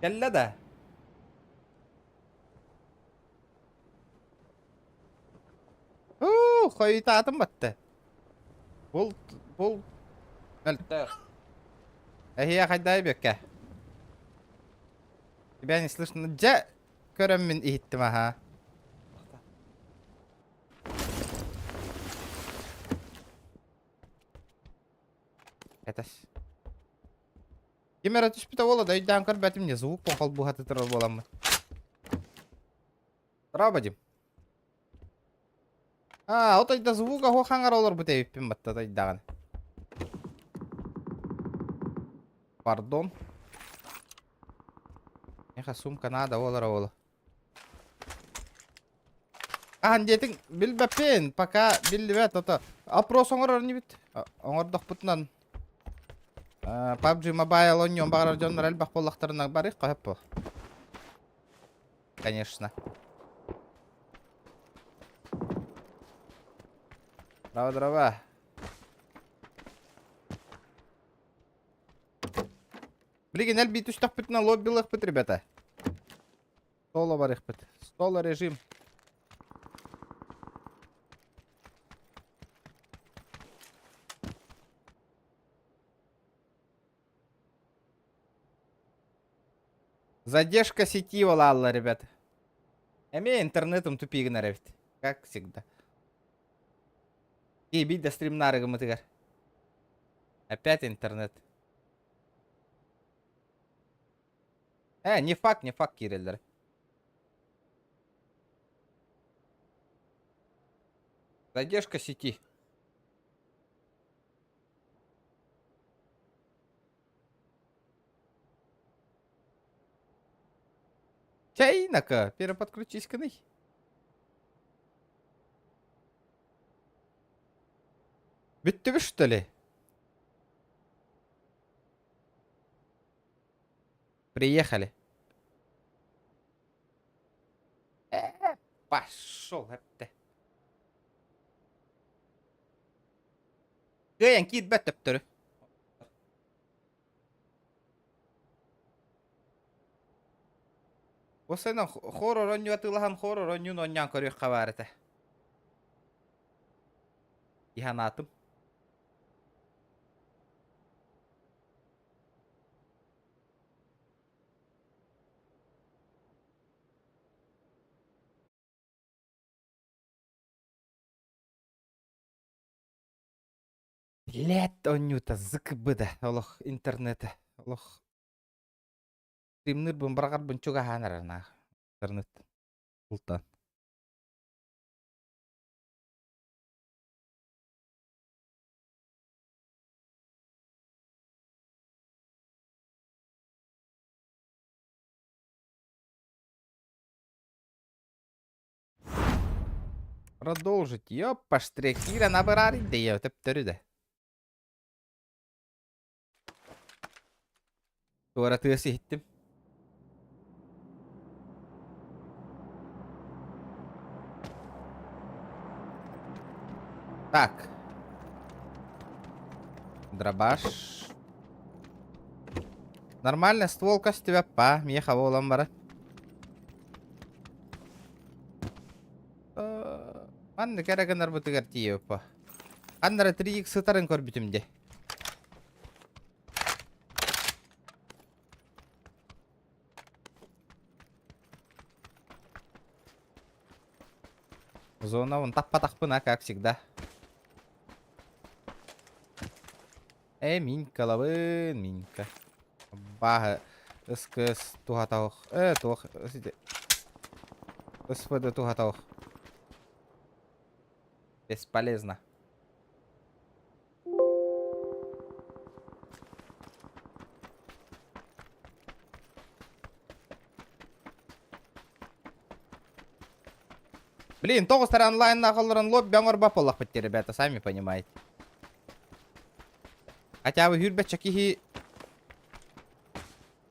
Kelle de. Koyutatım battı. Bul, bul. Öldü. Ehiye kayday bökke. Ben islışını ce körömün ihittim aha. Etеш. Кемера түспіті олы да үйден көр бәтімне звук қоқал бұғаты тұрар боламын. Рабадим. Отайда звука хоқаңар олар бұт әйіппен бәтті отайдаған. Пардон. Неха сумка надо олар олы. Детің білбәппен, пока білді бәт, ота. Апрос оңыр не бит? Оңырдық бұтынан. PUBG Mobile ойнуем бағарар жонлар әлбақ болақтарынан барық қойып бұл. Конечно. Драва. Блин, әлбей түштақ бүтінен лоббилық бүт, ребята. Соло барық бүт. Соло режим. Задержка сети валала, ребята. Интернетом тупик наравит. Как всегда. И бить до стрим нарыга мотыгар. Опять интернет. Не факт, Кириллер. Задержка сети. Чайнака, переподключись к ней. Битті бі, что ли? Приехали. Пошел, әпті. Гайан кит бәт өптірі. Осайнан хорор оню атылахан хорор онюн оннян көрек қабарыты. Иханатым. Лет онюта зык быда, олох интернеті, олох. Стримнер бун барагар бун чуга ханарана интернет бултан. Продолжить. Ёпа, штрекира набирали, да я тептерюде. Туара тыасы хиттим. Так. Дробаш. Нормальная стволка с тебя, па. Меха волом бара. Манны кәрәгенар бұтығар тие өпа. Қандары 3x сытарын көр бүтімде. Зона вон таппа-тақпына, как всегда. Минька лавын, минька. Бағы. Үскіз туғатауық. Туғ. Үспіді туғатауық. Бесполезно. Блин, тоғыстар онлайн нақылырын лобби аңыр бапылық бітті, ребята, сами понимаете. Хотя бы хүрбәтші кихи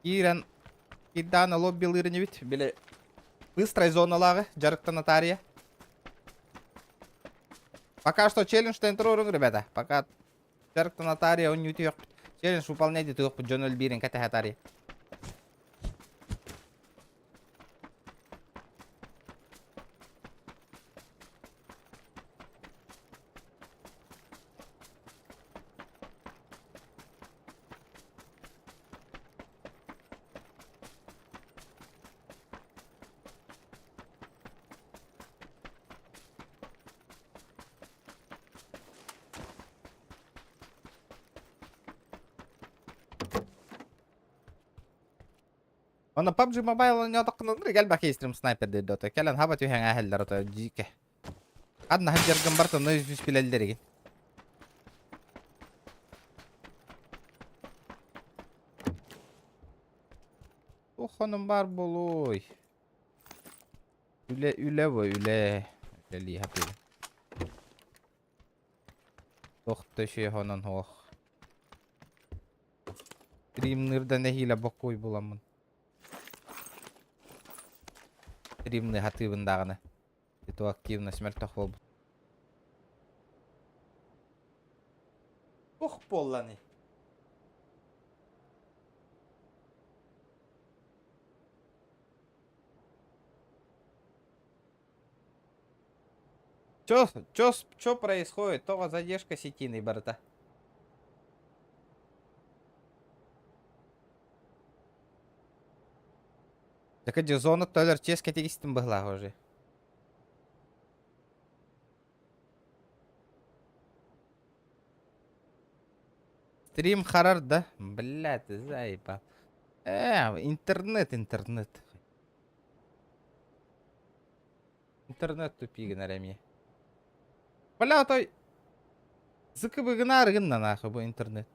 кирен кидданы лобби лырыны бит. Біле быстрой зоналағы, жарықты нотария. Пока что челлендж тентроруң, ребята. Пока жарықты нотария он не утек. Челлендж выполняйте түйіқ бұл жон өлбейрін кәті хатария. Ona PUBG Mobile oynadığında gel bak istrim sniper dedi ota. Kelen hava tühen aheller ota jike. Adna hajjargın barta no yüz bilalleri. O hanım var boluy. Üle bu üle. Üle happy. Dokta şey honan hoh. Streamler'da ne hile bokoy bulamın. Streamler hatırındağını. Это активно смерть хоб. Ох, полланы. Чё происходит? То задержка сетины, брата. Так это зона толер ческа тегистин была уже. Стрим харар, да? Блядь, заебал. Интернет. Интернет тупик на реме. Бля, той... Зыкыбы гына аргынна нахуй bu интернет.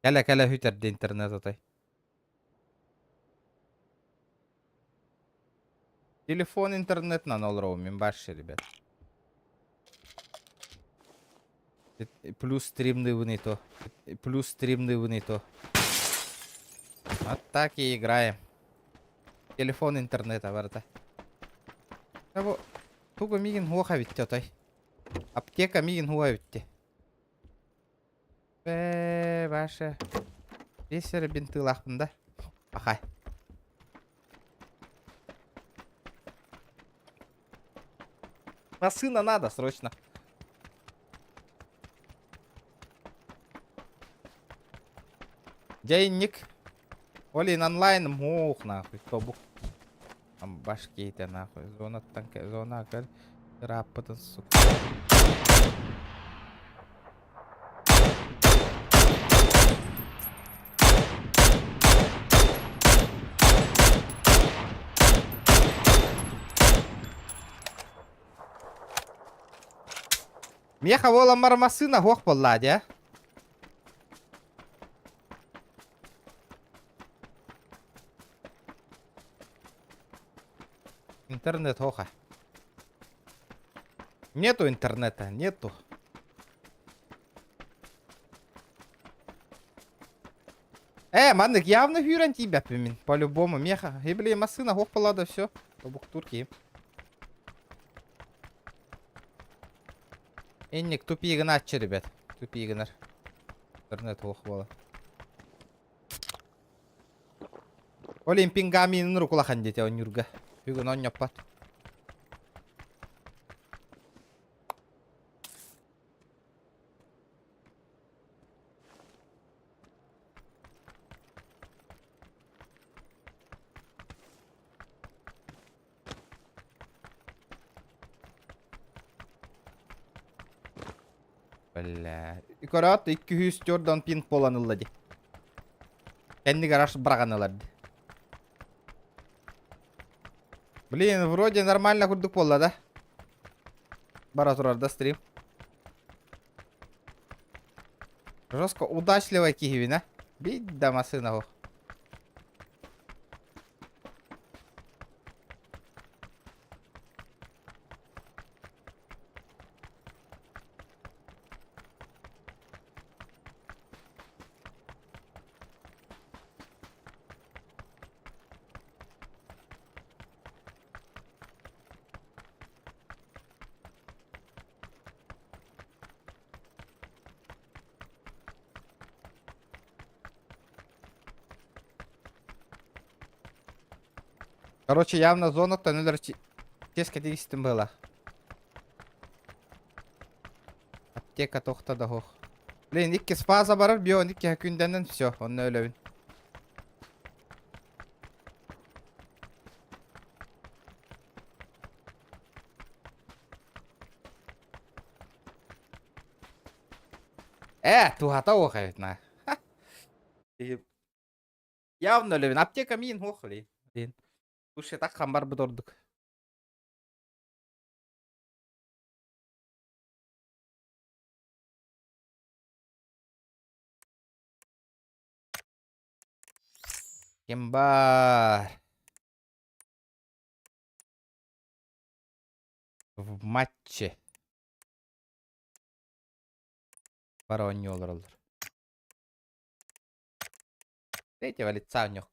Кәлі хүтерді интернет отай. Телефон интернетнан ол роумин башы, ребят. Плюс стримный вынито. Плюс стримный вынито. Вот так и играем. Телефон интернета, брата. Туго мигин хуаха витте отай. Аптека мигин хуа витте. Башы. Бесері бинты лақпын да. Ахай. Сына надо срочно. Денег. Олин онлайн мух нахуй. Тобук. Там башки-то нахуй. Зона танка. Зона каль. Раппатан, сука. Меха вола мармасына хох боллади, а? Интернет хоха. Нету интернета, нету. Мандык явно хюрен тебя, пимин. По-любому, меха. И, блин, масына хох боллада, все. Тобук турки. Энник тупигін атчы, ребят. Тупигінер. Интернет хох бола. Олин пингаминын рукулахан дете он юрга. Бүгін он яппат. Бля. Икорат 204 пинг боланылады. Кенди гараж брағанылады. Блин, вроде нормально курдук болла, да? Бара турарда стрим. Жестко удачливая кигивина. Бить да масына. Короче, явно зона тоннелер теске дегистим была. Аптека тоқтады хоқ. Блин, 2 спаза барар, бион 2 күнденен все, onu өлөбүн. Тухата оқайт на. Явно өлөбүн. Аптека мин хоқ ли. Блин. Уше таккан бар будордук. Кем бар? В матче. Бар он не олар. Третьего лица у них.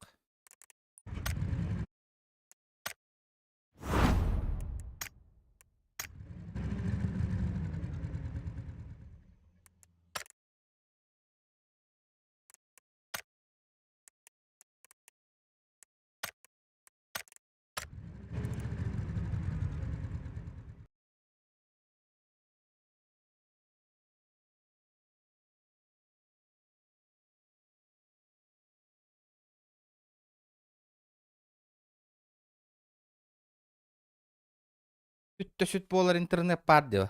Süt болар интернет бар диyor.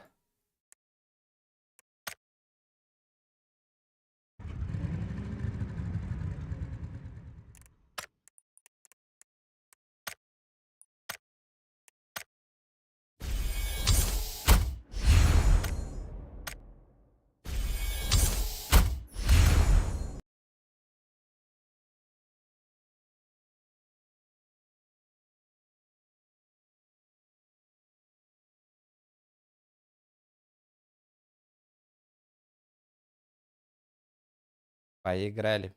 Поиграли.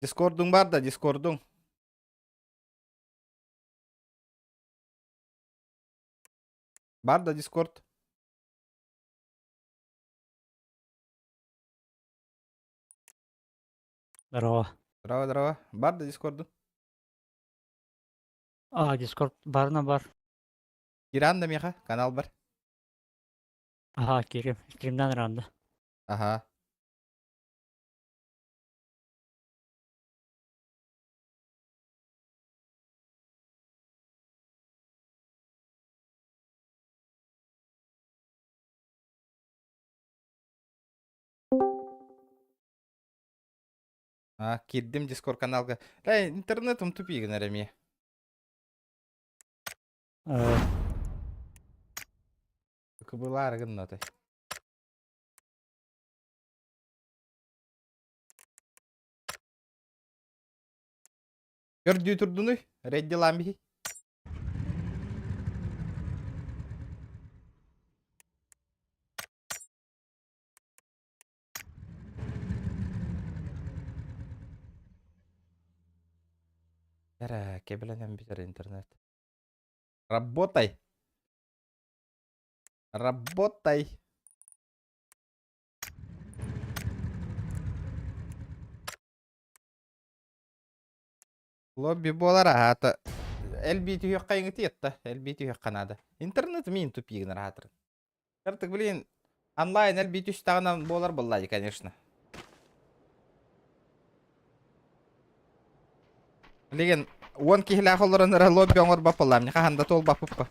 Дискордың бар да, Дискордың. Бар да Дискорд. Здорово. Здорово. Бар да Дискордың. Дискорд барына бар. Киран да меха, канал бар. Кирим. Стримден ранды. Ага. Кирдим Дискорд каналга. Интернетім тупигін әреме. Кыбылар гынноты. Көрдүү турдуну, редди ламби. Яра, кебеленен битер интернет. Работай. Лобби болар ата. Элбити юққа еңіті етті. Элбити юққанады. Интернет мен тупигін ратыр. Картык, блин, онлайн элбити үстағынан болар боллайды, конечно. Блин, 10 кихілі ақылырын лобби оңыр бапылам. Не қағанда тол бапып ба.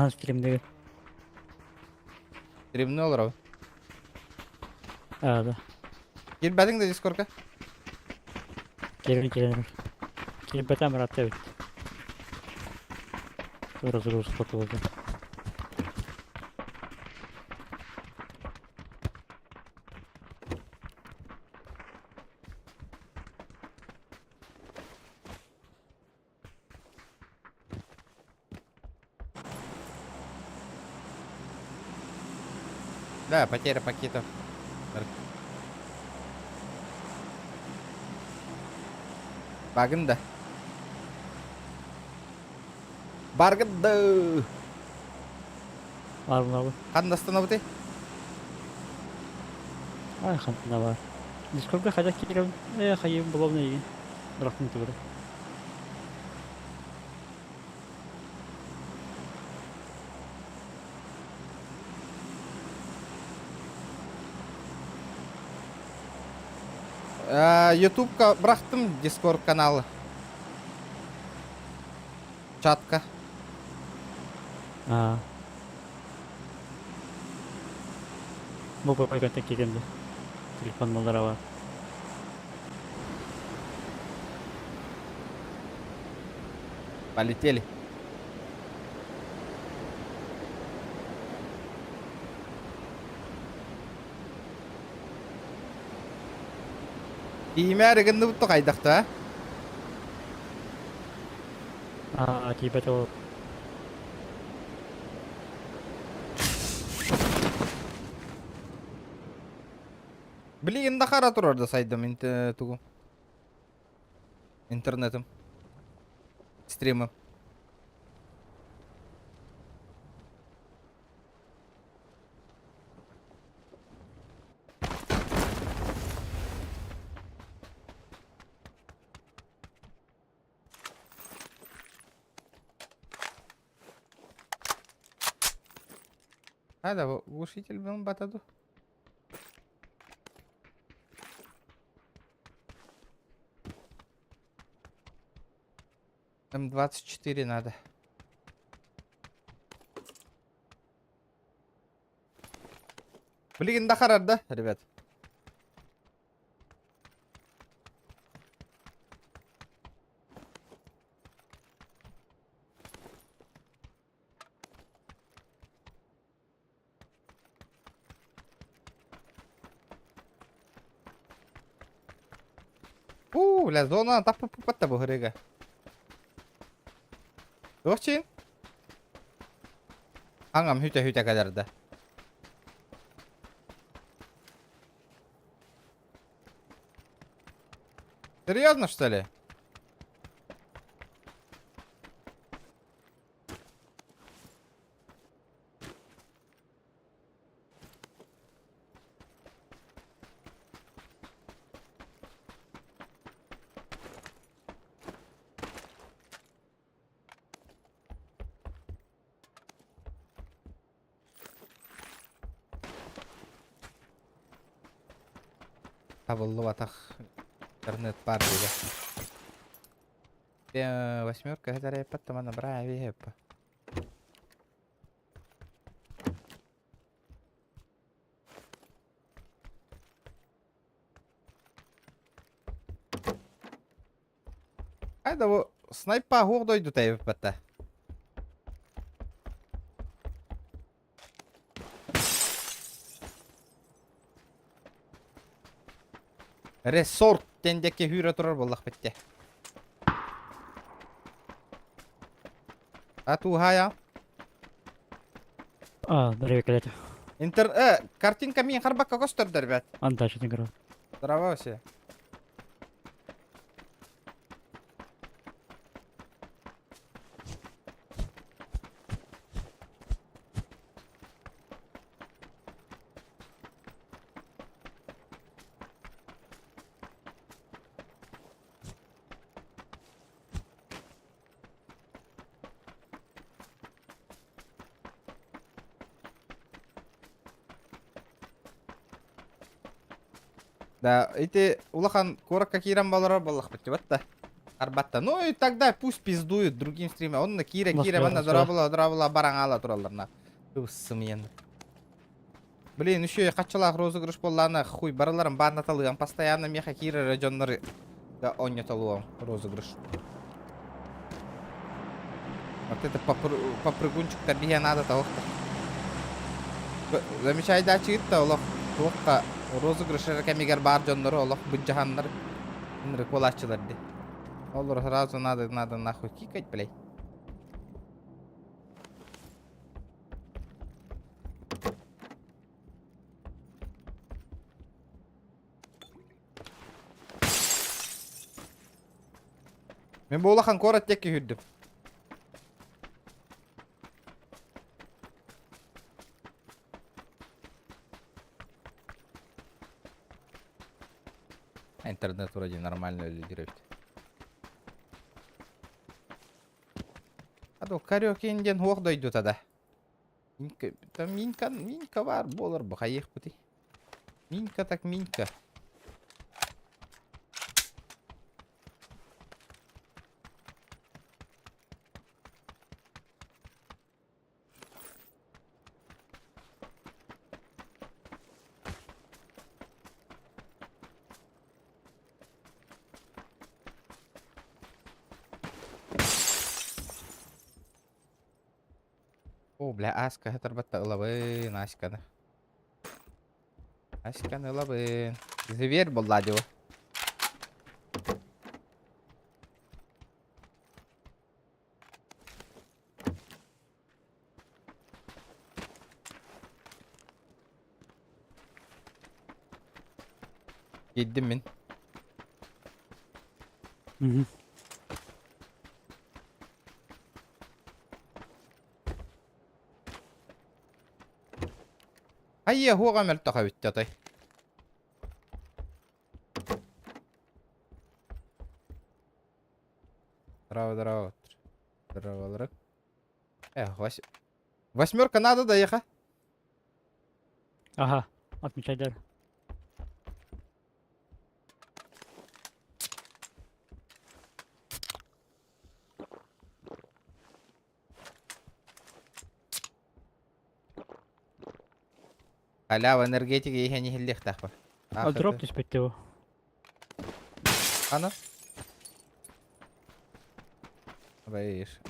Стримдегі. Стримні олар ау. Да. Кел бәдің да Дискордқа. Келін. Бәтәм ратта өт. Разгруз фотолога. Да, потеря пакетов. Багында. Баргында. Var mı abi? Қандастана бұты? Ай, қандына бар. Дискордқа қайда келем? Қайым болуына еген. Бірақтың түгірі. Ютубқа бірақтым Дискорд каналы. Чатқа. Бұл бойгантен келемді. Телефон нолдары бар. Полетели. Име әрігінді бұтты қайдақты, Тибет ол. Білігінді қара тұр орда сайдым интернетім. Стримім. Да, глушитель был батаду. М24 надо. Блин, да харар, да, ребят? Бля, зона тапы пупатта bu hırıga. Yok çin. Hangam hüte kadar da. Серьезно, что ли? Табылды батақ интернет бар дейді. Восьмерка это репа, там она брави репа. Айда bu снайпа хуқ дойду тайып батта. Ресорт тендеке хүрі тұрар болақ бітте. Ату хая. Дәребе келеді. Картинка мен қарбаққа көстірді, ребят. Анда шетін кірі. Здорово все. Да, эти улахан коракка киран балара баллах бітті батта. Арбатта. Ну и тогда пусть пиздуют другим стримам. Он на кира манна дырабыла бараң ала тураларына. Үссім енді. Блин, еще я қачалақ розыгрыш болланы хуй бараларым барна талыған. Постоянно меха кира районлары да оння талуам розыгрыш. Вот это попрыгунчиктар бия надо тавықта. Замечай дачы-гитта олақ туыққа розыгрыш кемигер бар жонлары олақ бұджаханлар колачыларды. Олар сразу надо нахуй кикать, блядь. Men bu ulakan korat tekki hürdüm. Интернет вроде нормально лидирует. Ado karaoke инден хуак дойду тада. Минка бар болар bu хайык бути. Минка так минка. О, бля, Аска хатырбатта ылабын, Асканы. Асканы ылабын. Зверь боллади о. Gittim min. Мгм. Hayya huwa mel taxawitti tay. Здорово. Здорово, Ларак. Восьмерка надо доехать. Ага, отмечай. Халява энергетика ihe не хиллех тахпа. А дроп түспетті о. Ана? Bayış.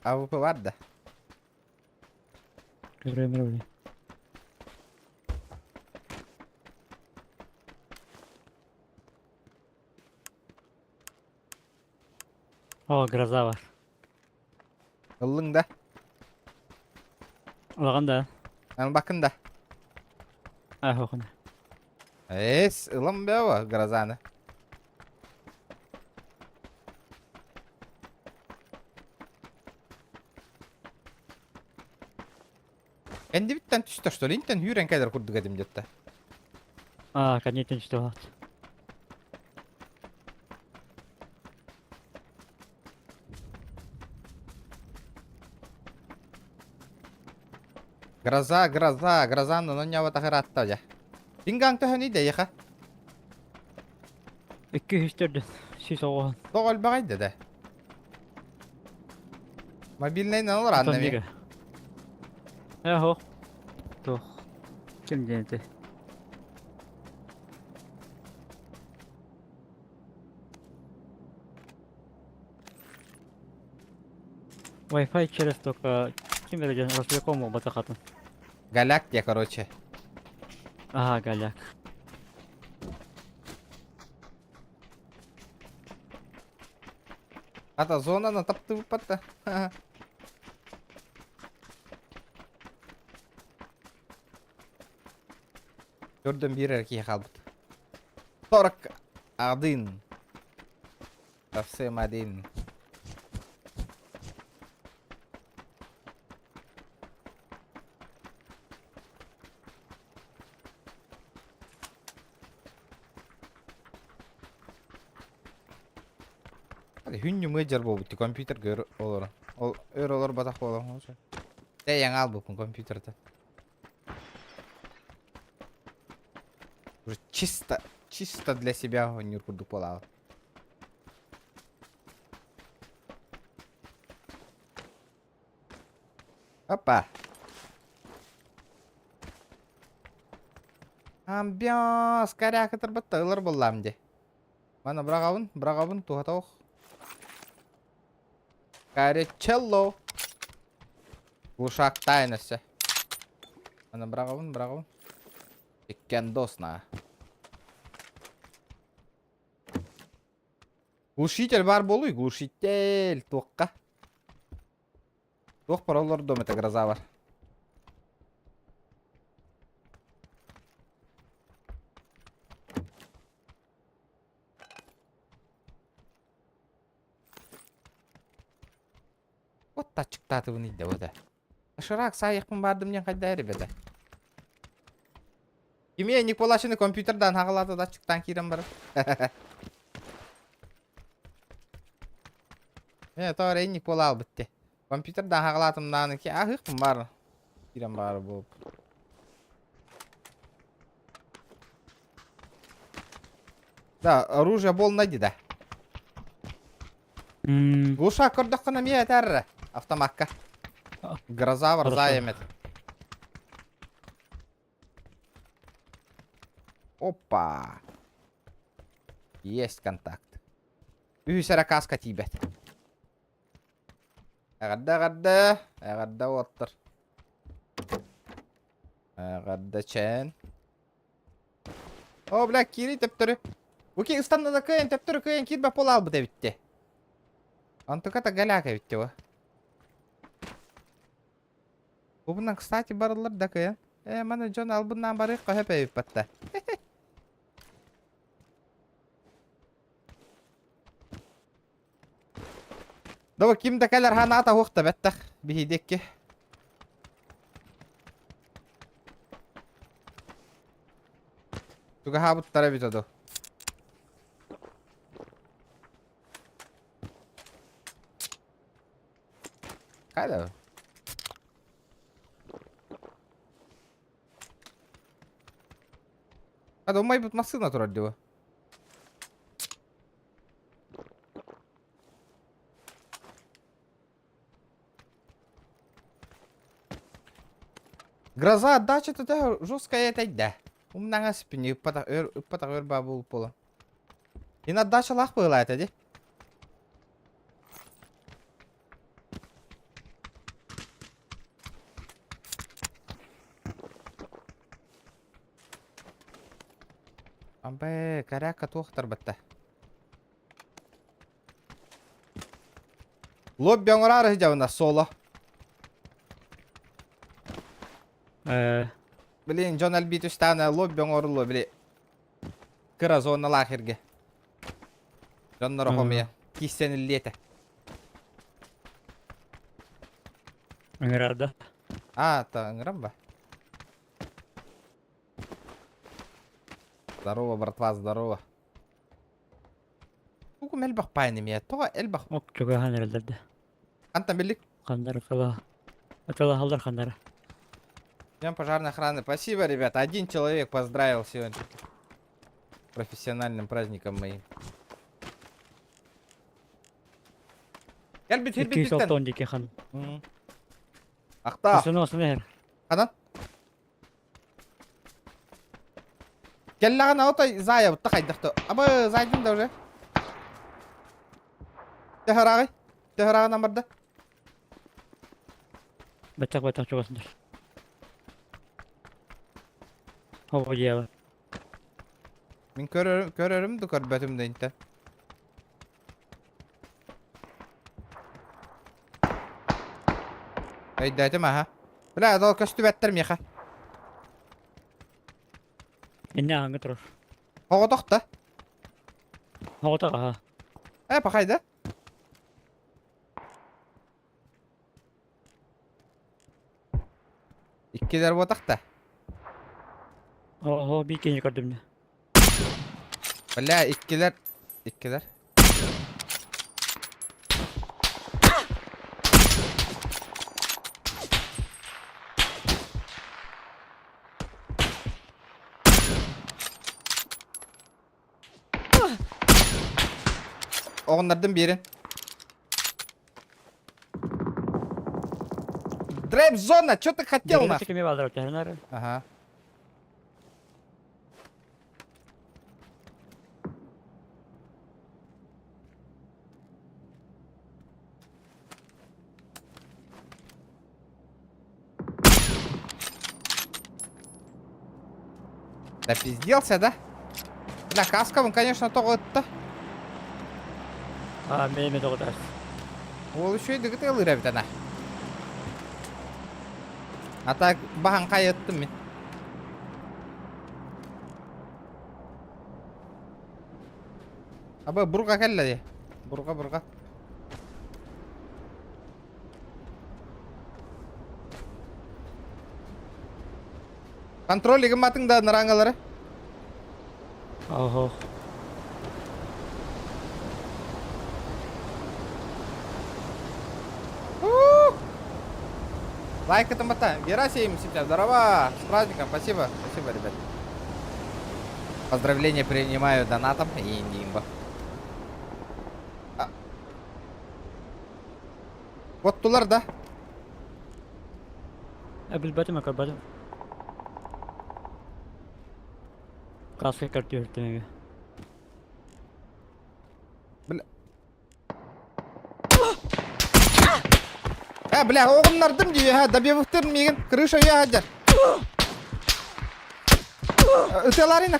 AWP var da. Göremiyorum. О, гроза var. Yıllın da. Olağan da. Al bakın da. Ah, okun. Es, ılım be o grazanı. Endi bitten tüstü что ли? Интен hüren kadar kurduk edim jetta. А, конечно, что. Grazanı non yava tahıratta ya. Pingang töhöni de yaka. 204 6 оған. Doğal bagaydı da. Mobilneyle olur annemi. Яхо. Тох. Кем денеті? Wi-Fi через только Кимберден Росбекому батахатын. Галактия, короче. Ага, голяк. Ата zonana taptı bu patta. Gördüm bir erkeği kaldı. Torak adın. Tafsım adın. Hünü mücer bu bitti kompüter gör olur. Olur batak olur. De yang al bu kompüterde. Уже чисто для себя нюрку дуполал. Опа. Амбианс каракатар баттылар боллам де. Мана брагавын тухатох. Каречелло. Глушак тайнасы. Мана брагавын. Ekken dosna. Глушитель бар болуй, глушитель. Тоққа. Тоқ паролар домета гроза бар. Вот та çıktı bunu ide o da. Aşırak sayıkpın bardım yen kayda eri bede. Kime Nikolaşını kompüterden hağıladı da çıktan kiren barı. Evet oraya Nikola al bitti. Kompüterden hağılatımdan ki ahıkpın barı. Kiren barı bu. Да, оружие бол найди, да. Глуша кордохна мия терра. Автоматка. Грозавр Хорошо. заемет. Опа. Есть контакт. Ühüsere kaska tibet. Ağadda otur. Ağadda çen. O black kiri teptürü. Bu ki ıstanda kıyın teptürü kıyın kirbe pol al bu da bitti. Антуката галяка bitti o. Bu bundan kısaçı barılır da kıyın. Mana John al bundan barı hep eyüp batta. Da bakayım da kalar hana ata hoqta bettak. Bir hidekki. Tuga habut tarabita do. Kayda. Hadi umay bitmezsin natural diyor. Гроза отдача туда жесткая это да. У меня на спине упадок бабу пола. И на отдача лах была это ди. Амбе, каряка тухтар бітті. Лобби оңырары жауына соло. Блин, Джон Альбит үстәуіне лобби оңырылы, біле. Кыра зоны лахирге. Джон Норохомия. Кистен иллеті. Öngörerde. Та оңырам ба? Здорово, братва, здорово. Угум элбах пайным я. Тоға элбах. Ok çok yahan herhalde. Антан билік. Kandarı kala. Atala haldır kandarı. Днем пожарной охраны. Спасибо, ребята. Один человек поздравил сегодня. Профессиональным праздником моим. Gel bir 206 önceki han. Akta. Üstüne olsun her. Kanan. Gel lan auto zaya bu takaydıktı. Ama zaydın da уже. Teharağı. Teharağı namırdı. Batak çok asındır. Hava var. Min körörüm de körbetümde inte. Eydetim ha. Bla da kostüm ettirim ya. İnne hangi durur? Hava dokta. Hava da ha. Bakaydı. İkiler bu takta. Oho bir ikinci gördüm ne. Valla ikiler. Onlardan biri. Драйв зона, что ты хотел на? Çekimi vardır ortaya. Ага. Да пизделся, да? Бля, каска он, конечно, тоғытты. Ha meyme doğru. Ол еще и дігіті ылыр әбіт ана. Ата бахан қайыттым мен. Аба бұрға кәлі де. Бұрға. Контроль матыңда нараңалары. Ого. Лайк это мата. Герасим сейчас. Здорово. С праздником. Спасибо. Спасибо, ребят. Поздравления принимаю донатом и нимба. Вот тулар, да? Bilbatim akarbatim. Kaskı kartı yürütmeye. Бля, оғымнардым дейі, добивықтырын меген, крыша үйе хаджар. Үтеларин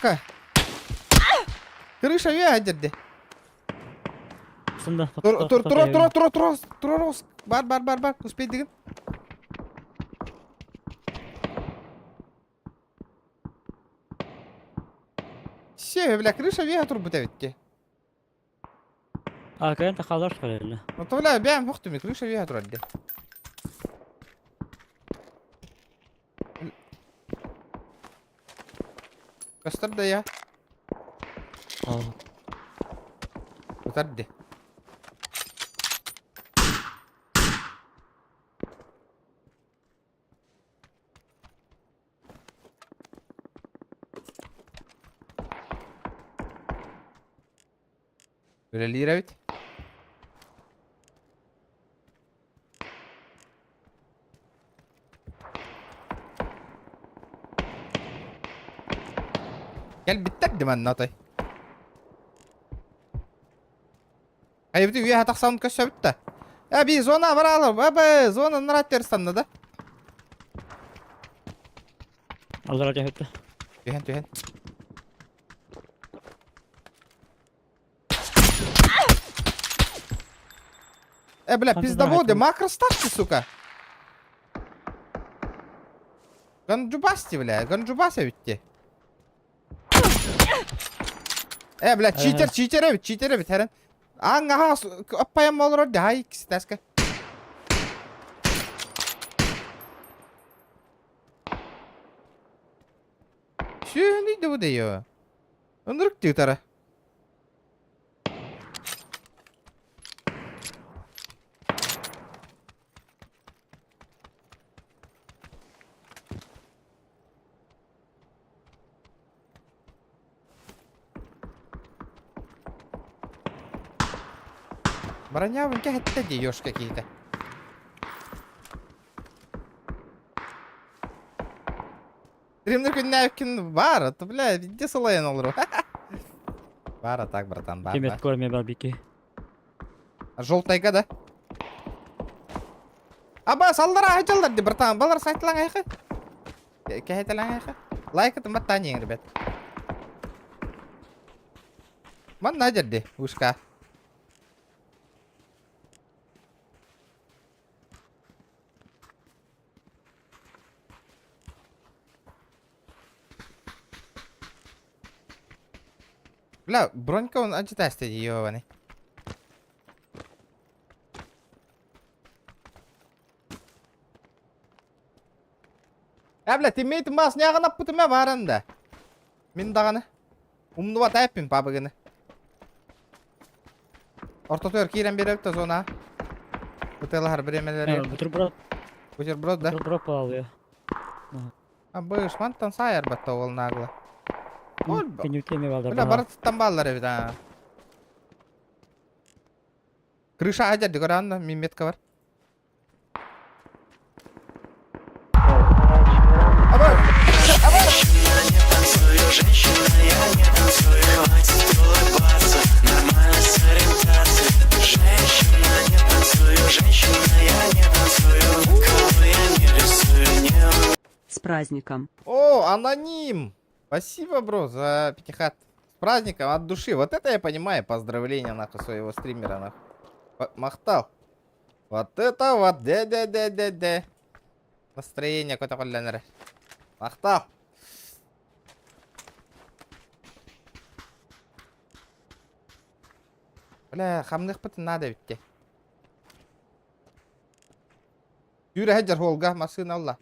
крыша үйе хаджар де. Сында. Тұр, бар, успей деген. Все, бля, крыша үйе тұр бұта бетте. Аркадан тақалар шығарелі. Ну, то, бля, бәм ұқтыме, крыша үйе тұр әдде. Кастырды я. Ал. Өтәрді. Böyle lira bit. Gel bittik ben natay. Ay bitti üye hatak sound köşe bitti. Ya bir zona var alır. Baba zona narat terstandı da. Allah razı olsun. Tühen. Бля, пиздоводы, макро ставьте, сука. Ганджубасти, бля, ганджубася ведь. Бля, читер бит, herен. Ага, аппаям olur orada, hay ikisi taska. Şu neydi bu diyor? Onuruk diyor tara. Броня вон какие-то даешь какие-то. Стримдер күннәкин бар, то бля, везде солайын olur. Бар так, братан, бар. Кемет көрме барбеки. Желтайга да. Аба салдара хажалдар ди братан, балар сайтлан айхы. Кехетелан айхы. Лайк это матани, ребят. Ман наджерди, ушка. Бля, бронька он ачитасты ёбаный. Бля, тиммейтім бас неғын аппытыма барында. Мен дағаны. Умнуа тайппин пабыгыны. Ортотөр кейрен берепті зона. Бұтылар біремелері. Бутерброд, да? Бутерброд алıyor. Быш, мантан сайар батта ол нағылы. Кенютеме балдар. Бля, бараттан баллар эбит, Крыша ажарды көрәнді, мен метка бар. С праздником. О, аноним! Спасибо, бро, за пятихат. С праздником от души. Вот это я понимаю. Поздравления, нахуй, своего стримера, нахуй. Махтал. Вот это вот. Де. Настроение какое-то колянер. Махтал. Бля, хамных пытын надо ведь. Юрий Хаджар Холга, машина Алла.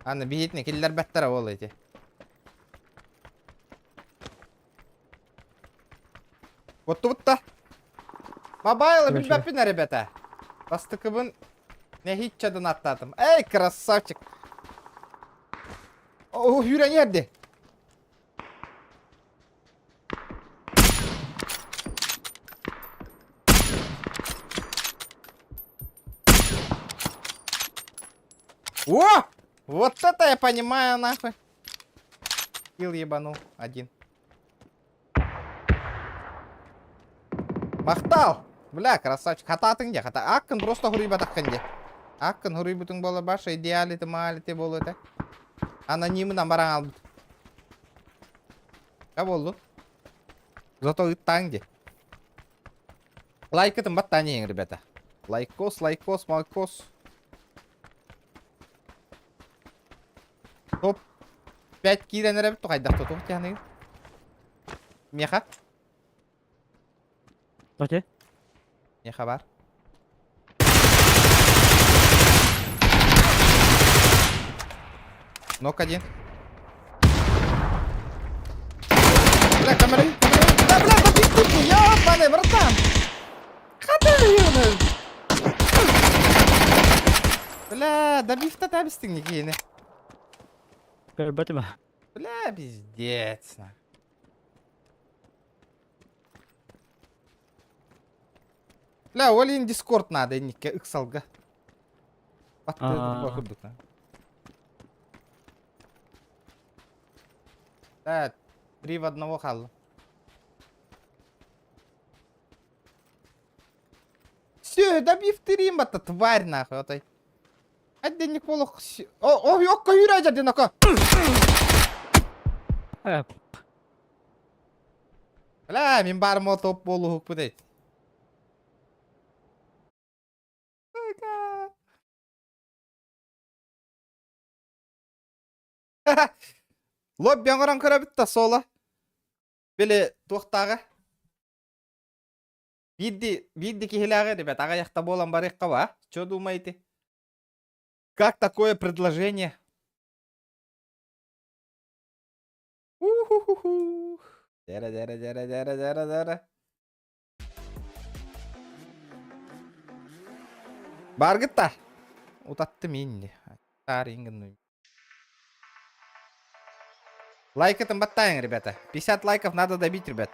Аны бейетіне келдер бәттара ол ете. Бұтты. Мобайлы Хорошо. білбәппін, ребята. Бастықыбын нәхитчадан аттадым. Эй, красавчик. О, үйрен ерде. О! Вот это я понимаю, нахуй. Килл ебанул. Один. Мақтал! Бля, красавчик. Хататын де, хата. Аккын просто хуруй батаққан де. Аккын хуруй бұтың болы баша, идеалиті, маалиті болы өте. Анонимынан бараң албыт. Қа болду? Зато ыттаң де. Лайкытын баттанең, ребята. Лайкос, малкос. Топ 5 киленер бит қайдақ тоқ тяны. Меха? Тоте? Меха бар. Нок один. Бля, камеры. Да, бля, пописти мне, ёбаный, братан. Хаты юны. Бля, добив-то табистың некейні. Көрбәті ма? Бля, пиздец. Бля, олин дискорд надо, нике ыксалга. Батты bakırdık. Да, 3 в 1 қалды. Все, добив тырим бата, тварь нахуй, отай. Отдельник полох. О, ёкка юрай жады нака. Бля, мен барым о топ болу хук бұдай. Лоб бен көрі бітті сола. Беле тоқтағы. Бидді кехеляғы, ребят, аға яқта болан бар еққа ба? Чё думаете? Как такое предложение? Уху-ху-ху. Дара. Баргытта. Утатты менде. Тарынгын. Лайкатын баттайын, ребята. 50 лайков надо добить, ребят.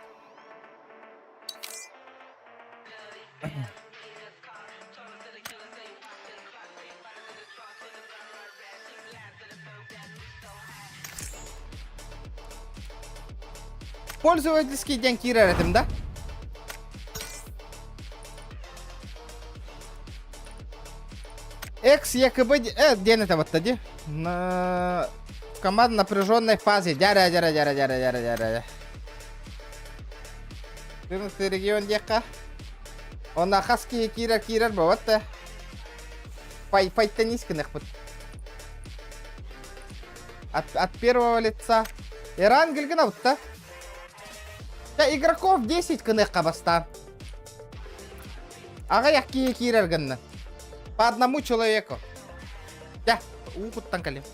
Пользовательский день кирер этим, да? Экс якобы... день это вот тоді? В команд напряженной фазе. Дяра. 14 регион дека. Он на хаски кирер баватта. Файта низких вот. От первого лица. Иран гильганавта. Да, игроков 10 кынық қабаста. Ага яқки кирер гынна. По одному человеку. Да, ухуттан калим.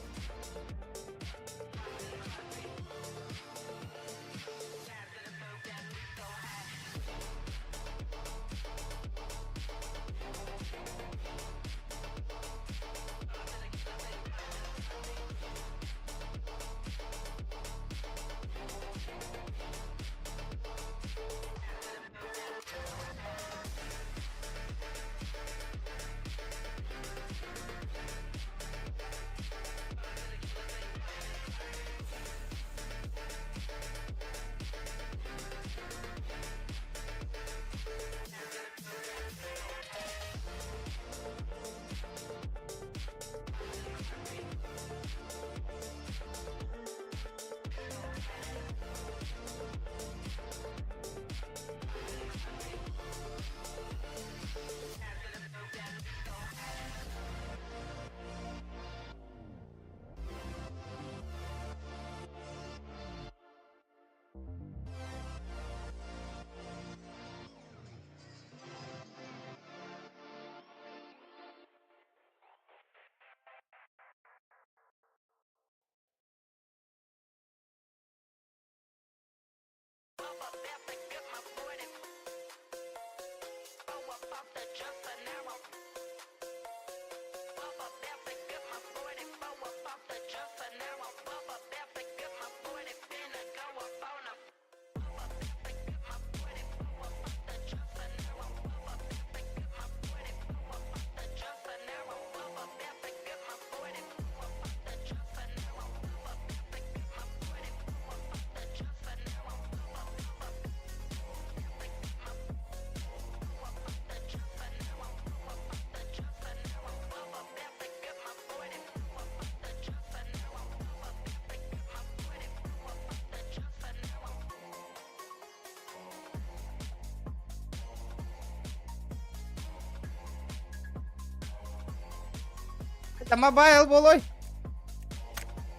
Mobile boloi.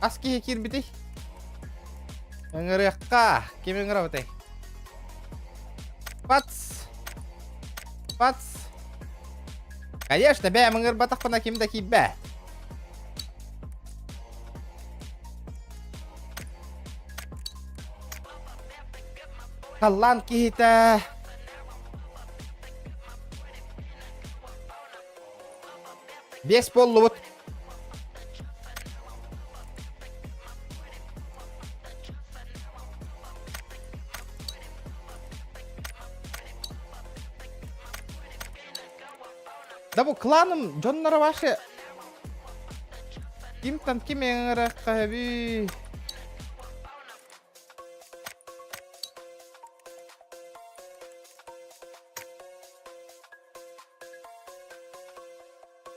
Aski kirбитей. Ngeriakka, kim ngerawteh. Пац. Конечно, бе мыңыр батақ пына кимда киббе. Қаллан кихита. Бес болу бұт. Да бұл кланым жоннары башы. Кимтан ким еңірі қабі.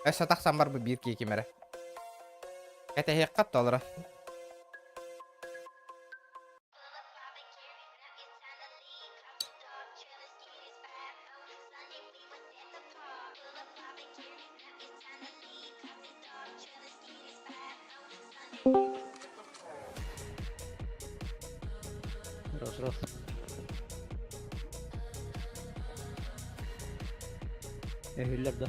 Әші тақсан бар бұл бір кей кемері. Кәті хек қатты олыра. Раз. Hüller de.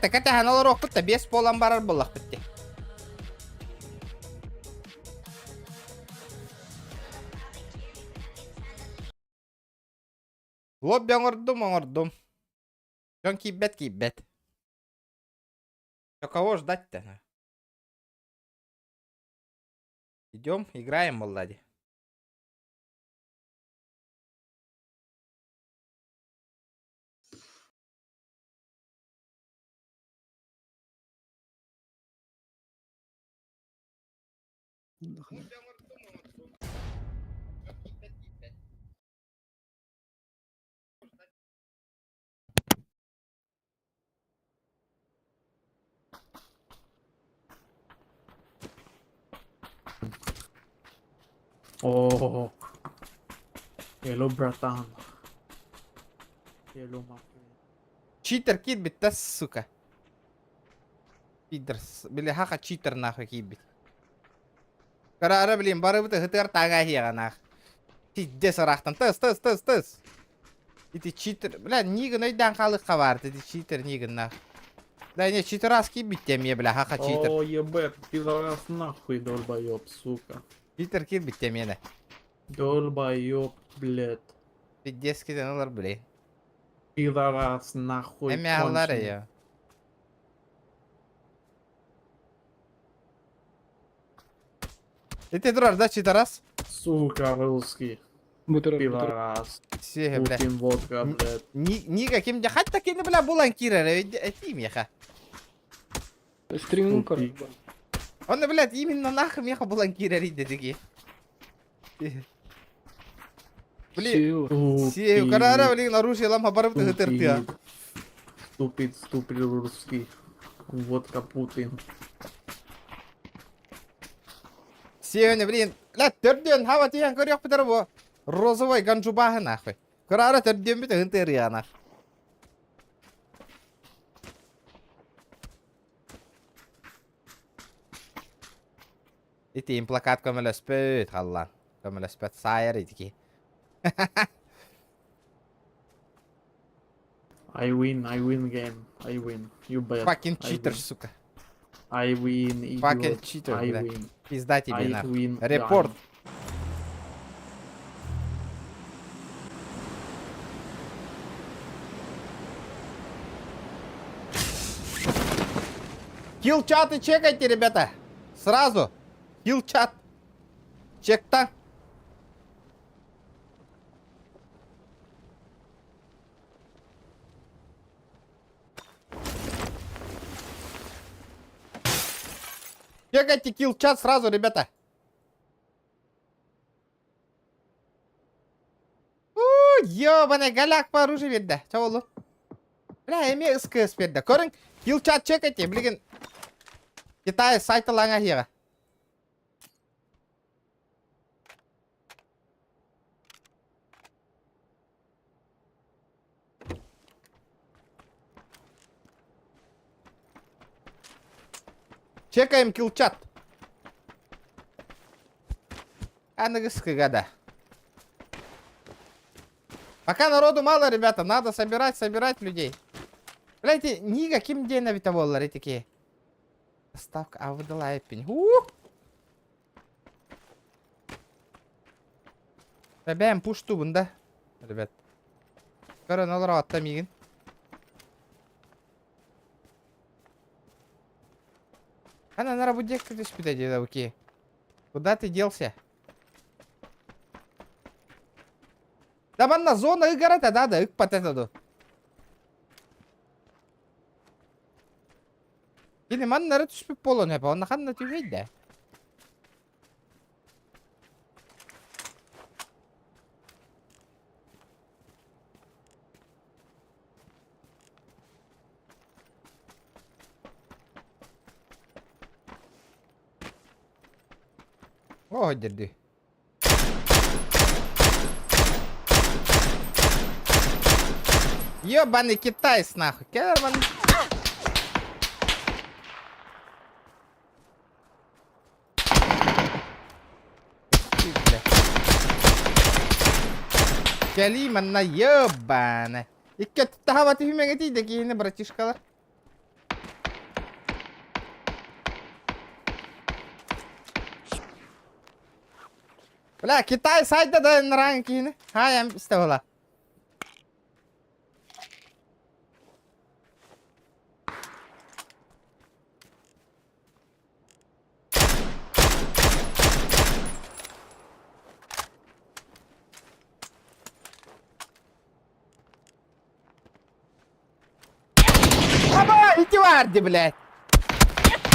Тәкәті ханалар оқпыт та 5 болан барар болақ бітті. Лобби оңырдым. Жон кейбет. Что кого ждать-то? Идем, играем, молоди. Oh, hello, братан. Hello, my friend. Читер кидбит, да, сука. Пидорс. Били хака читер нахуй кидбит. Карара билин бары быты хытыр тага хига нах. Тидде сарахтан. Тыс. Ити читер. Бля, нигын ойдан халық қабарды. Ити читер нигын нах. Да не, читер раз кидбит тем бля, хака читер. О, ебет, пидорас нахуй, долбоёб, сука. Читер кидбит тем ені. Долбоёб, блядь. Пиддески денолар блин. Пидорас нахуй. Эми аллары конченый. я. Ити дурар, да, читерас? Сука, русский. Бутерброд. Пидорас. Все, бля. Путин водка, блядь. Нига ким хатта кини бля булан кирere этим яха. Стриминг Тупик. Он, блядь, именно нахуй меха бланкирери дедики. Блин, Сүү. сею, карара, блин, оружие лам хабаров ты гытыртыя. Ступид русский. Водка Путин. Сею, блин, блядь, төрден, хава тиян көрөк бітір бо. Розовой ганджубахы нахуй. Карара төрден біті гынтырыя нах. Iti implakat kömölös pöyt, hallan. Kömölös pöyt saajaritki. I win game. I win. You bet. Fucking I cheater, win. сука. I win, idiot. Fucking cheater, I бля. win. Пизда тебе I нахуй. win. Репорт. Хилл-чаты чекайте, ребята. Сразу. Хилл-чат. Чек-то. Чекайте килл-чат сразу, ребята. Ёбаный галяк по оружию верді. Ча олу? Бля, эме СКС берді. Көрің, килл-чат чекайте, білген. Китай сайты лаңа хеға. Чекаем килл-чат. Анагыска гада. Пока народу мало, ребята, надо собирать людей. Блядь, нига ким день на витаволларе такие. Ставка, а выдала эппень. Бәбәм пушту бunda, ребят. Көрін олар атта мигін. Она на работе ты спитай, дедовки. Куда ты делся? Да банна зона ыгара да, ыг патетаду. Yine manları түспіп болон hep. Onu kanna tüveydi. О, дерди. Ёбаный китайц нахуй. Керман. Калиманна ёбана. Икке тахава тихимеге тиде кийини братишкалар. Бля, Китай сайда да наран кийини. Хаям истебала. Иди варди, блядь.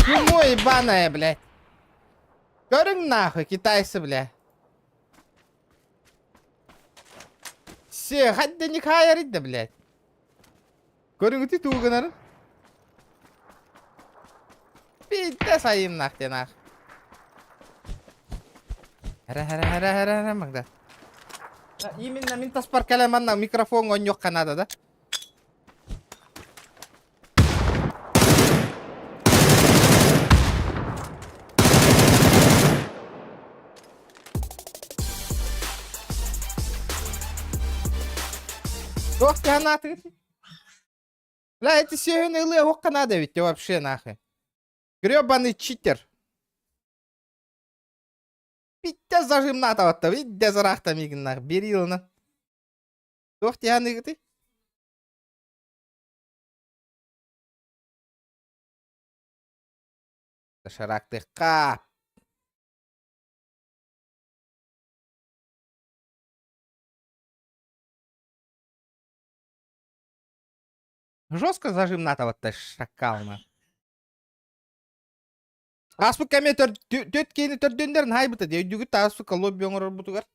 Чему ебаная, блядь. Көрің нахуй, китайцы, блядь. Все, хадда не хайаридда, блядь. Көрің ты туғанарын. Битте сайым нахте нах. Хара, маңда. Именно мен таспар кәлеманна микрофон он yok Канада, да? Ох, гранаты. Бля, эти северные лы, ох, Канада ведь вообще нахуй. Гребаный читер. Питте зажим натаватта, видде зарахта мигін нах, берилна. Ох, тяны ты. Шаракты кап. Жестко зажим натаватта шакална. Аспык кәме төт кейіні төрдендерін хайбыты де. Үдігіт аспык лобби оңырыр бұтығар.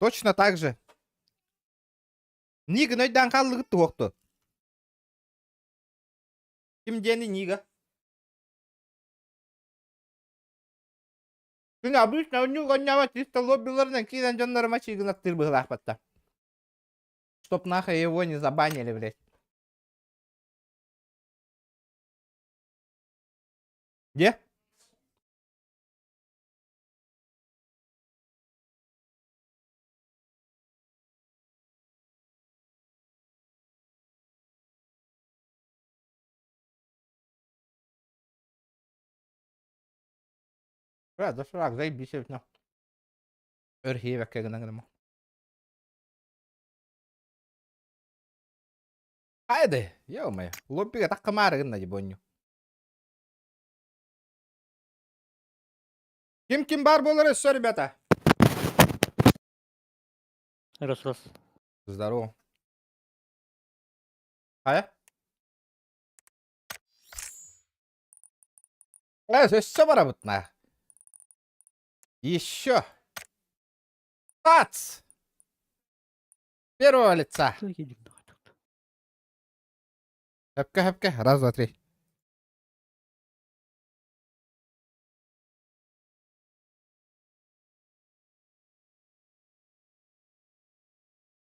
Точно так же. Нигін өйдан қалдығытты оқты. Ким дені нига? Күн обычно он гонява чисто лоббиларынан кейден жонларыма чигін аттыр бұғыл ақпатта. Чтоб нахуй его не забанили, блядь. Где? Да шрак, заебись, на. Өрхейвек кегінен гінема. Haydi, ё-моё, лоббиге так камарыгын да жибоню. Ким бар болар өссө, ребята? Раз. Здорово. Ая? Өссө бара бутна. Еще. Пац! Первого лица. Хэпка. Раз, два, три.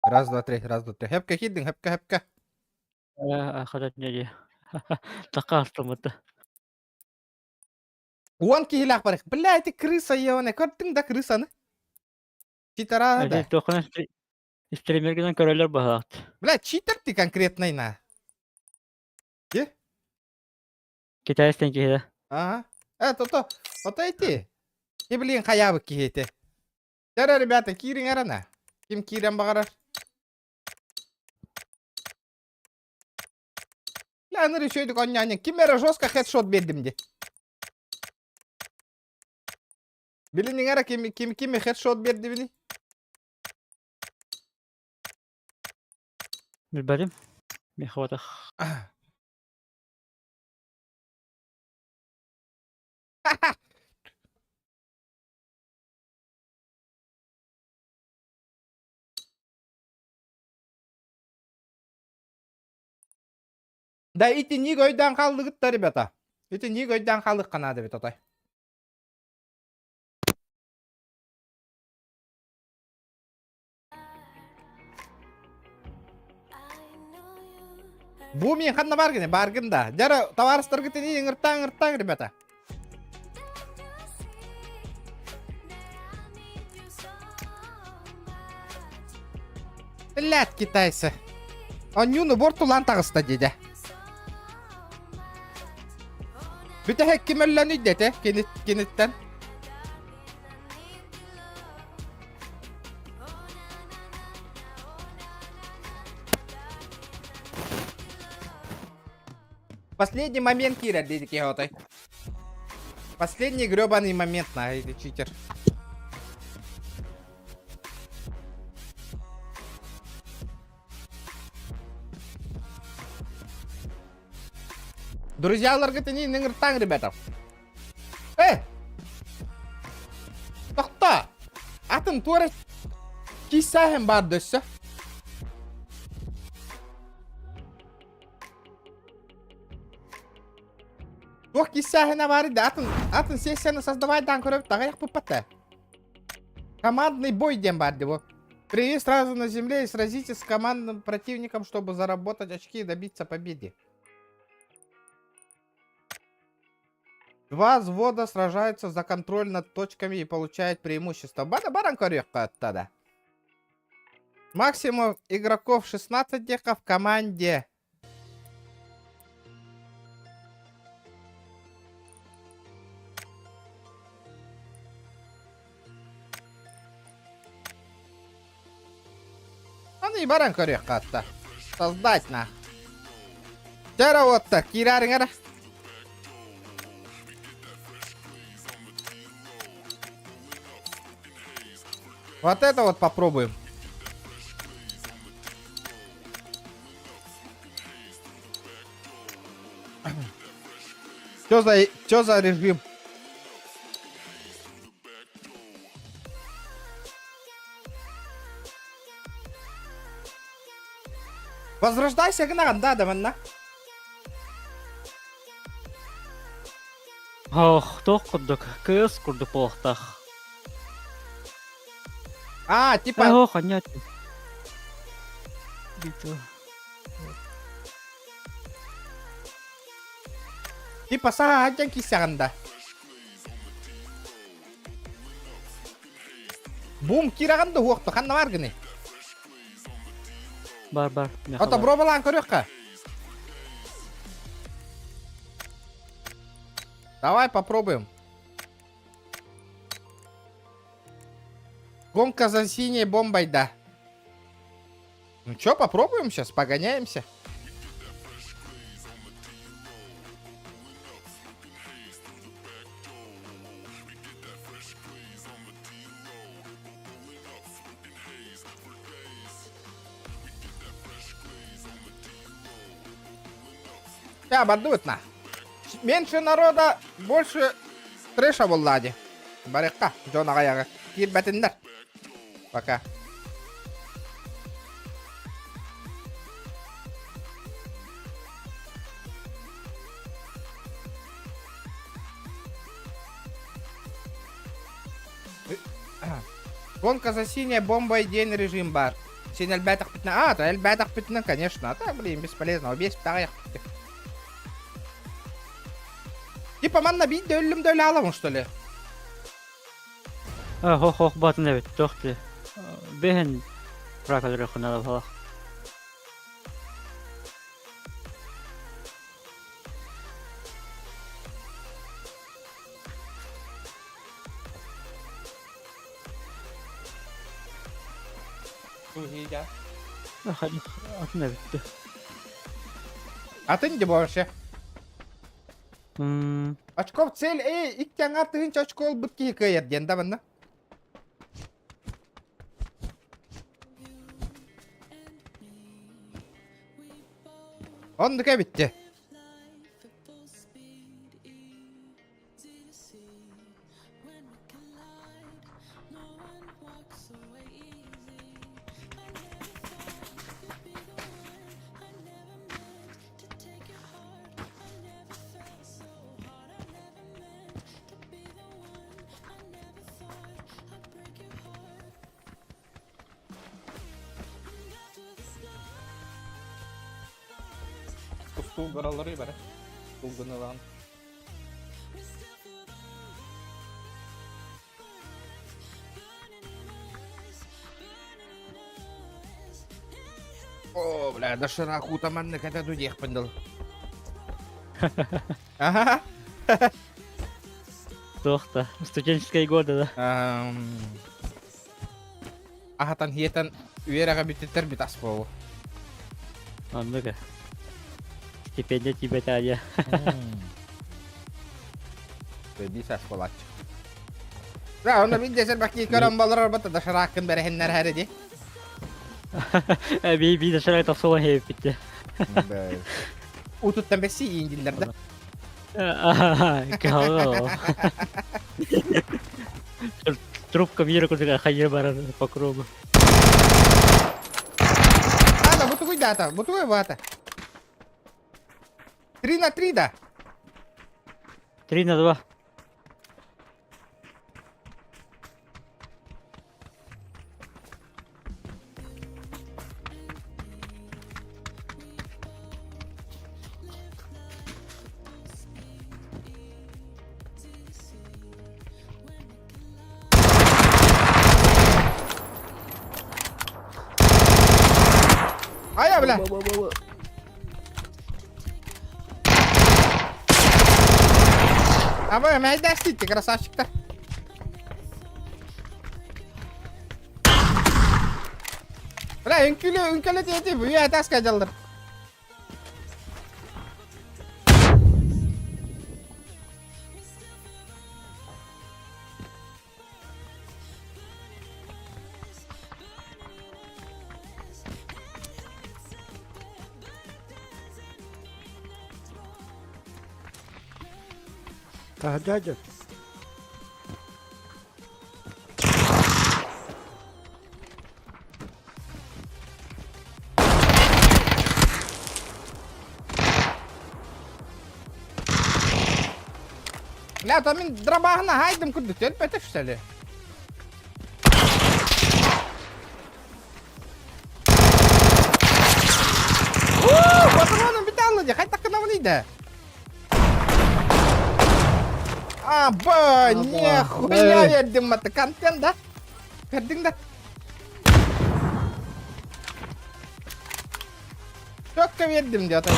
Раз, два, три. Хэпка хиддин, хэпка. Хадат неде. Тақа астамыты. Уан кихилак барых. Бля, эти крыса ебаная. Көрттің да крысаны? Читара да. Тоқына стримергенен көрелер бағат. Бля, читер ты конкретный на. Где? Китайстен кейді. Ага. То эти. И блин, хаябы кихете. Тера, ребята, кирин арана. Ким кирен бағарар? Бля, аны решойдық онняне. Кимера жестко хедшот бердім де. Билин ара кими хедшот берді бini? Bilbedim. Мехватах. Да ити ник ойдан қалдығыт да, ребята. Ити ник ойдан қалдық қанады бет отай. Бу мен қанна баргын да. Жара товарыстар кітіне ыңыртаң, ребята. Блядь, китайсы. Он юны бортулан тағыста деді. Бүті хек кемеллен үйдеті, кенеттен. Последний момент, Кира, дедики готой. Последний гребаный момент, на, это читер. Друзья, ларгаты не ныгртан, ребята. Тохта! Атын туарет кисахем бар дөссө. Тох кисахена бар да атын сессияны создавайдан көрөп тагаяк пуппата. Командный бой дем бар его. Привет сразу на земле и сразитесь с командным противником, чтобы заработать очки и добиться победы. Два взвода сражаются за контроль над точками и получают преимущество. Баран корректно тогда. Максимум игроков 16 дека в команде. Ну и баран корректно. Создать на. Тера вот так. Кирарингара. Вот это вот попробуем. Чё за режим? Возрождайся гнаган, да, манна. Ох, тох курдук. Кыз курдук болуктах. Типа, Ох, понятно. Битва. сага хаджан кисяганда. Бум кираганда хуакта, ханна бар гыны. Бар. Ата бро балан көрөкка. Давай попробуем. Гонка за синей бомбой, да. Ну чё, попробуем сейчас, погоняемся. Бардует на. Меньше народа, больше трэша в Алладе. Барекка, Джона Гаяга. Кирбатиндер. Пока. Гонка за синей бомбой, день режим бар. Синь альбатах 15. То альбатах 15, конечно. А так, блин, бесполезно. Весь вторых. Типа, манна бит de ölümde öyle alamın что ли? Ох, батын evet, тохты. Бехен пракалыр хунала фалах. Хadi, atın evet. Atın gibi вообще. Hmm, Очков цель, иктян атын очкол бутки хикает ден да манна. Ондыка битти. Стул баралары бар. Стулгыны lan. О, бля, да шарахута манны ката дудех пындыл. Ага. тохта. Студенческие годы, да? Ахатан хиетан үйерага биттер бит аспоо. Андыга. Стипендия тебе тадя. Бедис асполач. Да, онда бин десер бакки көрөн балар бата да шаракын берехеннер хареди. Би de şarkı tafsala hep bitti. Утуттан бесси индилер да. Кого? Трубка мира куда хайер баран по кругу. Да, буту куйдата, буту вата. 3 на 3 да. 3 на 2. Ая, бля. Абай, мен дәститти, красавчиктар. Бля, үнкілі тейті, бұл үй әтәске жалдыр. Hadi hadi. لا طب من ضربها هنا هاي دم كنت تلبى تفشله Patronum bir tane aja, kaç dakika namanya Apa, nyahuya ya dem tekan kan dah. Gading dah. Çok kevirdim dia tadi.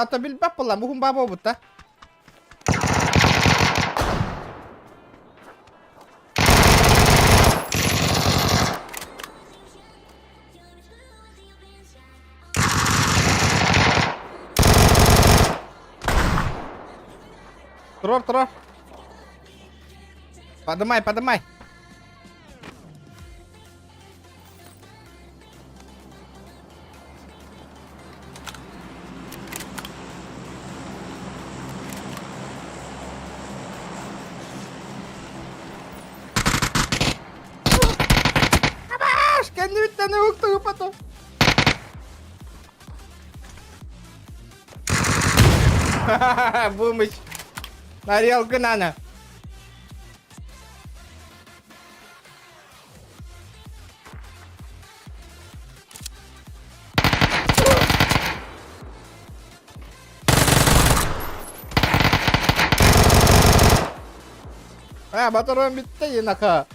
Atau bil apa lah, muhum babo buta. Terus. Padamai. Kendi bir tane huktu pato. Buymuş. Nariyal kenana. Baturan bitti yine ka.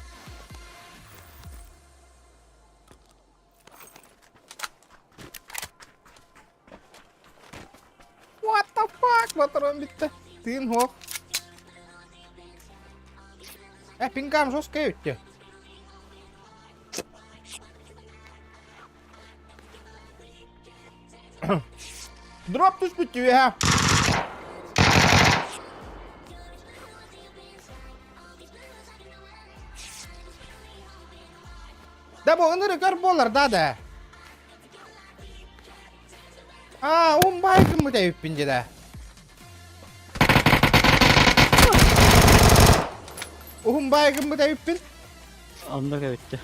What the fuck, baturan bitti. Tin hok. Pinkam sos käytti. Drop düşmüştü ya. Da bu ınırı gör bolar da. Baygın mı da yüppince de. Baygın mı da yüppin? Anlık bitti.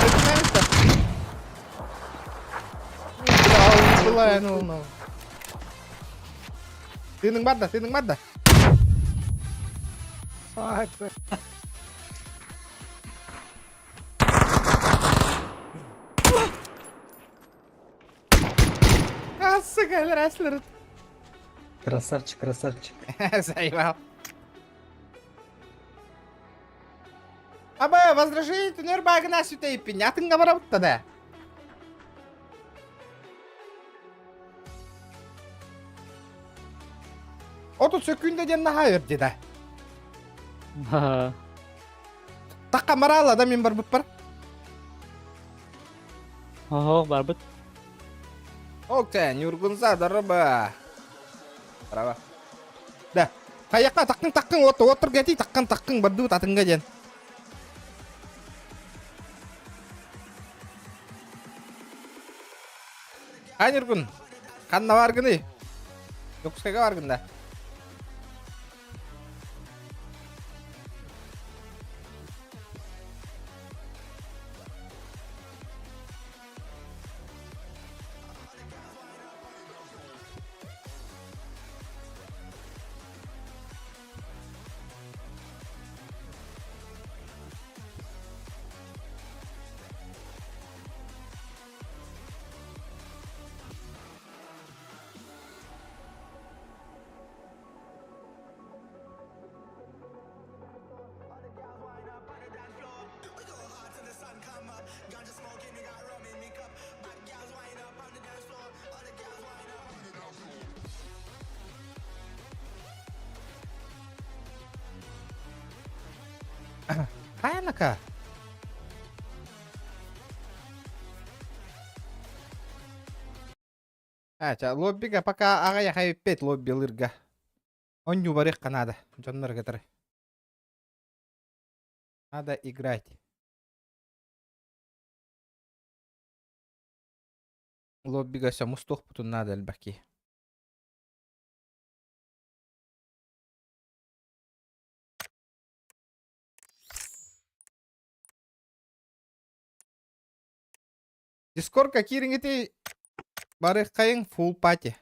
Hıtımda işte. Ulan oğlum. Senin var da. Сука, рестлер. Красавчик. Заебал. Аба, возражение тунер багына сүтейіп пен, атыңға барабытта да. Otu söküğünde canına hayır dedi. Takka marala da min barbut bar. Barbut. Okey, yurgunsa daraba. Daraba. Dah, kayaknya takkın otur geti takkın bardu tatınga jan. Yurgun, kan na var gini. Yoks kaga var gında. Каянака. Ача, лоббига пока агая хайппет лобби лырга. Онню барих Канада. Жоннор гатары. Надо играть. Лоббига самустух путун надо элбаки. Дискорд кирингити барих кайын фул пати.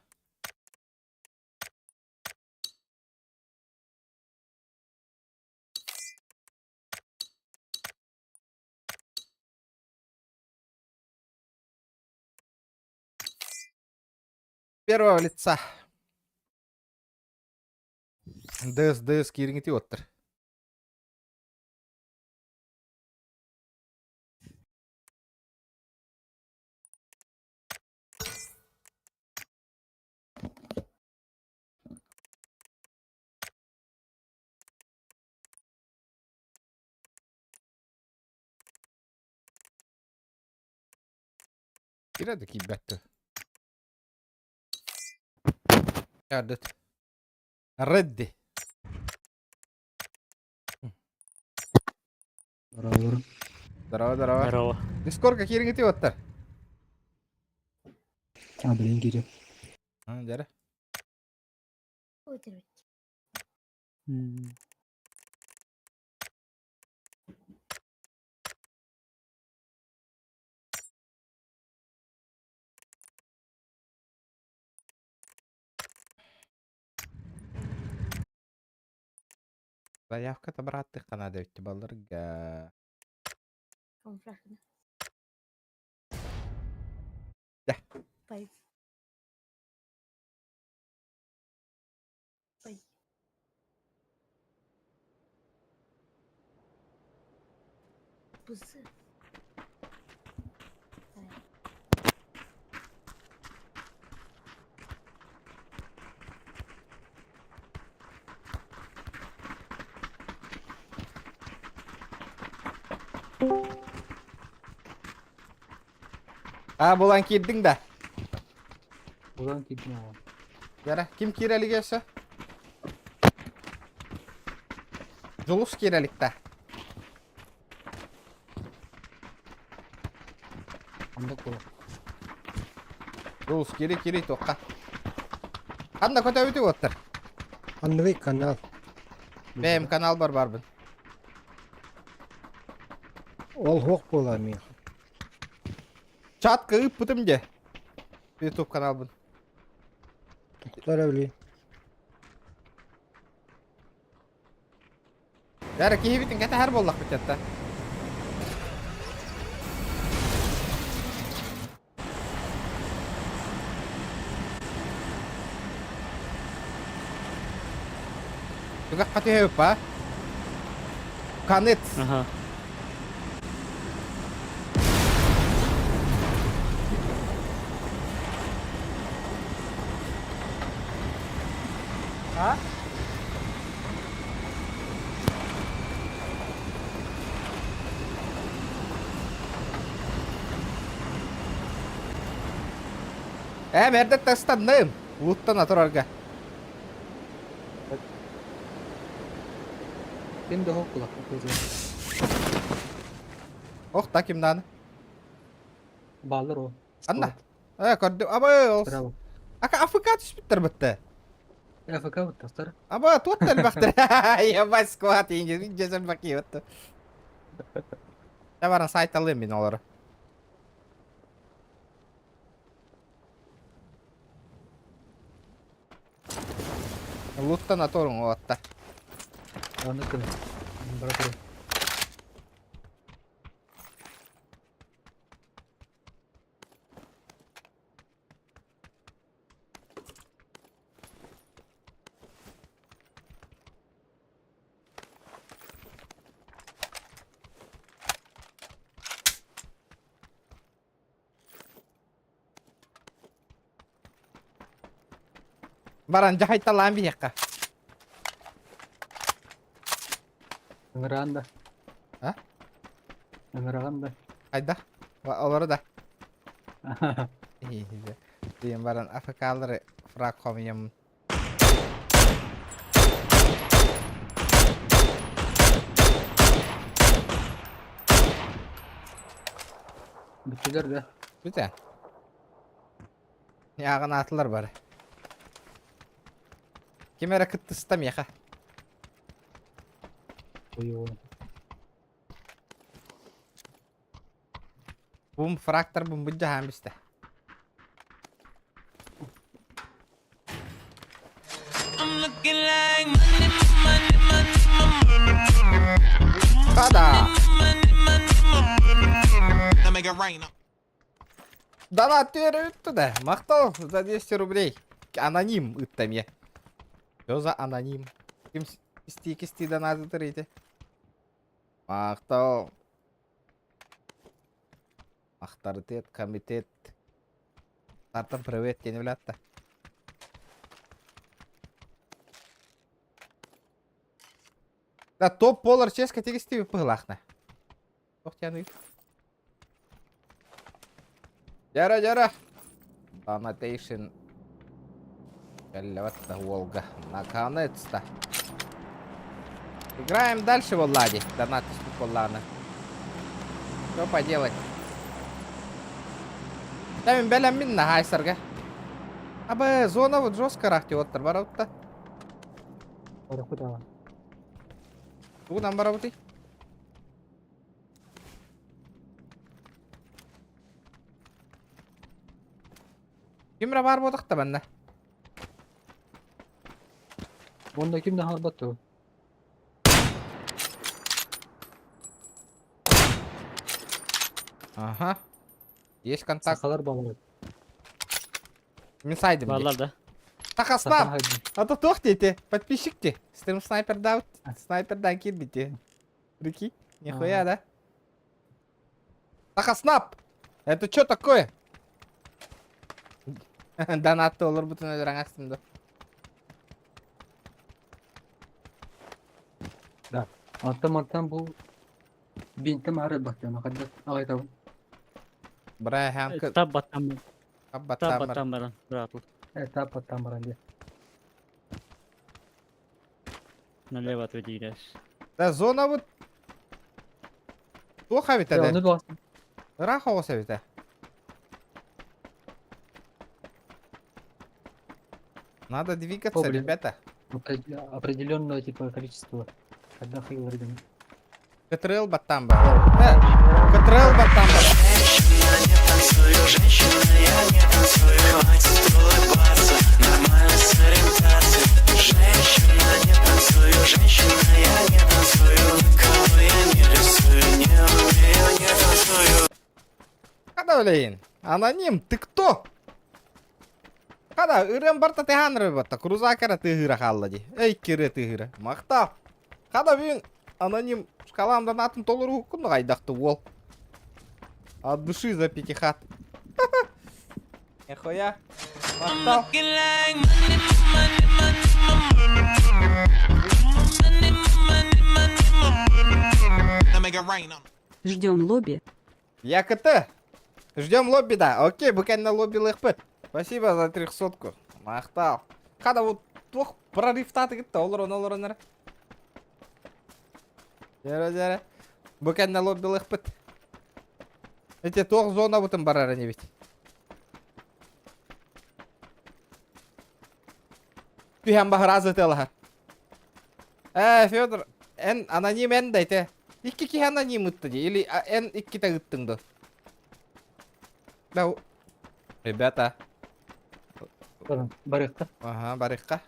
Первого лица. ДС кирингити оттыр. Кирады кибетті. Кардыт. Редди. Здорово. Здорово. Здорово. Дискорд кирингити оттыр. Блин, Кирилл. Жары. Заявка табраттык Канада өтті балырга. Камуфляжка, Да. Пойдь. Пойдь. Пузы. Булан кирдиң да. Buradan gitme ama. Жары, ким кирелик есі? Жулус кирелик та. Andak bola. Жулус кири тоққа. Қанда көте өтіп оттыр. Анныбек канал. Бәйім канал барбын. Ол хоқ бола мен. Чат кығып бұтым де. YouTube канал бұн. Тұқтар әулі. Жары, кейі бітін кәті әр боллақ бітетті. Түгақ қаты өп ба? Канет. Ага. Ha? Берді тастандым. Луттан атырарға. Benim de hoş kulak. Оқ, та кімданы? Bağlar o. Анда. Көрді. Аба, Bravo. ака АФК түспіттір бітті. AFK taslar. Аба, туаттан бақтыр. Ябай скват еңгіз, жезін бақи өтті. Жабарын сайт алайын мен олары. Луттан аторың оатта. Anladım. Bırak. Баран жахайт алайын бейекқа. Ngeranda. А? Аңыраған да. Қайда? Олары да. Дейін баран АФК-лары фраг қомиям. Бүттілер де. Бүті. Яғын атылар бар. Кемері күтті ұстам еқа. Ой-ой. Бум фрактор бум бұджа хам бісті. Қада! Донат түйері үтті да. Мақтау за 200 рублей. Аноним үттім е. Что за аноним? Кім істейкі донат үтір ете? Мақтау. Авторитет, комитет. Тартым привет, дені білатты. Да, топ болар чесқа тегістей бұғылақна. Тоқтяны. Жара. Donation. Каляватта Волга. Наконец-то. Играем дальше, Влади. Донат из Куполана. Что поделать? Там бәлем мен нағайсырға. Абы, зона вот жестко рахти оттыр, бара отта. Ora kudava. Туғынан бара бұты. Кемірі бар бодықта бәнді. Onda kimde harbattı? Ага. Есть контакт. Sakalar bağlı. Мен сайдым. Varlar da. Тақасына. Ата тоқ дейті. Подписчик де. Стрим снайпер даут. Снайпердан кирбите. Прикинь. Нихуя, да? Тақаснап. Это что такое? Донатты олар бұтын өдірің астымды. Alttan bu bintim arı bakıyorum. Hadi ağaytav. Бра, хәмкі. Tab battam. Tab Қаббаттан бар. battam baran. Rahat ol. Evet tab battam baran diye. Налево отведешь. Да, зона вот. Тоқа бит, Ya да? onu bastım. Раха оса бит, да? Надо двигаться, О, блин. ребята. Определенное типа количество. Когда хейл рядом. КТРЛ баттан бар. КТРЛ баттан бар. Қада білейін? Аноним, ты кто? Қада, үрен барта теган батта, крузакера тыгыра қаллади. Эй, кире тыгыра. Мақтап. Қада бүйін аноним шкаламдан атын толыр хукунды қайдақты ол. От души за пятихат. Нихуя. Мақтап. Ждем лобби. Я КТ. Ждем лобби, да. Окей, буквально на лобби лыхпыт. Спасибо за 300-ку. Мақтал. Қада вот тоқ прорифтаты кетті. Олар. Жара. Буквально на лобби лыхпыт. Эти тоқ зона бұтын барары не бит. Күйен бағыр азы тылығар. Федор, эн аноним эн дайте. Икки ки аноним ұтты де, или эн икки та ұттыңды. Да, ребята. Барыққа. Ага, барыққа.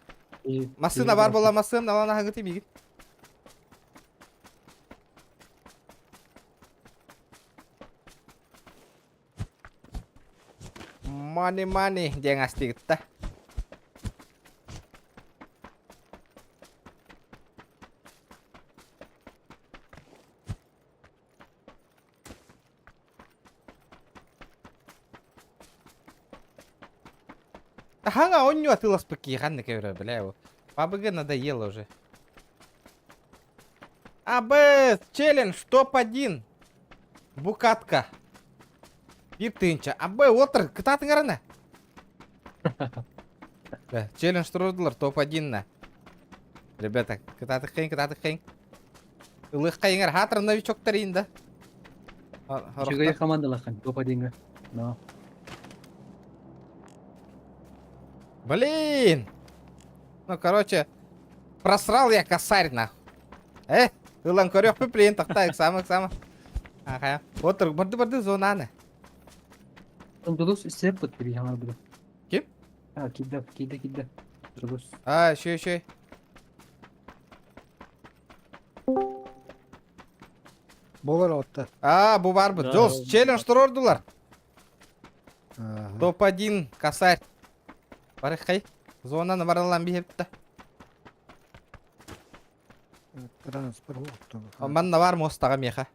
Масына бар боламасым, налана хаңы тимеген. Мани, dia ngasih kita. Ага, он не отылась покихан, на кевре, бля его. Бабыга надоело уже. Абы, челлендж топ-1. Букатка. Bir тыынча. Абы, отыр, кытатын арана. Челлендж тұрдылар, топ-1-на. Ребята, кытаты қиын. Ылық қайыңар, хатыр новичоктар иінді. Чугай командалахан, топ-1-ға. No. Блин! Ну, короче, просрал я косарь, нахуй. Ылан көрек пі плейін тақтайық, самық. Ага, отыр, барды зонаны. Дулус істеп бұд бір яңар бұд. Кім? Кейді. Дулус. Шөй. Болар отта. Бұ бар бұд. Жолс, челлендж тұр ордылар. Топ-1 косарь. Барық қай? Зонаны баралан бейіпті. Транспорт отта. Манна бар мостаға меха.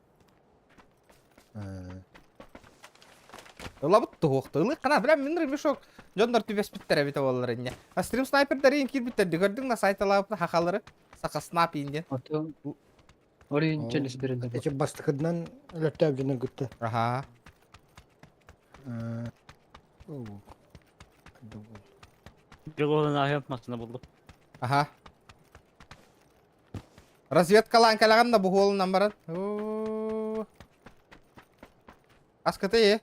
Ыла бұтты оқты.Ылы қана, білем, мен рыбы шоқ. Жондар түбес біттер әбеті олар әне. Стрим снайпердер ең кер біттерді. Көрдің на сайталапты хақалары. Сақа снап ейінде. Орын челлендж берілді. Эти бастықыдынан өлөттәп жөнен күтті. Ага. Bir oğlan ahiyat maçında bulduk. Ага. Разведкалан кәләғанда бұ қолынан барад. Аскыты е.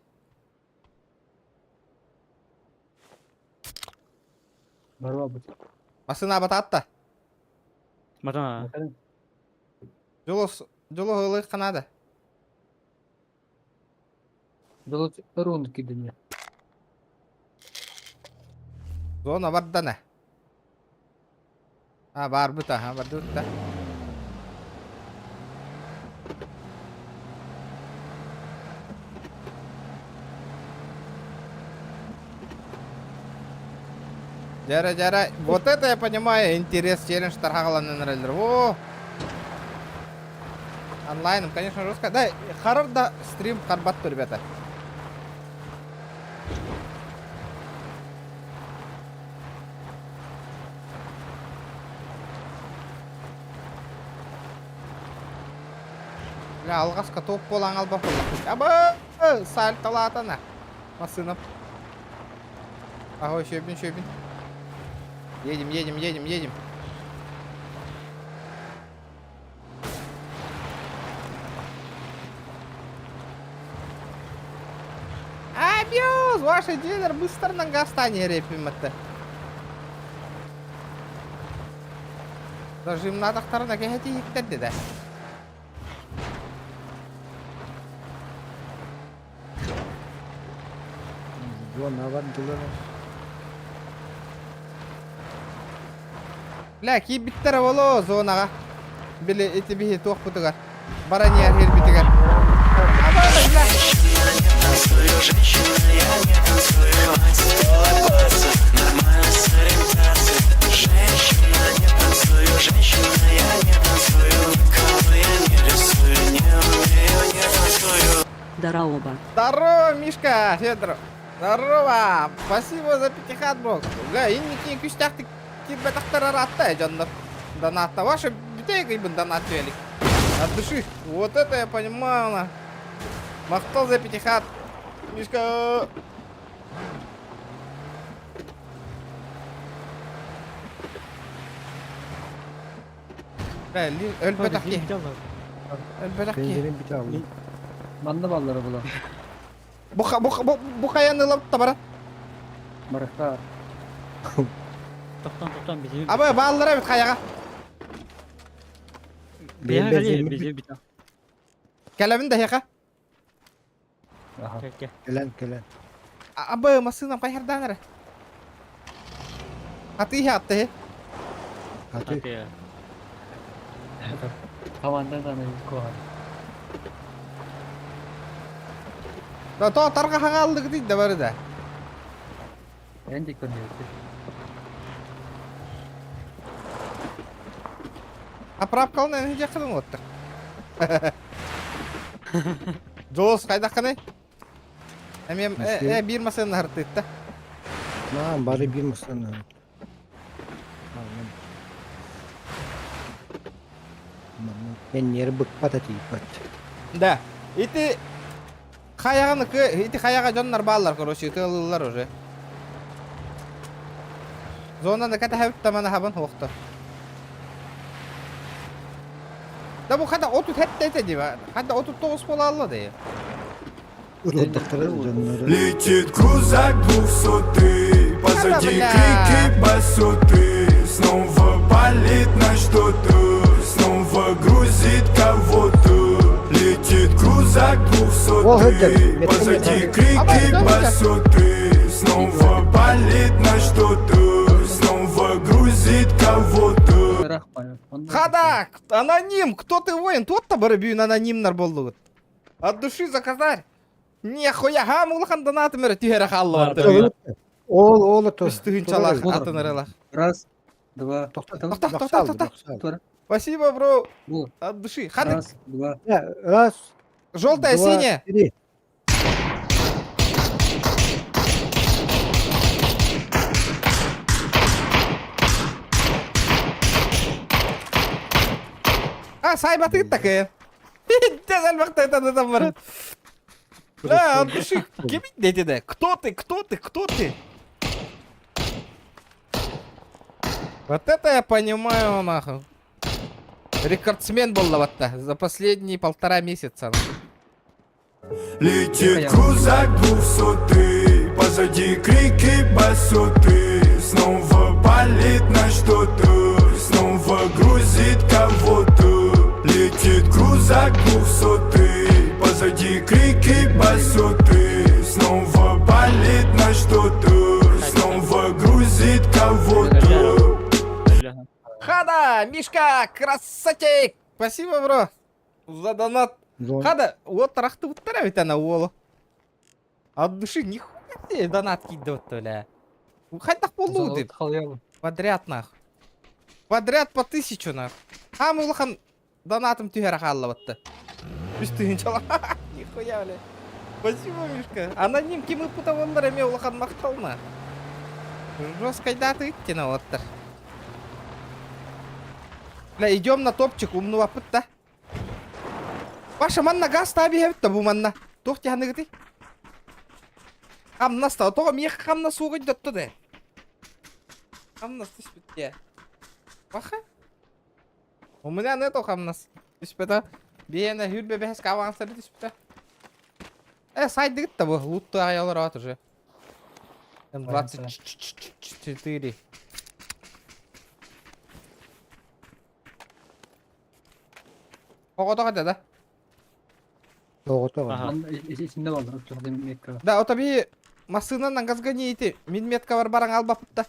Барва бұд. Масына бататта. Матана. Жолы ғылы қанады. Дулус ұруын кедіне. Зона бардана. Бар бұта, барды бұта. Жара. Вот это я понимаю, интерес челлендж тархағаланын рәлдер. О! Онлайном, конечно, жестко. Да, харар да стрим қарбатты, ребята. Ля, алғашқа топ болаң алба болақ. Абы! Саль талатана. Масынып. Ағой, шөбін. Едем. Абьюз! Ваши дилер быстро на гастане репим это. Даже им надо вторая кехати иктерди да. Зона бар дылар. Ля, ки биттер боло зонаға. Биле эти бихи тоқ бұтығар. Баранияр хер битігар. Дараоба. Здорово, Мишка, Федоров. Здорово. Спасибо за пятихат, бог. Ля, инники күштақты кирбетақтар аратта, жандар. Донатта. Ваши битейка ибн донат велик. От души. Вот это я понимаю. Махтал за пятихат. Мишка. Ля, өлбетақки. Өлбетақки. Pencerenin bir tane. Manda balları bula. Bu kayanı alıp da bara. Maraka. Toptan bizim. Abi bağlılar evet kayağa. Bir yer geliyor bizim bir tane. Kelemin de yaka. Gel. Gelen. Abi masınam kayar danır. Hati hattı. Hadi. Hadi ya. Tavandan da ne koyar. Da targa hangaldık değil de var da. En dik konuyor. Aprap kalın en hiç kılın otur. Jos kayda kanay. Emem bir masın hartıydı. Lan bari bir mısın? Ben yeri bıkpat atayım bak. Да. Ити хаягыныкы, ити хаяга жоннар баалар, короче, тылылар уже. Зонаны ката хабит тамана хабан хоқта. Да bu kada 30 hette diye. Hadi 39 bola Allah diye. Uruldıkları canları. Летит крузак 200, позади бля. крики басоты. Снова палит на что-то, снова грузит кого-то. Летит крузак О, это, 200, позади крики басоты. Снова палит на что-то, снова грузит кого-то. Хада! Аноним! Кто ты воин? Тот-то барабиюн анонимнар болдугут. От души заказать. Нихуя, ха мулхан донаты мэр тюхера халлар. Oğlu to. Üstüğün çalak atınırlar. Раз, два, Тоқтар. Спасибо, бро. От души. Хада, раз, два. Раз. желтая, два, синяя. три. Сайбаты такая. Тезаль вақта это надо. Да, от души. Кемить дети да. Кто ты? Кто ты? Кто ты? Вот это я понимаю, нахуй. Рекордсмен был лаватта за последние 1,5 месяца. Летит крузак 200, позади крики басоты. Снова палит на что-то, снова грузит кого-то. Летит крузак 200, позади крики басоты. Снова палит на что-то, снова грузит кого-то. Хада, Мишка, красотик! Спасибо, бро, за донат. Хада, вот тарахты вытаравит она уолу. От души нихуя тебе донат кидывать, бля. Хайдах полуды. Подряд, нахуй. Подряд по 1000, нахуй. А мулахан донатом тюхера халлаватты. Үстігін чала. Нихуя, бля. Спасибо, Мишка. Аноним кемі путавалар еме улахан мақтална. Жесткайда ты на оттар. Бля, идем на топчик, умну вапыт да. Паша, манна газ таби хевітті бұ манна. Тоқти ханы гыты. Хамнас та, тоға мех хамнас уғы дөтті де. Хамнас түспіт де. Баха? У меня нету хамнас. Түспіті. Бейені хүрбе бәхес кавансары түспіті. Сайды гытті бұ, лутты аялар ат уже. М24. Оғыда қада да? Doğru Ага. İçinde vardı. Çok demin mekka. Да, о таби масынан газга нейти. Мен метка бар бараң албапытта.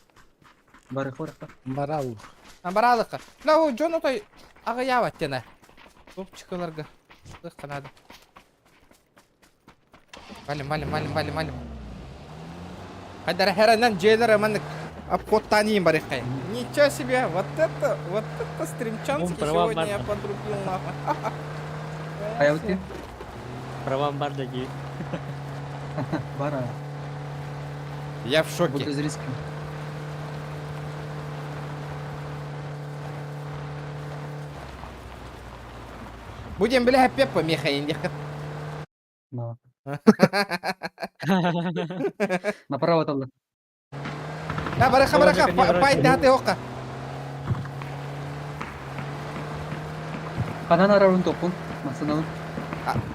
Барық барық. Maral. Баралыққа. Ла о Джон отой ағы яват тена. Топчикаларға. Қанады. Валим. Хайдар херанан джейлера маннык обходтанием бар екай. Ничего себе, вот это стримчанский права сегодня я бар. подрубил нахуй. Hayatı. Правам бар таки. Бара. Я в Буду шоке. з риском. Будем, бля, пеппа меха индиха. На. Направо табла. Да, бараха, Тоже не враг. пайт даты ока. Kanan ararın topun. Masının.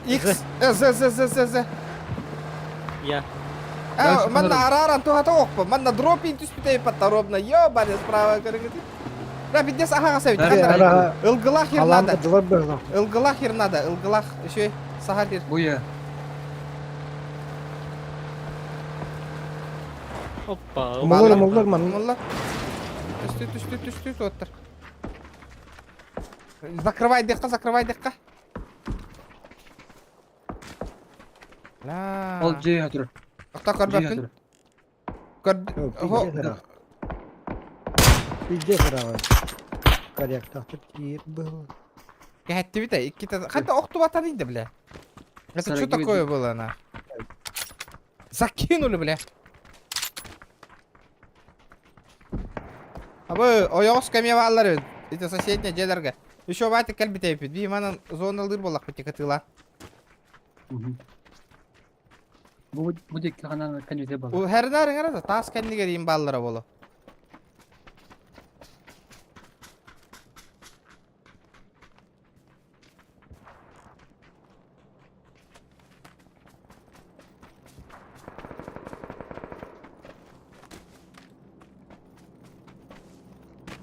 Икс, З. Я. Дальше Манна подарок. араран туха оқпа. Манна дропин түспітей патаробна. Ёбаный справа көрігіті. Да, бидес аха қасай. Ara Илгылах ер alanda надо. dılar böyle. Илгылах ер надо. Илгылах еще сахар ер. Bu ya. Опа. Mullar man. Мулла. Түшті, оттыр. Закрывай декка. Ла. Al C'ye hatır. Ата C'ye көрбәппін. hatır. Bizde kırağı. Karyak tahtır kiyir был. Кәтті біті. Хатта оқту батан инді, бля. Это что Сарагиве такое было, на? Закинули, бля. А вы оёғыз кәме баллар өд. Это соседняя дедерге. Еще ватик кальбите пит. Би манан зона лыр болак бите катыла. Bu dik kanan kan yüze bak. У hernar da tas kendi geleyim ballara bolu.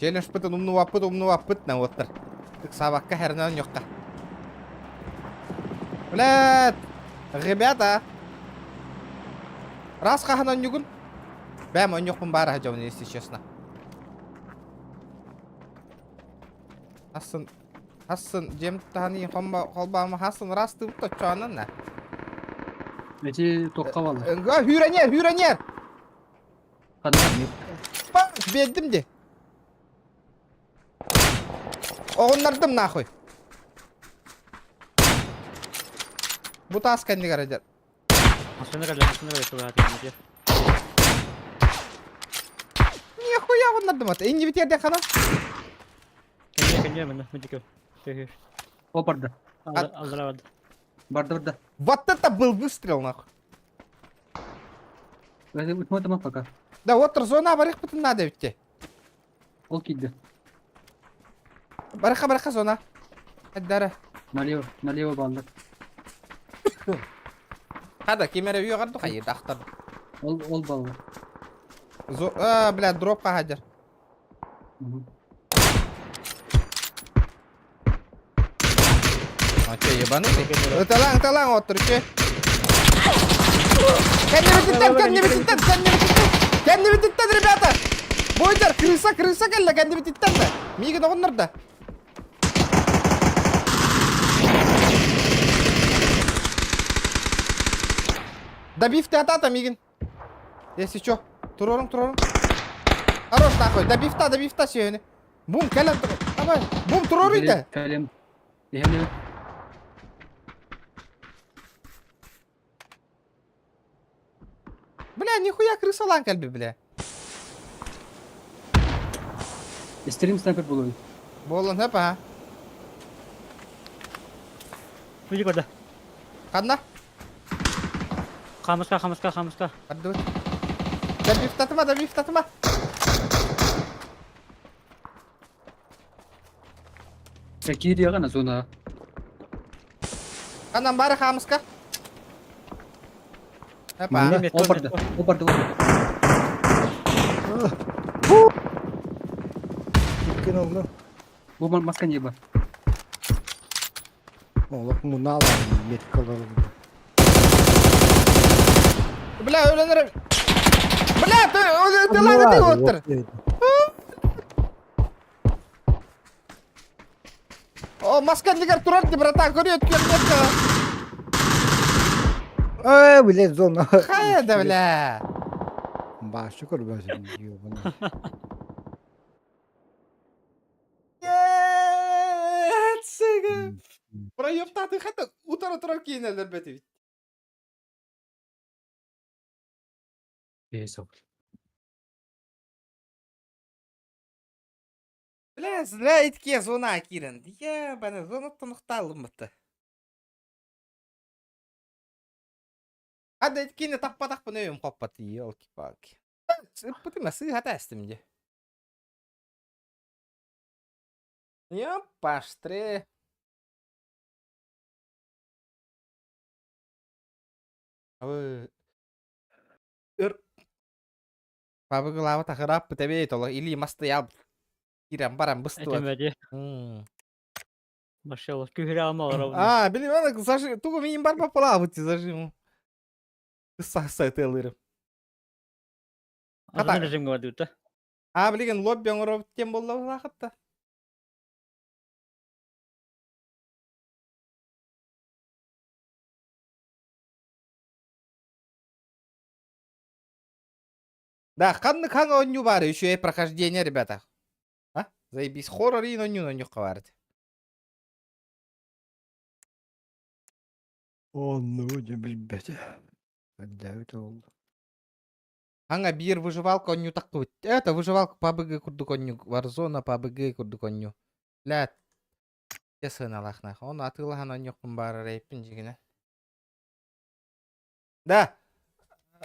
Челлендж пытын умну вапыт на оттыр. Тык сабакка hernar нёкка. Блядь! Ребята! Раз қаханан нүгін? Бәм, он жоқпын бары хажауын, если честно. Хасын, жем тағаны қолбамы хасын расты бұтта чуанын на. Eti tokka valla. Hürenер! Kadın. Bak, beddim de. Oğunlardım nahуй. Bu tas kendi garajar. Машина что вы Нихуя оğunlardım ata. Engi biterden kana. Конья, мы диков. O barda. Алдрavad. Barda. Вот это был выстрел, нахуй. Böyle uçma tamam fakat. Да, вот зона барих бүтін надо бітте. Ol kiddi. Бариха зона. Әддәрі. Налево bağlı. Хада, кемері үйе қарды қайыр, дақтар. Ol bağlı. Бля, дропқа хадер. А че, ебаный? Талаң, отыр, че? Кәнне бітіттен, ребята! Бойдар, крыса кәлі, кәнне бітіттен да. Мигі доғынларда. Добивте атата, Мигин. Если чё, турорың. Хорош, нахуй, добивта сүйені. Бум, кәлем тұр. Давай, бум, турор үйді. Kalem. Ehemle. Бля, нихуя крысалан кәлбі, бля. İsterim sniper buluyor. Болын, хэп, а? Иди куда? Қадна? Хамыска. Қадды өт. Добивтатыма. Какие диагана зона? Қанан бары қамысқа. Хэп, а? O barda. Gitkin oldu. Bu maska niye bak? Oğlum bunu alalım. Medik alalım. Бля, өлөнер. Бля, ты лагыды оттыр. О, маскан дегер турарды, братан, көрет көрнетті. Блядь, зона. Қайда, бля. Başı kurbaşım diyor bunu. Сыга. Проебтаты хата, утара турар кейнелер бәті. Eso. Бля, зря итке зона кирен. Ебаны, зона тұнықталым бұтты. Hadi etkini tappa nöyüm koppat елки-палки. Пытыма сыгата әстімде. Паштре. Пабы глава тахырап бітебейт олы. Или масты яб. Кирен барам бысты Этим бат. веди. Машалла, күхіре алмалар ауды. Білім, ана зажим. Туғы мейін бар ба пола бұтты зажиму. Қысса тәлірім. Азан режимге барды өтті. Білген лобби оңыр өттен болды лақытта. Да, қанны қаңа оню бар, еще и прохождение, ребята. Заебись, хоррор и оню на нюх қаварды. Onu hoca bilmedi. Давид oldu. Қаңа бир выживалка оню таққы өтті. Это выживалка PUBG күрді коню. Warzone PUBG күрді коню. Ләт. Ясыналахна. Он атылахан оньокпун бары рейппин жигине. Да.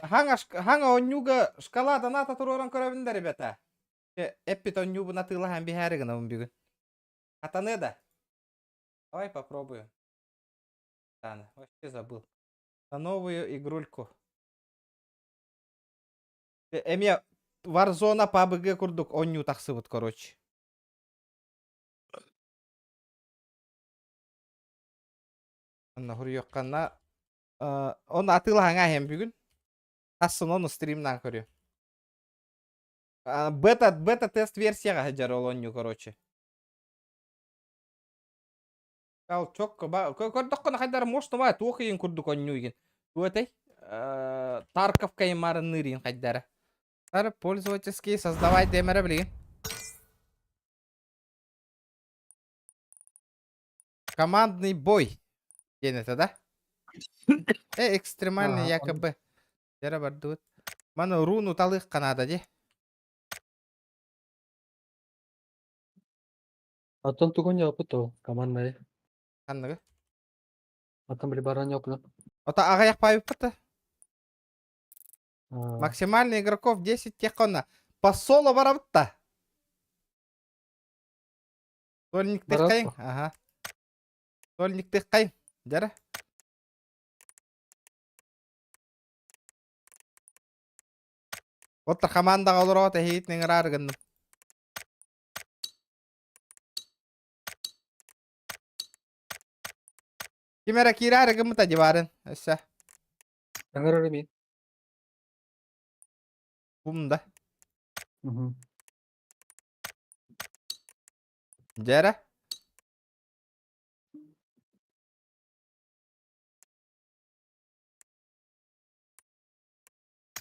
Хаңа оньюга шкаладан ата туроран көрөбүндөр ребята. Эппит оньюбун атылахан бихарыгына бүгүн. Атаны да. Давай попробуем. Ладно, вообще забыл. На новую игрульку. Эме Warzone PUBG курдук, онью тахсыбыт, короче. Анна хурьёкканна. Он атылахаңа хем бүгүн. Тасын оны стримнан көрү. Бета тест версияга хаджар ол онью, короче. Ал чокко көрдүк кана кайдар мошто ма туокыйын курдук онью иген. Туэтэй Тарковка и Марнырин кайдара. Пользовательский создавай демере билген. Командный бой. Денеті, да? Экстремальный якобы. Жара бардуыт. Мана руну талых канада, де? Аттан туган япы то командный. Канныгы? Аттан били баран япы. Ота ағаяқ пайып бұты? А, Максимальный игроков 10 текона. По соло барабытта. Сольник тек Барат қайын? па? Ага. Сольник тек қайын? Жара? Отта командаға олар ота хейтнің рарғынным. Кимера кирарыгы мұта дебарын? Өсі. Аңгар ми. Бумда. Мгм. Жара?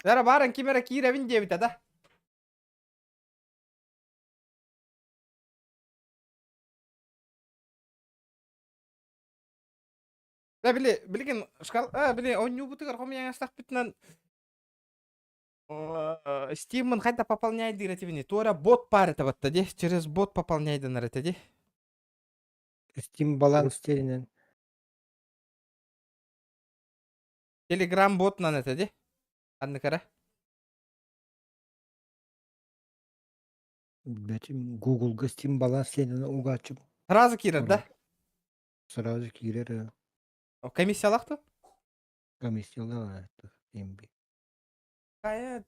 Жара барын кимера киревин дебіті да? Да билеген шкал биле онью бутыгар хомияң астак битнан Steam хайда пополняет директивини. Туара бот пар это вот де через бот пополняет на это де. Steam баланс теринен. Telegram бот на это де. Анны кара. Бәтим Google'га Steam баланс теринен угачым. Сразу кирер, да? Сразу кирер. Комиссия лахту? Комиссияла это MB. Кая.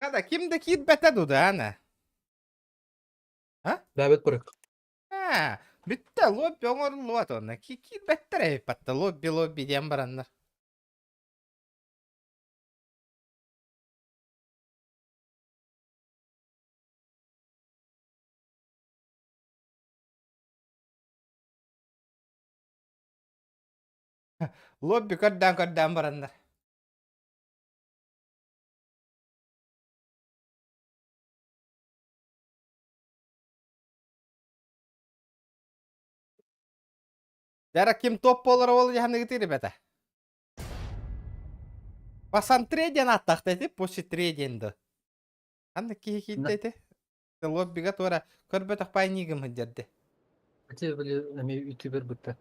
Kada kimde kir bete dudu ana. Davet bırak. Ha, bitti lobby oңoрлуу атона. Кир беттере патта лобби дем бараннар. Lobby köddään baranlar. Dara kim top olur ol yahanı gitiri bete. Pasan трейден аттак дети, после трейденді. Анны кихи дети. Лоббига туара көрбөтөк пайнигим хыддерди. Где были ютубер будто.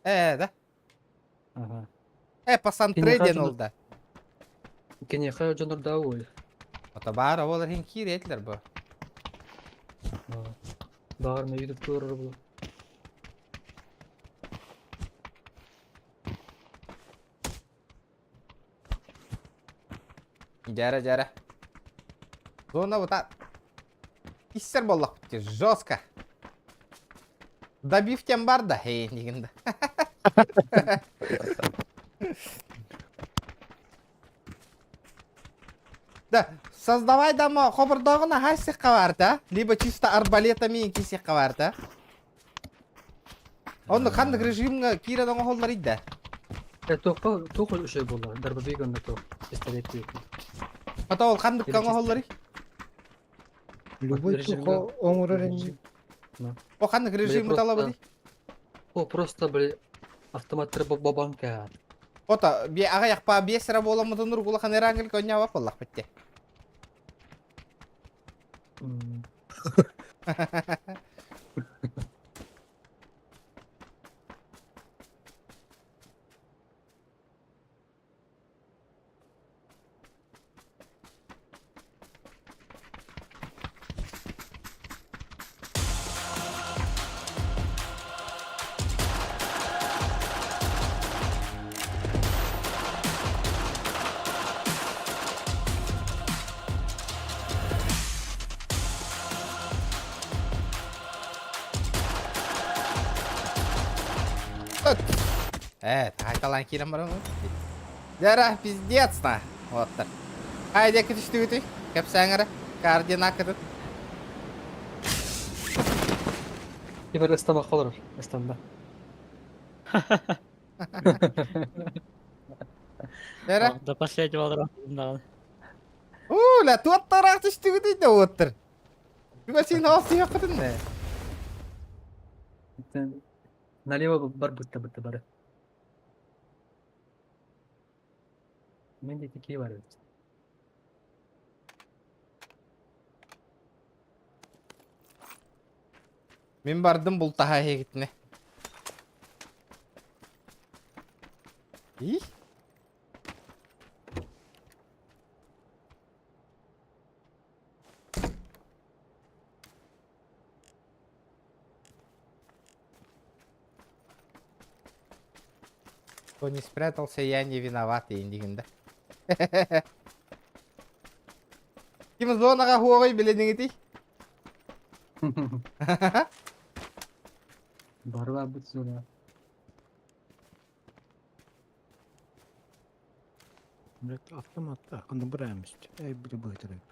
Да. Ага. Пасан Кене трейден каждый- олда. Кене хай жонор да ой. Ата бара олар хин киретлер бу. Багар ма ютуб көрөр бул. Жара. Зона вот так. Иссер боллак бітті, жестко. Добивтен бар да, дегенді. Да, создавай дамы қобырдағына хайсық қаварда, либо чисто арбалетами кесек қаварда. Оны қандық режимға киреден қолдар иді. Тоқол үшей болар. Дарба бегонда то. Пистолет бейк. Ата ол қандық қаңа қолдар и? Любой Режимга- тухо оңырырын. О қандық режимі талабы дей? О, просто, бля, автоматтар бабанка. Ота, аға яқпа бесіра боламыды нұр құлақан әраңгілік өне авап олақ бітті. Тайталан келем барам. Дара, пиздец на. Вот так. Айде күтішті өті. Кәпсәңірі. Координат күтіп. Кибер эстама қалыр. Эстамда. Дара. До последнего дрона. Ла, туаттарақ түшті өті де өттір. Бүгін сен алсы яқыдың не? Налево бар будто бары. Менде такие бар. Мен бардым бұл таға егітіне. И? Кто не спрятался, я не виноват, ендігінде. Кім зонаға хуағай біледіңі дей? Барва будь зона. Блядь, автоматта. Аны бұрамыз. Ай, білі бұйтырып.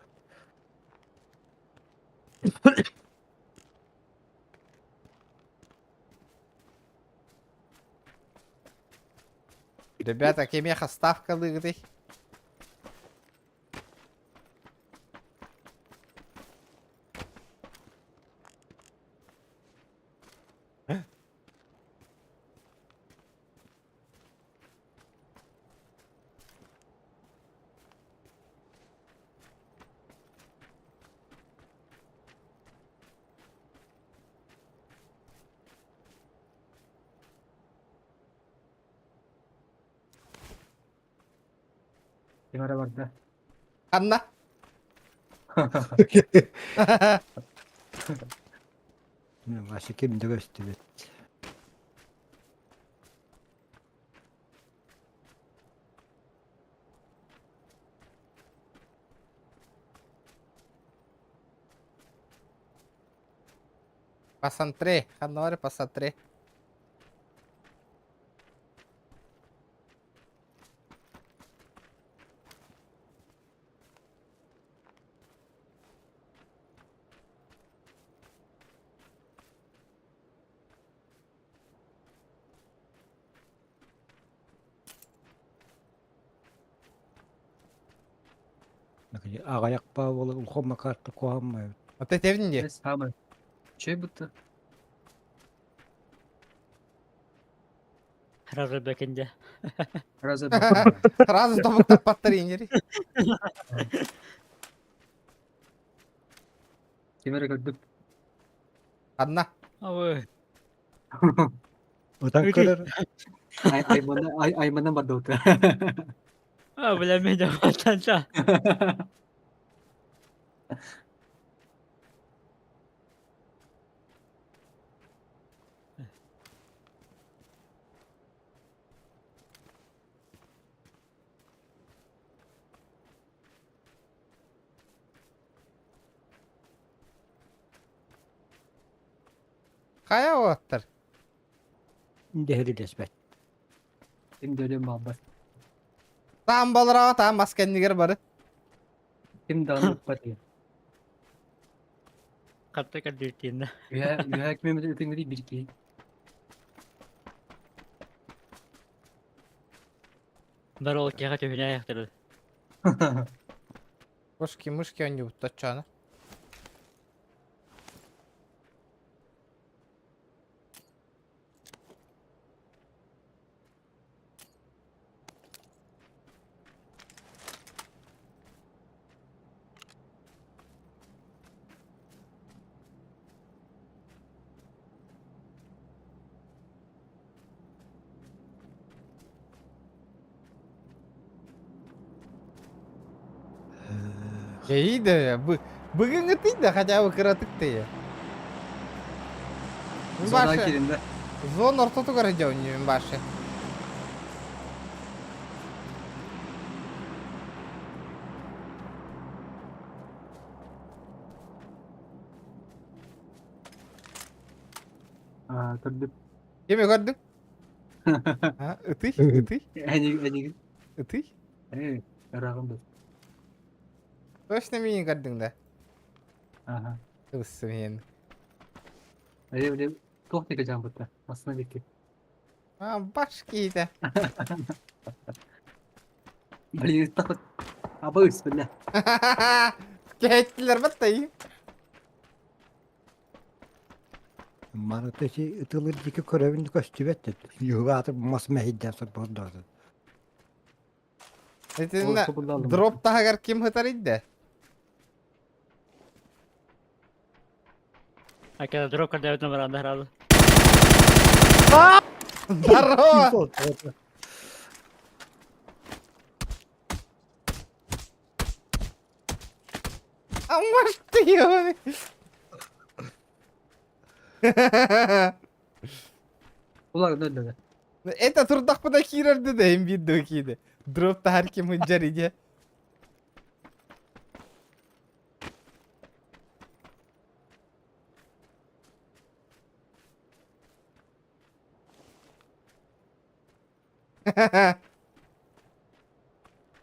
Ребята, кемеха ставка лыгды. Кемара бар да. Анна. Ваши кем дөсті бет. Посмотри, Ханори, посмотри. Ağayak bağ olur, ulkoma kartı koğanmıyor. Ota tevdin diye. Yes, hammer. Şey bitti. Razı bekinde. Razı Razı topuklar patlar yeri. Kimere gördük. Anna. Abi. Odan Öyle. kırır. Ayman'dan vardı o da. Abi bilemedim vatansa. Kaya oğattır. Dehri desbet. Şimdi öyle muhabbet. Tam balır ağa tam maskenliger barı. Şimdi dağınık batıyor. Katta kadirtiğinde. Üye ekmeğimde ötengleri bir iki. Ben o kaya tühüne ayaktırır. Muşki önce bu taçağını. İyi de ya. Bugün gittik de acaba kıratık diye. Zona Başı. kirinde. Zon orta garajı oynuyorum başı. Gördük. Kimi gördün? Ha, ıtı. En Itı. Evet. Yarağım da. Точно меня gördün de. Aha. Kıvıssın yani. Öyle toh dikeceğim burada. Aslında dikki. Ha, başka iyi de. Böyle takıt. Aba bismillah. Gittiler battayı. Manatesi ıtılır diki körevini köstübet dedi. Yuva atıp mas mehidden sonra bozdu. Etinle Olsa bunu aldım. drop daha gar kim hıtar idde. Hakikaten drop kadar devletin var anda herhalde. Darro. Amma diyor. Ulan dön. Это турдах пада хирерді де hem video kiydi. Drop'ta her kim hıncar iyice.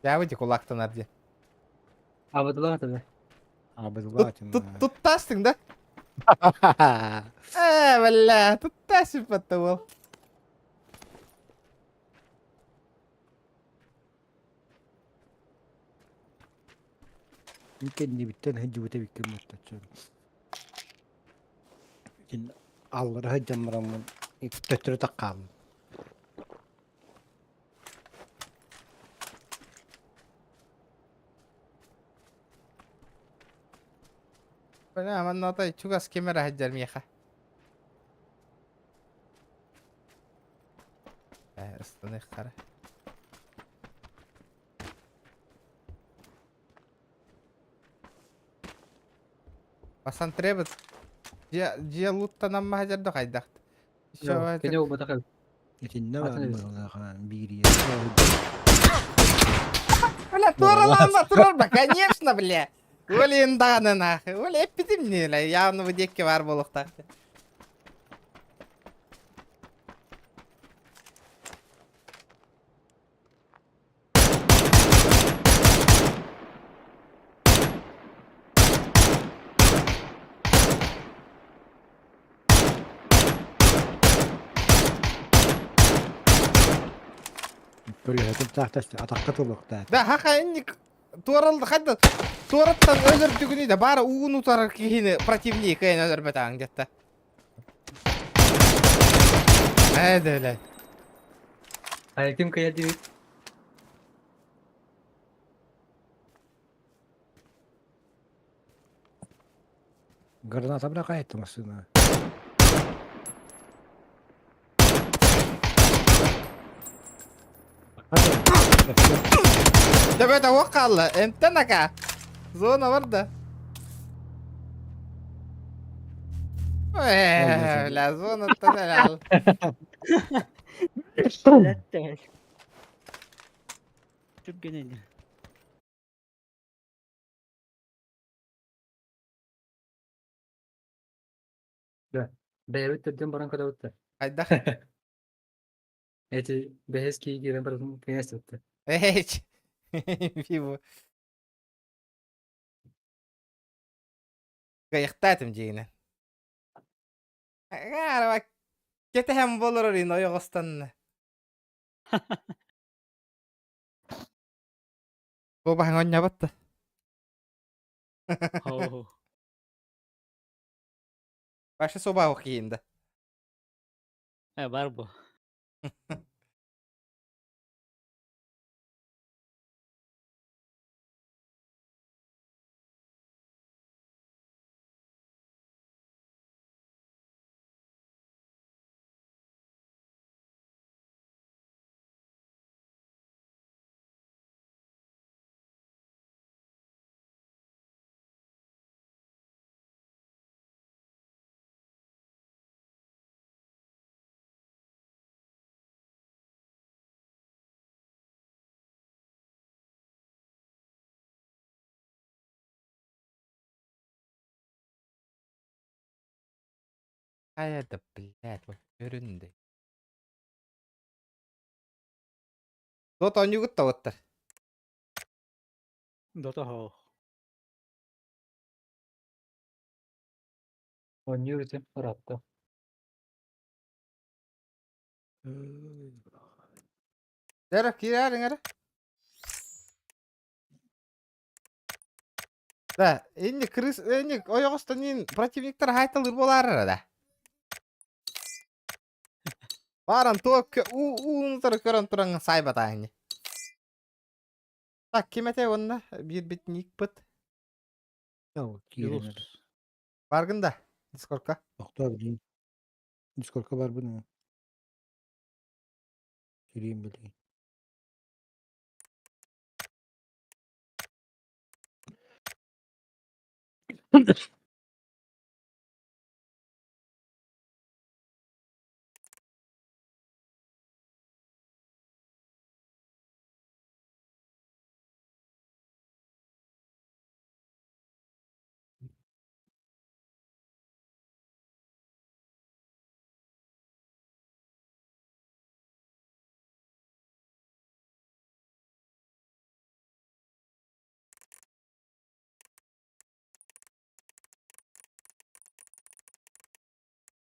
Ya bu kulaktan harcı. Avadılar tabi. Abi Tuttasın da. Valla tuttasın patta bol. Kendi bitten hacı bite bitti muhtaçım. Şimdi Allah'a hacım ramın. Tötürü takalım. Bana aman nota çugas kamera haccar miyaha. Istanık kara. Basan trebet. Dia lutta namma haccar da kaydak. Kene o batakal. Şimdi ne var Atın mı? Bir yer. Бля, турал ба, конечно, бля. Оли инданы нахуй. Оли эпидемия, бля. Явно в декке бар болуктак. Böyle hacım tahtası atakta tuluk da. Да, хаха, инник. туаралды қайда туараттан өлірдігіне де бары уын утарар кейіні противник әйін өлір бәтағын детті. Әді өлі. Kim kaya değil. Граната бля кайты машина. Деп это оққалы, әмттен ака. Зона бар да. Ля, зона тәнәл. Ләттәл. Түбгенен. Beyabit dedim baran kadar öttü. Қайда? Eti behes ki giren baran kıyas öttü. Эйч. Фибу. Қайықтатым жейіні. Қарыва, кеті әм болыр орын ойығыстанны. Собаң ойна бітті. Оо. Башы собаң оқиынды. Бар bu. Қайда, блядь, вот көрінді. Дот ойны күтті оттыр. Dota ho. O yürütüm arattı. Дәрі, керәрің әрі. Да, енді крыс, енді ойығыстан ең противниктер хайтылыр болар әрі да. Барын тоқ уыңыздар көрін тұрыңын сайбатайын. Так, кем әте онына? Bir бітін ек бұт. Яу, Yunus. киленер. Барғында, Дискордқа. Doktor bileyim. Discord'a var bu ne? Gireyim bileyim.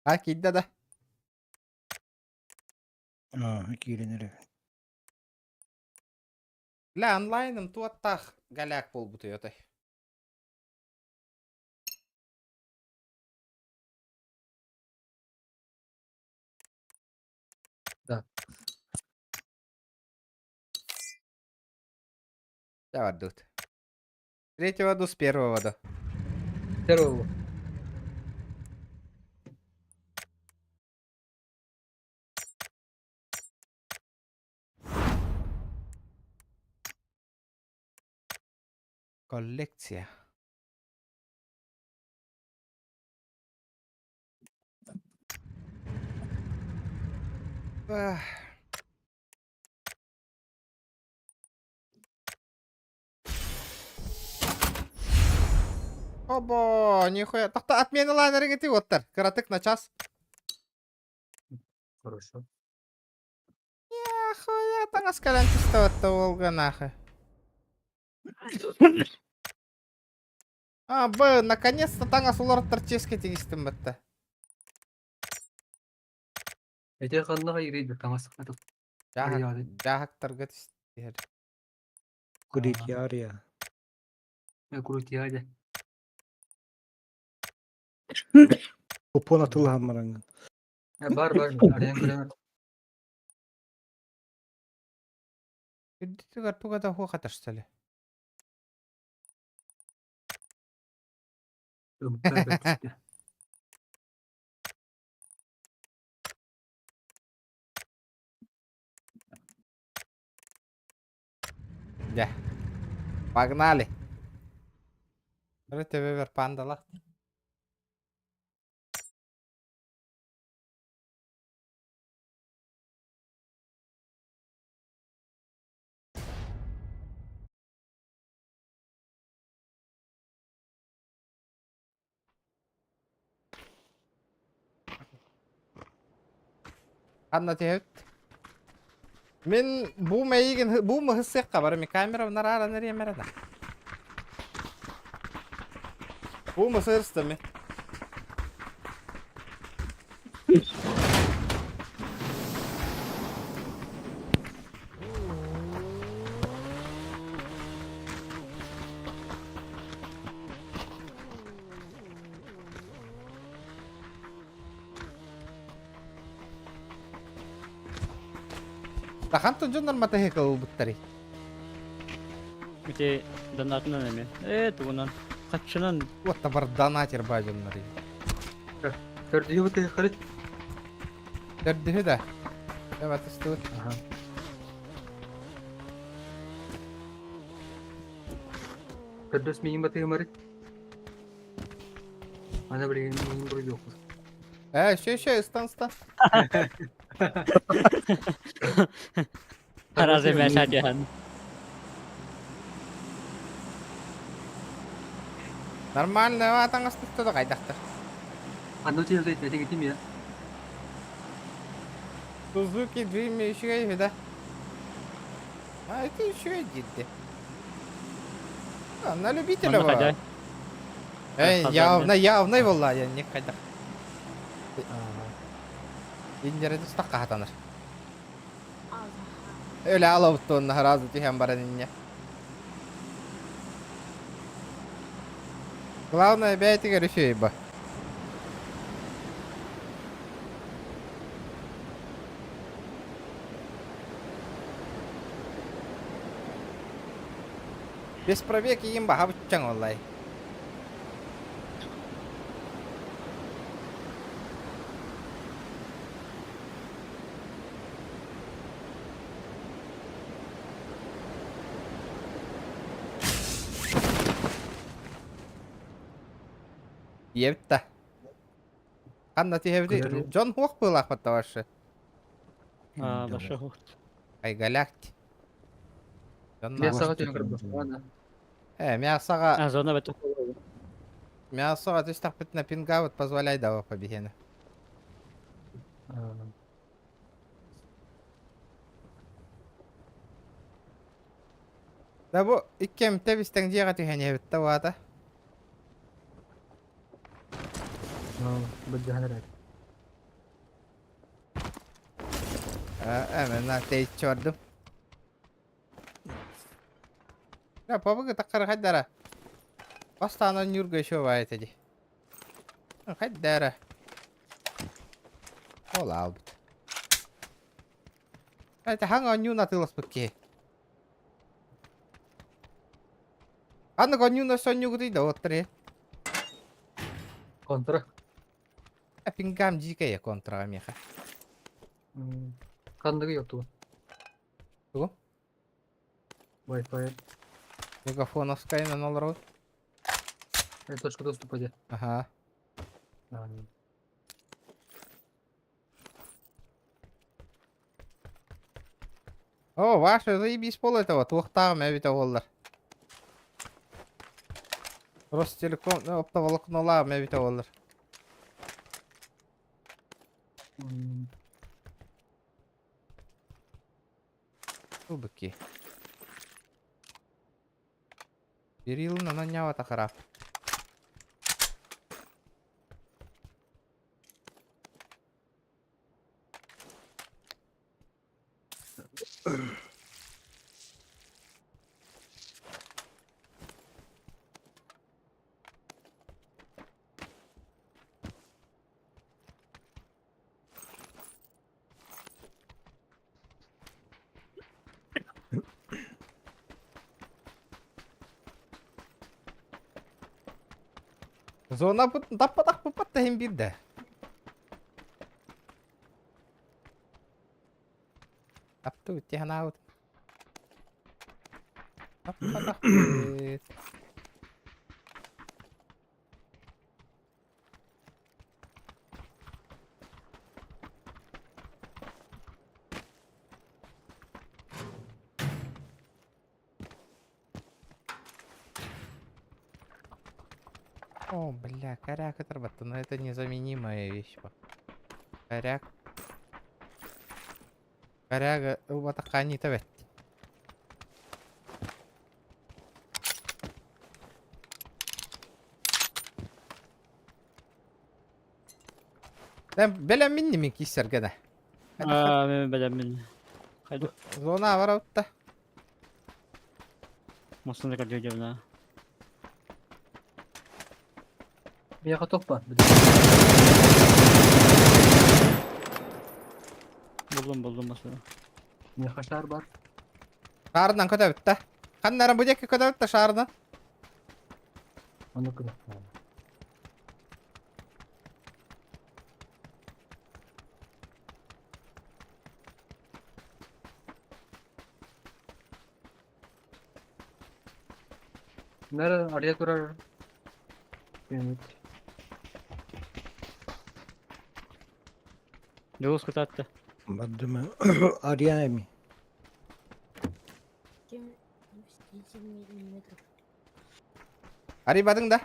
Ha, kidde de. Aa, kilenir. La, онлайным туаттақ галяк бол бұты өтай. Да. Давай, тут. Третьего до с первого до. Первого. Коллекция. Ах. Оба, нихуя. Тахта отмена лайнеринге ти оттар. Каратык на час. Хорошо. Нихуя, таңас калянчисто отта олга нахуй. А, наконец-то таңас улар ческе тегистим бітті. Ете kanına yürüydü tamam sıkmadım. Hadi. Жахактарға тістер. Курить ярия. Kuruti hadi. Kupon atılhan bana. Bar arayan göremer. Идите туга да ху хатарсале. Ya. Погнали. Рете вевер пандала. Анна тегет. Мен бу мейген бу мыхсыкка бар ми камера нарара нерия мерада. Бу мысырсты ми. Тахан тунжундар мата хекал буттари. Мите донатынан эме. Тугунан каччынан Вот бар донатер бажыннары. Terdiği bu te xarit. Дердихи да. Эма тыстыгы. Aha. Terdiği miyim batı marit. Ana bir miyim buraya yok. Şey станста. таразы мәшәдихан. Нормально, атаңа стықты да қайдақтыр. Anno tiyel de ne gittim ya. Suzuki Dream еще и да. А это еще один. На любителя. Хәдә. Явный волла, я не қайдақ. Индері тұстаққа хатаныр. Öyle alavuttuğun razı tühen baranın ya. Главное, бейте горячее, ба. Без пробег им ба, хабчан валлай. Епта. Анна тихевди. Джон Хуак был ахвата ваша. Башы хут. Ай галакти. Ne sağa tüyen kırdı. Ana. Мясоға Зона бету. тыстақ бітіна пинга вот позволяй дава побегені. Да бұ иккем тебістен жеға түйен ебітті вада. Bıcı hanır. Әмін тейт чордым. Побығы таққары қайдара. Бастағынан нүргі шо бай тәді. Қайдара. Ол албыт. Әйті хаңа нюн атылыс бүкке. Анық нюна сон нүгі дейді оттыры. Kontra. Пингам жикая контраға меха. Kandığı yoktu. Тұғы? Wi-Fi. Мегафоновская на 0 рот. Точка доступа где. Ага. О, ваши заебись пол этого. Туқтағы мәбіті олар. Ростелеком, оптоволокнола мәбіті олар. Бұл Кириллна нанява тақырап. Zona tappatak puppat hem bir de. Taptı bitti hana ut. Tappatak bit. О, бля, коряк отрабатывает, но это незаменимая вещь. Коряк. Коряга, вот такая не тавет. Ben belen minni mi kisser gene? Ben beğenmedim. Haydi. Zona var utta. Masında kalıyor cebine. Bir yaka top var. Buldum masada. Bir yaka şar var. Şarından kötü bitti. Kanlara bu deki kötü bitti şarından. Onu kadar. Nerede? Araya kurar. Evet. Yavuz kurtardı. Badım arayan mi? Kim 120 milimetre. Aribadın da.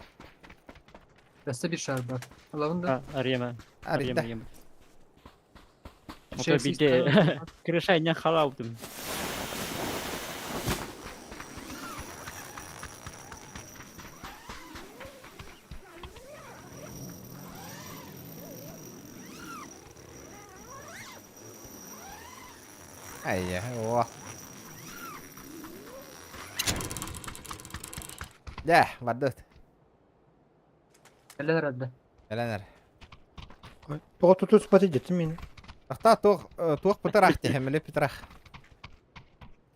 Reste bir şar var. Allah'ın da. Ha, arayamam. Arida. Arayamam. Şey, Motor bir de kırışayla kalavdım. Ay ya, oh. Ya, vadut. Eller herhalde. Elener. Tuğa tutu spatı gittim yine. Hatta tuğ pıtırah tehemmeli pıtırah.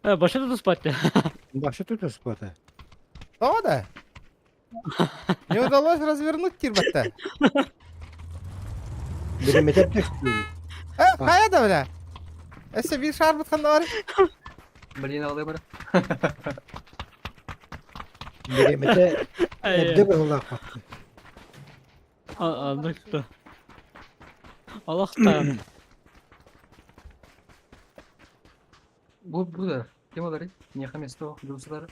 Başa da tutmadı. Başı tutu spatı. О, да. Не удалось развернуть тирбата. Benim metep de istiyor. Kaya da bile. Ese bir şarbıt kanı var. Böyle yine alıyor böyle. Benim metep evde bir olak baktı. Anlıktı. Allah da. Bu da. Kim oları? Niye kamesi o? Dursalar.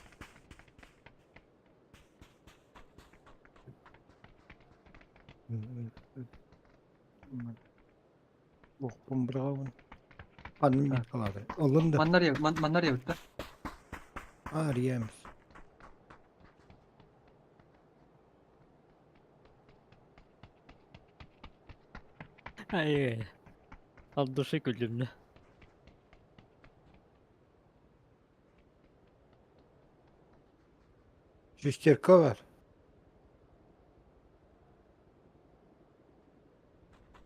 Bok bravo. Annem yakaladı. Alındı. Manlar ya bitti. Arayamız. Ay. Aldı şey güldüm. Şiştirka var.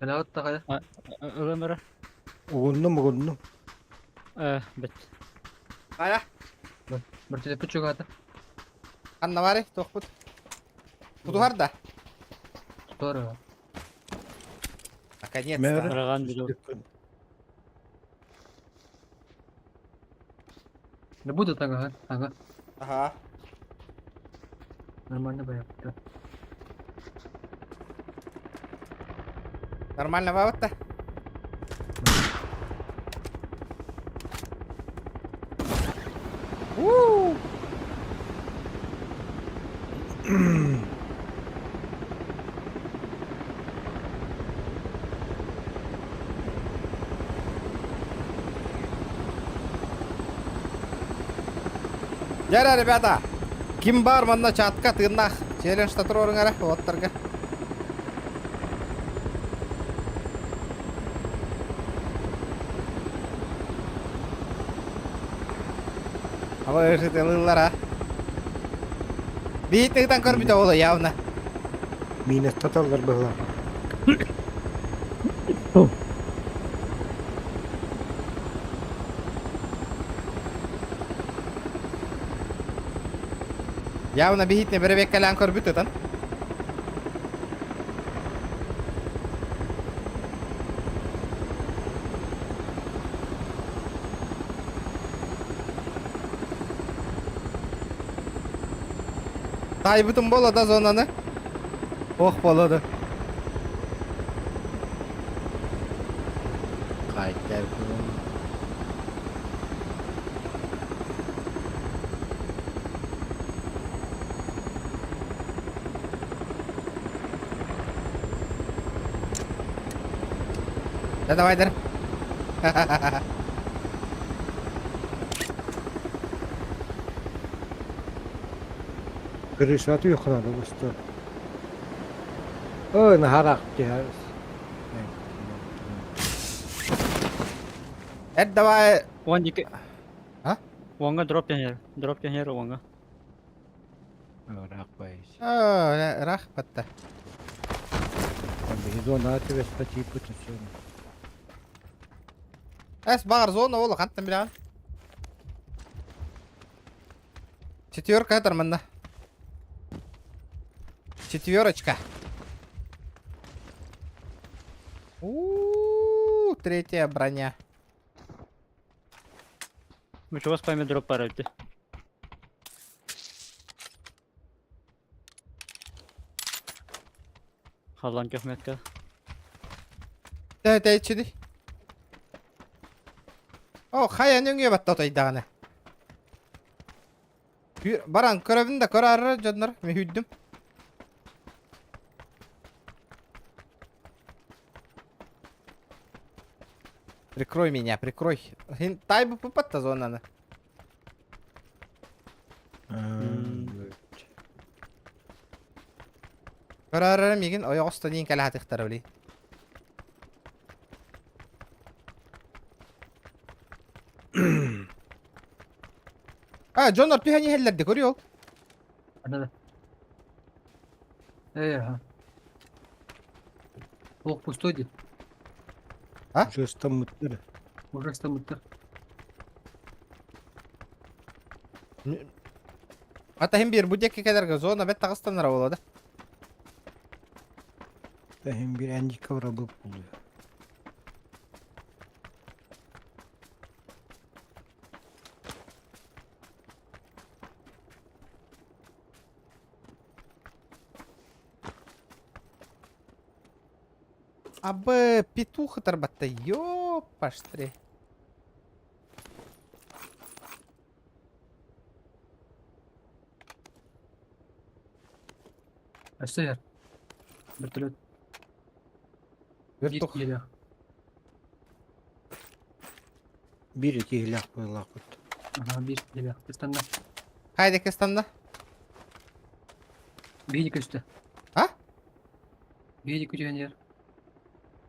Helal da kaya. Ömer. Oğlum. Bet. Kaya. Bir telefon çok hadi. Kanı var. Tuğ pıt. Tutu var da. Doğru. Наконец-то. Mer. Aragan bir o. Ne bu da tanga ha? Ага. Нормально bayağı bitti. Нормально вавата. Jara, ребята. Kim бар мында чатка тыгнах. Челленджда турорыңар, оттарга. Ава өшөтө лылар а. Бийтигден көрбүтө боло явно. Mine tatarlar böyle. Явно бихитне беребек калан көрбүтө тан. Taybıtın bol da zonanı. Oh boladı. Kayıtlar kurulmuş. Да давай, дар. Kırışatı yukarıda usta. O ne harak diyor. Давай. One you can. Huh? Wonga drop down here. Drop down here, Wonga. Harak bayız. Рах патта. Biz onu atı ve spati putusun. Эс багар зона ол хантан билан. Четверка Термана. Четверочка. Третья броня. Мы чего с вами дроп парите? Халан кехметка. Да, içidi. O hayan öngüye battı otaydı. Baran körevini de körarır canlar. Mühüddüm. Прикрой меня, прикрой. Тайбы пупатта зонаны. Körarır migin oya osta deyin kala hatı öyle. Jonlar tüheni hellerde görüyor. Anladın. Ha. Ох, пустой дед. Жестом mutlu. Ужасно мутно. Hatta hem bir budyak kadar zona bet tağıstanlar oladı. Hem bir enci kavra bulup buluyor. Абы петуха тарбатта, ёпаштри. А что я? Вертолет. Вертух. Гелия. Bir iki hilak koyulak kut. Ага, bir geliyor. Üstten Haydi kestanda. Biyinik üstte. Ha? Biyinik üstte yer.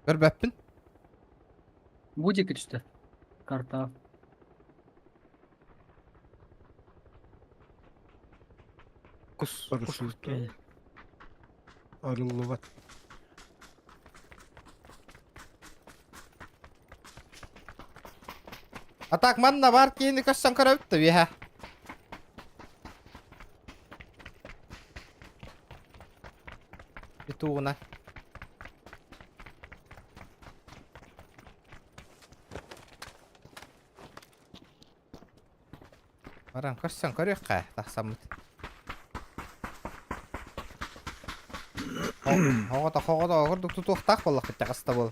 Gör beppin. Budik üstte. Karta. Кус. Парашют. Arılı var. Atak manna var ki yeni kaçsan karabıttı bir ha. Pituğuna. Baran kaçsan karıyor ka taksamıt. Hoğada ogurduk tutuq tak bolla kıtta kasta bol.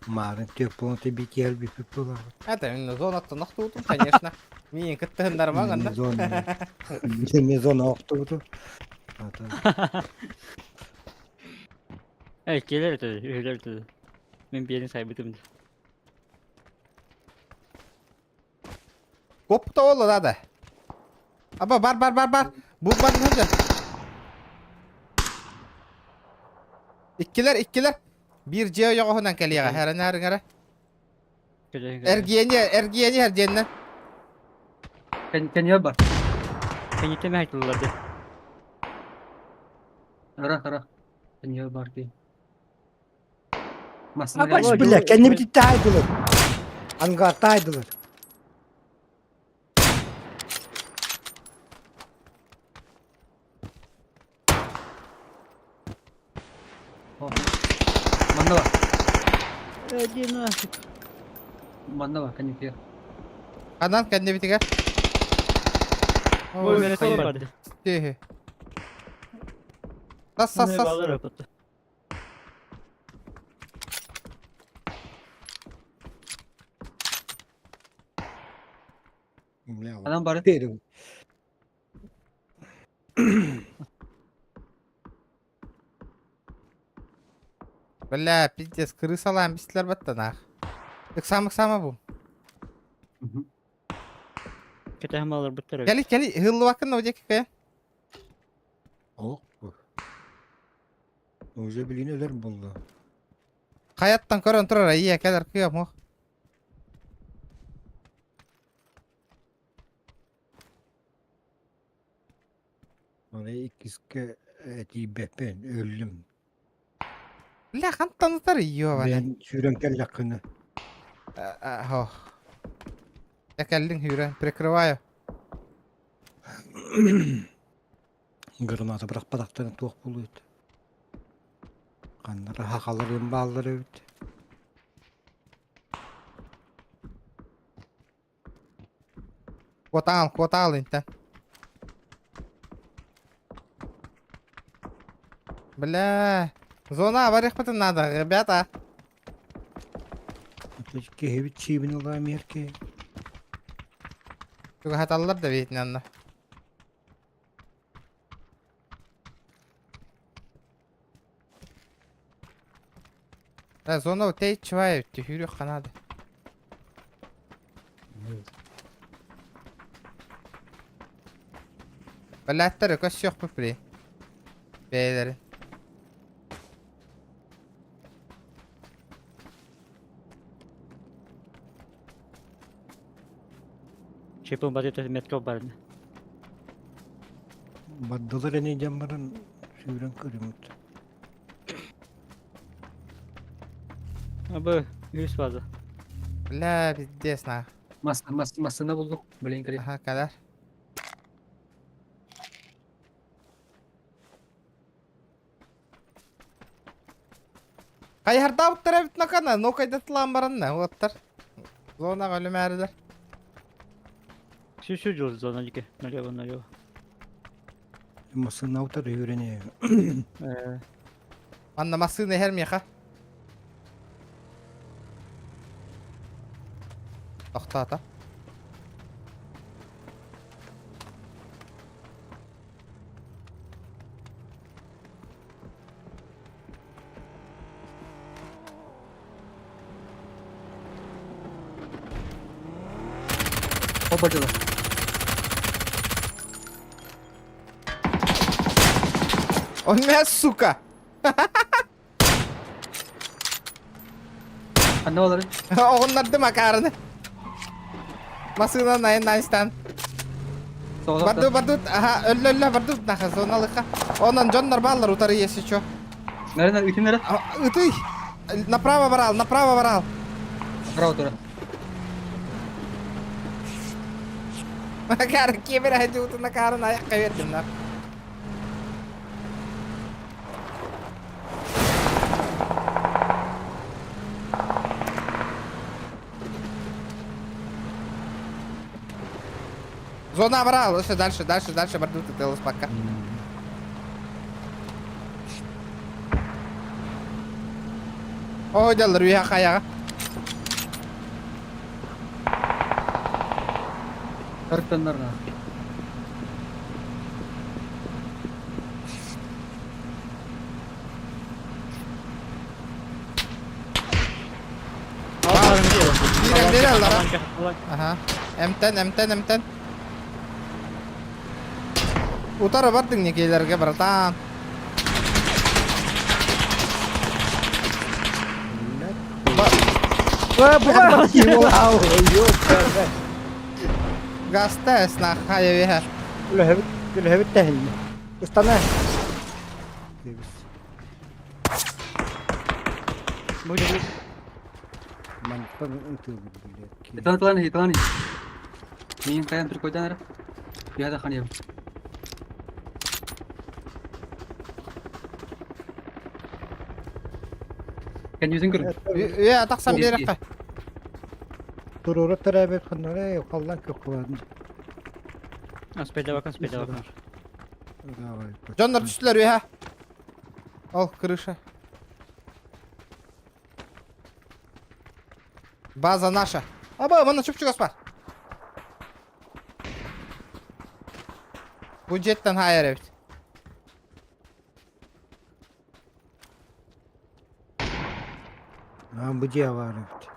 Maren tök bir kel bir pip bular. Это именно зона нахтутум, конечно. Мин кыттын нормально. Ne zona oktudu. Evet, gelir dedi. Öyle dedi. Ben bir yerin sahibidim. Kopta oğlu da. Aba bar. Bu bar ne olacak? İkkiler. Bir ciyo yok ondan geliyor. Her nere. Ergiyeni her cennet. Kenya bak. Sen yiteme hayırlılardı. Ara. Kenya bak diye. Ama bile kendi bir taydılar. Anga taydılar. Manda var. Hadi nasıl? Manda var Kenya. Kanan kendi bitiger. Oy beni hayır. sormadı. Tüh. Sas. Bağlar yapıttı. Adam bari. Derim. Bля, пиздец, крыса лам, бистler batta naq. Iksama bu. Kete hem alır bitter. Geli, hıllı vakın o deki kaya. Oh bu. Oza bilin öler buldu. Hayattan koran turar iyi kadar kıyam o. Bana ikiske eti bepen öldüm. Bля, kantan tutar iyi o bana. Ben sürünkel yakını. Ho. Yakaldın hüren, прикрываю. Granatı bırak badaklarını toğuk buluyordu. Kanları hakaları bağları öldü. Квота ал интен. Бля, зона аварих надо, ребята. Öteki hevi çiğbin olayım yerke. Çünkü hatalar da Vietnam'da. Zona утеет чувак, тихо Канада. Belattır kaç yok bu pre. Beylerin. Çepon batı metro barını. Baddalar ene camların sürün kırımıt. Abi 100 fazla. Bla pиздец на. Masını buldum. Böyle kırayım. Aha kadar. Kayarda uttara bitme kana. No kayda tılan barınna. Ottar. Zona ölüm eridir. Şu cüz zona dike. Ne yok. Masın avtar öğreniyor. Anlaması ne her mi yaka? Ata. Hoparlörler. Olmaya suka. Anne oğulları. Onlar da makarını. Masına nain stand. Soğukta. Bardut. Aha ölle bardut naha zonalıka. Ondan jonlar ballar utarı yesiço. Nereden? Ütüm nereden? Ituy. Направо барал. Bravo Tora. Cara, kibir aja utuna cara nayak kaverdim lan. Зона брал, все дальше, бардут и телос пока. О, дел рюя хая. Kırıktanlarına. Viral lah. Aha. M10. Utara barding nih killer'ga beratan. Vah bu kadar kim olah. Yok be. Gas test nah kayak ya. Ulah hevet tehli. Istana. Buyurun. Mantan itu biliyor. Italan. Miyim kayan Türk koydan ara. Ya da kanıyım. Kan yüzün kırın. Ya tak sambil rekah. Dururu terabet kanore kallan kökülerini. Speyde bakın, speyde bakın. Canlar düştüler bir ha. Al kırışa. Baza naša. Aba, bana çöpçük var. Bu jetten hayır evet. Ha bu diye var evet.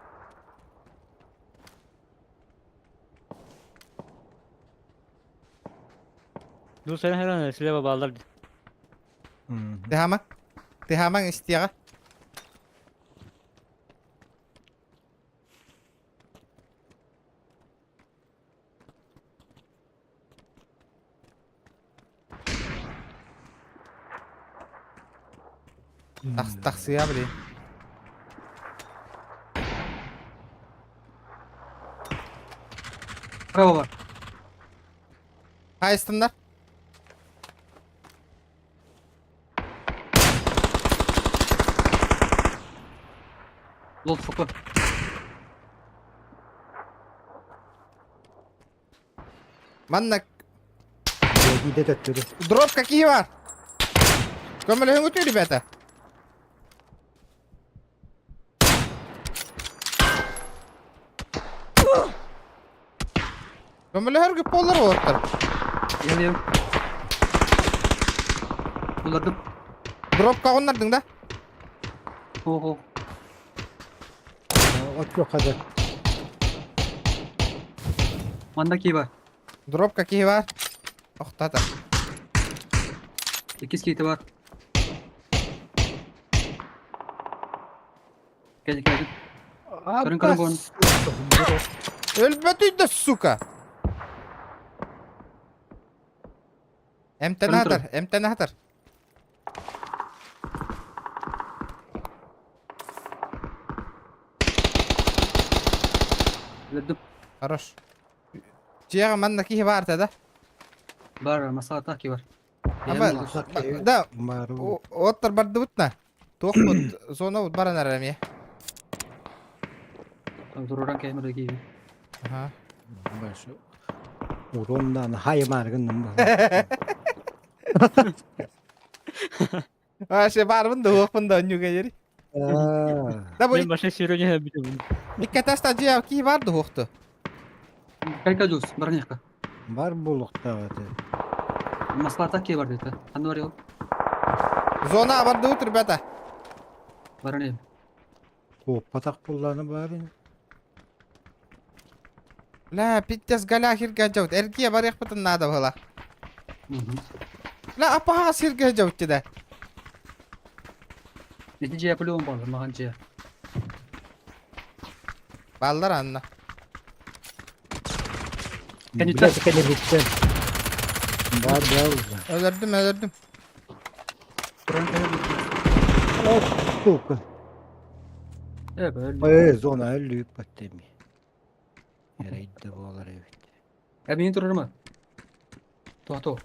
Dur sen her an silahı bağlar. Hı. Dehaman istiyara. Taksıya bile. Araba var. Hayıstınlar. Lot foku. Mannak. Gide töttürü. Drop какие var? Kömürlüğün götürü bete. Kömürlüğün güp olur o orta. Yanıyorum. Bulladım. Drop kağınlardın da. Oho. Ot yok hadi. Mandaki var. Drop какие var? Oh tata. 8 kiti var. Geldik. Karın bu. Ölmedi сука. Emtenahtır, emtenahtır. Bulladım. Хорош. Ciğer mandaki var da. Var masa taki var. Ama da Maru. otur bardı butna. Tohut zona baran aramaya. Dururan kemere gibi. Aha. Başı. Urondan haymargın. Şey var bunda hok bunda juga jadi. Da bu Ben başka sürüyor bir de bunu. dikkat asta ciğer ki vardı hoktu. Kalka jus. Barangnya ka. Var bulukta hadi. Masalah taki var dedi. Anu var yok. Zona bardı otur beta. Barangnya. O patak kullanı bari. La pitjas galahir gajawt. Erkiye var yakpatın nada hala. La apa hasir gajawt da. Netice yapılıyor mu bağlı mahancıya? Ballar anla. Biraz kene bitsin. Var biraz. Öldürdüm. Duran kemere Tuka. Evet böyle. Zona öldü patemi. Nereydi bu olar evet. Beni durur mu? Tuh. Dolu.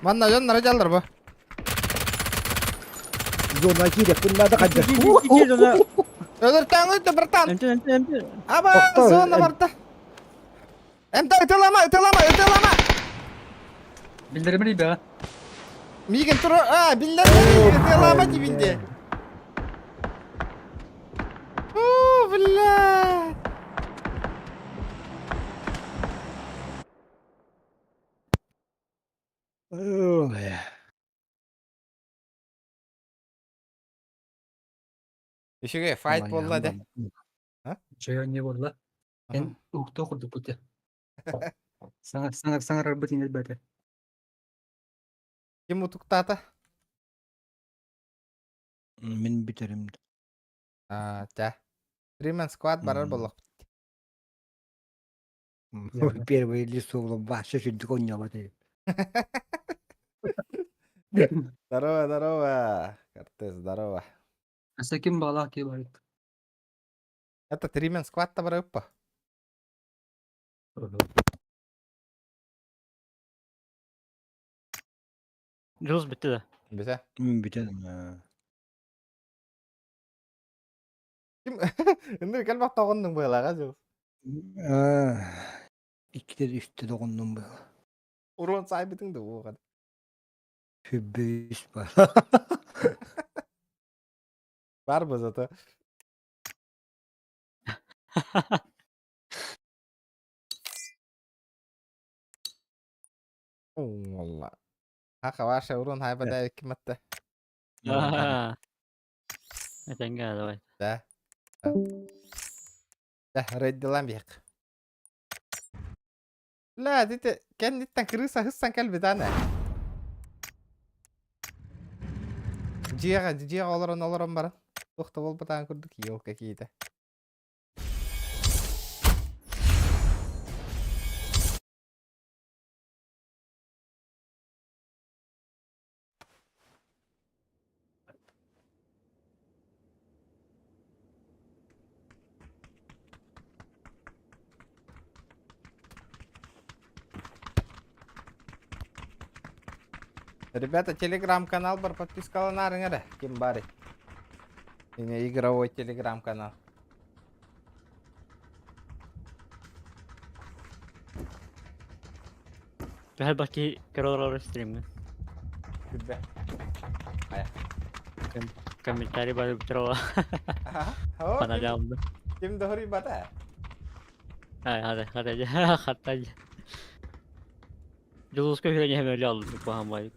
Manna canlara callar bu. Zona gide bunlar da kaçacak. İki ona. Öldürten öldü bertan. Ente. Ama Doktor, zona barda. Ente ıtılama. Bildirimi değil be ha. Migin turu. Billah ıtılama dibinde. Billah. İşte fight bolla de. Caya ne var la? En uhta kurdu bu de. Sangat ribet ini berarti. Kim utuk tata? Min biterim. Cah. 3-man squad barar bolak. Первый лесов баша şimdi Konya'da. Здорово. Кортес, здорово. Sakin bağla ki bari. Это 3-man squad та барар uppa. Jules bitti de. Bize. Bir dedim ya. Kim? Indi gel bak tağındın bu yalağa Jules. İkide de üstte dokundum bu. Urun sahibitin de bu kadar. Hübbeyiz var. Var mı zaten? Valla. Haka var şey urun hayba Evet. da hikmette. Ah. Neden geldi vay. Da. Da reddi lan bir. La dite kenditten kırırsa hıssan kelbi tane. Ciğer olurum bara. Dokta bol batan kurduk yok kakiydi. Ребята, телеграм-канал бар, подпискаланарыңар, ким бари. Ini игровой телеграм-канал. Her baki karalar stream'e. Güzel. Komentari baru bitra. Oh, Pana jamda. kim dohri bata? Hay hadi hadi aja. Kata aja. Jules ko hiranya öyle aldım paham bayık.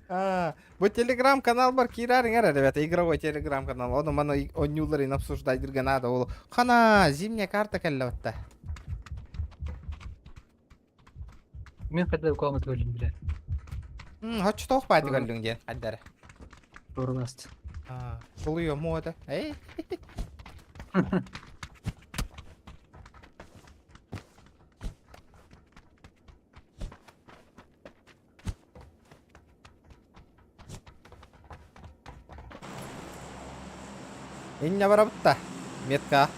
Bu телеграм-канал бар, кирарыңар, ребята, игровой телеграм-канал. Оны мана ойнуларын обсуждать жүрген ол. Қана зимняя карта келді бітті. Мен кайда комнат бөлдüm bile. Хочешь тоқ байды көлдің ден, қаддары. Doğru bastı. Сулуё мода. Эй? Иння бара бітті. Метка.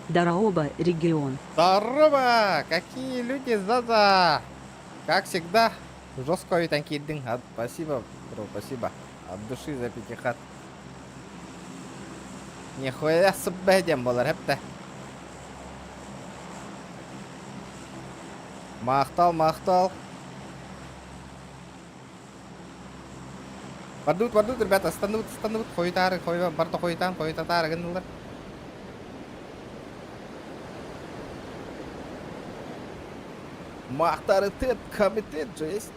Дараоба регион. Здорово! Какие люди, Заза! Как всегда, жестко этан киддің. Спасибо, бро, спасибо. От души за пятихат. Нихуя сыббәдем болар хепті. Мақтал. Бардут, ребята, станут. Қойтары, барды қойтатары гындылар. Мақтары комитет жесть.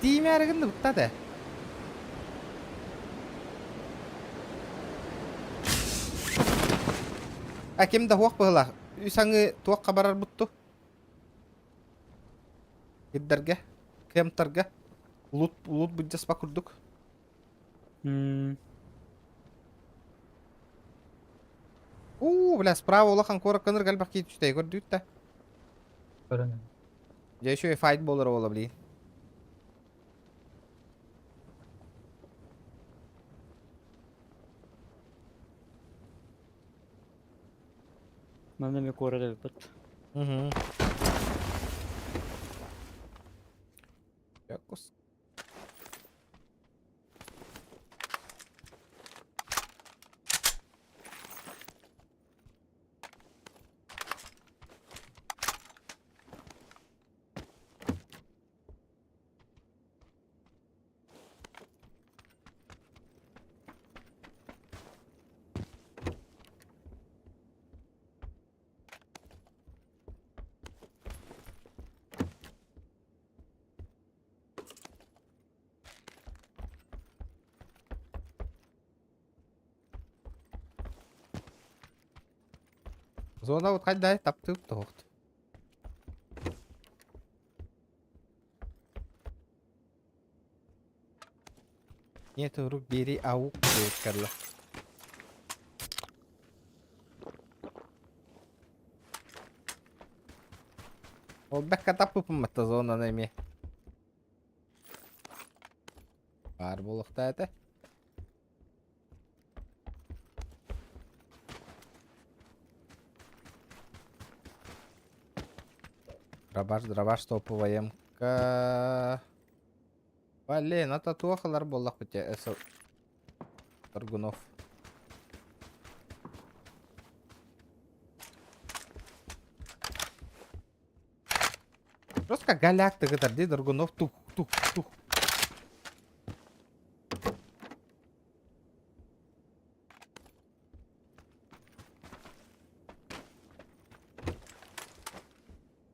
Тиме әрігінді бұттады. Әкемді хуақ бұғыла. Үйсаңы туаққа барар бұтты. Гиддерге, кемтерге. Лут бұджас ба күрдік. Бля, справа олақан қоры қыныр қалбақ кейт үштэй көрді үтті. Öğrendim. Я еще и файт болыр ола білейін. Manda me corre de pat. Якось. Зона вот қайда тапты тоқты. Не тұрып бері ауық өткерлі. Ол бәкка таппыпын мытта зонан эми. Бар болықта әті. Драбаш топовая МК. Блин, это туахалар боллақ бітте. Әсі Торгунов. Просто галяк-то где Торгунов тух.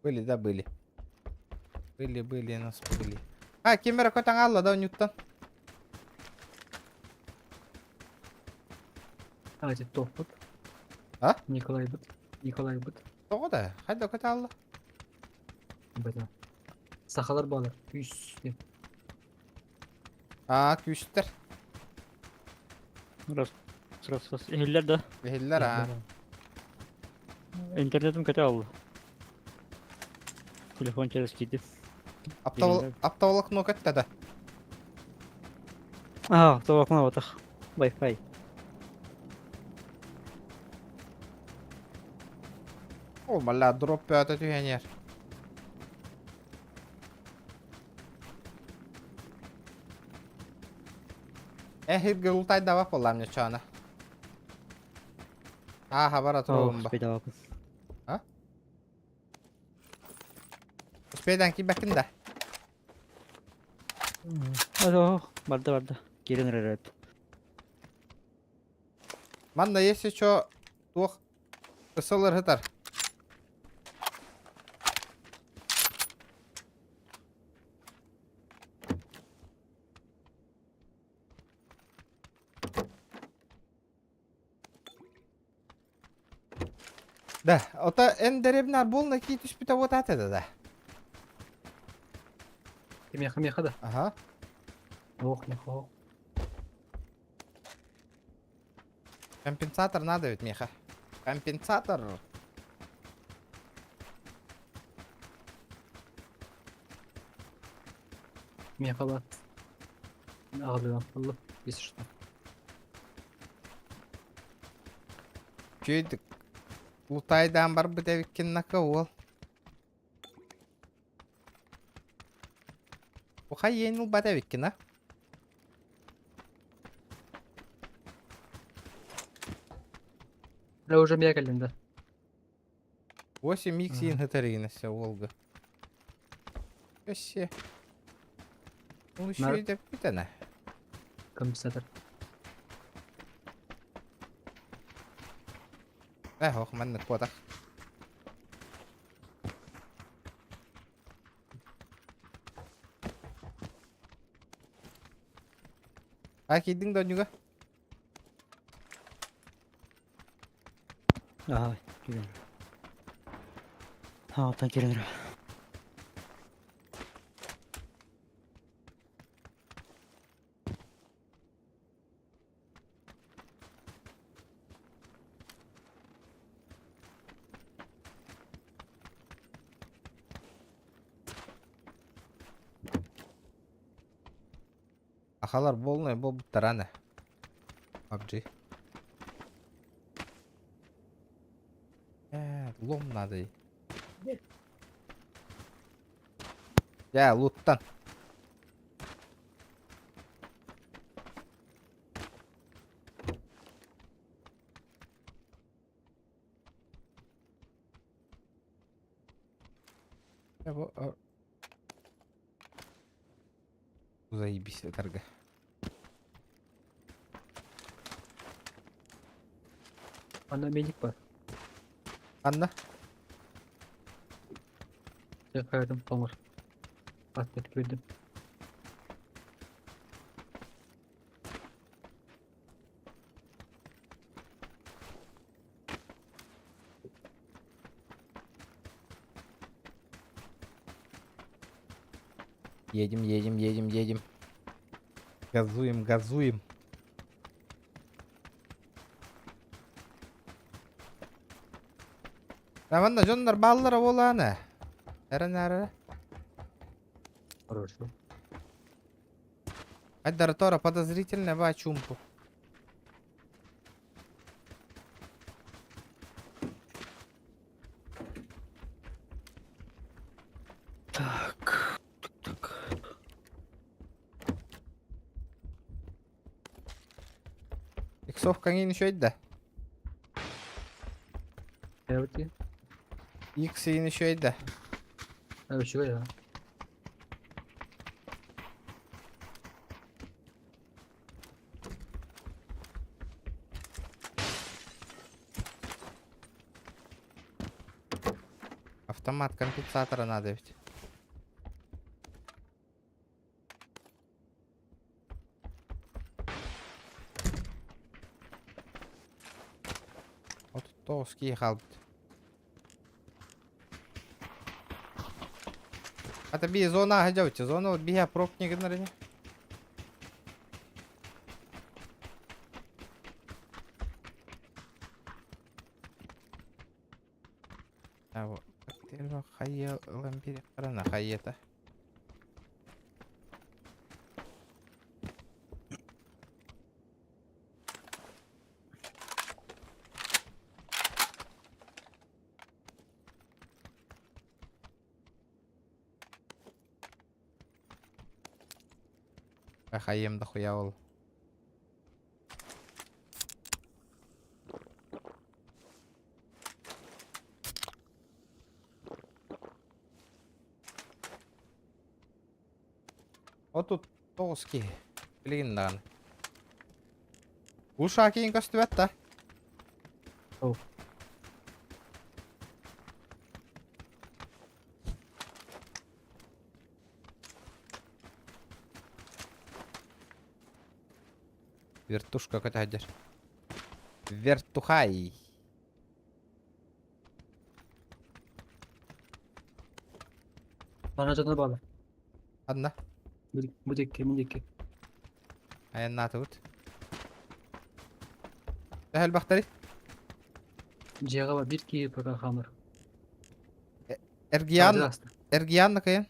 Были, да, были. Были, нас были. А, Кемера котан алла, да, Ньютон? Hadi tohut. Ha? Nikolay Bıt. Тоғы да, хайда котан алла. Bıda. Sakalar bağlar. Üst. А, күштер. Раз. Ehiller de. Бехиллер, а. İnternetim kötü oldu. Telefon çalıştıydı. Аптаулық нокетті да. Aa, tabakına batak. Wi-Fi. Ол, бала, дроп бөті түйенер. Эхирге ұлтай давап болам не чана. А, хабар атырауым ба. Спейда bakın. Спейдан ки бәкін да. Hadi vardı. Gelin herhalde. Манда, если чо, тух, ысылыр хытар. Да, ота эндеребнар болна ки түспіта вот атады да. Меха да. Ага. Ох, меха. Компенсатор надо ведь, Миха. Компенсатор. Меха bat. Ağlıyorum. Allah. Bir şuradan. Чүйдік. Лутайдан бар бұд әвіккен нақа ол. Бұқай еніл бад әвіккен, а? Я уже мегалин, да. 8х ең хытарыгінесі олғы. Өссе. Ол үші деп бітіні. Компенсатор. Оқ, мәнік бодақ. Кейдің дөнюға? Aha, gelin. Alttan gelin. Ақалар болны, бұл бұттараны. PUBG. Лом надо. Я луттан. Заебись, торга. Bana medik var. Анна? Я кайdım помор. Atlet gördüm. Едем. Газуем. Раманда жондар баллары боланы. Нара. Хорошо. Айдар Тора подозрительно ба чумпу. Так. Иксовкаң ини шөйді. Evet ya. Икс ини шөйді. Evet şu ya. Автомат компенсатора надо ведь. Вот тоски халбит. Это би зона хажавчы. Зона биha прок негенерене. А вот. Терва хайя лампире карана хайета. Хайем дохуя ол. Вот тут тоски. Блин. Ушаа кейін көстүбөт да. Оу. Вертушка көтәдер. Вертухай. Bana canına bağla. Adna. Bu deki. Ayanna tut. Sehel bakteri. Ciğer var. Bir ki paka hamur. Ergiyan. Ergiyan nakayın.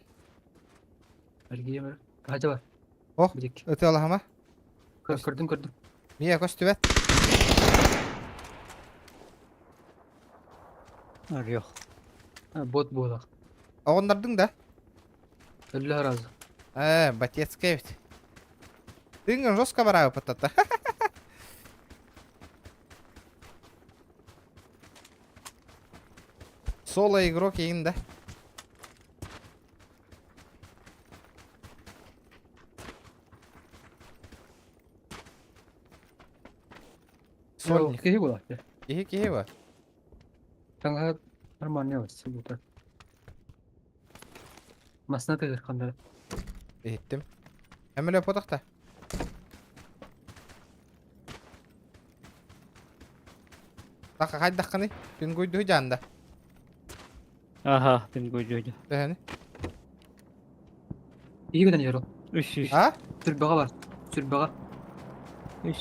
Ergiye mi? Hacı var. Oh. Bir deki. Öte Allah'ıma. Kırdım. Miye көстүбөт. Var yok. Ha, bot bu da. Оғындардың да. Allah razı. Батецкая ведь. Ты жестко бараю патата. Соло игрок ең да. Сольник. Kehi bu da. Кеhe var. Kanka normal ne var? Bu da. Masna da kanka. Ettim. Hemen öyle potakta. Dakika kaç dakika ne? Dün koyduğu canda. Aha, benim koyduğuydu. Yani. İyi giden yer o. Üç. Ha? Sürbağa var. Sürbağa. Üç.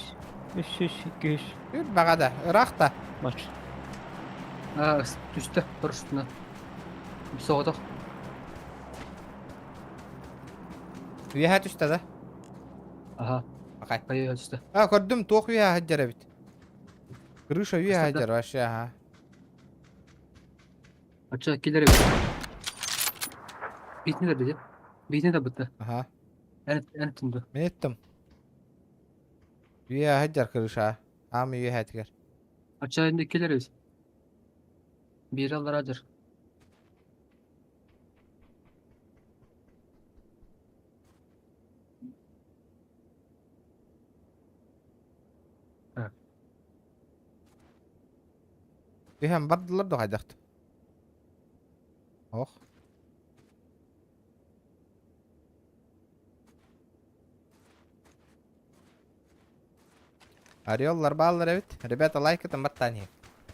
200. Bir bagada. Irak da. Maç. Ha düştü. Dur üstüne. Bir soğuduk. Üyehat üstte de. Aha. Bakay. Kayıyor düştü. Ha gördüm. Toğ üye haccara bit. Kırışa üye Üstte de. haccara aşağı ha. Açığa kileri. Bitni de dedi. Bitni de bitti. Aha. En tündu. Ben ettim. Üye haccar kırışa. Ama üye haccar. Açığa indi kileri. Bir Allah acır. Üye bardılar da hacaktı. Oh. Арьоллар, баллар, evet. Ребята, лайк это ботание.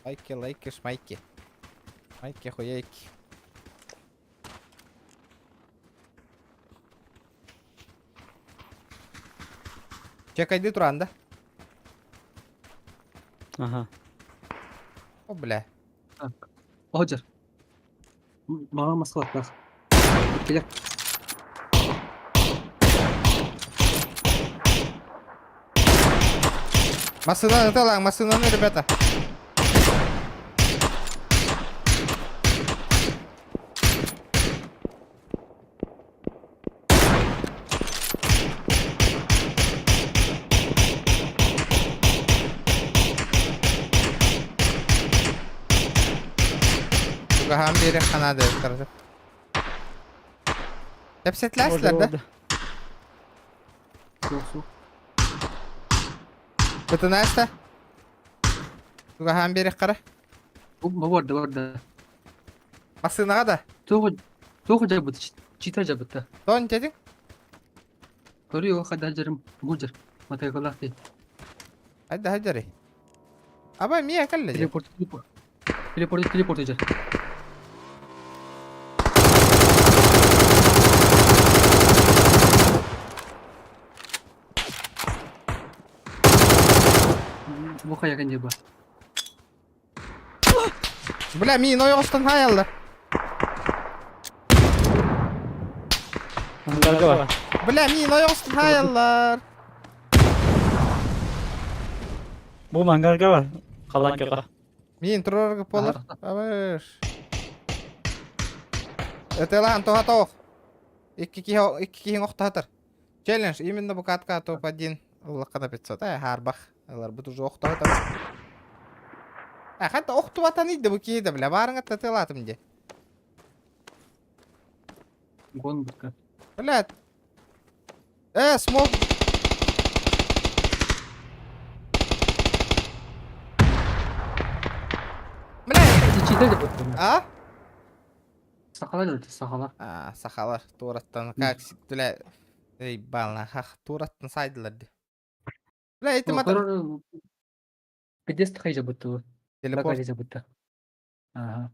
Лайки, шмайки. Майки, хуяйки. Чекай, туранда. Aha. О, бля. Acır. Маған масқалат бақ. Келек. Машинаны, ребята. Тугахан бери қанады өткірді. Тәпсетләсілер, да? Соқ. Бүтін әсті? Тугахан бери қара. Барды. Машинаға да. Тоғы жабыты. Чита жабыты. Тоң тәдің? Көрі о қада жарым бұжыр. Матай қолақ дейді. Хайда, хайда рей. Аба, мия кәлі же? Телепорт жар. Бұқа яқан жаба. Бля, мин ойғыстан хайалды. Hangarga var. Бля, мин ойғыстан хайалдар. Bu hangarga var. Kalan köka. Мин тұрарғы болыр. Абыш. Өтелахан тоға тоқ. Икки киін оқты хатыр. Челлендж, именно бұл катка топ-1. Ұлыққана 500. Харбақ. Олар бұт уже оқты хатыр. Хатта оқты ватан иді бұл кейді, бля. Барың атта тылатым де. Гон бұтқа. Блядь. Смог. Блядь. Чита жабыты. А? Сақала жабыты, сақала. Сақалар. Тураттан. Как бля. Эй, бална. Хақ. Тураттан сайдылар де. Бля, етім атыр. Педест қай жабыты. Телепорт. Багажи жабыты. Ага.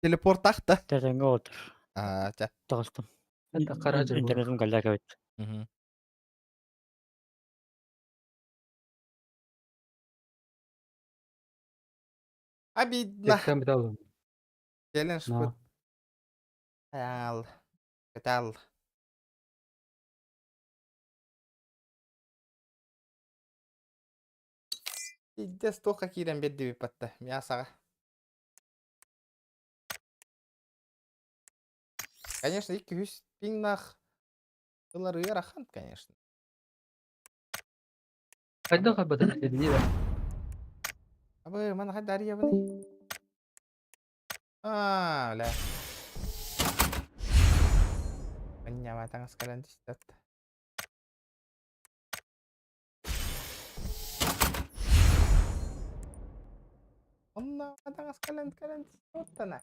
Телепорт тақты. Terenge otur. Ча. Tağıstım. Hatta қара жабы. İnternetim kalacak evet. Обидно. Тектен біт алым. Челлендж На. бұд. Ал. Катал. Идде стоқа кирен бедді бипатты. Мясаға. Конечно, 200 пиннах. Бұлар ұярахан, конечно. Қайда қабады деді не да? Абы, мана қайда ария бұны? Ля.Anya matang sekalian di stat. Matang sekalian di stat nah.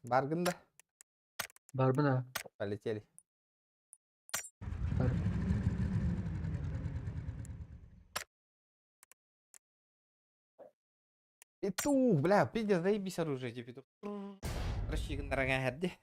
Bargain dah. Барбына. Полетели. Itu, бля, пиздец, заебись оружие, типа, рассчитан дорогая гадди.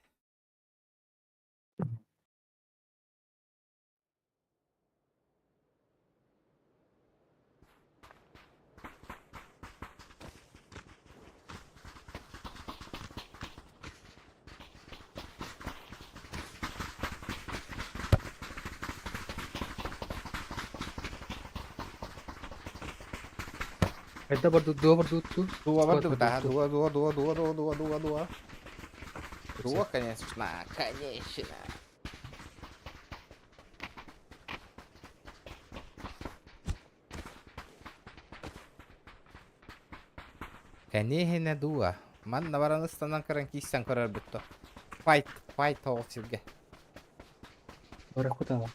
Қайда барды, дуа барды ұтты. Дуа барды, да, дуа. Дуа, конечно, конечно. Конечно, дуа. Ман навараныстан каран кистен көрөр бүтті. Fight оғыл сілге. Барақ құтаға.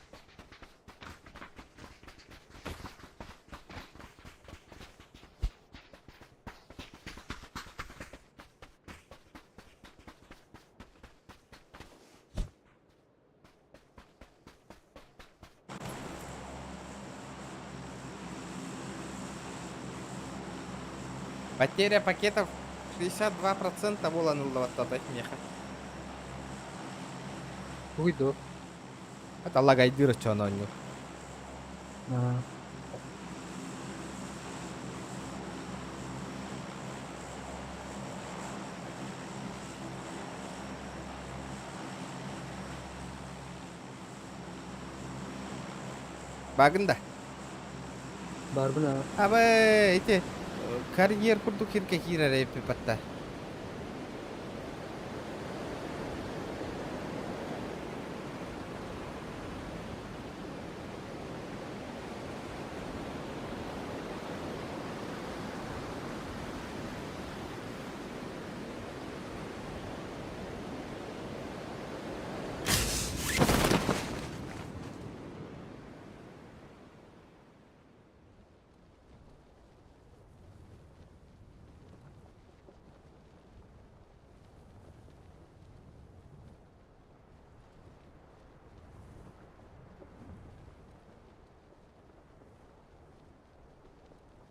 Потеря пакетов 62% болан ылдаваттата меха. Хуйдо. Это лагайдыр чононю. А, Bagında. бар бuna. Абы, эти карьер курдук хирке хирер эпи патта.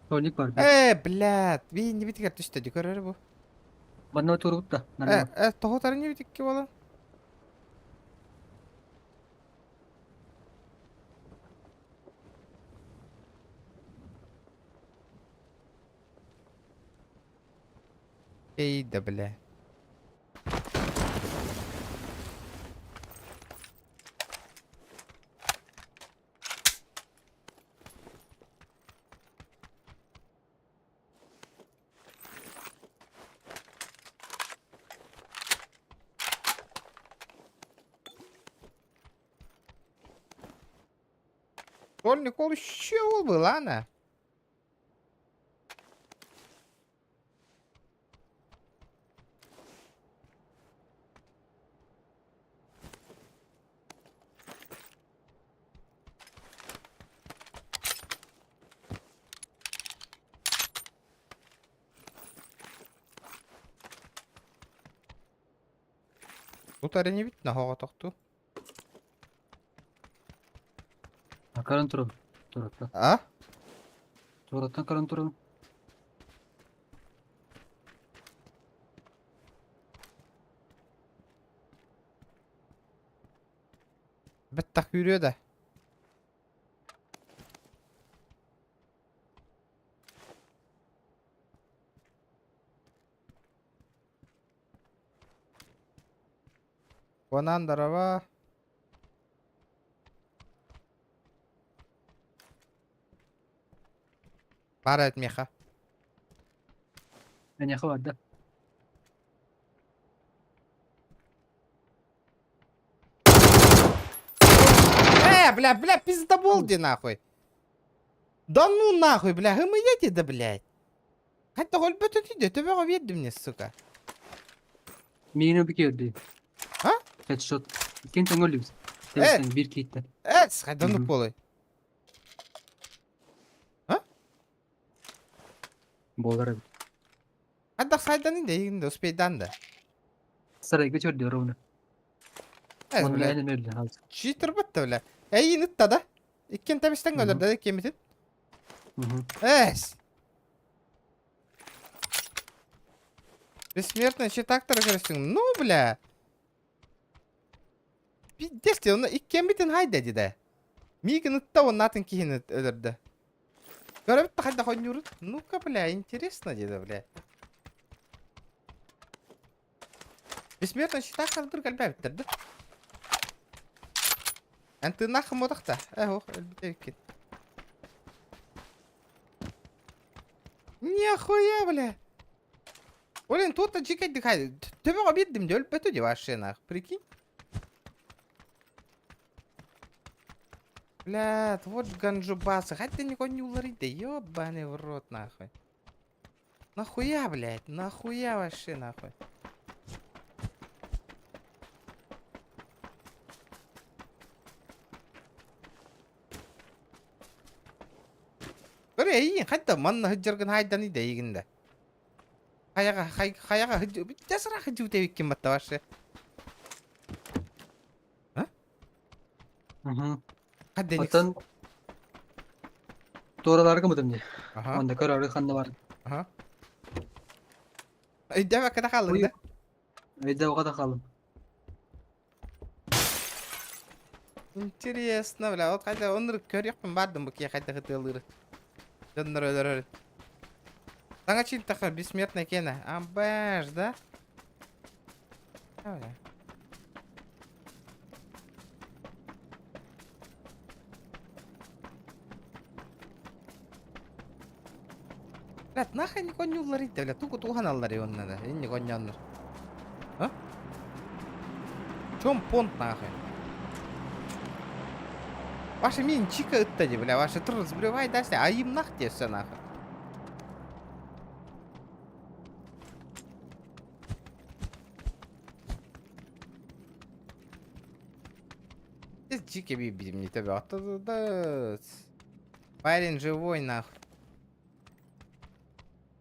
Тоник бар. Блядь, бейин не битигер түстө көрөр бу. Бана турут да. Нормально. Тохотары не битикке бола. Эй, да бля. Никол еще был, она. Тут арене вид на хога тоқту. Каран туру. Турутта. А? Туруттан каран туру. Беттак yürüyor da. Ondan daraba. Para etmeyeha. Ben yakı vardı. Бля, пиздоболди нахуй. Да ну нахуй, бля, гымыете да, блядь. Hatta gol bötü de töbe verdim ne suka. Mino bir gördü. Ha? Headshot. İkinci tane öldü biz. Temizden bir kitle. Скайданук болой. Boğular abi. Hatta saydan inde yine uspeydan da. Saraya geçiyor diyor onu. Onun Bля, aynen öyle. cheater battı bля. Ey nutta da. İkken tabisten Hı hı. öldürdü kemitin. Hı hı. Es. Бессмертный щитактор көрсің. Ну, бля. Пиздец, оны иккенбитин хайда деді. Мигі нытта он натын кейін өлірді. Көрөбітті хайда қойын үрді. Ну-ка, бля, интересно деді, бля. Бессмертный щитактор кәлбә бітірді. Әнті нақым одақта. Оқ, өлбіте өккен. Нихуя, бля. Блин, тут чекать дыхай. Ты его обидим, дёль, потуди вообще нах. Прикинь. Бля, вот ганджубасы. Хотя никого не уларить, да ёбаный в рот нахуй. Нахуя, блядь, нахуя вообще нахуй. Böyle iyi, hatta manna hıcırgın haydan iyi de iyiginde. Hayaga hıcı, bir jasıra hıcı ütevikkin batta başı. Ha? Hı hı. Hadi nix. Atan doğrular mı diye. Aha, Onda kararı kanda var. aha. Öyle bak da kaldın da. Öyle o kadar kalın. Интересно, бля. Вот кайда оныр көрөкмүн бардым бу ке кайда кытылыр. Жоннор өлөр. Саңа чейин такыр бессмертный экен. Амбаш, да? Бля. Блядь, нахай не конюлар итте, бля. Туку туганалар онна да. Не конянлар. А? Чом понт нахай? Ваши мин чика ыттади, бля, ваши трус сбривай дасте, а им нахте все нахуй. Здесь чики биби мне тебя оттуда. Парень живой нахуй.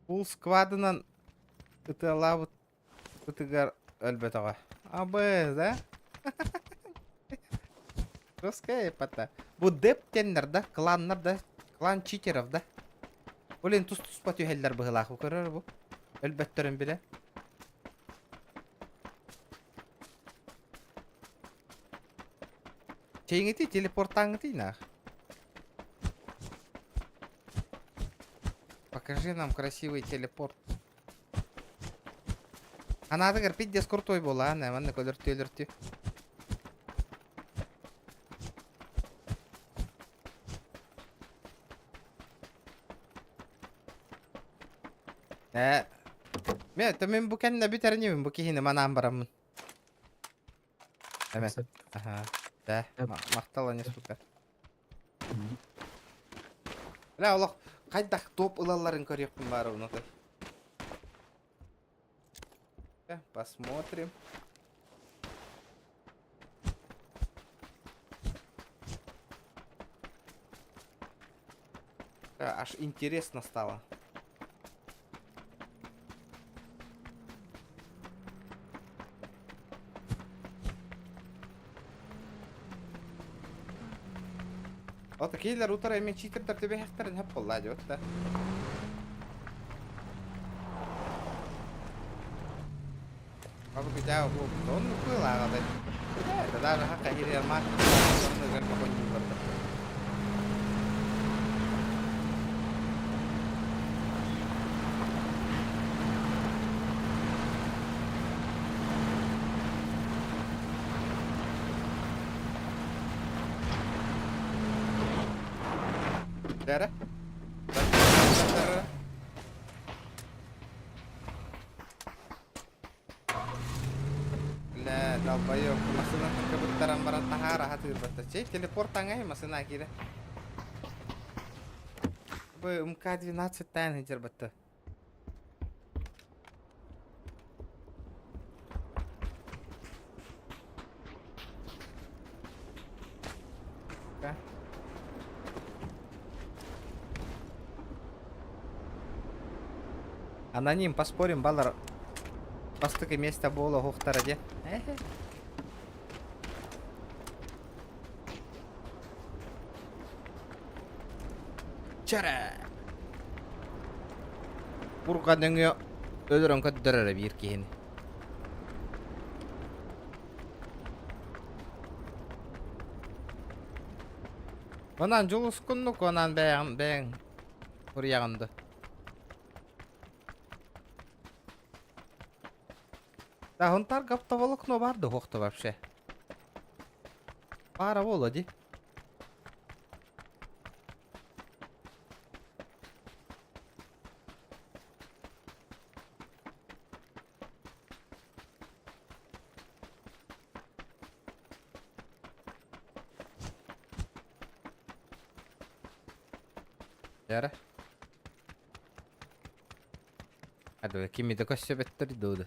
Пул сквадынан ыталабыт ытыгар өлбөтөгө. Абы, да? Русская пота. Bu deptenler da, klanlar da, klan cheaterов da. Olen tuz batıyor heller bu hılak bu görür bu. Elbetlerin bile. Çeyingeti телепортаңыты нах. Покажи нам красивый телепорт. А надо гарпить дес крутой была, а не манна көлөртү. Мен bu kendine biterini bu kihini manam baramın. Evet. Aha. Da. Maqtala ne süper. La Allah qayda top ылаларын көрөкмүн бары уну. Посмотрим. Аж интересно стало. Вот такие для рутера имеют читер тебе хектар не поллади вот да. Kalau kita aku tahun itu lah kata. Ya, dah dah kayak gini mah. Dengan kau nyumbur. Darah. Lah, dalbayo masuna kebetulan barat tahara hati berbaca. Teleport tangga masuna akhirnya. МК-12 тайный дербата. Аноним, поспорим, балар. Постыки места было хухтараде. Чара. Буркадыңы өлөрөн көттөрөр бир кийин. Онан жолус күннүк, онан бәң урягынды. Да, он торгап-то волокно барды хохты вообще. Пара володи. Яра. Aduh, kimi de koşuyor betteri doğdu.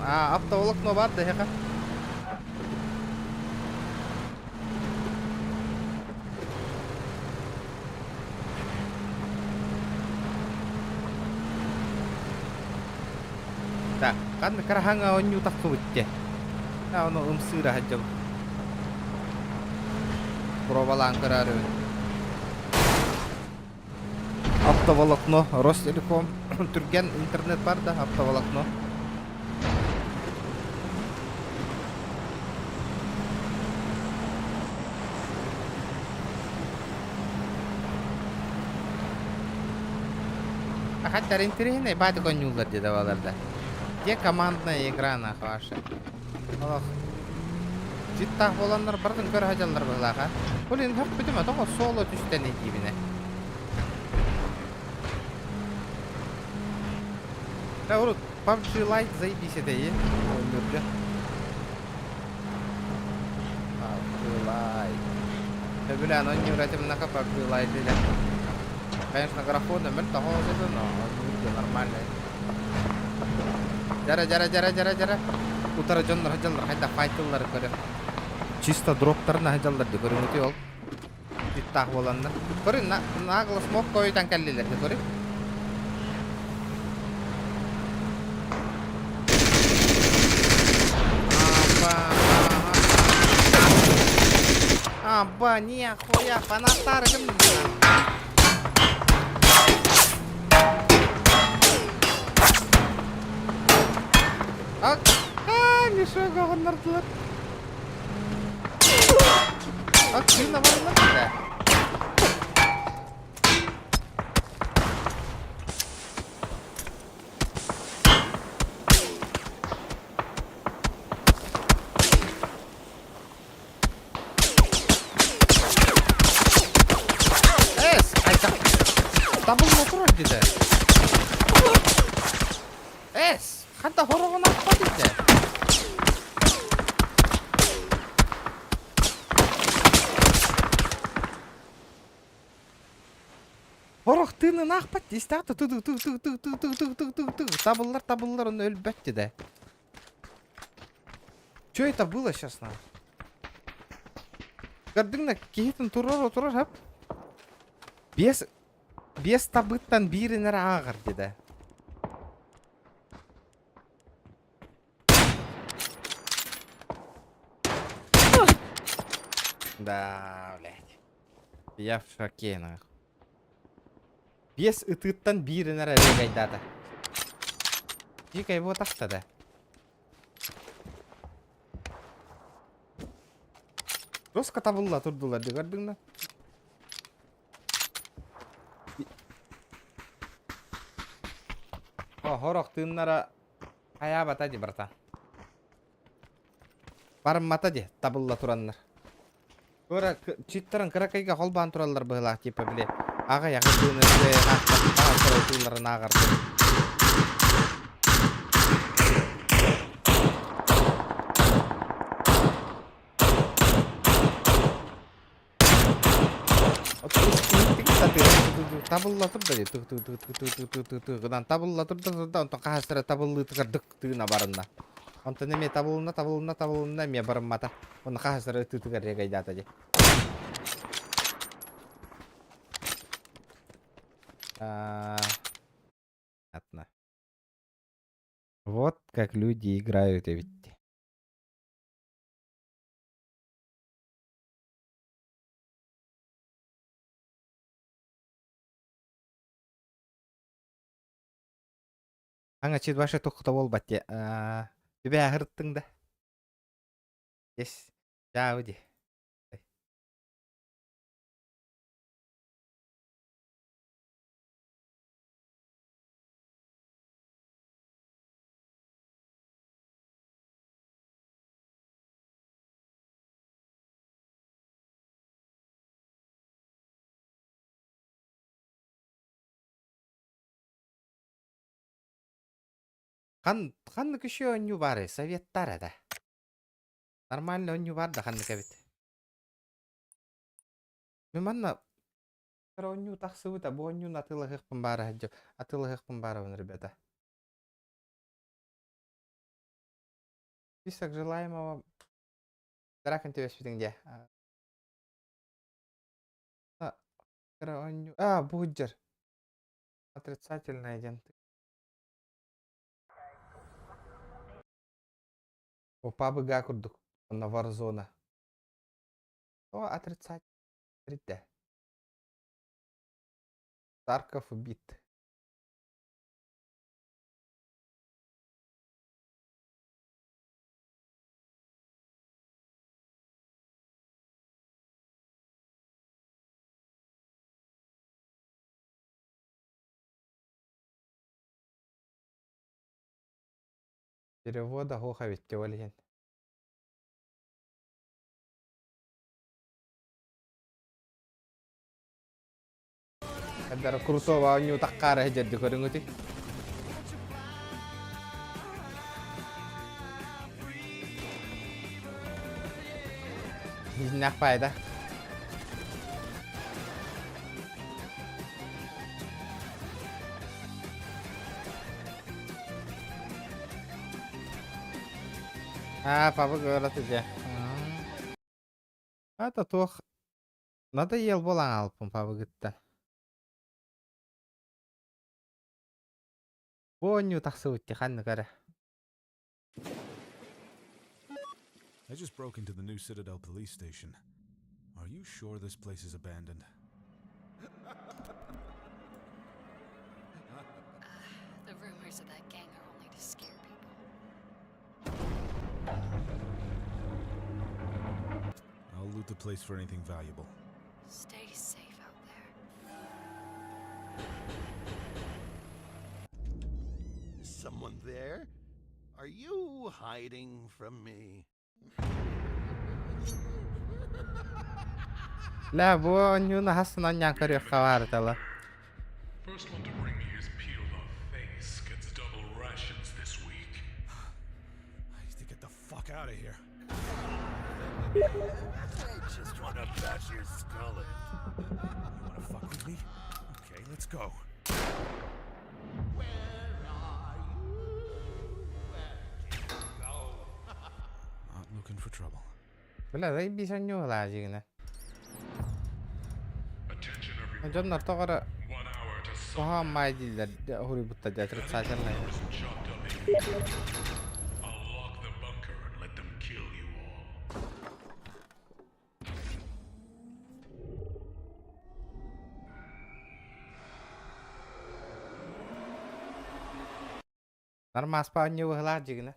Apta volokno vardı heka. Tak, kan karahanga onyu tak kuwitje. Na ono umsira hajjam. Provalan kararı. Apta Оптоволокно, Ростелеком. Түрген интернет бар да, оптоволокно. Хотя интересно, бады конюлар деді баларда. Где командная игра на ваша? Ох. Життақ боландар бардың көр хажалар бұлаға. Бұл енді хақ бітіме, тоғы соло түстен екібіне. Да, урут, PUBG Lite заебись это и умерли. PUBG Lite. Да, бля, но не вратим на PUBG Lite или... Конечно, графон умер того это, но он нормальный. Жара. Утара жондар хажалдар, хайда файтылар көрі. Чисто дроптарына хажалдар де көрі өте ол. Життақ боландар. Көрі, нағылы смок койдан кәллелер де көрі. Аба, нихуя, фанаттары кім? Ак, мешок ағындардылар. Ак, күйін абарындар да. Қайта. Табылма тұрар деді. Қанта хорығын атпа деді. Хорық тыынын ақпат дейсті ақты. Табылар, он өліп бәт деді. Чё это было сейчас, на? Көрдің на, кейтін тұрар, хап. Бес табыттан бірінер ағыр деді. Да, блядь. Я в шоке, нахуй. Бес ытыттан бірінер әрек айдады. Жика его тақта да. Жостқа табылла тұрдылар, де көрдің на? Хорох тыыннара ая бата де, брата. Барым мата де, табылла тураннар. Кора читтарын кыракайга холбан тураллар была типа биле. Ага яғы тыынырды, ағыр тыынларын ағырды. Табыллатып да де, гыдан табыллатып да, онтон қағастыра табыллы тығырдық тыына барында. Онтон эме табылына, ме барым мата. Оны қағастыра тыгыр регайдата де. Понятно. Вот как люди играют, ведь. Аңа чет башы тоқыта бол батте. Төбе ағырттың да. Ес, жауы де. Ханны күші өню бары, советтар әді. Нормально өню бар да ханны кәбет. Мен манна өню тақсы бұта, бұл өню атылы ғықпын бары әді. Атылы ғықпын бары оны, ребята. Список желаемого. Дракон тебе спитіңде. Буджер. Отрицательный агент. О, пабыга курдук. На Warzone. О, отрицательный. Тарков убит. Перевода хоха витте олген. Каддар крутого аню таккара хежерди көрүңүти. Хизнак пайда. Папа говорит тебе. Это тох. Надоел болан алпын папа гытта. Боню таксы утти ханны кара. I just broke into the new Citadel police station. Are you sure this place is abandoned? The rumors of that gang are only to scare people. I'll loot the place for anything valuable. Stay safe out there. Is someone there? Are you hiding from me? لا بو انيو نحسن ان ينكر خوارتلا. First one to bring me his peeled off face gets double rations this week. I need to get the fuck out of here. I just want to bash your skull in. You wanna fuck with me? Okay, let's go. Where are you? Where did you go? Not looking for trouble. بلا زي بيسنيو لاجينا. Attention everyone. جنر تغرى 1 hour to solve وها ما يجي هوري بتجات رتساشن لا. chopped up in. I'll lock the bunker and let them kill you all. Нормас паню лагигна.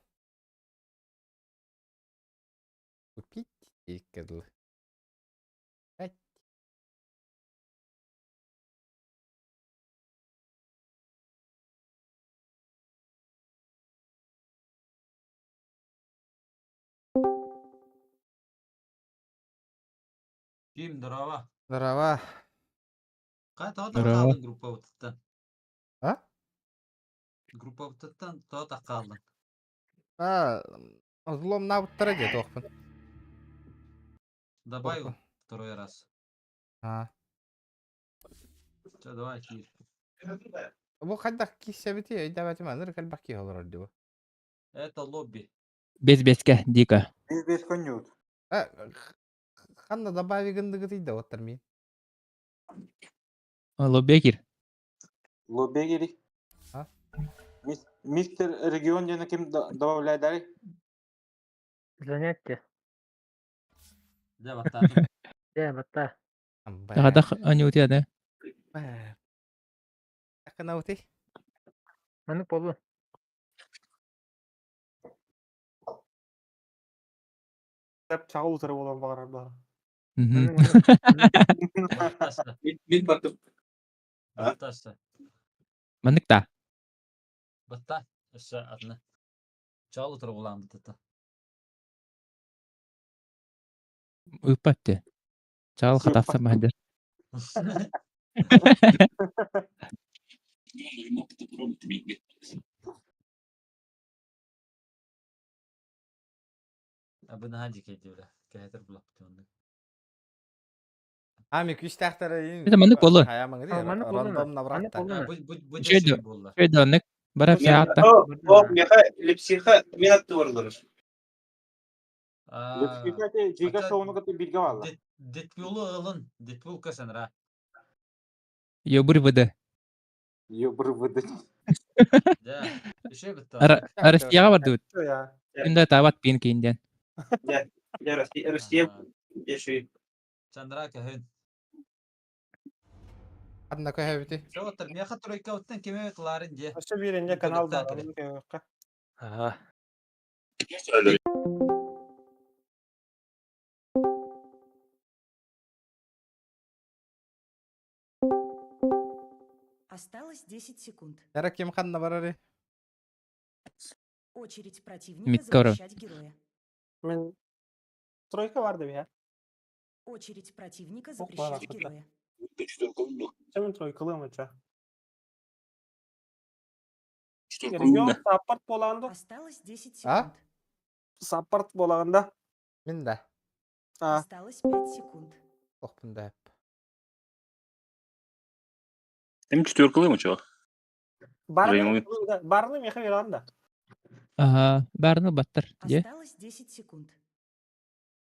Купить икедл. Kim Darava. Здорово. Kaç tane Bravo. kaldın grupa ututtan? Ha? Grupa ututtan tağda kaldın. Злом на второге тохпын. Добавь Опа. второй раз. Все, давай, кир. Бу кайдак киссебити дабати маныр калбаки холор дибо. Это лобби. Без-беске, дико. Без конют. Ханна добави гындыгы тыйда оттар мен. Лоббекир. Лоббе келик. А? Мистер регион жана ким добавляйдар? Занятие. Да, вот так. Бата. Амбай. Тагадах анюти ада. Аканаути. Маны полу. Тәп чағыл тұры болар бағарда. Баттаса. Мен баттым. Баттаса. Мандыкта. Батта. Еще одна. Чал утро улам баттата. Ыпатте. Чал хатафса мадер. Абына хаджи кедевля. Кәйтер булап төнді. Ами күч тахтары. Это мандык болу. Хаямың ди. Мандык болу. Рандом набратта. Bu Şeydi- şey bollar. Şöyle dönük. Bara fiyatta. меха лепсиха минатты барылыр. Жига шоуну каты билге бала. Детпулу ылын. Детпул касанра. Йобур выды. Ёбыр выды. Да. Еще бітті. Россияға барды өт. Я Үнді тават пен кейінден. Россия яши. Чандра кәхін. Adna köhebiti. Soğuttur. Niye hatırı kavuttan kime kıların diye. Aşağı birinde kanal var. Onu koyuyoruz. Ага. Осталось 10 секунд. Yara kim kanna barari? Очередь противника Миккара. запрещать героя. Ben Troika vardı bir ya. Очередь противника Ох, запрещать ладно, героя. Hemen Troikalı mı ça? Region support bolağında. Осталось 10 А? секунд. Support bolağında. Min de. Ha. Осталось 5 секунд. Oh bunda hep. Hem четверкалы mı çok? Barını barını mı yakın da? Ага. Бәріні баттыр. Де? Осталось 10 секунд.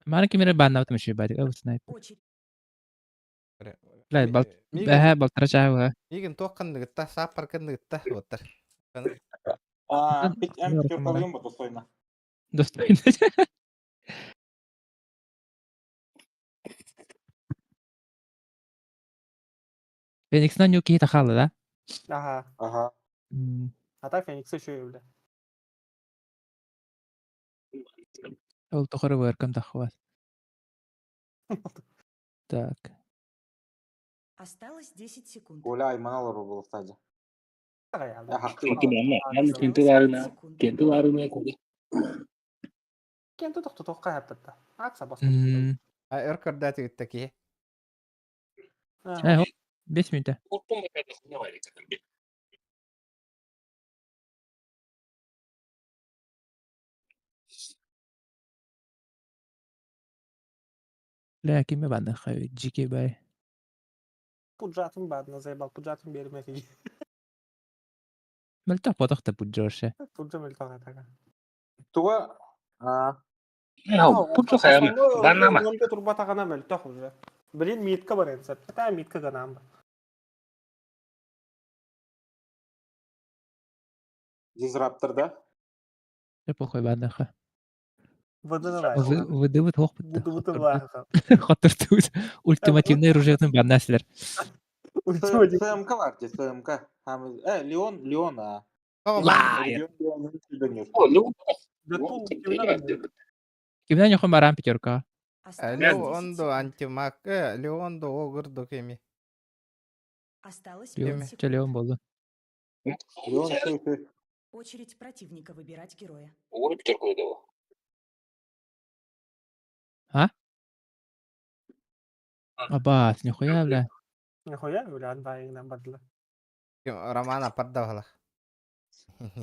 Мана кемере бәнна бітім үші бәрі. Өу снайпер. Очередь. Лай, Мигин- бәһә балтыра чағы. Migin toqqandı gitta, sapar kandı gitta. Ottar. Aa, Ben- en Yok, Troikalı mı dostuyna? Достойно. Феникс'den yok iyi takalı da. Aha. Hatta Phoenix'e şöyle öyle. Ол тұқыры бөркім тақуат. Так. Осталось 10 секунд. Оля ayman olur bu sadece. Kenti varına koydu. Kenti toqtu toqqa hatta. Aksa bas. Örkör dati gitta ki. Hop. 5 minute. Lakin mi bana xavi jiki bay. Pucatın badına zeybal pucatın bermek iyi. Мэлтах бодохтой бүжөөршэ. Puca meltak ataka. Tuğa Пучо хайма. Баннама. Olga turba takana meltak уже. Блин, митка бар ense. Та митка ganam. Disruptor'da Похуй бана ха. vıdını var. Выдывы тоқ битті. Vıdı var. Хатыр түз. Ультимативный оружиятын баннасылар. СМК var ki СМК. Leon ha. Deadpool kimden? Kimden yokum баран пятерка. Осталось 10 Leondo секунд. antimak. Leondo ogurdu kemi. Осталось 5 Леон, секунд. че Леон болды. Leon şey. Очередь противника выбирать героя. Угры пятерку дал. Абас, нихуя, бля. Nihaya öyle anbayından badlı. Ramana parda hala.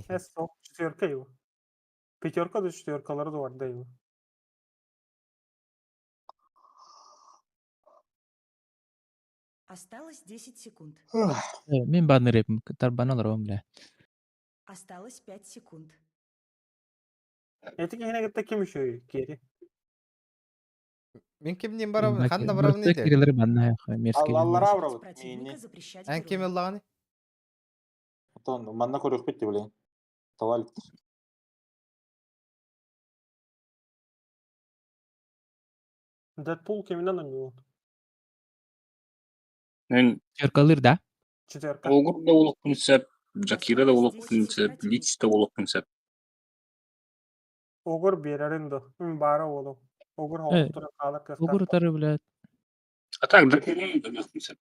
Esso четверка его. Пятерка да четверкалары da var da его. Осталось 10 секунд. Мен баны репім. Тарбаны аларым, бля. Осталось 5 секунд. Etik yine gitti kim şu geri. Min kimden baravın? Kanda baravın Бұрсы neydi? кирилер баны аяқы. Мерзкий. Allah'lara Очередь avradı. противника запрещать En kim героя. yıllağını? Ton manna korup bitti bile. Tavalt. Deadpool kiminden oynuyor? Мен Черкалыр, да? Четверка. Огур да улық күнсеп, Жакира да улық күнсеп, Лич да улық күнсеп. Ogur bererindo. Bara oğlum. Ogur Evet. haftura kalır kıskar. Огур тары, бля. А так, Жакира да улық күнсеп.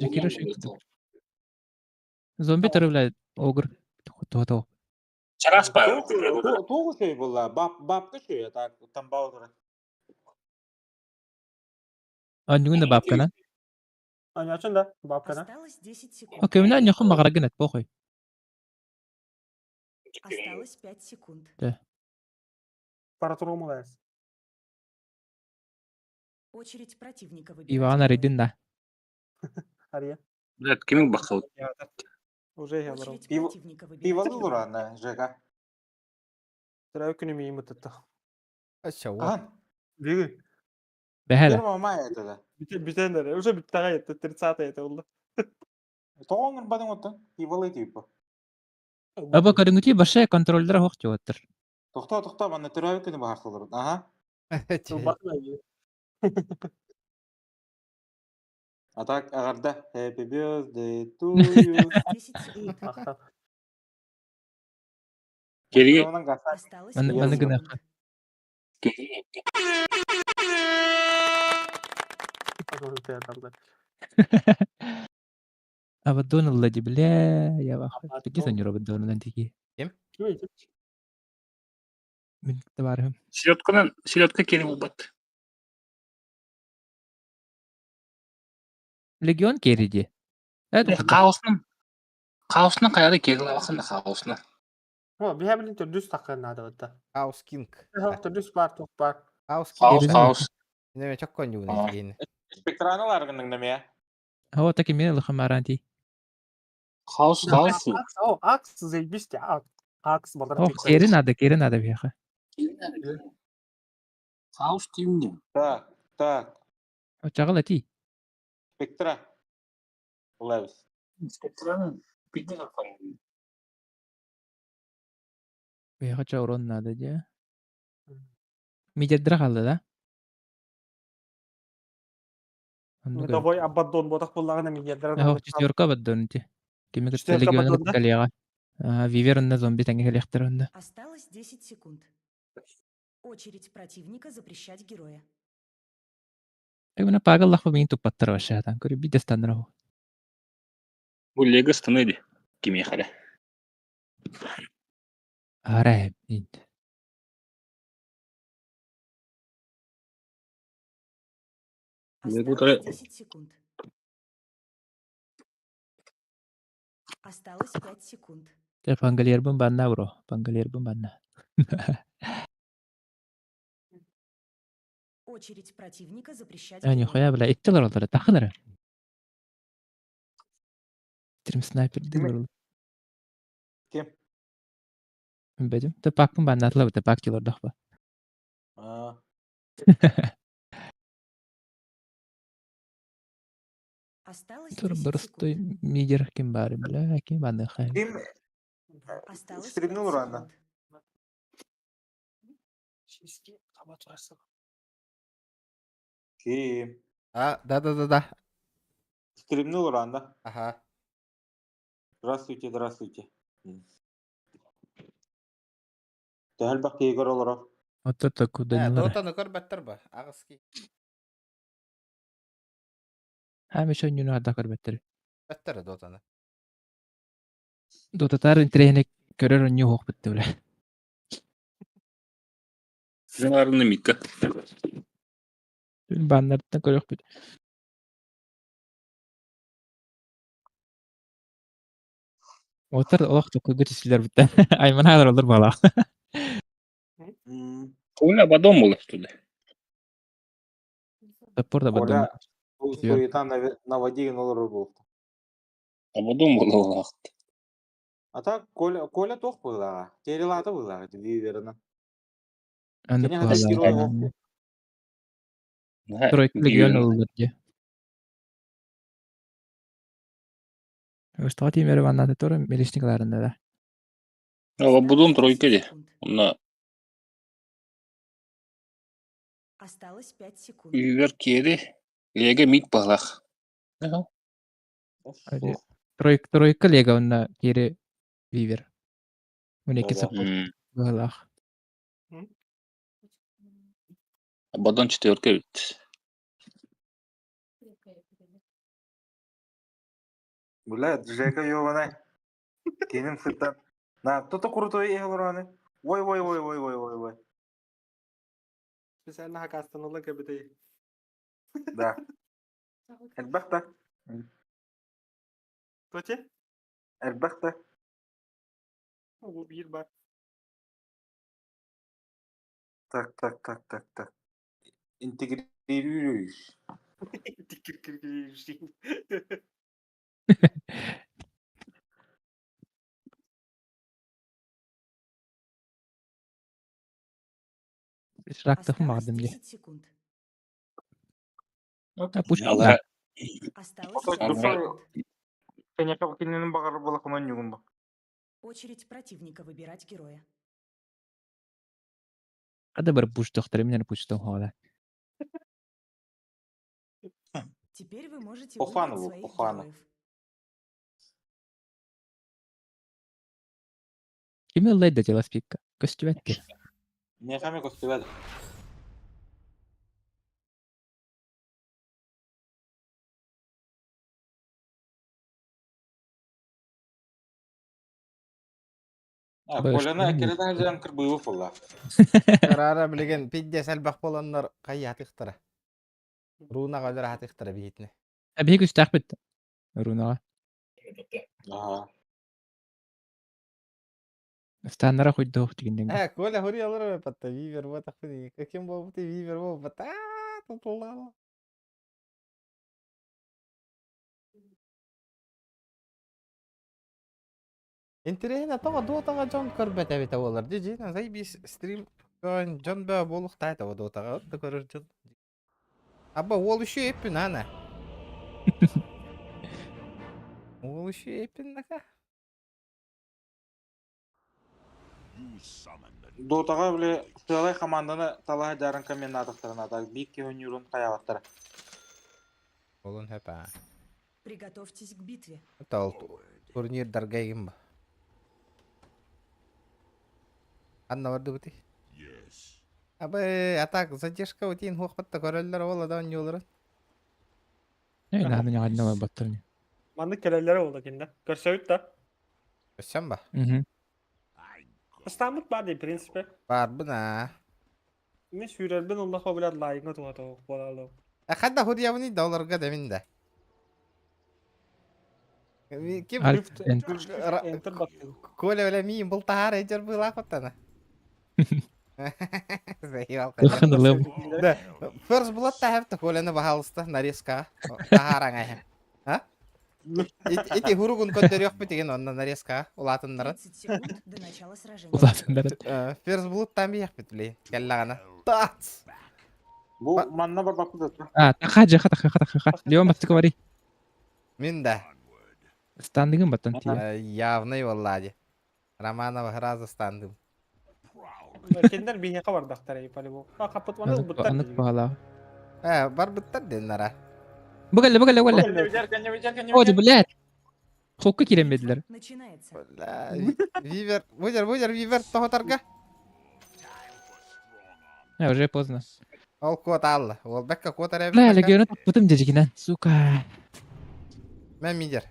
Жакира шекті. Зомби тары, бля. Огур. Туға. Чарас па. Tuğu şey bulla. Bapka şey ya. Tam bağlıdır. Анюгында бабкана. Hani açın da. Bapkana. Осталось 10 секунд. Окей, мен нихуя мағарагынат, похуй. Осталось 5 секунд. Паратуру mu dayız? Очередь противника выбирать Ивана героя. Ридин, да. Arıya. Блядь, кемің бақсау. Уже я брал. Очередь противника выбирать Pivalı героя. duran Jeka. Sıra günü miyim tuttu. Aşağı. Aha. Biri. Бәһәлә. Bir mama yetti. Biten de. Уже bir tane yetti. 30 yetti oldu. Тоңын бадың оттан. Pivalı типа. Аба көрүнгүти башы контролдер хоқ жауаттыр. Тоқта бана түрәбі күні бағар солыр. Aha. Атак агарда Happy birthday to you. 10 секунд. Ахтап. Кереге. Онан гасак. Осталось Маны- 5 маны гына секунд. Абаддон аллади бля я бахы. Пеки сонюр абаддон антики. Мен табарым. Селедка кереге болбат. Легион кериди. Хаосунан каяда кереге бакында хаосунан. О, би хабилин төрдүс таккан ада бата. Хаус Кинг. Төрдүс бар, тук бар. Хаус Хаос, Кинг. хаос. Неме çok konjuğunu Aa. etkiğini. Спектраналар гынның неме? هو таки мен лхамаранти. Хаос. О, акс зейбисте. Акс болар. О, керин ада бияха. Хаос деймін. Так. О чагыл ати. Спектра. Улайбыз. Спектраны бидде какан. Бияха чаурон нада же. Мидердра калды да. Давай абаддон бодак буллагына миллиардер. О, четверка баддон ти. Кимек Четверка легион баддон, да? калияга. Виверна зомби танги хелехтеронда. Осталось 10 секунд. Очередь противника запрещать героя. Эвна пагаллах ба мин тупаттар башаатан кори бидестанрау. Бұл лего станыды. Кеме халі. Арай ин. Осталось 10 секунд. Осталось 5 секунд. Те пангалербын банна бро. Пангалербын банна. Очередь противника запрещать Yani героя. xoya bile ettiler onları. Takınır. Trim sniper değil. Кем? Bedim. Te pakın banna atla te pak diyor dakba. Осталось Tur 10 burstoy секунд. midir kim bari bile. Kim banna xay. Кем? Осталось 5 Стримнул рано. секунд. Кем? Да. Стримнул рано. Aha. Здравствуйте. Дәл бак егор олар. Otur ta kudanlar. Dota'nı kör better ba. Ağız ki. Hami şon yunu ada kar better. Better Dota'nı. Dota tar trehne körör onyu hoq bitti bile. Жаңарыны микка. Banlardan körök bit. Otur oq toku gütüsüler bitti. Ayman hadar olur bala. Коля бадом болды туды. Топор да бадам. Коля бұл суетан наводеген олар болды. Абадом болды ол ақыт. Ата Коля тоқ бұлаға. Терелаты бұлаға. Виверна. Anı Seni hadi gir bala. oğlum. Тройка легион olur diye. Өстө тимери ваннаты туры милишникларында да. Абадом Осталось тройка 10 де. секунд. Онна Осталось 5 секунд. үйгер кері. Лего мит бағлақ. Тройка лега онна кери вивер. Унеки Да. саппорт быгалах. Абадон четверка бит. Блядь, Жека ёбаный. Кенин сыттан. На, кто-то крутой ехал раны. Ой. Специально хакастанула кабитай. Да. Элбахта. Кто-те? Элбахта. Bir бар. Так. Интегрируешь. Шрактах Осталось магдым де. 10 секунд. Пусть Алға. Осталось Ой, 5 Ага. секунд. Конечно, кененин багары булакына нюгунба. Очередь противника выбирать героя. Када бір пуш доқтыры менен пуштон хола. Теперь вы можете По фану, выбрать по своих фану. героев. Kim yollaydı Jelaspikka? Köstüvetti. Не хаме костюведі. Колена әкеледі әлжан кірбуы фолла. Karara bilgen pidde selbak bolanlar kayya tiktara. Runa kadar hat tiktara bihitne. Abi hiç takbet. Runaga. Ага. Stanlara koydu tigindin. Коля хори алар патта вивер вот ахни. Каким был ты вивер вот патта тутулала. Интересно, то дотага жон көрбөт эбите болар. Жи зай бис стрим көн жон бө болук тайта дотага да көрөр жон. Аба ол үшү эппин ана. Ол үшү эппин нака. Дотаға біле сылай команданы талай жарын комендатықтарына да бик кеөнюрун каябаттар. Олун хепа. Приготовьтесь к битве. Тал турнир даргайгим ба. Анна барды бути. Абы атак задержка утин хуакпатта көрөллөр ола да оньолорун. Ne lan ne anlama battırını. Манды келелері олды кенде. Көрсөйт да. Көссөм ба? Mhm. Стамбут бар дей, принципе. Бар бына. Мен сүйрелбен олда қобылат лайыңа туға тоғы болалы. Хадда хурьявни долларга деминде. Ким Альф, Энтер баттың. Коля беле миин бул тахар эжер была коттана. Ханылым. Да. Ферс булат та хепте Коляны бахалыста нарезка. Тахараңа хем. А? Эти хуругун көндөрөк битеген онна нарезка улатындырын. 30 секунд до начала сражения. Ulatınların. Ферс булат там бияк бит биле. Келлагана. Тац. Бұл манна бар бақы да. Ah, taka. Leon battık var. Мин да. Standingin battan tiye. Явный валлади. Романова сразу стандым. Кендер бейеқа бар дақтар ей пали бұл. Қапыт маны бұттар. Anıt bağla. Бар быттар деннара. Bu geldi. Hadi bilet. Kokku kiremediler. Начинается. Вивер, вудер, вивер, тохотарга. Ya уже поздно. Ол кот алла. Ол бекка кот араб. La legionu taputum dedikinen. Suka. Мен мидер.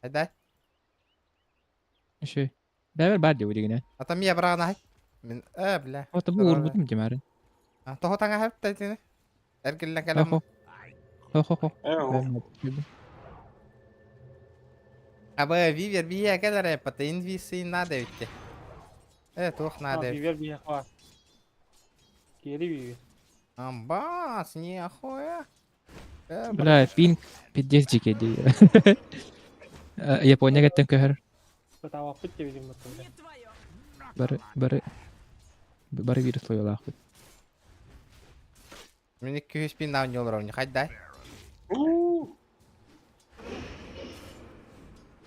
Hayda. Şey. Beraber bardi bu digine. Ата мия брагана хай. Мен бля. O tabu uğurbutum kemerin. Тохотаңа хап тайтыны. Эргиллен калам. Ho. Абы вивер бия келер пата инвиси надо витте. Тух надо. Бивер бейеқа бар. Кері бивер. Амбас, нихуя. Bla ping 50 GK'di. Japonya gittin köher. Бұта уақыт кебеден бұттым. Bari virus loyal akıt. Мен 200 пин на уровне. Хайдай.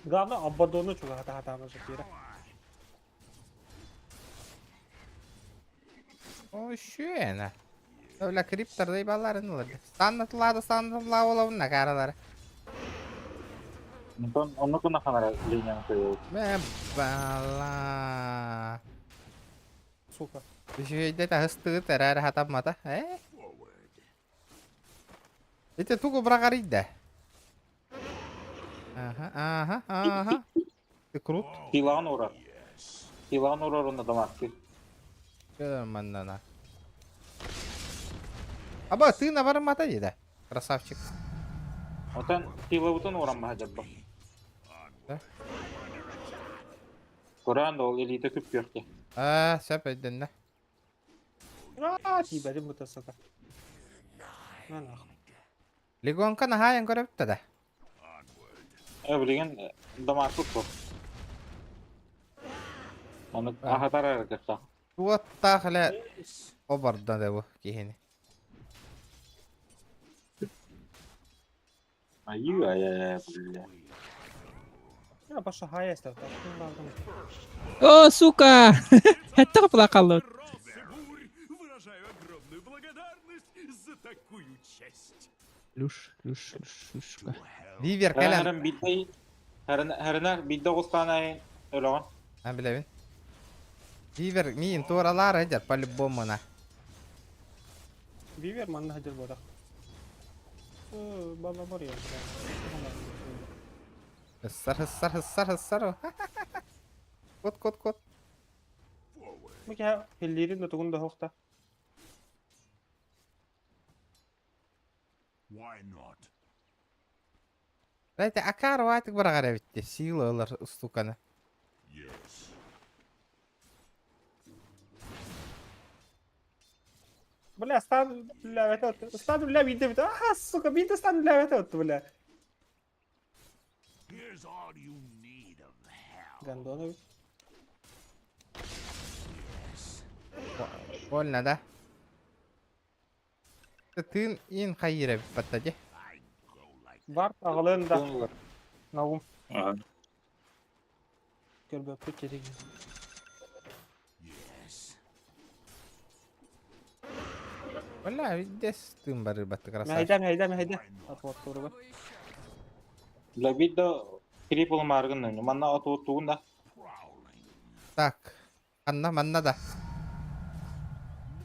Главное, аббадоны чуға хата-хатаны жүкері. Ошуена. Öyle kriptor da ibaların olurdu. Sanatla olavun ne karaları. Onu kuna kanara linyanı koyuyor. Me bala. Сука. Bir şeyde de hıstı terer hatam mata. İşte tuku bırakırıydı da. Aha. Krut. Хилан урар. Хилан урар оны дамақты. Görüyorum benden ha. Aba tığına varım mata dedi. Красавчик. Отан хила утын уран ба жабба. Коран да ол элита күп көрді. Söp edin de. Тибәді бұтасыда. Ligonka nahayan görüp de. Bilген дамақты бұл. Оны ағатар әрекетті. Bu tahla o barda da bu kihini. Аю, бля. Я пошла хаястар. O suka. Hatta kapıla kaldı. Выражаю огромную благодарность за такую честь. Люш. Вивер кэлэн. Herren bildi. Herren bildi Ostanay öyle. Ben bilevin. Вивер миин тууралар эдер по-любому на. Viver manna hajar bodak. Baba var ya. Hıssar. Kod. Maka hellerin de tuğunda hokta. Why not? Райта акар ватык барагара битти. Силалар устуканы. Yes. Бля, стан лавета. Стан ла виде бит. Сука, бит стан лавета бля. Here's all you need of hell. Гандона. Больно, да? Тын ин хайыра баттади. Var ağlığında. Navum. Gel böyle pek Валла, видес тын бары батты красавчик. Hayda. Atvat doğru. La video kripul margın. Manna atvat tuğunda. Так. Манна да.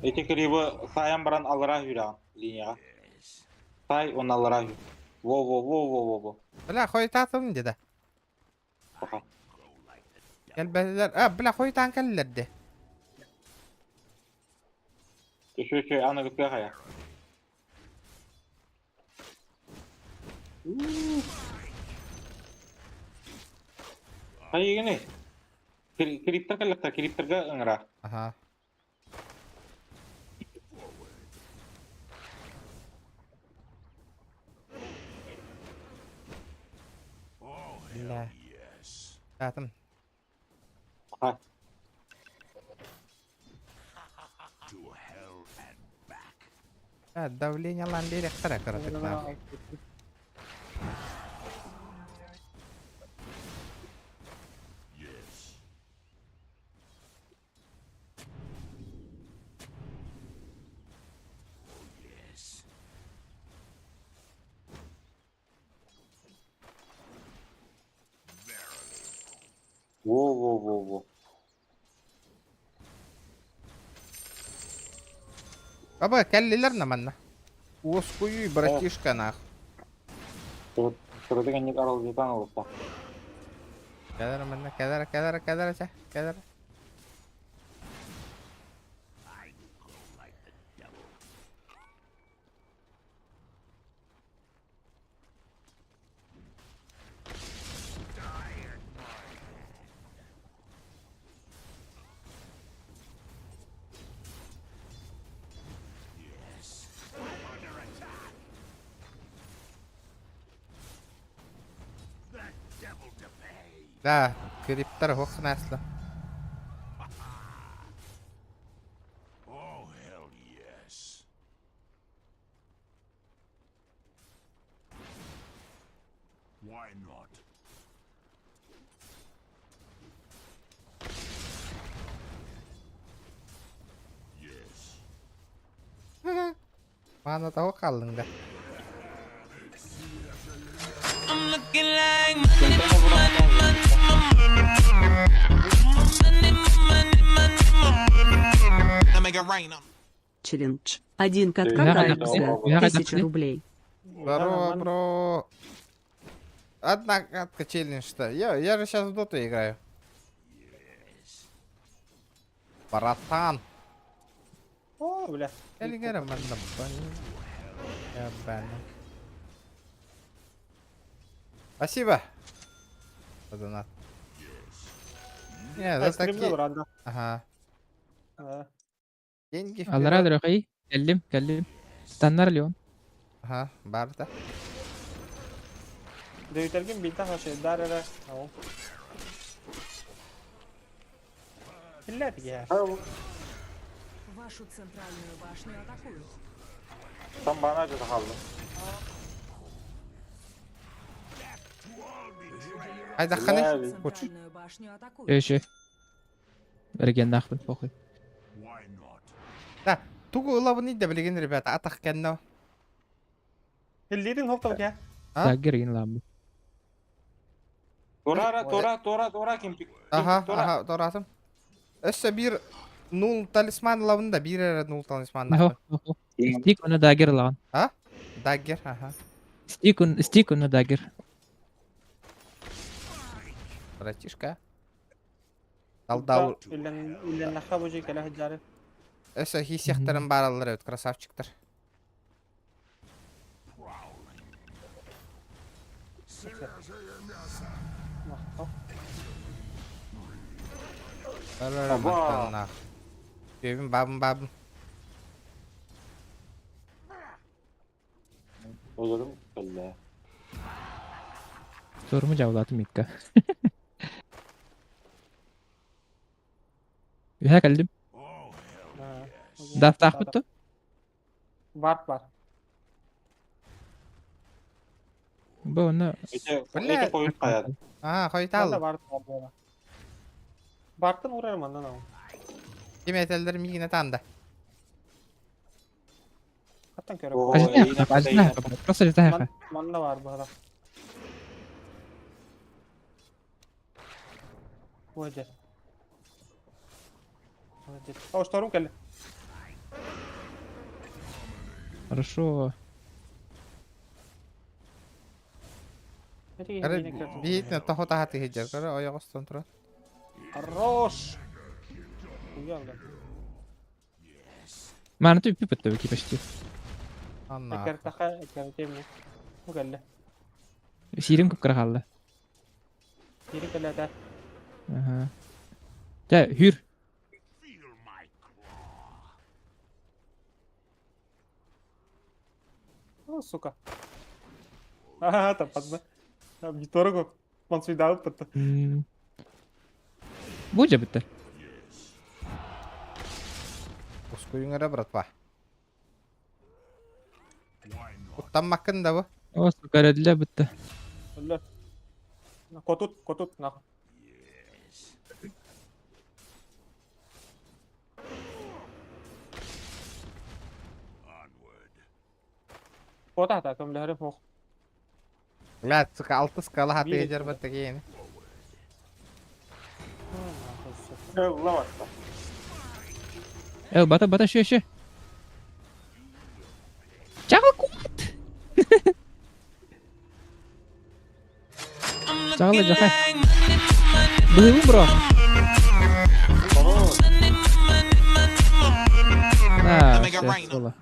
Ete kribu sayan baran alara hüra linya. Say on alara hü. Wo. Бля, хойтатым деди. Baka. Келбелер. Бля, хойтан келлерди. Şu ana gittiğe kaya. Hayır gini. Kripter kalakta kripterga ngera. Ага. Бля. Татым. Ha. Давление ландери хтара каратык на. Во. Баба, келлилер наманна. Оскуй, братишка нах. Sırada kendi aralı jetan olursa. Кедер манна, кедер. Да, криптер хох насло. Oh, hell yes. Why not? Yes. Mana tahu kaleng dah. Челлендж. Один катка Я Гайбса. хотел- 1000 рублей. Бро. Одна катка челлендж-то. Я же сейчас в доту играю. Братан. О, бля. Элигера манда бан. Спасибо. За донат. Не, за Айскримde такие... var anda. Ага. Ha. Деньги Аллара вперед. дөрөй. Келдим. Станнар Леон. Ага, бар да. Dövüterken bir tane şey darara. Tamam. İlla ya. Вашу центральную башню атакуют. Tam bana acıdı kaldı. Айда Ля, ханы. Хуч. Центральную башню атакуют. Эше. Берген нахпын похуй. Why not? Да, тугу улабын иде билген ребята, атак кенно. Hildidin hokta ya. Ha? Dagger in lambu. Tora kempik. Aha, doğrasım. Össe bir nul talisman lavında bir ara nul talisman Ho, nakı. ho, ho. Stick on dagger lan. Ha? Dagger, aha. Stick on dagger. Bratишka. Dal. İllen nakha boje kala hajare. Össe hissiyakların baraları öt, krasavçıktır. Nah. Babım. Olurum kalla. Sorumu cevladım Mikka. Ühe geldim. Daftah tuttu. Var. Bu onu Ete koyup kayar. Aha, koyut Valla al. var. Bartın uğrarım andan ama. Kim etellerim yine tanda. Hatta köre. Ajda. Просто Ajda. Manla var bu adam. Boje. О, что рука ли? Хорошо. Бейт не тохо тахаты хеджер. Кара аяқ астан тұрады. Хорош. Уялда. Мана ты пипет тебе почти. Анна. Экер темне. Угалла. Сирим көп кыргалды. Бiri kala da. Ага. Да, hür. О, сука. Ага, tepat banget. Habis toro kok. Langsung dapet tuh. Bu aja betul. Uskuyun ada bratva. Uttam makan da bu. Oh, suka ada betul. Udah. Nah, kotut. Nah. Kota tak kamu lihat mau. La suka altı skala hati hecер battaki yeni. Allah var. Bata şu. Jangan kuat. Jangan jangan. Belum bro. Nah, все.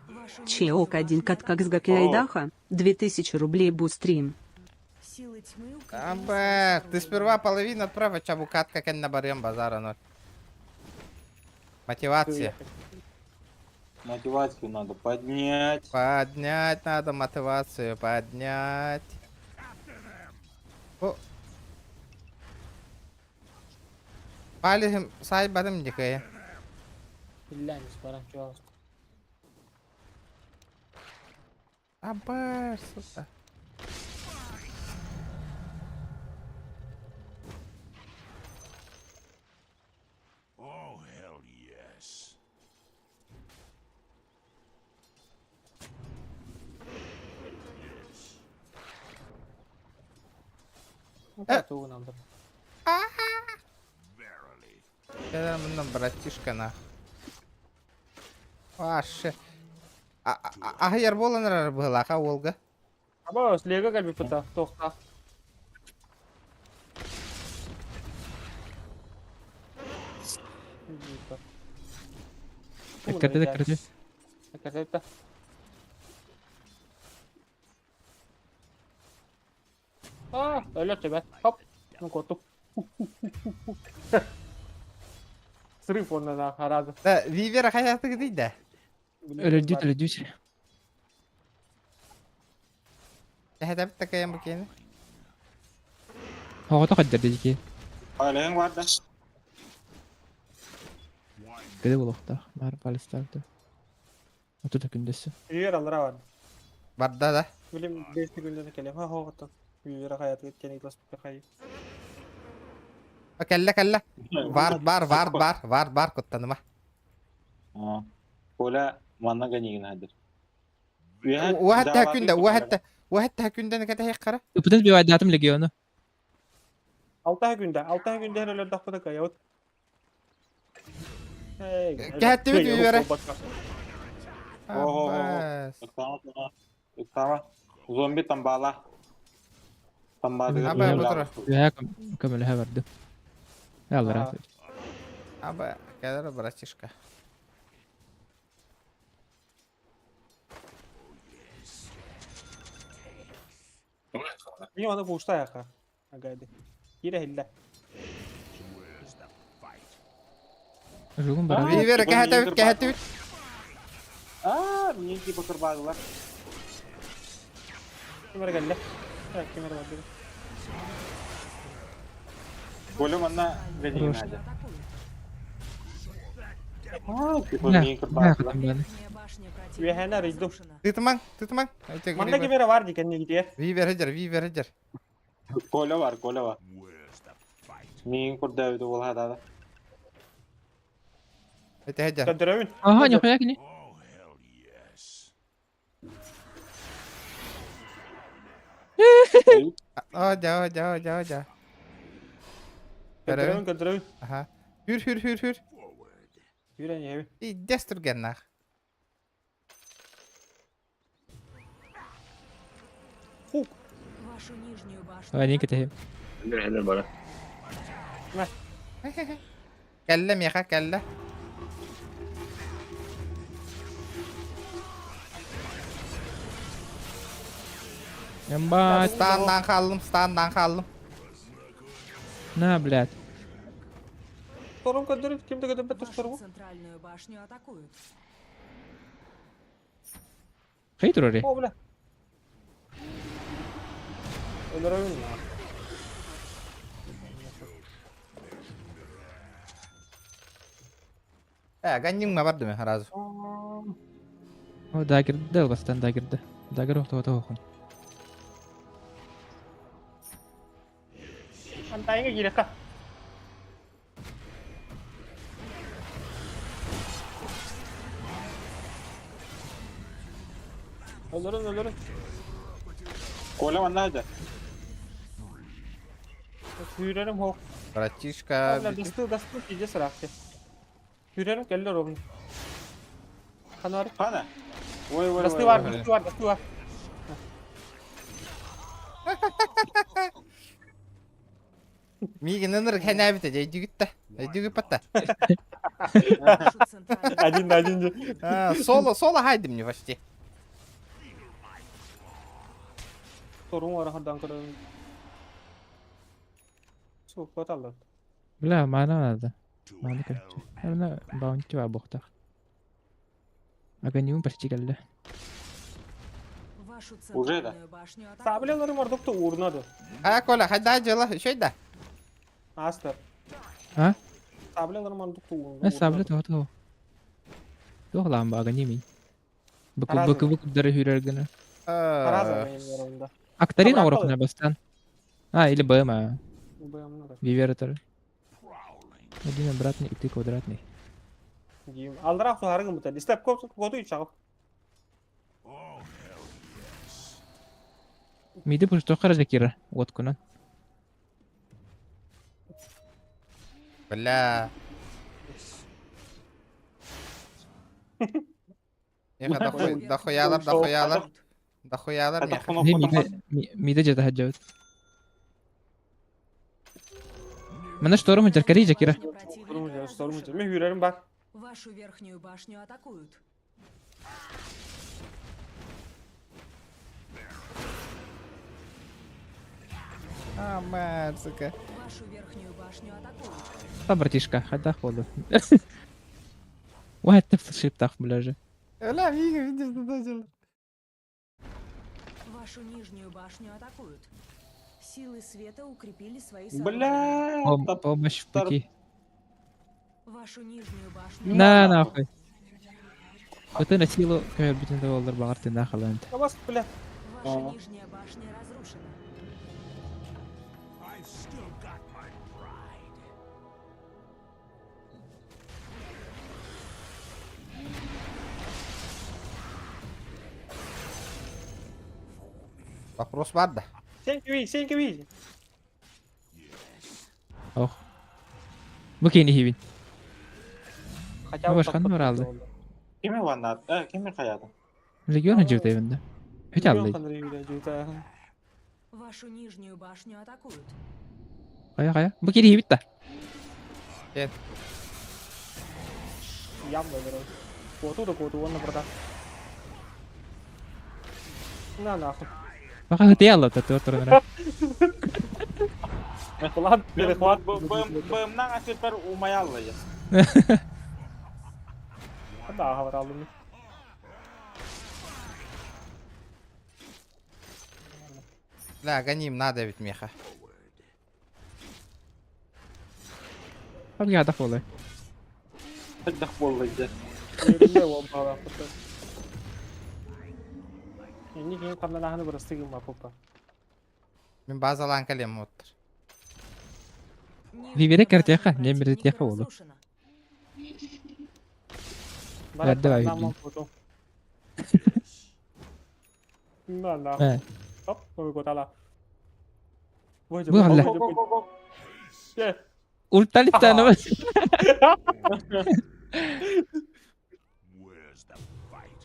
Чеок 1 катка с Гакляйдаха, 2000 рублей бустрим. Силы тьмы у Абе, ты сперва половину отправь, чабукат, как на барем базара ноль. Мотивация. Мотивацию надо поднять. Поднять надо мотивацию, поднять. О. Палихим сайбарым дикая. Глянь, спарам, чё. Абе, сука. Oh, hell yes. Tuh nonton. Verily. Я нам братишка на. Ваше. Ахер боланар была, ха Волга. Apa, seliga kan bipeta, tohta. Kerja. Kerja. Öyle coba. Hop. Nungkotuk. Sırf ondan haradı. Да, Вивера hayatı gidiydi. Öldü. Hadi bir takayım bakayım. Hava da kadar dedi Hala yang var da. Gede bulakta. Mar Palestin'de. Otu da gündesi. Yer alır var. Barda da. Bilim 5 günlerine kelim. Ha hoğutu. Yer hayat geçen iklas bir hayat. Kalla. Var kuttanıma. Pola mana ganyan hadir. وحتى كندا وحتى هكوندن كده هيك قرا Öpüdüz bir vaydatım legionu. 6 günde. 6 günde herhalde dakikada kayıt. Kehette bit bir vere. Oho. Abbas. Tamam. Zombi tambala. Tambala. Abi bu tara. Ya kamera verdi. Yalla rahat. Abi kadar bırakışka. Niye ona boşta yaka? Agadi. Yine hille. Rugun bara. Bir vere kehette bit. Aa, niye ki bakır bağlılar? Kimere geldi? Evet, kimere geldi? Golüm anna vereyim hadi. Aa, Ne? niye kır Ne bağlılar? kadar bana. Ve hene rizdo. Tıtman. Manda kimere var di kendine gidiyor. Vi verecek. Gole var. Niye kır davide ol hada. Hadi hacer. Kadrevin. Aha ne koyak ni? Oh, hell yes. Hoca. Kadrevin. Aha. Hür. Yürüyen yevi. Destur gennar. Ay ne keteyim. Kellem yaka kelle. Yamba. Standan kaldım. Na блядь. Sorun kadrevin. Kimde kadrevin betur sorun. Центральную башню атакуют. Hayır oraya. O bile. Öldürevin ya. Ganjing mı vardı mı harazu? O daha girdi bastan daha girdi. Daha girdi oto okun. Antaynya gila kah? Öldürün. Golem anna hadi. Yürüyelim ho. Bırakışka. Abla dastı iyice sıraktı. Yürüyelim geldiler oğlum. Kanar. Kana. Dastı var. Migi nanır kena bite jayju gitta. Jayju gitta. Вашу центральную Acınca. Solo haydim ni başti. Sorun var hadan kadar. Çok batalım. Bla mana nada. Mana kan. Karena bounty var bokta. Aga niye pasti geldi. Вашу Уже да. центральную башню атакуют. Sableleri var doktor uğruna da. Kola hadi acıla şöyle. Aster. Ha? Sableleri var doktor uğruna. Ne sablı tuh. Tuh lan aga niye mi? Arazi. Bakı dari hürer gene. Karazım benim yanımda. Aktarin Tamam, orang kena bastan. Ha ili bama. Bu yanımda da. Viver ter. Один обратный и ты квадратный. Giyim. Aldırak su hargın bu tadı. Step kodu içeğim. Миды пусть только разакира. Вот кунан. Бля. Дохуялар. Миды жата хаджават. Mana шторм интеркари жакира. Sorumcu. Ben yürüyelim bak. Вашу верхнюю башню атакуют. Aman suka. Вашу верхнюю башню атакуют. Та братишка, хада ходу. واحد طفل شي بتاخ بلاجة. Öyle Migi videosunda acılı. Вашу нижнюю башню атакуют. Силы света укрепили свои сооружения. Бля. Помощь в пути. Вашу нижнюю башню. На, нахуй. Вот ты на силу, камер битен доллар багар ты нахал انت. Kabas bля. Ваша нижняя башня разрушена. I've still got my pride. Вопрос var da. Sen gibi. Oh. Bu kini hibin. Kaçak Başkan var aldı. Kimi vanat? Kimi kayadı? Legion hıcırt evinde. Hiç aldı. Вашу нижнюю башню атакуют. Kaya. Bu kini hibit de. Gel. Yam böyle. Kotu onu burada. Nah. Baka hıtıya aldı tatlı oturana. Ulan bir kuat bım nang asit per umayalla ya. Daha var aldım. La гоним, надо ведь меха. Abi ya da kolay. Dak bollaydı. Yerinde o baba. Ini game kameralarını burası gibi mappa. Мен базалан калем отыр. Vivere kartiyaka. Ne mirdiyaka oldu. Verdi var Tamam foto. Nah. He. Hop, koy kotala. Bu hala. Gel. Ultali tane var. Where's the fight?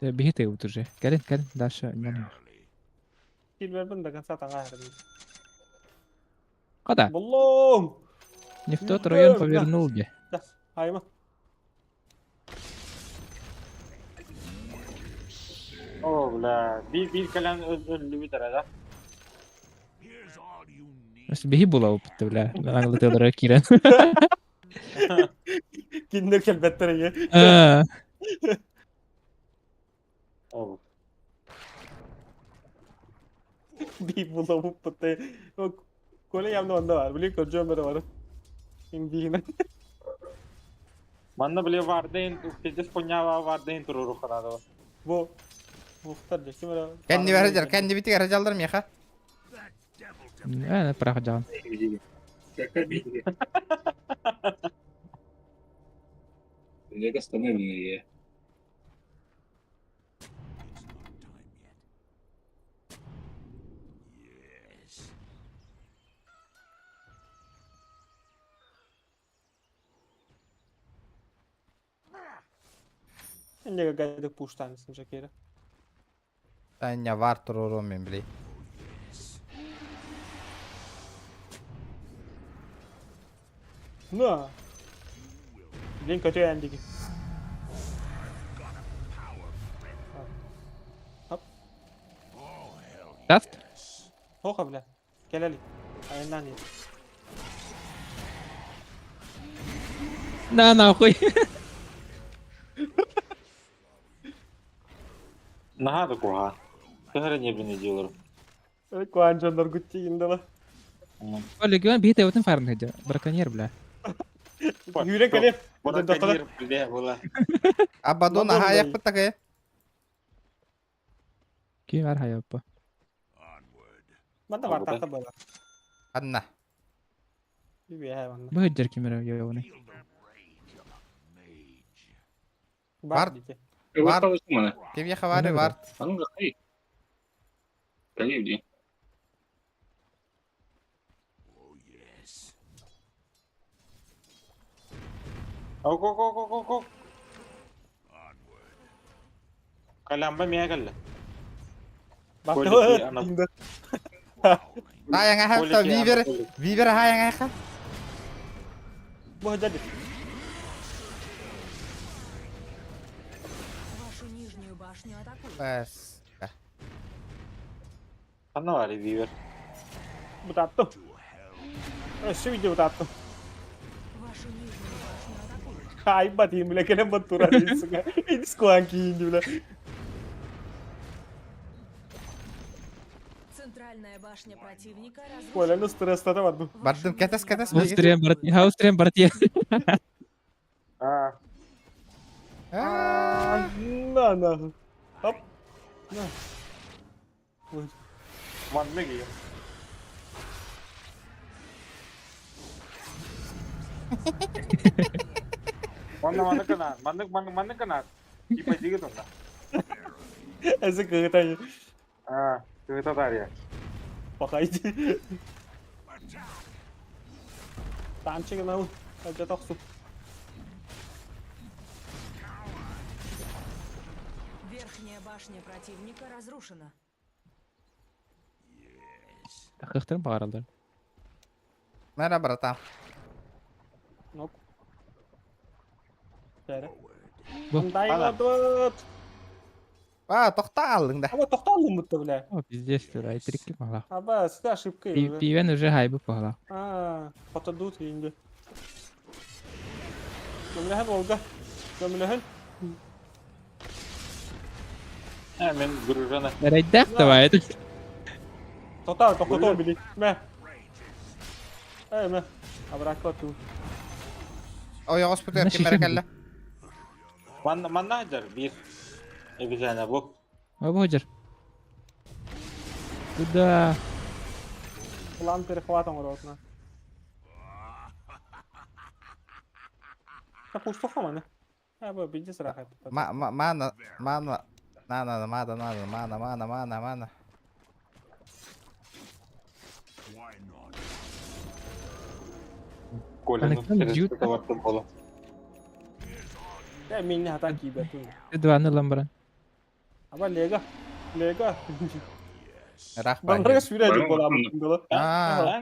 Bir hit uturacak. Gelin. Daşa inanıyor. Silver ben de kan satang akhir. Kada. Belum. Никто район повернул бы. Dah, ayo mah. Oh la, bir kalan öldü bir tarafta. Here's all you need. Просто беги было опыт, бля. Нагло ты дракиран. Kinder kelbetter ya. Oh. Bir bulamı pate. O kole yamda onda var. Biliyor koca ömrü var. Hindi. Manda bile vardı en tezes punya vardı en turu ruhana. Bu muhtar desi mera. Kendi verecek, kendi bitik aracı alırım ya. Ana проходил. Ne kadar pushtan sınca kere. Sen var tururum ben bile. Ne? Link kötü yendik. Daft? Ho kabla. Gel Ali. Ayından ye. На нахуй. Naha da koha. Kahara ne beni diyorlar. Kuan canlar gucci indala. Legion bir hit evden farm hedi. Brakonier bля. Yürek Ali. Bana kadir bile bola. Abadon Madonna ayak dayı. pıtak ya. Kim var hayappa? Manda var tahta bala. Anna. Bir hayvan. Bu hıcır kim var ya onu? Var. Dike. Var. Kim ya var var. Go. Kalamba miya kalla. Bakit? Hayang ayak ta viver hayang ayak. Bu jadi. Вашу нижнюю башню атакуют. Bas. Ano var viewer? Butato. Şu video butato. Вашу нижнюю башню атакуют. Ay batayım bile kene batura değilsin. Hiç kuanki bile. Центральная башня противника разрушена. Böyle nasıl streste de vardı. Bardım ketes. Австрия, братья. Австрия, братья. Ha. Aa. Na. Hop. Na. Man ne giyiyor? Mana kena. Tipe juga tuh enggak. Ese kegatan. Kegatan tadi ya. Pakaici. Танчик на это токсу. Верхняя башня противника разрушена. Takkıktırım bağırıldı. Merhaba brata. Nope. Kere. Bu. Дайладот. Toqta aldın da. Ama тоқталдым будто, бля. О, пиздец, ты, айтрикли мала. Аба, сюда ошибка. Пивен уже хайбы пала. Потадут енді. Gömlehen Olga. Gömlehen. Мен Гружана. Райдак давай, это. Тоқтау били. Мә. Мә. Абракла ту. Oya hospital Nasıl kim işe mi merakelle. Манна аjar bir. Ebizana bu. О, божер. Куда? План перехватом ротна. Пусто хамана. Аба, биди срахат. Mana. Mana. Minni hatan kibetun. Duanı lambaran. Aba lega. Merak Banlara sürecek olan bu. Aa.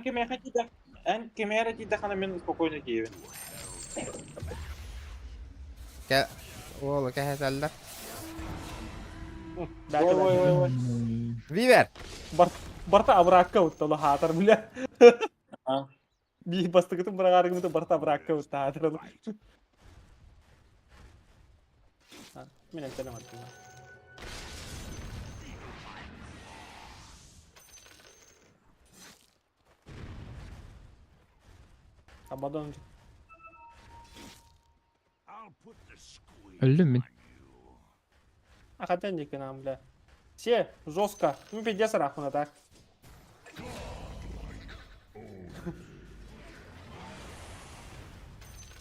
En kemere tidak kana men spokojno kiyeven. Oğlum keheseller. Ой. Viver. Барта абракка уттала хатар биле. Би бастыгытын брагарыгы мыты барта абракка утта хатар. Мен антенем аттым. Абадон. Öldüm ben. Ахатен деке нам, бля. Все, жестко. Ну, пиздец, рахуна, так.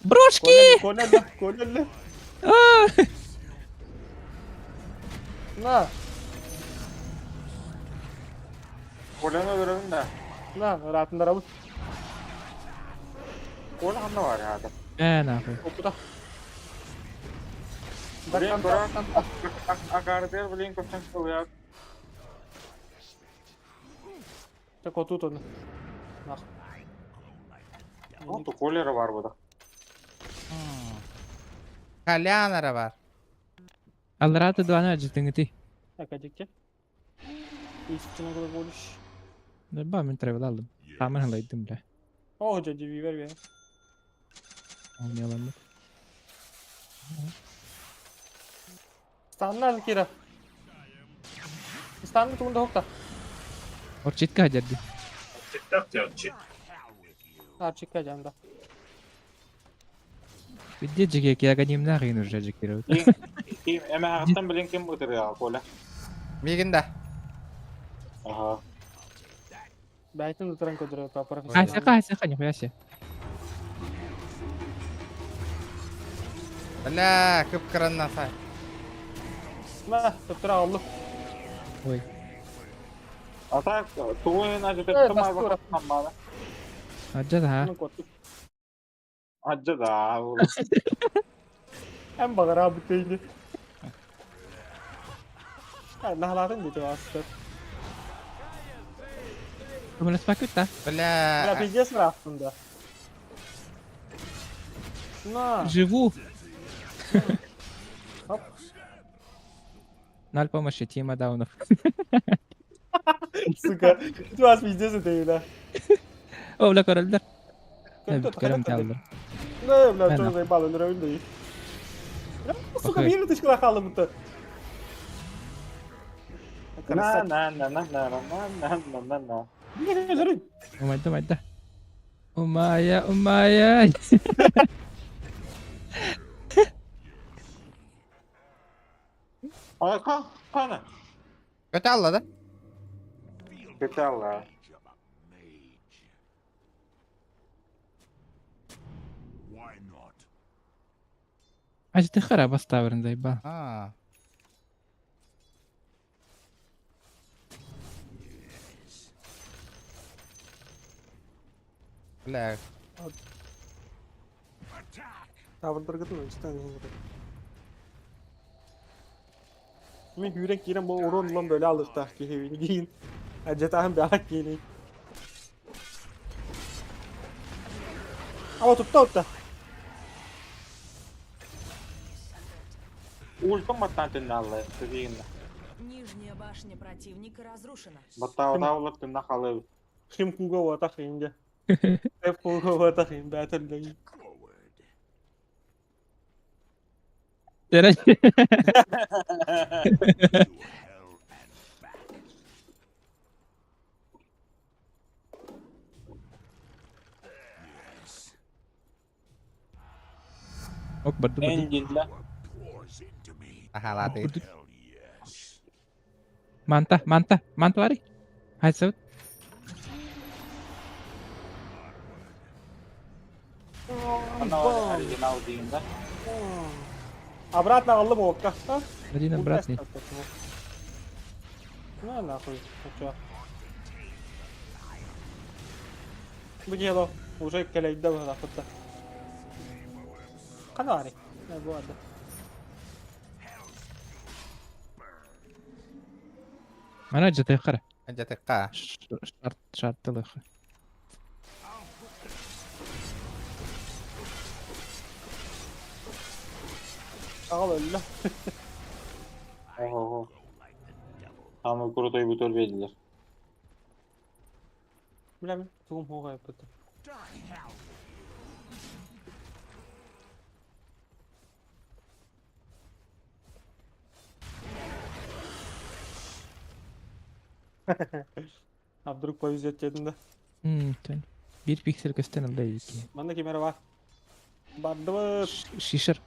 Брошки! Колелі. На. Колені verelim de. Na, rahatında ravut. Kol hamle var ya. Ne yapayım? Okuda. Bırak. Akarder bilin koçan koyar. Так вот тут он. Нах. Ну, то колера var burada. Kalyanara var. Alratı duanı acıtın giti. Akacıkça. İçine kadar konuş. Ben travel aldım. Tamamen halaydım bile. O hoca civi ver bir. Olmayalım mı? Stanlar kira. Stanlı tunda hokta. Or chitka hajardi. Açık kacanda. Видите, как я гоним на рейну жажикирую. Kim eme haktan bilin kim budur ya kola. Bilginde. Aha. Belki tuturan kudur ya para. Кайся, нихуя себе. Bala kıpkırından say. Ma, tutura Allah. Ой. Ata tuğun acı tutma bakmam bana. Acı da ha. Acı da. Hem bakar abi köyünü. Nahalatın dedi aslında. Kamu nasıl bakıyor da? Bala. Ya piyes mi aslında? Na. Живу. Ноль помощи, Тима Даунов. Сука, tu az piyes değil ha. О, бля, король. Kötü Kerem çaldı. Ne bla Ben çok de. zey balon öyle değil. Suka Bakayım. bir dışkıla kaldı bu. Na. Ne ne. Умайда. Умая. Ay kana. Kötü alladı. Kötü Allah. Aç tıkara basta verin zayba. Ha. Bile. Tavırları gitme işte. Min yürek giren bu oron lan böyle alır da giyin giyin. Acıtan bir hak giyin. Ama tuttu. Ультом баттан аллы, тегин. Нижняя башня противника разрушена. Баттауда улып тынна калып. Ким куга вата хинде. Hep kuga vata hin battle. Dere. Ok badu. Engine. Ahalati. Mantap ari. Hay saut. Обратно аллым окка. Один обратный. На нахуй. Чё? Бегело. Уже келейде var akıtta. Kanari. Ne bu arada? Mana jatay qara. Aja teka. Şartlı. Ağal öyle. Oho. Ama kurutoyu bu tür verdiler. Bilmem. Tuğum hoğa yapıttı. Abduruk boy yüzet yedinde. Ten. Bir piksel gösterildi iki. Bende kamera var. Bandı mı? Şişir.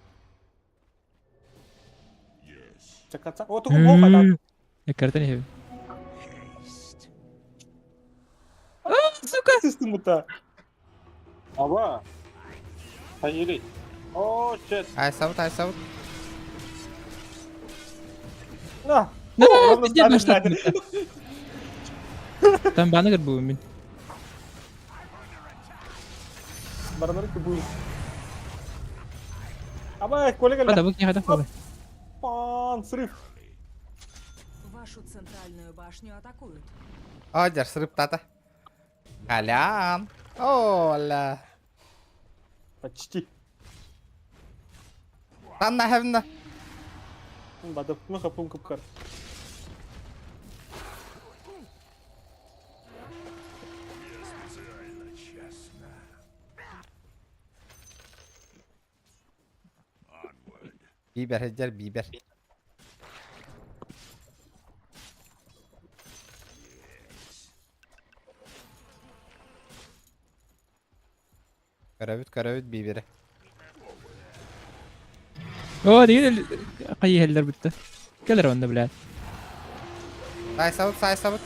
Çakatsak. O tuğum hoğa adam. Ekardan heavy. Suka. Sistem buta. Aba. Hayır. Oh shit. Ay saut. Nah. Ne? Dia başlattı. Tam bana gel bu min. Barangkali kebu. Aba, kolej kan. Hada bak ya hada falan. Pan, sırf. Вашу центральную башню атакуют. Ajar serip tata. Kalian. Oh lah. Почти. Tanah hevna. Badak mı kapım kapkar. Biber hajar biber. Karavut biberi. Oo değil. Qayı heller bitti. Gelir onda bile. Say saut.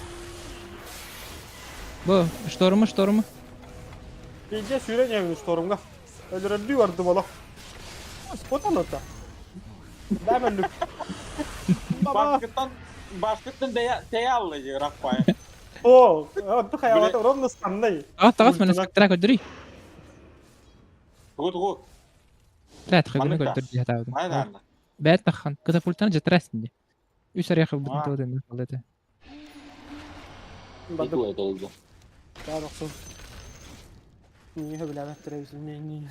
Bu ştormu. İyice süre gelmiş sorumga. Öldürüldü vardı bala. Spot anlatta. Demellik. Baskıttan teye alıcı rakpaya. Oo, bu hayata oran nasıl anlayı? Ah takas mana sektrak ödürü. Tunggu. لا تخليني قلت ترجع تعود بعد تخن كذا فولتان جت رسمي يسر يا اخي بدون تعود اني خليته Itu itu itu. Ya langsung. Ini bilang terus ini.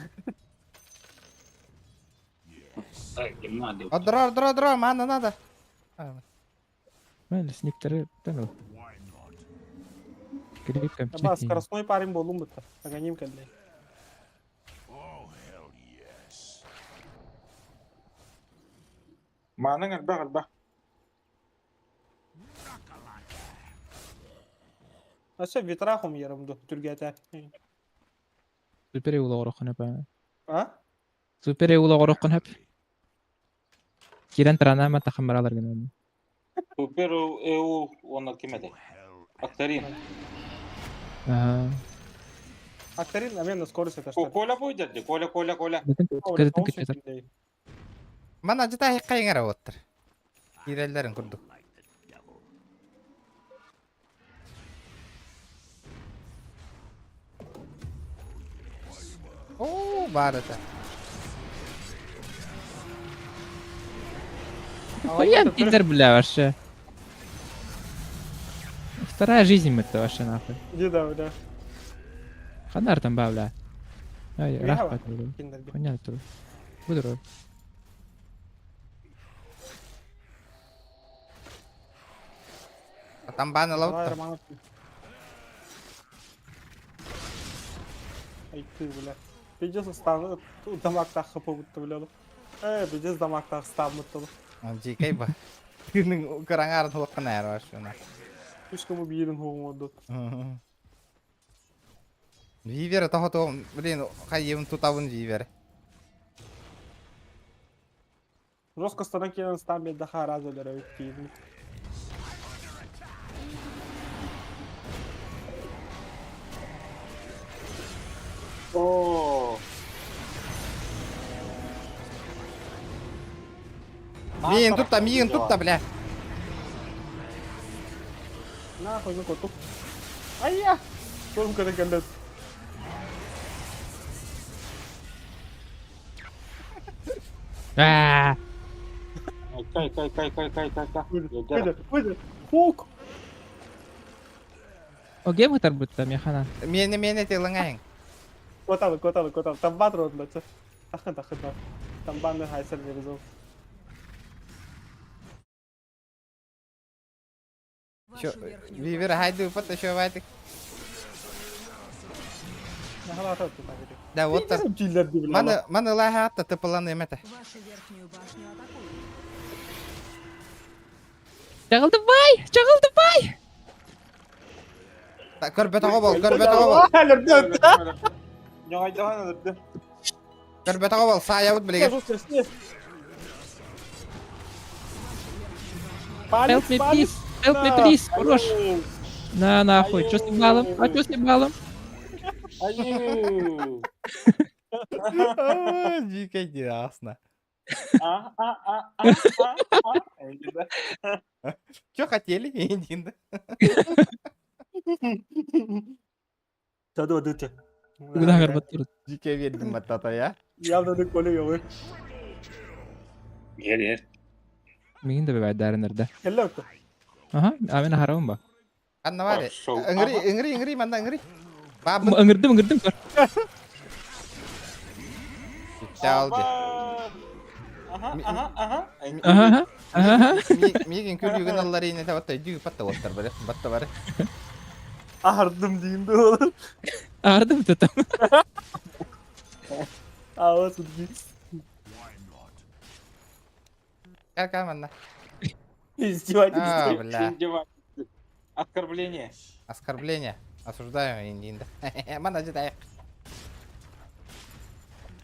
Дрор, mana nada. ما السنيكتر تنو قريب كم Ama скоростной парень болум быта. Агоним калле. Mana ngerba. Asa vitrahum yaramdı Türkiye'de. سوبر يولا ورقنا با Ha? سوبر يولا ورقنا hep kiren trana ma taxmaralar gene Super EU onu kimede? Aktarin. aha Aktarin наверное скорость это что. Коля будет, Коля. kadın kötü Mana jita hiqqayngara otter. Kirellerin kurduk. Oo, barata. Хуя пидор, бля, вообще. Вторая жизнь это вообще нахуй. Иди да, бля. Ханар там ба, бля. Ай, Бля, рахпат, бля. киндерге. Хуйня тут. Будро. Tambana Давай, лаутта. Романов. Ай ты, бля. Придется стану дамаг таққа побутты, бля. Придется дамаг таққа станмытты. Jikay ba? Yung karangaran huwag ka na eros yun. Пушка му биерін хоғым одот. Вивер toho to, блин, кайым тутавын вивер. Жестко станан кейін стан бен даха раз өлері өткейді. Ооо. Миин тут та, бля. Нахуй, ну коту. Ай-я! Шорм kada кәлдет. Ааа. Выйди. Фук. Оге мытар бутта механа. Мені тилыңайың. Коталы. Там батыр одында, чы. Тақын. Там банды хайсар берізу. Вивер хайду пата шо вайтик. Нахала атады тут агеде. Да, вот та. Чилер ди, бля. Маны лайха атта тыпыланы емете. Чагылдыбай! Көрбеті қобал. Әлірді өтті. Жоғайдаған әлірді. Көрбеті қобал, сая өт білеген. Help me please, хорош. На нахуй, чё с ним балом? А чё с ним балом? Аю. Жикай не ясно. Чё хотели, Индин? Саду өдіте. Куда гарбат турут? Жикай вердім баттата, я? Явдаdık kolü yolu. Мин да бебай дарынырда. Кәлі өтті. Аха, а мен харабым ба. Анна var ya. Ingri, manda ingri. Babın. Ыңырдым көр. Çaldı. Аха. Мигин күлügün alları yine de batta düğü batta otlar böyle. Batta var. Ardım diyeyim de olur. Ардым тутам. Ağlasın git. Gel manda. İzdivacı. Бля. Оскорбление. Оскорбление. Осуждаю Индинда. Мanda жидайық.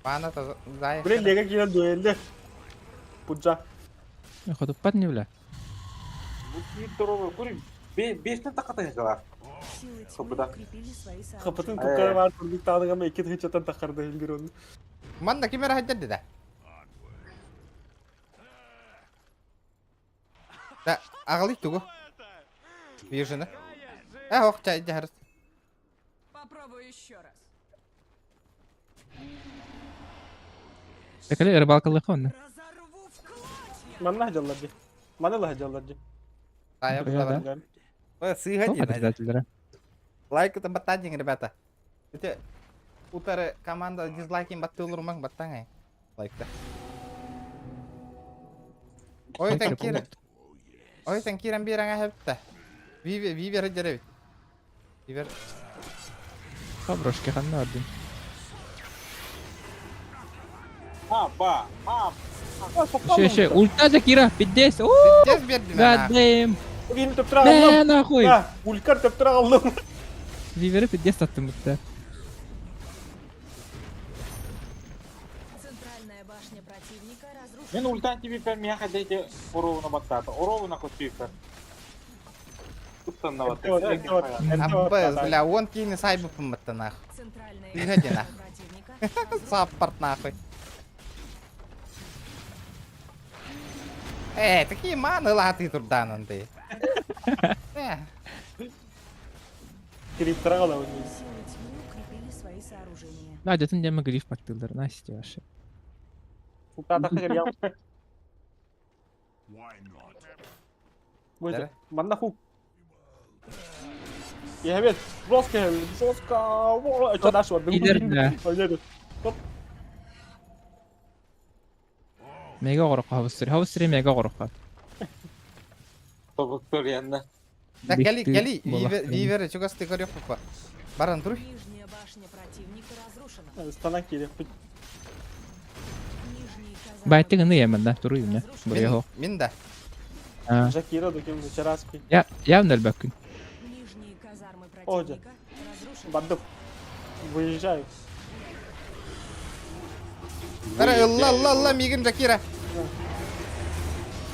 Бана то зайық. Блин, лега келен дуэлді. Пуджа. Ходуппат не бля. Бештен тақатайын қалар. Kapatın kukkara var turdik tağdık ama iki tıkı çatan takardı hildir onu. Manda kimera hajjaddi da. Da ағылый тугу. Вижена. Ох, чай жарыс. Попробуй еще раз. Такали рыбалкалык он. Mana hajallardı. Mana hajallardı. Saya Iya, bisa. dah. Wah, sih aja. Обязательно. Like ke tempat anjing, rебята. Itu putar команда дизлайкин батты olur mang battang like dah. Ой, танкиран бирanga хепта. Вивер жаребит. Вивер. Хаброшки ханна один. Ще, ульта Закира, 50. Ооо, Тез бердим. гадэм. Bugün teptira Не, aldım. нахуй. Ha, Ulkar teptira aldım. Вивера 50 attım bitti. Центральная башня противника разрушена. Мен ультан тебе прям мягко дайте урову на батата. Урову на костюкер. Туттан на Аббас, бля, он кине сайбы пымытты нах. Центральная Приходи нах. башня противника разрушена. Саппорт нахуй. Такие маны латы турданан ты. Криптора қалау не. Силы тьмы укрепили свои сооружения. Адатын дема гриф бактылдар. Насте ваше. Фуктатаққа кірген. Why not? Бойды. Дәрі? Манда хук. Ебет. Жестко. Жестко. Что дальше? Лидер, да. Ойнады. Мега горох хавыстыр. Хавыстыр мега горох. Тоғыттыр янда. Да, гали, гали. Болах. Вивер, чего ты горёх папа? Баран, друг. Нижняя башня противника разрушена. Станак керек. Нижние казармы Байтты гыны емен да. Туру юне. Бурaya хо. Минда. Жакира докем вечераспи. Явно элбәккүн. Нижние казармы Оля. противника разрушены. Бандып. Выезжаю. Тара, ла, мигин Жакира.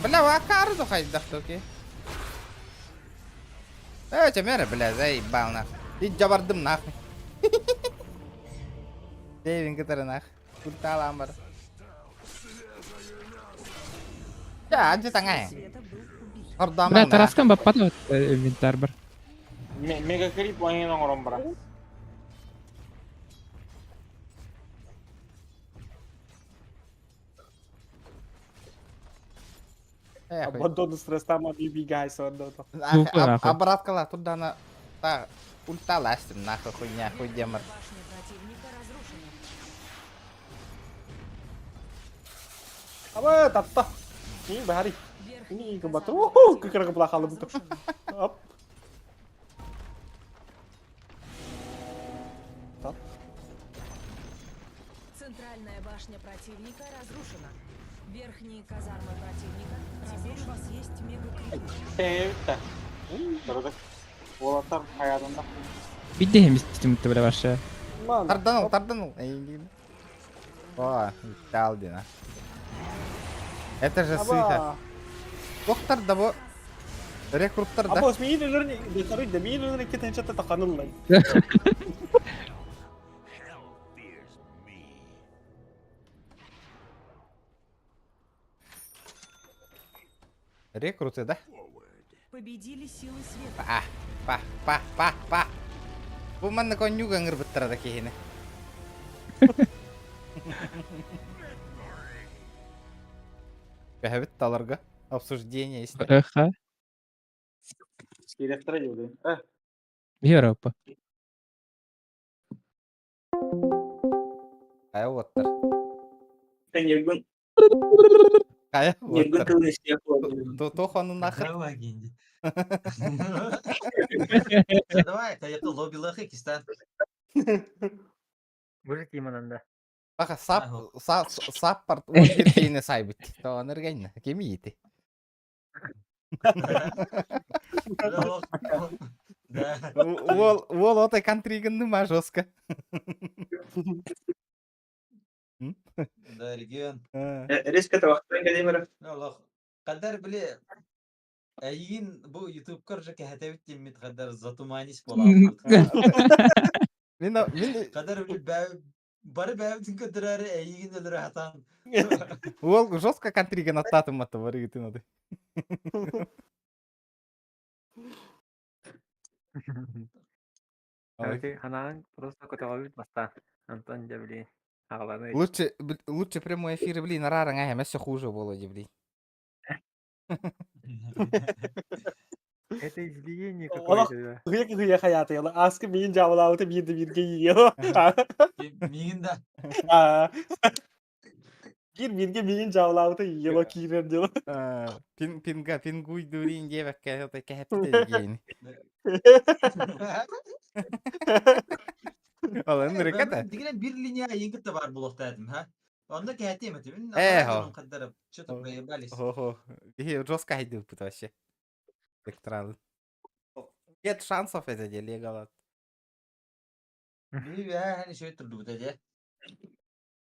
Бля, вакар до хайдах токи. Чемер, бля, заебал нах. И жабардым нах. Девин кітірі нах. Куртал амбар. Анчы таңай. Света был убит. Ордаман Бля, нах. тараскан баппата инвентар бар. Мега крип ойнын оңырым бара. Абандону стрестама биби гайс ордото. Обраткала туда на... Та, ульта ластим нахуй хуйня, хуй демар. Башня противника разрушена. Абы, татта. Ini bahari. Верхние Ini kebat. казармы Kekira ke belakang lu betul. разрушены. Up. Центральная башня противника разрушена. Верхние казармы противника. Теперь у вас есть мега-крипер. Evet. Durduk. Volatar hayatında. Bir de hemistim muhtemelen aşağı. Man. Тарданул. О, ультал дина. Это же сыха. Aba. Доктор да бу. Рекруттар да. Aba ismi ilerlerini dekarı da bir ilerlerini iki tane çatı takanırlar. Hell fears me. Рекруты, да? Победили силы света. Па. Бу манна конюга ngырбыттара да кехине. Бәһәбит таларга обсуждение есть. Ха. Скелеттер diyordu. Европа. Кая оттар. Sen yılgın. Кая Yılgın оттар. kılın işte yapalım. Тохану нахер. Давай, это я лобби лохи кистан. Может, именно. Баха сап парт ульгер кейне сайбит. То анергайна. Кемиити. Да. Ол отай контригін нема жестко. Да, регион. Risk это вақтан gelemiyorum. Allah. Kadar bile Ayın bu YouTube karşı kehatevit timit kadar zatumanis bola. Мен Kadar bile bari bevdin kadar ayın ölür hatan. ол жестко контриген аттатым аты бар егетін ады. Ханан просто котовит баста. Антон Джабли. Лучше прямой эфир, блин, рарың ай, мәсі хуже болады, блин. Это избиение какое-то. Hıya hayatı yalı. Askı beyin cavlağı bir de bir yiyor. Miyinde. Bir birge beyin cavlağı yiyor kiren diyor. Пингуй дурин девок, это кәпті дейін. Олан нұреката? Digine bir linya yınkıt da var blokta edim ha. Onda kehatiyem etim. Ho. Kadar çötü balis. Хо-хо. Жестко хайдил тут вообще. Электралы. Нет шансов это деле галат. Bir hani şöyle turdu bu da.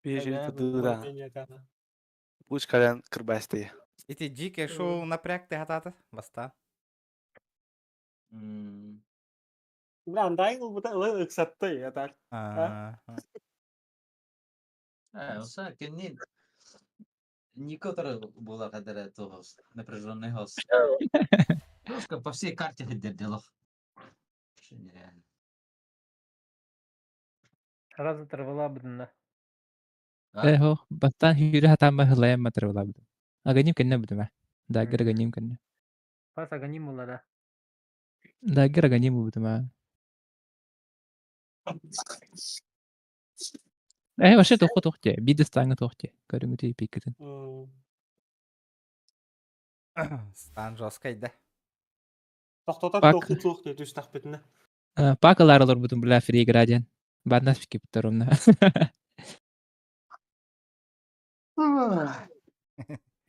Bir şey tutu da. Пусть Колян кырбастые. Эти дикие шоу напряг ты хатата? Баста. Ben dayın bu da ılık ıksattı ya da. Ha, olsa kendi Некоторые было когда то напряженный хост. Просто по всей карте ходят делов. Вообще нереально. Раза травала бдна. Хо баттан хүйрэ хатаама хылайам матарвала бд. Аганим кэннэ бдма. Даггэр аганим кэннэ. Пас аганим улада. Даггэр аганим бдма. Вообще тухте. Бидэ станга тухте. Көрүнгүтүй пиккетин. Стан жесткойда. Тоқтотат Пак. тоқты тоқ дейді үш тақпетіне. Пакалар олар бутун бла фри градиан. Баднас пикип турумна.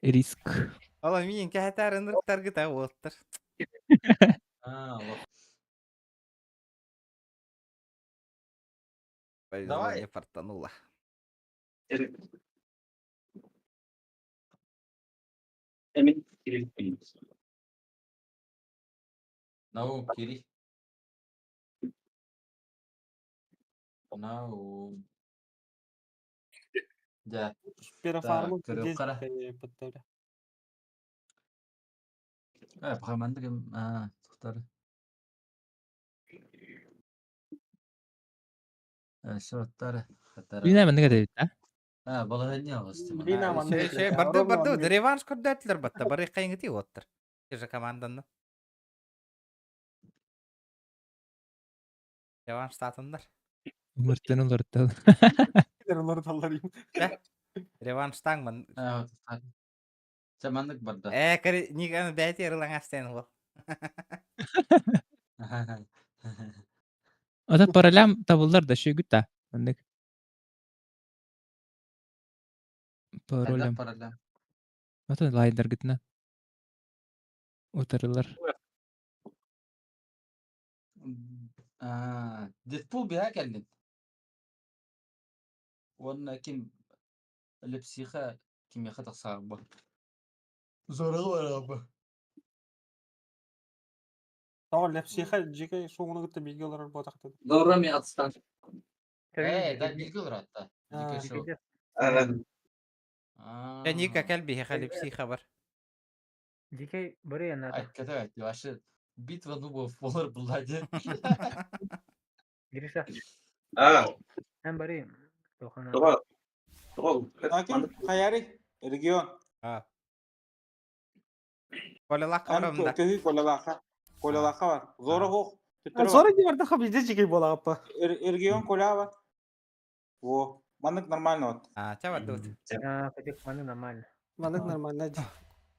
Риск. Ола миин кәһәтәр ынырыктар гыта оттыр. Вот. Давай. Не портанула. Наум, Кири. Наум. Да. Перефармы көріп қара. пыттыры. Пахаманды кім? Тұқтары. Шоттары. Бина мен негатив та. Баладан не алысты. Барды реванш көрдөтлөр батта. Бары кайыңгыти оттыр. Же команданды. Реванш статындар. Мыртын олар та. Олар талларым. Реванштан мен. Чамандык барды. Кери ниганы бәйти ырылаң астен ол. Ата паралям табылдар да шүгүт та. Андык. Паралям. Ата лайдар гитна. Утарылар. Дедпул бия келдин. Онна ким лепсиха ким яха тақсағы ба. Зорығы бар абы. Тауар лепсиха жеке соңына күтті білгі олар батақты. Зоры мен атыстан. Да білгі олар атта. Ника кәлбихе лепсиха бар. Жеке бары янады. Айтката айтты. Вашы битва нубов болар бұлладе. Гриша. Hem bari. Аким, Хаяри, регион. Колелака барымда. Көһи колелака бар. Зоры хоқ. Зора не барда хабизде жеке бола апа. Регион колява. Во, мандык нормально вот. Чава тут. Пойдёт маны нормально. Мандык нормально.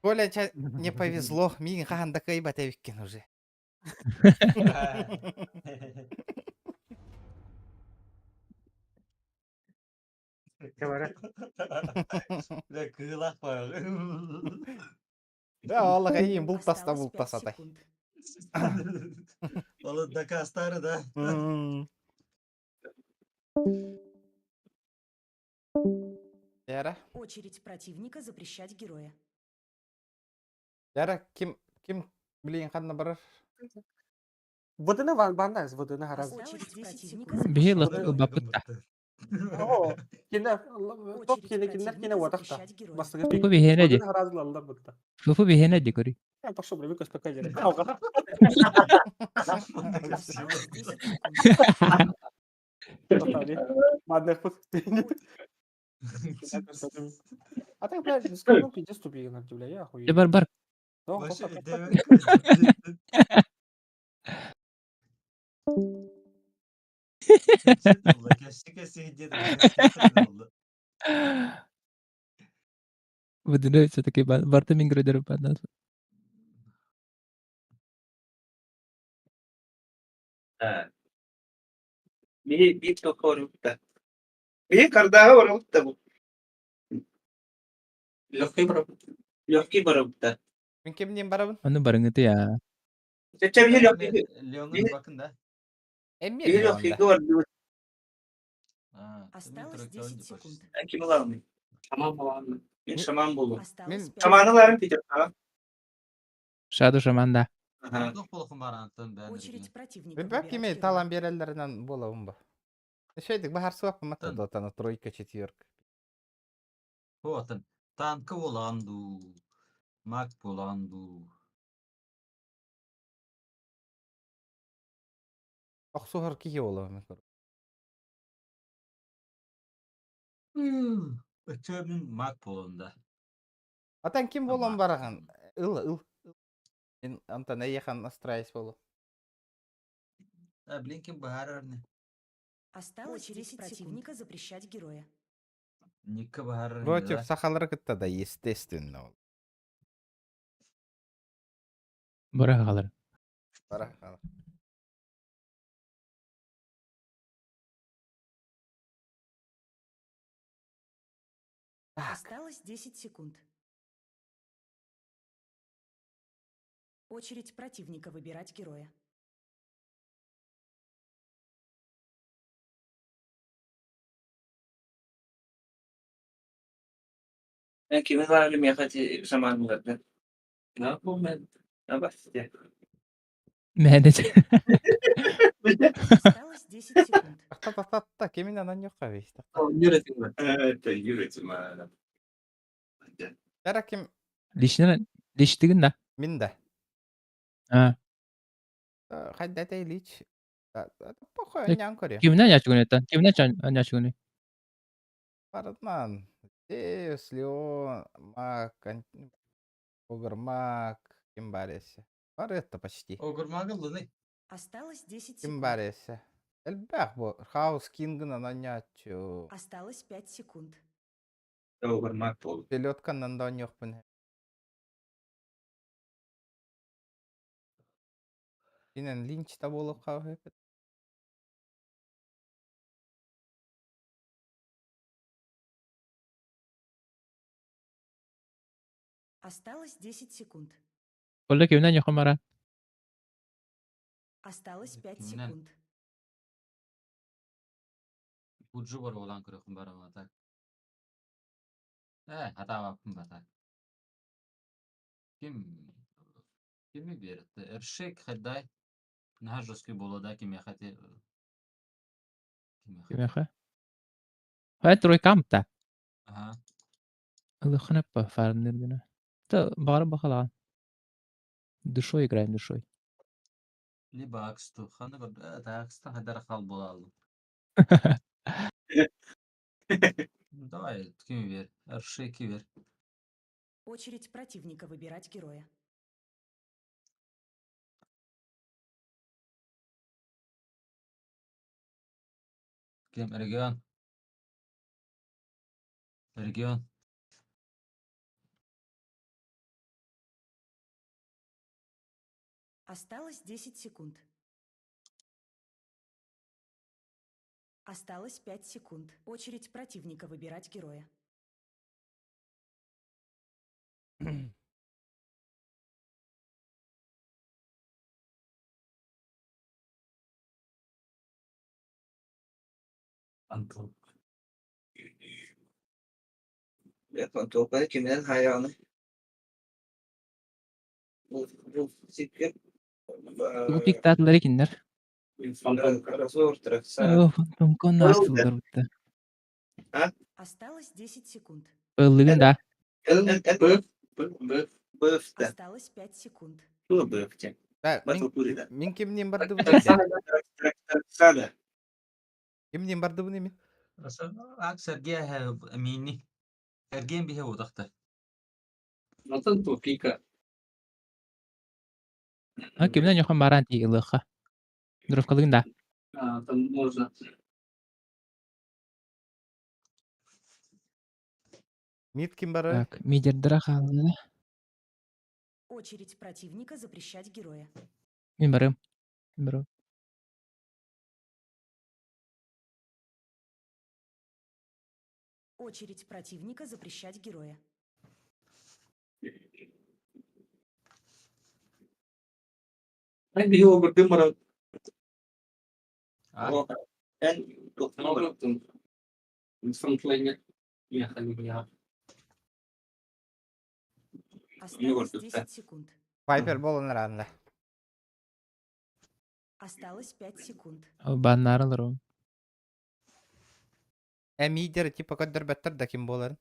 Коля, не повезло. Мигин хаханда кайба тевиккен уже. Да кылах бар. Да, Алла кайын бултаста бултасатай. Ол дакастары да. Яра. Очередь противника запрещать героя. Яра, ким билейин ханна барар? Водыны бандайыз, водыны хараз. Бихи бапытта. О, кине топ кине ватакта. Бастыгы Фуфу бихене ди. харазлалар бутта. Фуфу бихене ди кори. Пошел бре бекос пока жере. Мадных пут. А так, блядь, сколько пиздец тупик на тебя, я охуел. Бар. Выдыны все-таки барта мингродер паднас. Bir tokorukta. Bir kardaha varukta bu. Легкий барукта. Мен кемнен барабын? Аны барыңыты я. Чече bir lегкий. Леон'un bakın da. Эмме Bir lегкий var. Осталось 10 секунд. Kim var mı? Tamam. Ben şaman buldum. Осталось 5 Şamanılarım peki. Шаду шаманда. Дох болықын бар антын бәрін. Очередь противника. Мен бәп кеме талан берелеринен болабын ба. Шейдик бахар суак мата дотаны тройка четверка. Хотын. Tankı olandu. Mak olandu. Оксуһар киһи ола. Ötümün mak bolunda. Атан ким болон Ама. бараган? Ыл. Мен антан эйхан настраивать болу. Блинкин bahar örne. Осталось 10 противника запрещать героя. Никка bahar örne Против да. сахалары кытта да, естественно. ол. Бара қалар. Барахала. Осталось 10 секунд. Очередь противника выбирать героя. Kimin zalim yakati zamanlarda. Ne yapayım ben? Ne bahsedeyim? Мәдет. Осталось 10 секунд. Та кемин анан жокка бейс. Yönetim mi? Evet, yönetim ha. Бара ким Лиштигин да. мин да. А. Хайда тейлич. Похуй, Так, нян көрө. Кимнен яшыгын это? Кимнен яшыгын? Баратман. Деус, Леон, Мак, Огр Мак, ким баресе. Бар это почти. Ogurmagıllı ne? Осталось 10 Ким секунд. баресе. Элбах бу. Хаус Кингын ананячу. Осталось 5 секунд. Doğurmak oldu. Селётканнан да онёкпун. Синен линч та болуп калып. Осталось 10 секунд. Колда кимнен яхын бара? Осталось 5 Kimden? секунд. Ucu var olan kırıkın bara atak. Hata yaptım atak. Kimi bir erşek haday. Nahajski boloda kim yakati. Ким яха? Хай трой камта. Aha. Лыхын аппа фарнергена. Та бары бахала. Душой играем, душой. Liba akstu. Hanı gör. Aksta hadar kal bolalı. Давай, kimi ver. Erşeki ver. Очередь противника выбирать героя. Kim Ergeon. Ergeon. Осталось 10 секунд. Осталось 5 секунд. Очередь противника выбирать героя. Anton. Yakın topları kimden hayranı? Bu sikir. Бу пиктатлары киндер. Karası ortaya. Фантом настылдар бутта. Осталось 10 секунд. Ыллыгын да. Бöfte. Осталось 5 секунд. Bu böfte. Мин кимнен барды бу? Sada. Кимнен барды бу неме? Aksar gel amini. Ergen bir hevo daktar. Nasıl topika? А кимнен яхын баран ти ылыха. Дуров калыгын да. Там можно. Мид ким бары? Так, мидердера қалды. Очередь противника запрещать героя. Мен барым. Мен барым. Очередь противника запрещать героя. Ben bir yol gördüm bana. Ah. Ben doktora baktım. Sonuçlarını ya. Осталось 10 секунд. Пайпер болонар анда. Осталось 5 секунд. Баннарылар ол. Мидер типа каддар баттар да ким боларын?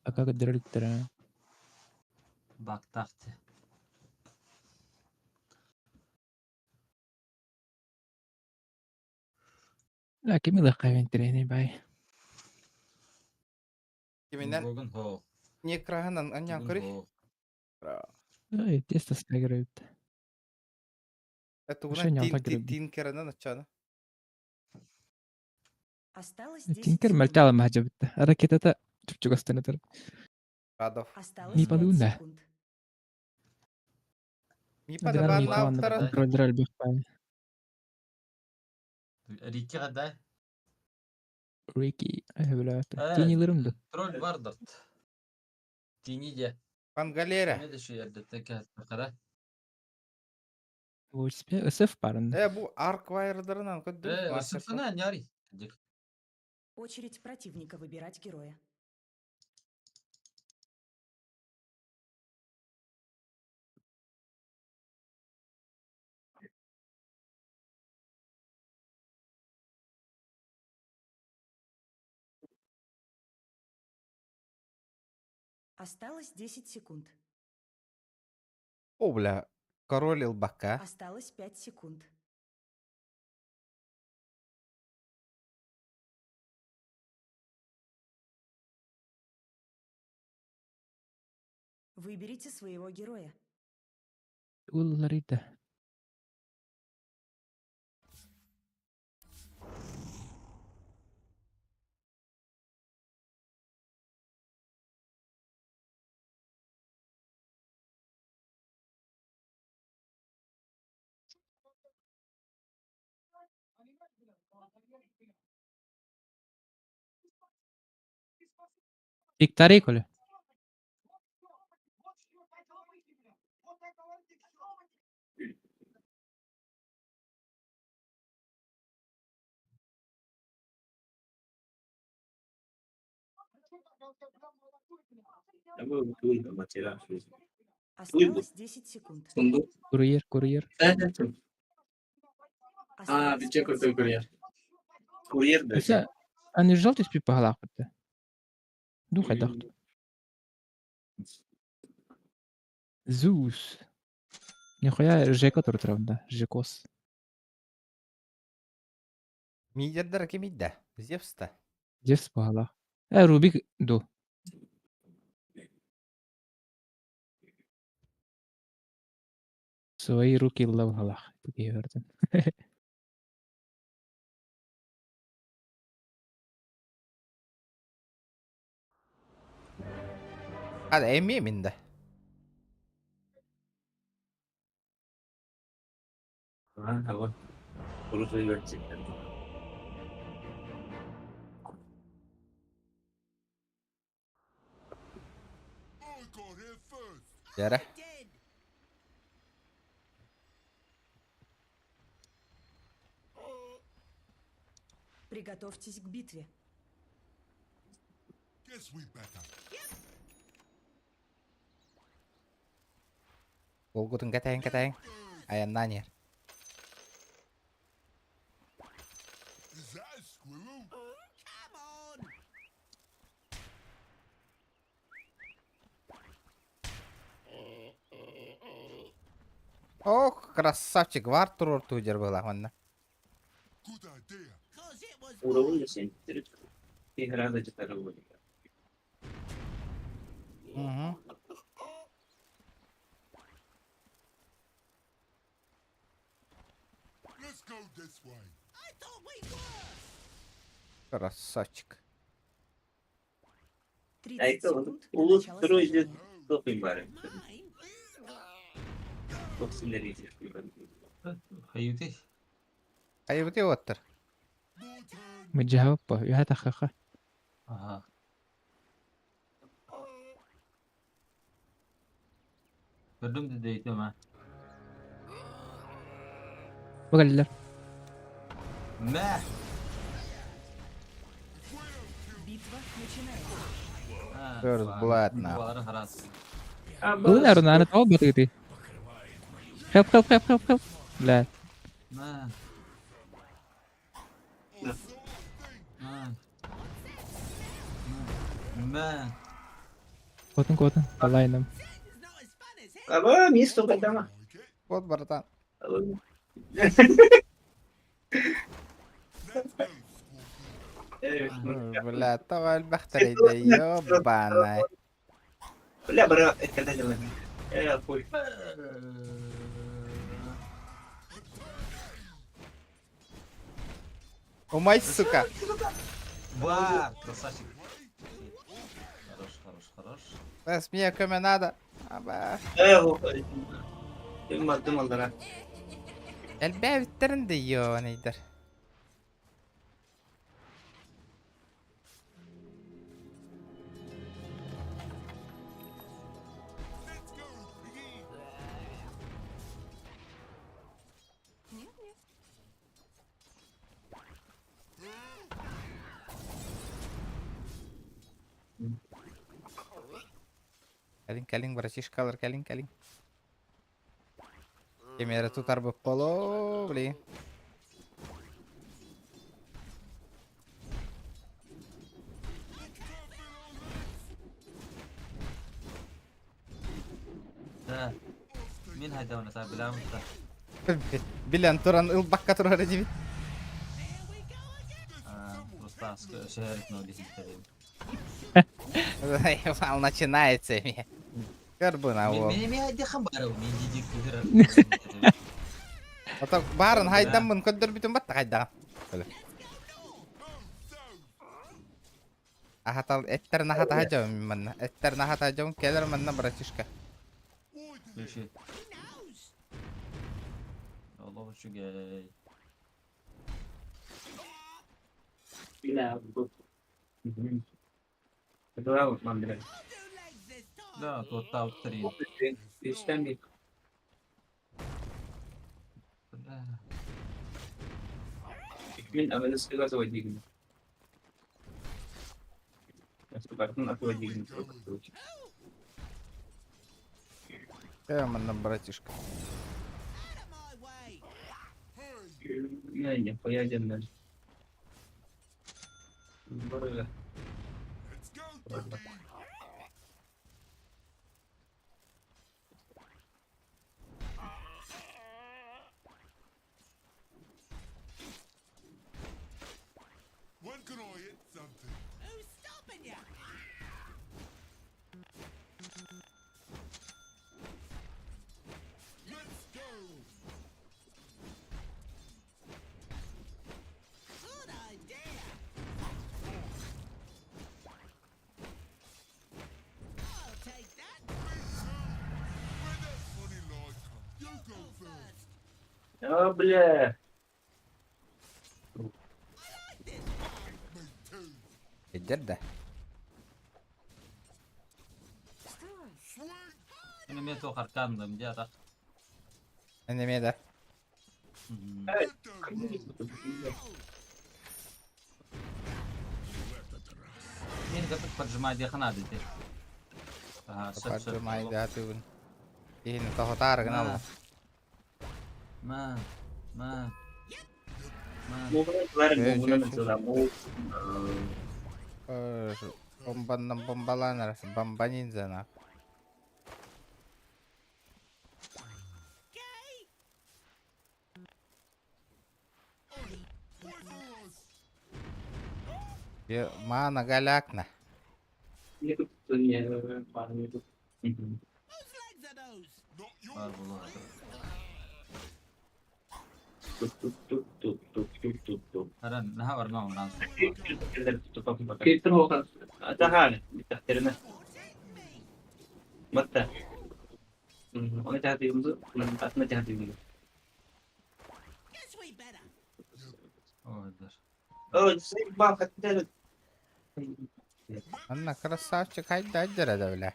Aka gıdırılttır. Bak tahtı. Lakin mi dakika ventireni bay. Kiminden Bugün ho. nekrahanan anyan Bugün kuri. ho. Ay, testa staggerut. Это Вообще не гуна отыгрывает. тинкерана начана. Осталось 10 Tinker секунд. meltala mahjabta. Hareketata çupçuk astanıdır. Радов. Осталось Не 5 подумай. секунд. Мипа да Динар бан ми паван наутара. контролдер албих bay. Ricky kadar. Ricky. Ay böyle hatta. Tinilerimdi. Troll vardır. Tinice. Пан Галера. Ne de şu yerde teker tekere. Bu ismi ısıf barında. Bu Арквайрдерынан көддүм. Isıfına nyari. Очередь противника выбирать героя. Осталось 10 секунд. О, бля. Король Илбака. Осталось 5 секунд. Выберите своего героя. Ullarıydı. İktari kolu. Осталось 10 секунд. Kuryer. Осталось Биче 5 крутой секунд. курьер. Курьер да. Esa ani żalty spi pahala kıttı. Duha dahtı. Zeus. Нихуя Жека тур травда. Жекос. Мидердер кемидда. Зевста. Зевс pahala. Рубик ду. Свои руки лавгалах. Такие gördüm. Hadi emmi minde. هو خروج دلوقتي. Yere. Приготовьтесь к битве. Golgotun katayın. Ayandan yer. Ох, красавчик. Var turur tujar belah mana. уровень 7. Игра за 4 года. Красавчик. 30 секунд. до Улус начала второй сражения. идет топ имбары. Топ силерите. Hayıti. Ayıbıtı otur. متجاوب. يا تخخ. Aha. Gördüm de değilim ha. Bakaliler. Ne? Битва начинается. First blood now. Duvarı haras. Ulan Arun ana tawag ba ito? Help. La. Ne? Ne? Котын, талайным. Aba, misto ka tama. Вот, братан. Бля, то البختري ده يوبانا. Wala ba na ito na naman. Full. Умай, сука. Ба, красавчик. Хорош. Бес, мне кроме надо. Аба. Dumal da. الباب الترند يو نيدر. Калин, братишка, калыр, калин. Кемері тұтар болып қолу, блин. Да. Мин хайдауна са билам та. Билен туран ылбаққа тұрар әдебет. Просто шерик но десятый. Ал начинается. Карбуна, во. Мен айда хамбару, мен дидик кудыр. Ото барын хайдан мын көддөр бүтін батта хайдан. Ахатал эттер нахата хажау мынна. Эттер нахата хажау келер мынна братишка. Леши. Allah şu gay. Bila bu. Kedua mandiri. Да, то тау 3. Sistem Min amal istiga sa wajigin. Mas bakit ako wajigin? Кая мынна братишка. Ya, поедем дальше. Барыга. When can I hit something? Who's stopping you? Let's go. Good idea. I'll take that. Where that funny light come? You go first. Oh, бля. الجدة. Ini me to harkandım jara. أنا ميدا. Ini dapat поджимать dia kena dite. Пападжу май датун. Ini toho tar kenal. Ma. Mungkin kemarin menggunakan mencobamu. Bombandan bombalan arası. Bombanin zana. Mana galakna. Itu punya paling itu. Var bulu. Tuk. Haran, nah war nong nang. Kita hokan atahan ditakhirna. Mata. Ona jahati umzu, atna jahati umzu. Oh, dur. Oh, saya bakat dari. أنا красавчик, haydi أجرى دولة.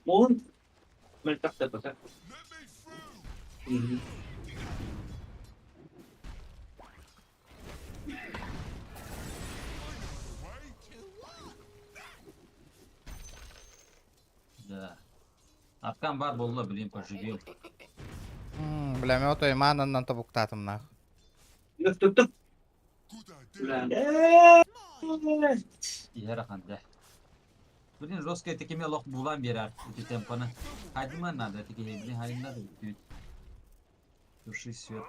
Mohon meletak dapat. Да. Аркан бар болла, блин, поживел. Бля, мёто и мана на табуктатом нах. Tuk. Yara kanda. Bugün Roskay tekime lok bulan birer. Uti tempana. Hadi mana da teki hebli halinde de bütün. Turşu süt.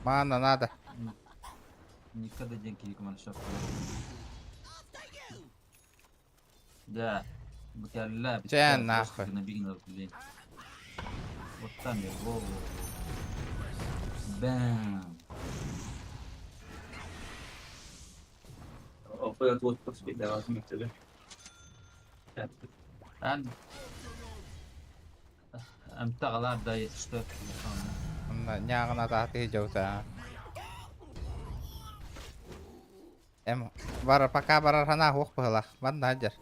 Mana nada. Никогда деньги кеман шап. Да. Букалла. Can nahwe. На бигнер блин. Вот там я во. Бам. O får jag två spel där som inte det. Am taglar da yetişti. Nyağına tahti jauta. Var пока барар хана хук была. Ман наджер.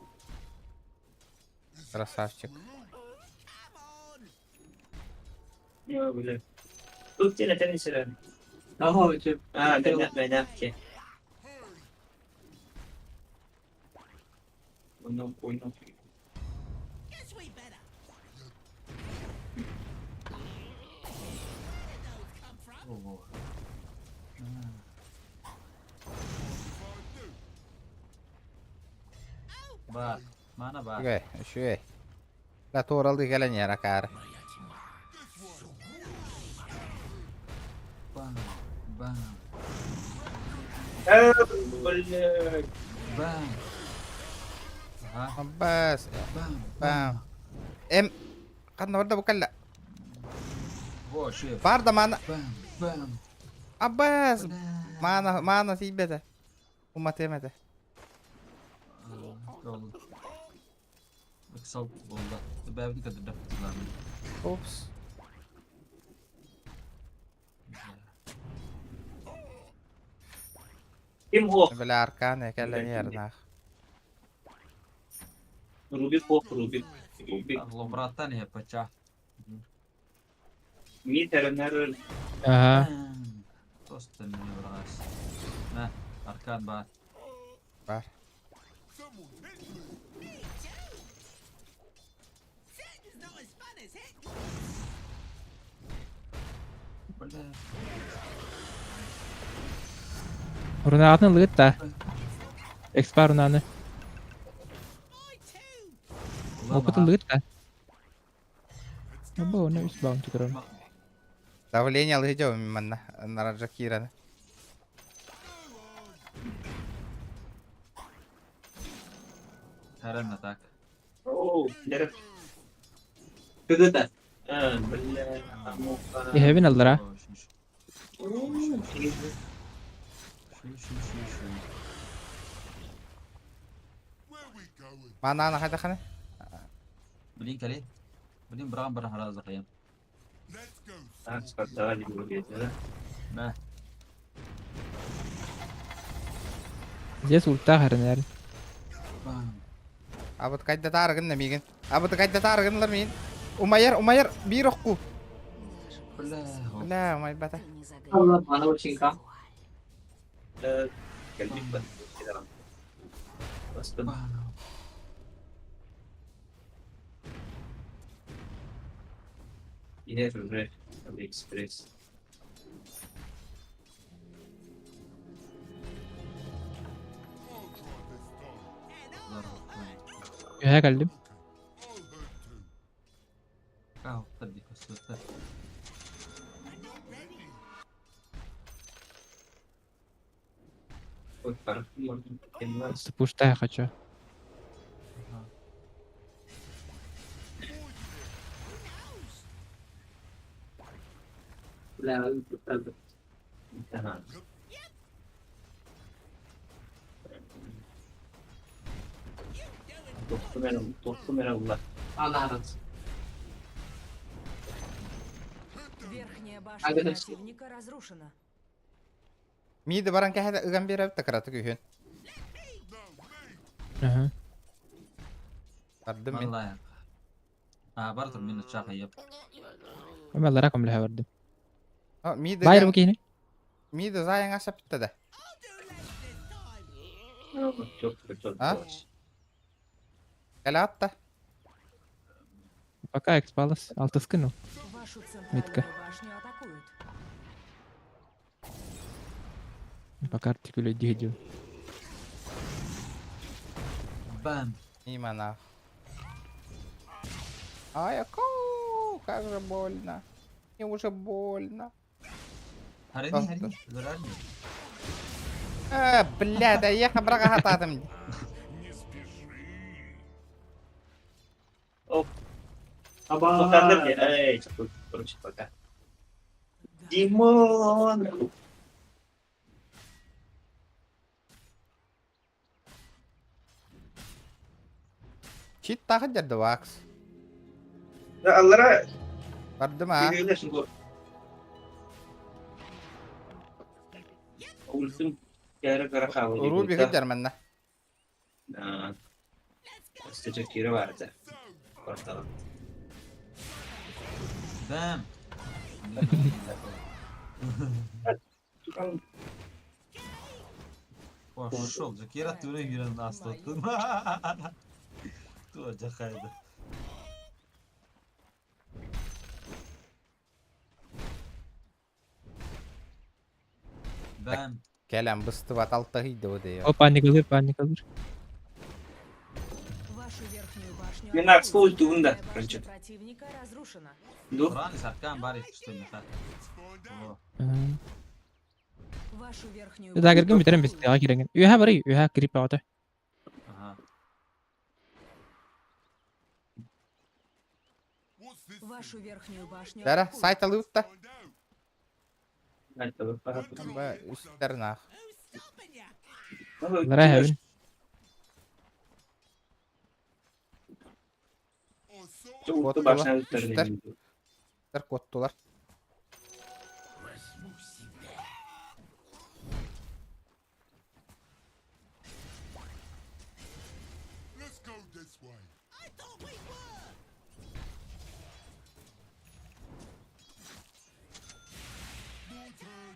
Красавчик. Yok bile. Tut yine tenis eder. Aha hocam. Ha ben ki. Oyun. Guess we better. Oh. Bak, mana bak? Oke, şuy. La toral di kala nyara kar. Bam, bam, Boleh. bam. Aha, Abbas. bam, Bam. Kan orada bukalla. Oh, şef. Var da mana. Bam, bam. Abbas. Mana si bete. Umatemete. Oldu. Bak sal oldu. Ben bir kadar da kullandım. Ops. Kim o? Böyle arkane kala nyara. Ruby. Allah beratan ya pecah. Ini terenler Aha. Tosten ini beras. Nah, arkan bah. Var. Sitting's not as fun as it. Bener. Runatını lıgıt da. Expar runanı. Опытын lıgıt da. Abo ne üst bounty kırarım. Давление лыжа именно на Раджакира. Heran atak. Oh, derek. Kegetan. Bener. Bir heaven aldılar ha. Mana anak ada kan? Beliin kali. Beliin berang haraz kayam. Let's go. Sekarang di bawah dia. Nah, Dia sulta hariner. bam. Abut kayda targın ne migin? Abut kayda targınlar mıyın? Umayır bir okku. Belah. La umay bata. Allah mana bercingkang. Kalbi ban. Bastun. Ini red. Express. Göğe geldim. Kau tadi kesulitan. Pushta я хочу. Allah razı. Верхняя башня противника разрушена. Mide baran kahada ıgan bir evde karatı gühün. Aha. Ardım min. Vallahi. Barter minut şakayıp. Ama Allah rakam leha verdim. Mide Bayır bakayım. Mide zayen asap bitti de. Çok betul. Ha? Kala hatta. Пока экспалас. Алты скину. Вашу Митка. центральную башню атакуют. Bakar tükülü diyor. Bam. Именно. Ай, как же больно. Мне уже больно. Harini. Zarar mı? Бля, да я хабрага хататым. Hop. Bakandır ya. Ey çok kurmuş bakan. Dimon. Чит тағы жерді вакс. Ya Allah'a Барды ма? geliyorsun bu. Ulsun kere kara kahve. Рубиға жерменна. İsteyecek yeri vardı. Ortalık. Bam. Hoş olacak. Yarattığına yüreğini aslatın. Olacak haydi. Bam. Келем бысты ваталтығы иді о дейі. O panik alır. Вашу верхнюю башню Ben aksı ultuğunda. атакуют. Башня противника разрушена. Dur. Kur'an-ı satkan bari işte mesela. Вашу верхнюю Dagger'ın bitirin biz. Ya giren. Üha var ya. Üha grip aldı. Aha. Вашу верхнюю башню Дәрі, атакуют. сайт алып та. Hadi tabii. Бә, үстерін ақ. Lara hevin. Ultu başına tutarım. Үстер коттылар. Let's go this way. I thought we were. Your turn.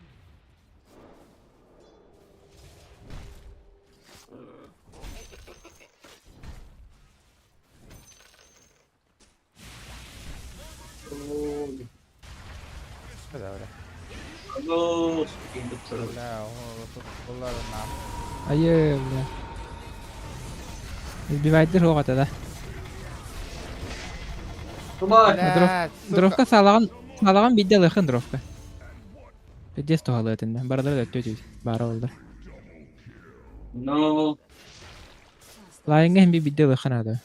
Hadi öyle. Aduh, pintu terus. Bля, o tuttuların ақ. Ayı. Bir vaydır o kadar da. Бля, Dropka sağlagan bir de yakın dropka. Des tohalı etinden. Baraları da ötüyor. Bara oldu. No. Layınga hem bir de yakın adı.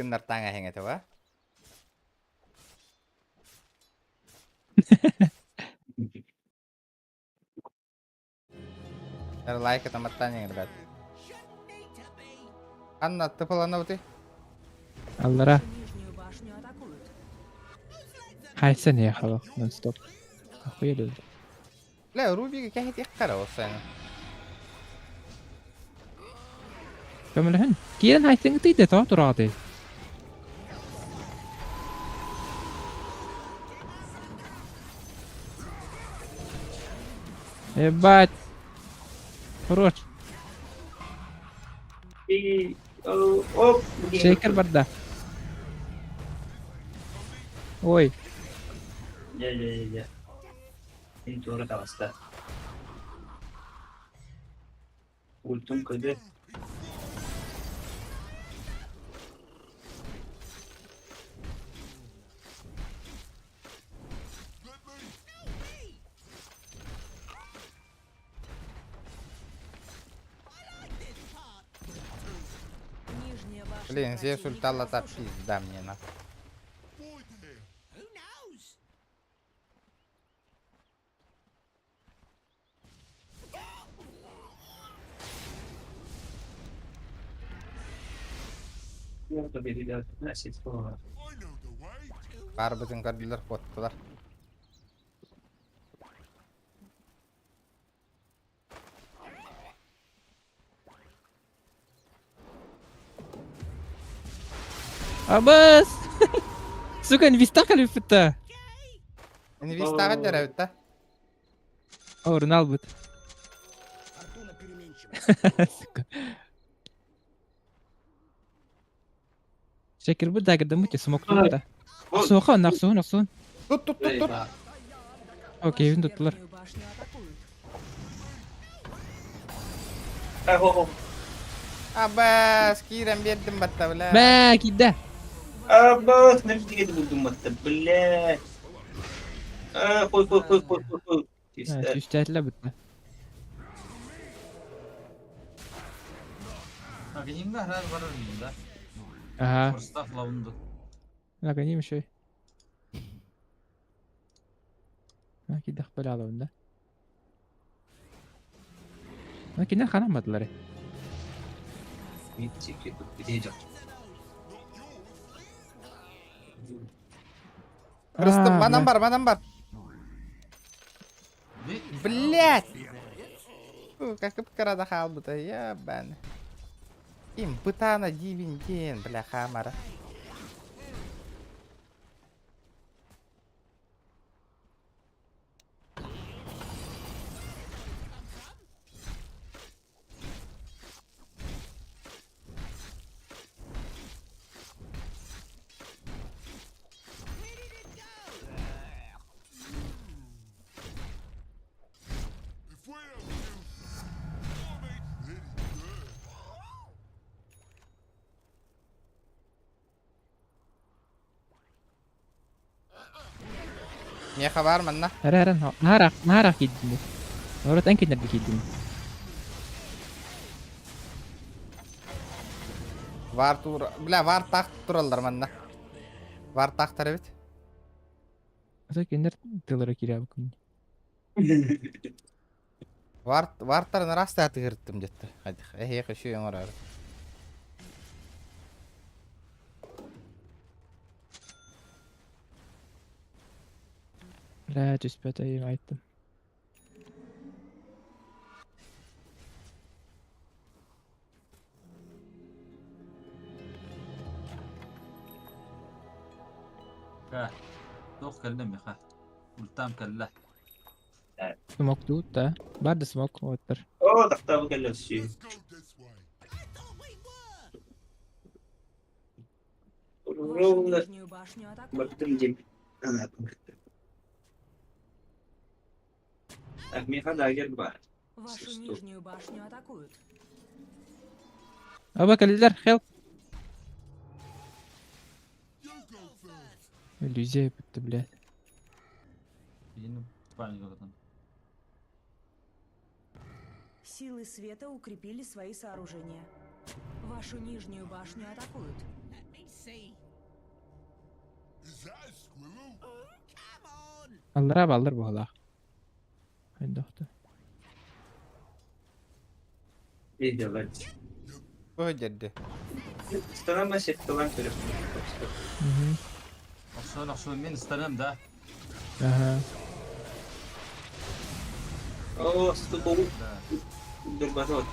Күннер таңа хеңеті ба? Лайк это мотание, ребят. Анна, ты планов ты? Allara. Нижнюю башню атакуют. Haysen ya hava. Non stop. Akuya döndü. لا روبي كانت يحكرا وصانا. Kömürlühün. Kiren haysen gitiydi. Tawa turadı. Ebat. Хорош. И оп. Shaker barda. Ой. Ya. Pintu orang tawasta. Ultum kede. Нижняя башня Блин, здесь противника ультала та разрушена. пизда мне на. Boy there. Who knows? Ya tabii tidak nasib semua. I know the way. Бар бүтін кардылар коттылар. Abas. Сука, инвестар калифта. Инвестага жарабыт та. Орын албыт. Сука. Shaker bu dagger'da mı ki smoke da. Soğuk naqsuun. Tut. Окей, Вашу туттулар. верхнюю башню атакуют. Хо-хо. Абас, кирен бердим батта бля. Мә, кидде. Абас, nerede gidi buldum hatta, блядь. Koy. Тиста. Түстәтле бутна. Агеним да храд барар да. Ага. Форстав лавунду. Агоним шой. Кидде хпел алабында. Кине ханамадылар. Митчики тут где-то. Рыстым, манам бар. Блять! Как пикарада халбыта, ябан. Им пытана дивинтен, бля, хамара. Не хабар манна. Әрәрен, нахарақ киддім. Орат әнкендерді киддім. Вар тур, бля, вар тахт туралдар манна. Вар тахтар бит. Аса кендер тылыры кире бүкін. Вартарын раста атыгырттым жетті. Хadi, эхе şu yoңар ары. Бля, түспәт айым айттым. Ха. Тох кәлдем я ха. Ултам кәллә. Смок тут, да? Барды смок, оттыр. О, тахта бакалла ши. Вашу Ровно. нижнюю башню атакуют. Бактым дем. Так, меха дагер бар. Вашу нижнюю башню атакуют. Аба кәлдер, хелп. Иллюзия бітті, бля. Йені паник одан. Силы света укрепили свои сооружения. Вашу нижнюю башню атакуют. Аллара балдыр бұғылақ. Хайдоқты. Не делать. Bu dedi. Станама сет талант керек. Ақшой мен істанам да. Ага. О, ступол. Дурбазот.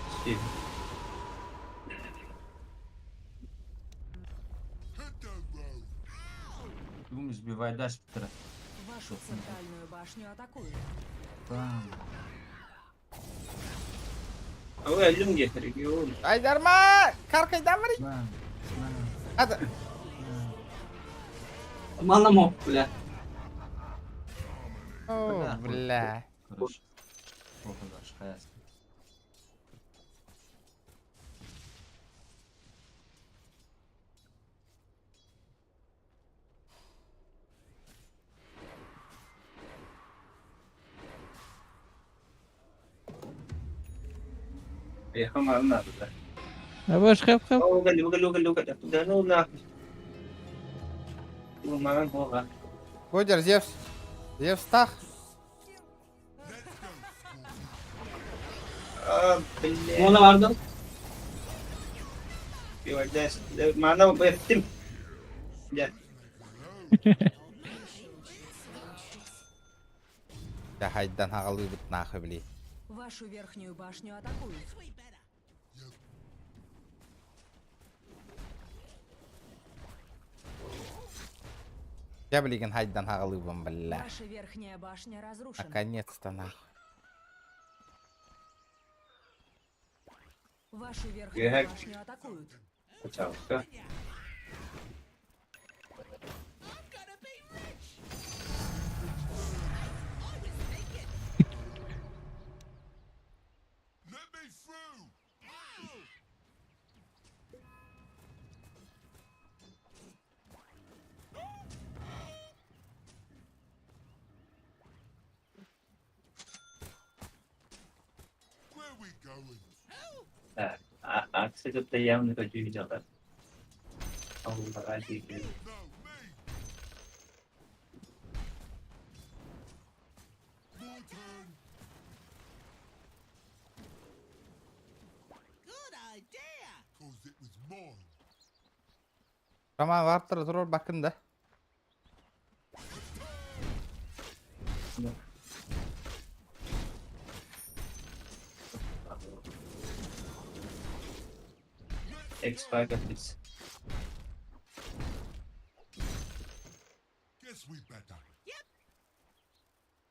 Думаю, сбивай дашь Петра. Вашу центральную башню атакуют. Бам. А вы алюнги регион. Aydarma! Karkaydan var. Бам. Hadi. Мана мок, бля. Oh, bля. Хорошо. Плохо дашь, хаяс. Я хамар надо, да. Абаш, хелп. О, галю. Да ну нахуй. Ман хога. Бодер, Зевс. Зевс тах. Блин. Мона vardı. Пивайдас. Мана беттим. Gel. Ya haydan haqalı bit naxı bili. Вашу верхнюю башню атакуют. Ya bilgin haydan haqalı bim billa. Ваша верхняя башня разрушена. Наконец-то нахуй. Вашу верхнюю башню атакуют. Пожалуйста. Aksi kita yang nak cuci jalan. Allah lagi. Good idea. Cause it was mine. Tamam vardır dur bakın da. X5 at least. Guess we better.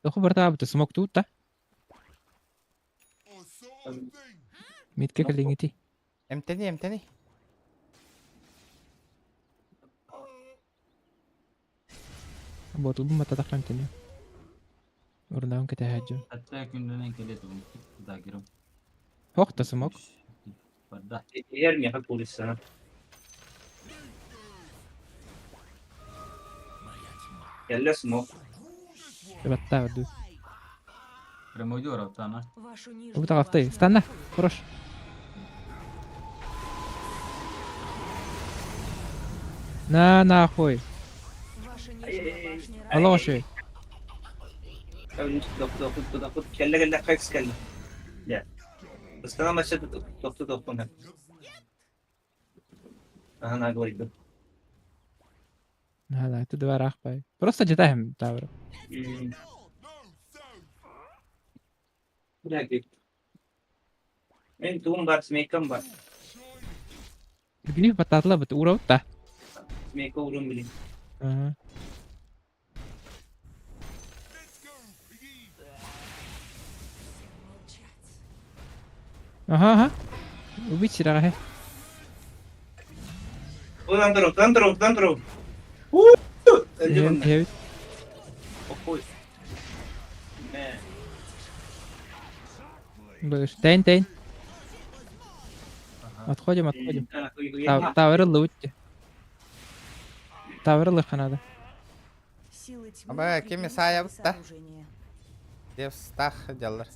Aku bertahap tu smoke tu tak? I saw a thing. Mid ke kelingiti. Emteni. Botol bu mata takkan tini. Ornaun kita hajjo. Hatta yakından kele tu dakirim. Hoqta smoke. Pada. Yer mi hak polis sana? Yalla smoke. Batta adu. Прямо идёт тана. Вашу нижнюю Bu taraftayız. башню Stanna. атакуют. Хорош. На нахуй. Ваша нижняя башня Allah şey. Doktor kelle kaç kelle. Ya. Basta masih doktor nak. Ana говорит. هذا tu dua arah bay. Просто جتهم تاور. Lagi. Tuh bar smekam bar. Begini patatla bet urau tah. Smeko urun beli. Aha. Ubi cerah he. Oh tantro. Evet. Okoy. Ne? Bus. Тайн. Отходим. Тавер лучше. Тавер легко надо. Силы тьмы Аба, укрепляют кеми сая свои да? сооружения. Dev stah jallar.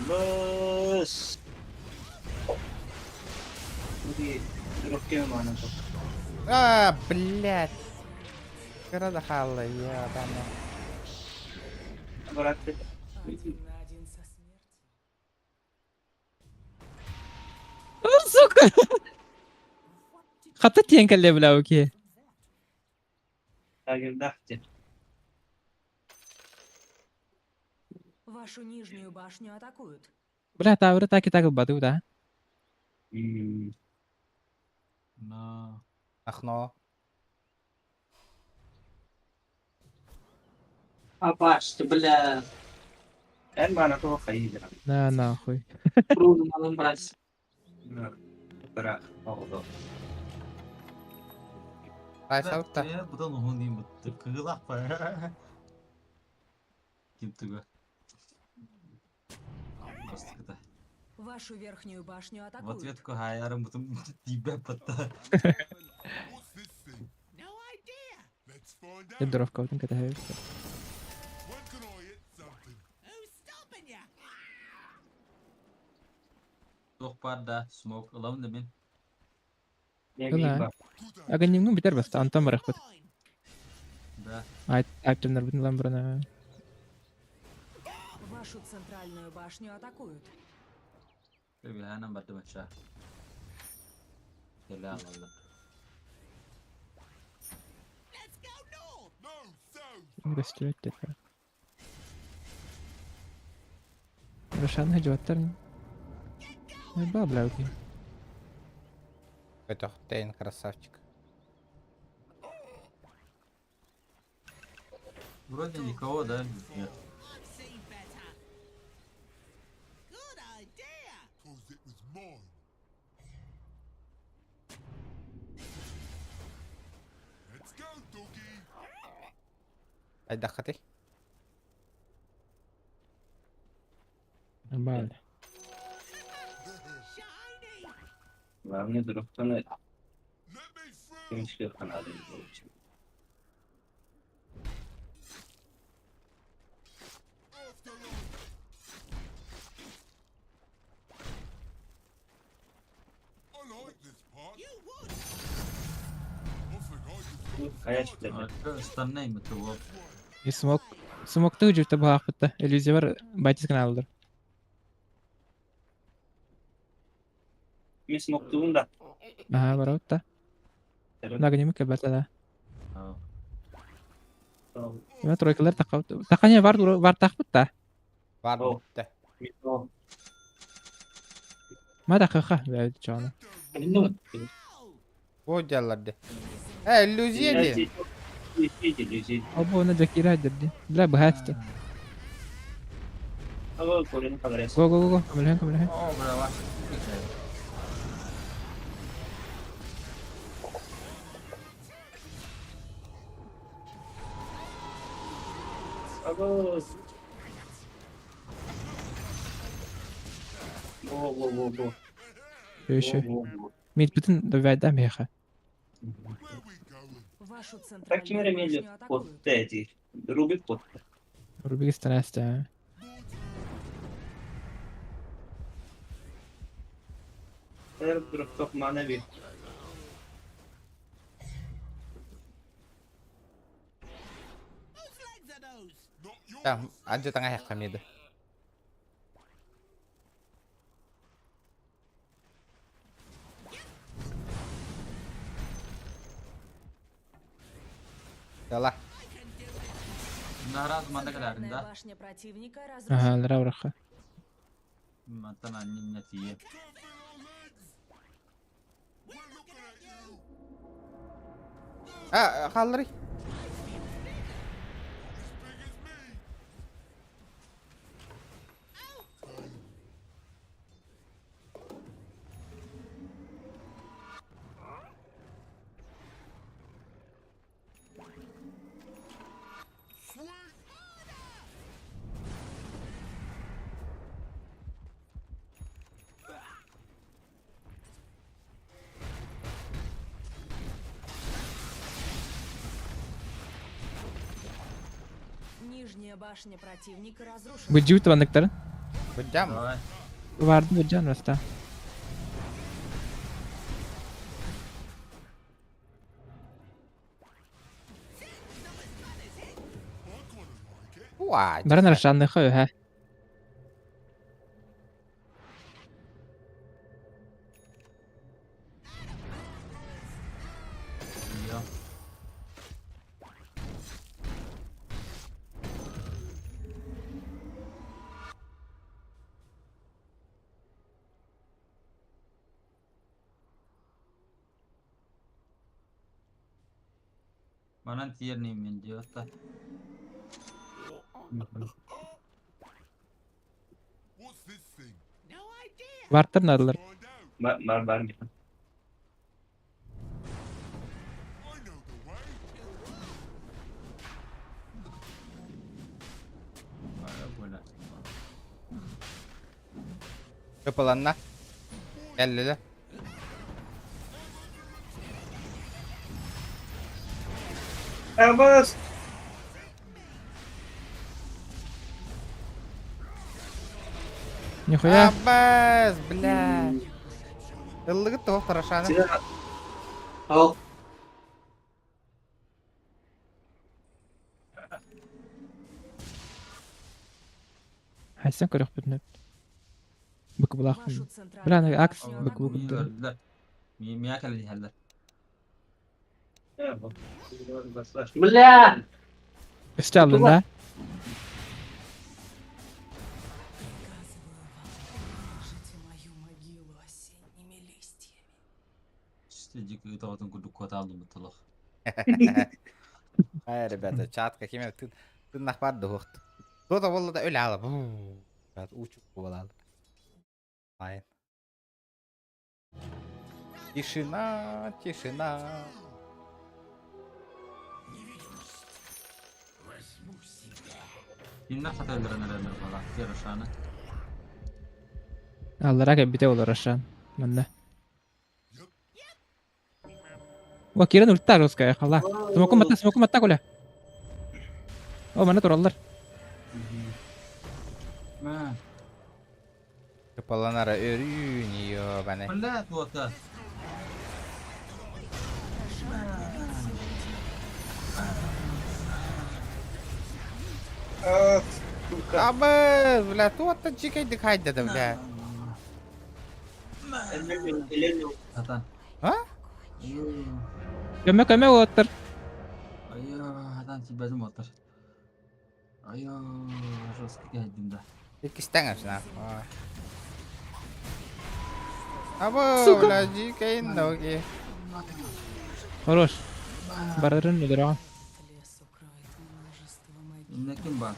Bos. Ini roknya mana tuh? Блядь. Кара дахала я там. Berarti. Один на один со смертью. Сука. خطيت ينكلم لا اوكي. Lagi dah je. Вашу нижнюю башню атакуют. بلا تاور تا kita ke batu dah. Na. Ахно. Apa sebelah? Kan mana tuh kayak gitu. Na اخوي. Perlu malam beras. Nah, berak. Oh. Ай саута. Ya bu da nuhun diyeyim bu. Kığılak be. Kim tuğu? Bastık da. Вашу верхнюю башню В атакуют. ответку хаярым бутым дибе патта. What's this thing? No idea. Let's find out. الدروف كوتن كده هي. When can I hit something? Who's stopping you? Çok pada smoke alone demin. لا. أغني مو بتر بس أنت مرخبت. Da. عايت نربط لامبرنا. Вашу центральную башню атакуют. Bir hemen battı maça. Helal valla. Let's go north. No, south. بس تريت. رشان هجوا الترن. الباب لا اوكي. Тейн, красавчик. Вроде никого, да? Нет. I've seen better. Good idea. Cause it was mine. Let's go, doggy. Ай дахати. الباب. Shiny. Malamnya drop'tan Let me through. finish kan ada di bawah. After all. Kaya çıktı. Stanlayım mı tuğu? Смокты үжүктө баакпытта. Иллюзия бар байтис гана алды. Mis moktuğunda. Ага, барабытта. Нагнемик кебата да. Мен тройкалар такап. Такане бар такпытта. Var Oh. bitti. Ма дакыка бәйт чана. Bu geldi. Illüziyedi. Або на Джакира дерди. Бля бахатты. Ama Kore'nin kamerası. Го. Камилхан. Oo bravo. Ama. Во. Шөй. Мид бүтүн дövәдәм яха. Вашу Так центральную мере башню мели атакуют. вот эти. Рубик вот. Рубикстан аста. Her çok manevi. Tamam, aja tengah ya kami itu. Yalah. Нараз манда Центральная каларында. башня противника Ага, разрушена. лравраха. Мантан аннин натие. Kaldırı. Нижняя башня противника разрушена. Бүджү табандыктарын. Bıcam. Давай. Барды бүджан раста. Vay. Барын рашанды хой ха. Yo. Manan tier nih men diyotta. What's this thing? Бартыр надылар. Var mı? I know the way. Böyle. Kapılanlar. Geldiler. Abbas. Нихуя. Abbas, блядь. Yıllı gitti o taraşanı. Silah. Al. Хайсан көрөк бүтүнөп. Бүк булак. Вашу Бля, центральную ана акс башню бүк атакуют. бүк. Gördüler. Miyak aldı haller. Bля! Üstü aldın da. Ложите мою могилу осенними листьями. İşte dik tağutun kuduk kota aldı mutlu. Hayır rебята, çatka kime tırnak var da hoht. O da vallahi da öyle alıp. Evet, uçuk kovalı. Aynen. Тишина. Inna hatırlarına neler falan. Diğer aşağına. Аллара кәбите олар ашан. Мында. Ва кирен ультта русская хала. Смоку матта коля. О, мана тураллар. Ha. Kapılanlara örüyor bana. Millet bu ata. Абыз, бля, туатта чикайды кайдады, бля. Atan. А? Көмө отыр. Ayo, atan çibazım otur. Ayo, жестко geldim da. Ikisten açına. Абы, бля, чикайын да, окей. Хорош. Барырын öldürüyorum. Лес укроет множество могил. Ne kim var?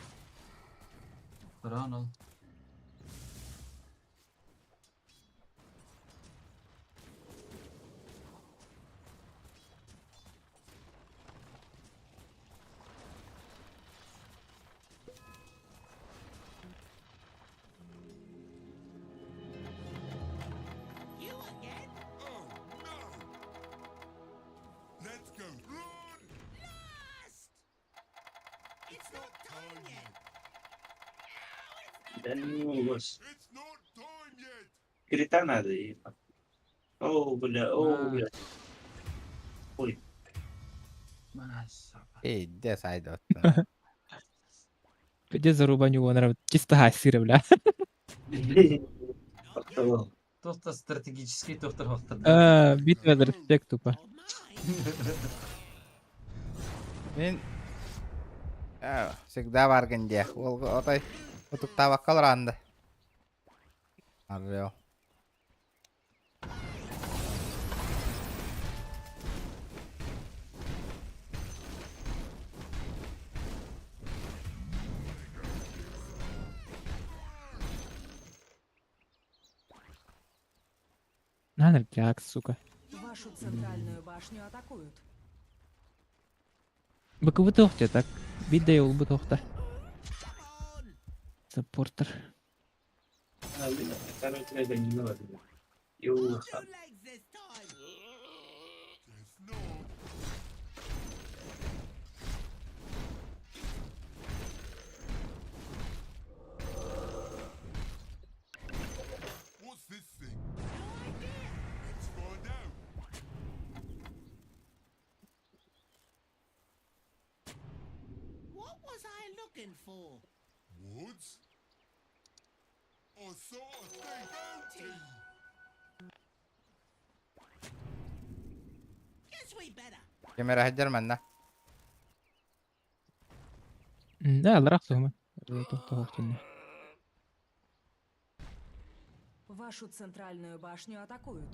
Kıran ol. You again? Oh, no! Let's go. Run! Lost! It's not time yet. Dan bos. It's not time yet. Cerita nada aí. Oh, bela. Oh, bela. Ой. Masa. Эй, де сайдот. Где зарубаню вон чисто хасир, бля. Tohta стратегический тоқтар вақтырды. Битва за респект тупо. Мен всегда барган де. Ол отой утукта ваккал ранды. Аррео. Надо тряк, сука. Вашу центральную башню атакуют. Баковы тохте так. Бидей ул бу тохта. Саппортер. Ah, bela. Cara, eu tirei bem de novo. Eu. Two legs this time. There's no. What's this thing? Let's find out. What was I looking for? Woods? I saw a thing. Bounty! Guess we better. Kamera hajar manna. لا لا راح تهمه. تохта хоқтин. Вашу центральную башню атакуют.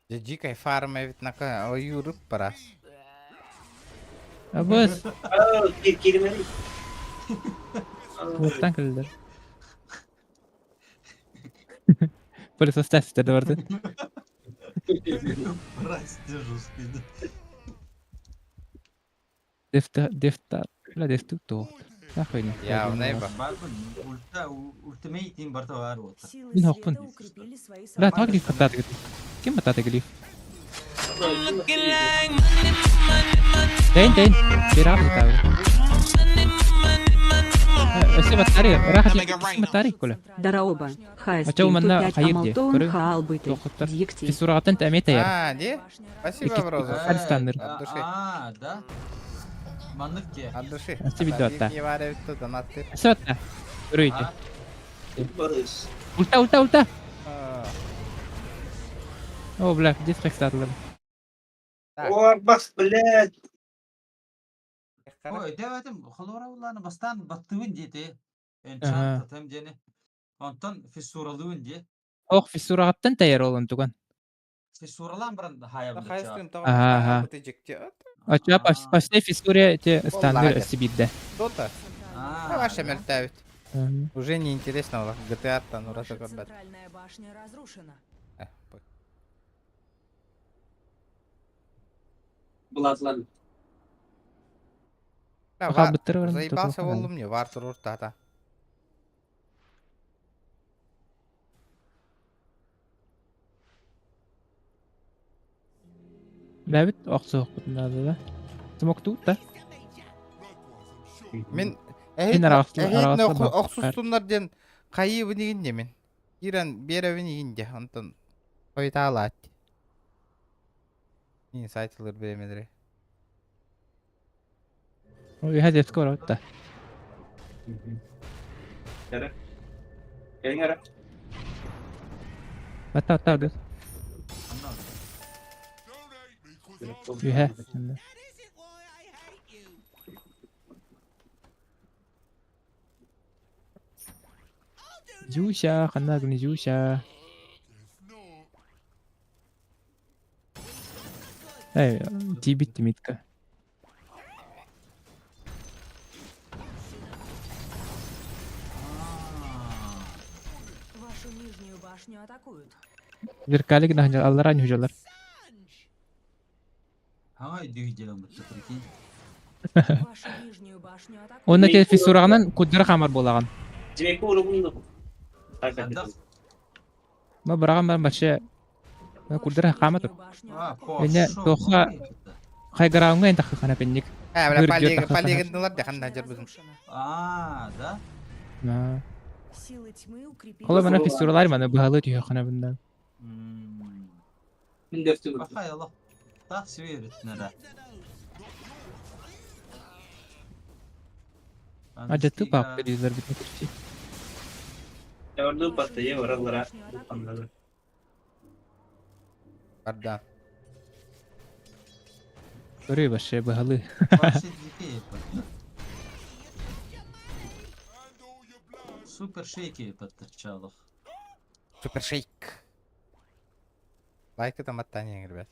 Jika farm evit naka o Europe paras. Абыз. Oh, kirmeli. Вуртан кылды. Полис остался тогда варды. Прости, жесткий. Дефта. لا дефту то. Нахуй не. Ya o neyba. Bakın, ultimate'in barta var o. Силы Ну, света пон. укрепили свои لا союзы. تواقف فتاة قليف. كم فتاة قليف؟ دين بيراب التاور. اسيب التاريخ راح اسم التاريخ كله. Дараоба, أتو منا خير دي. Хаалбыты, في سورة أنت أميتة يا. Ди? Спасибо, Брозов. Альстандер. От души. Да. Manlık ki. От души. Асиби дота. Не варя витто донаттер. Асиба Рույди. Борис. Ульта. О, бля, где спектакль? О, бас, блядь. Ой, demedim. Xolora ulanı bastan battığın dedi. Aha. Enchant tatam jeni. Ondan fissuralığın diye. أوه في سورة أنت يا رولن تكون. Fissuralan biran hayal Хайстым Ага. табан. Бутыжекте. أشوف أشوف في سوريا ستاندر سبيد. Дота. Ваша мертавит. Уже не интересно, GTA там раз Ваша такой бэт. центральная башня разрушена. Блазлан. Заебался волну мне, Вартур Уртата. لعبت أقصى هذا ده. سمكتوت ده. Мен Мен арасында оксустуннарден кайыбы дегенде мен. Иран беребин дегенде, антон койта алат. Insight'lar beğenmeleri. O hedef skor hatta. Yara. Gelin yara. Hatta dur. Yuhe. Şimdi. Jusha, خلنا نقول جوشا. ايوه دي بنت ميتكا. Вашу нижнюю башню атакуют. Зеркалик нахнер аллар ань хужалар. Hangi düğeceğim bu tepki? Вашу нижнюю башню атакуют. Onda ke fisuragынан куддыр хамар болаган. Demek ki oğlum bunu. Hatta Ма бараган бар башы. Куддыр хамат. Эне тоха хайгараунга энтах хана пенник. Ha, Buyur, bile diyor, palyegindiler de kandan cırbızın. Aa da. Ма. Силы тьмы укрепили. Кола мана фисуралар мана бахалы түйө хана бундан. Bin defter bu. Hay Allah. Tasvir etnere. Ajatı bak dediler bitmek için. Orada patlayı var oralara. Anladım. Arda. Görüyor başı bahalı. Super shaky подточало. Супер шейк. Лайк это мотание, ребят.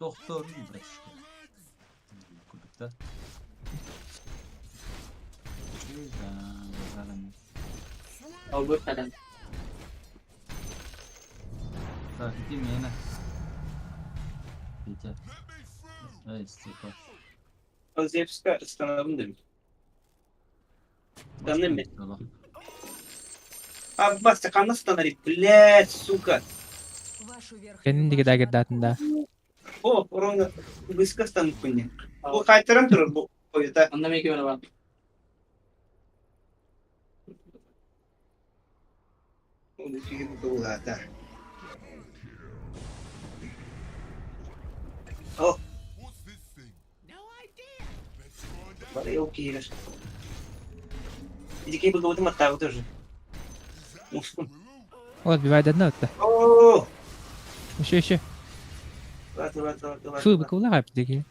Doktor Ibrahim. Kulüpte. Al bu kadar. Так, иди меня. Петя. Эй, степа. Az yapıska ıslanalım demiş. Станем ми? А баста канна станари, блядь, сука. Вашу верхнюю Kendin de gider girdатında. О, ровно близко стану kunne. Bu kaytarım durur bu oyunda. Anlamaya ki bana bak. Bu şey bu da. Oh. Vale, eu quero. Иди бы кого-то мотал тоже. Вот бивает одна вот. О! Еще. Ладно. Фу, быкула гайп деги.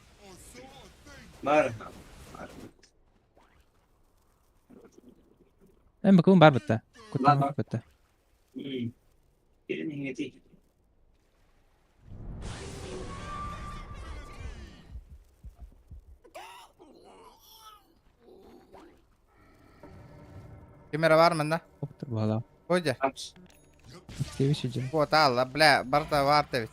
Мара. Em bakın бар бытта. Кутан бар бытта. Gelin hingeti. Kamera var mı da? Опта бала. Hoca. Тебе сидим. Вот, Allah, bля, barda var evet.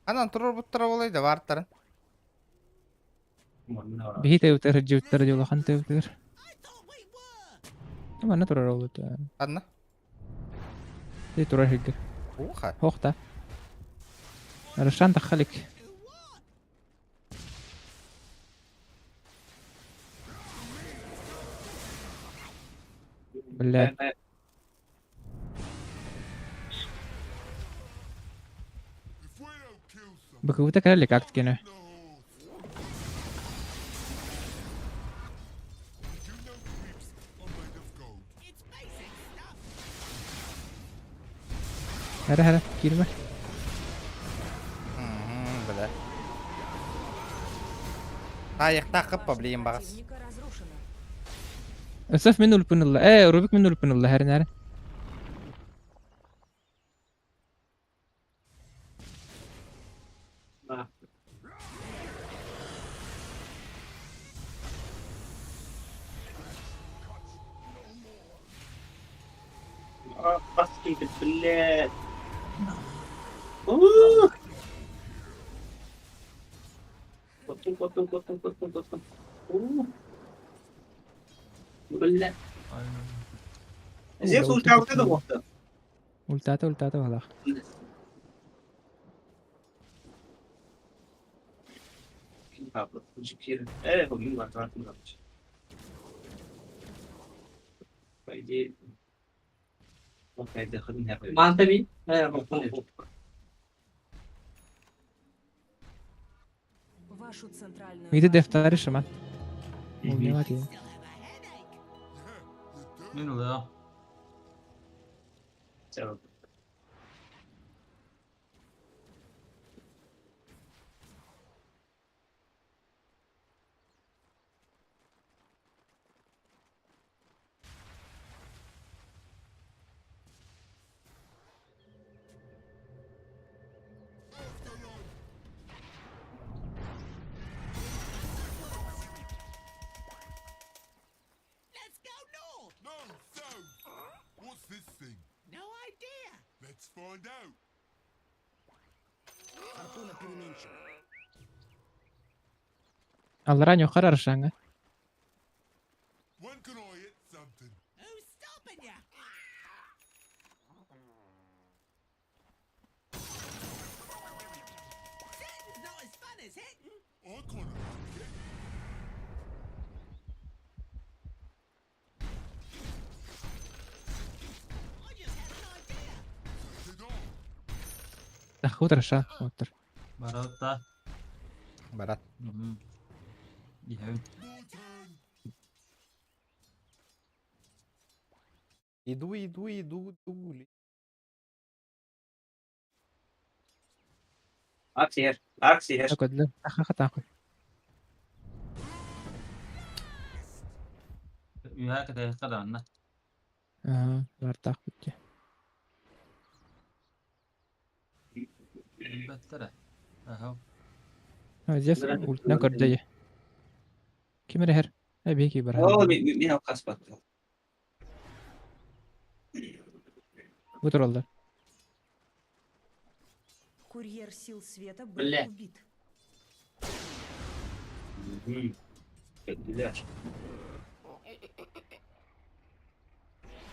Anan turur buttara olaydı vartların. Бихи теутер жиуттер жолу хан теутер. Мана турар олут. Anna. Ты турар хиг. Уха. Хохта. Рашан дخلك. Бля. Бакута крали как кино. Hara girme. Bля. Ayık takıp pabliyim bağız. Противника разрушено. اسف منه البن الله ايه روبيك منه البن الله هرن هرن Bastım بالله. اوه. Kotum. اوه. بالله. زي صوت تعود كده وقتها. ولتاته والله Pablo, Jikir. هو مين ما تعرف منه. Пойди. Okej, det är den här. Manta vi? Ja, jag Вашу центральную Миде башню дефтери шаман. Умневати. Ne oluyor? Все. Let's go north. No, south. What's this thing? No idea. Let's find out. Аллара нюхар аршанга. When can I hit something? Who's stopping you? Sitting's not as fun as hitting. I kind of like it. I just had an idea. Set it off. Дахут арша. Отыр. Barat da. Barat. Iya. My turn. Иду. Аксиер. Аксиер. Такой, ахаха такой. Üye kadar kalanna. Ага, вартах битти. Better. Aha. Здесь ультна көрдөй. Кимер хер? Беки бар. О, мен алқас баттым. Бутур олды. Курьер сил света был Бля. убит. Kötüler.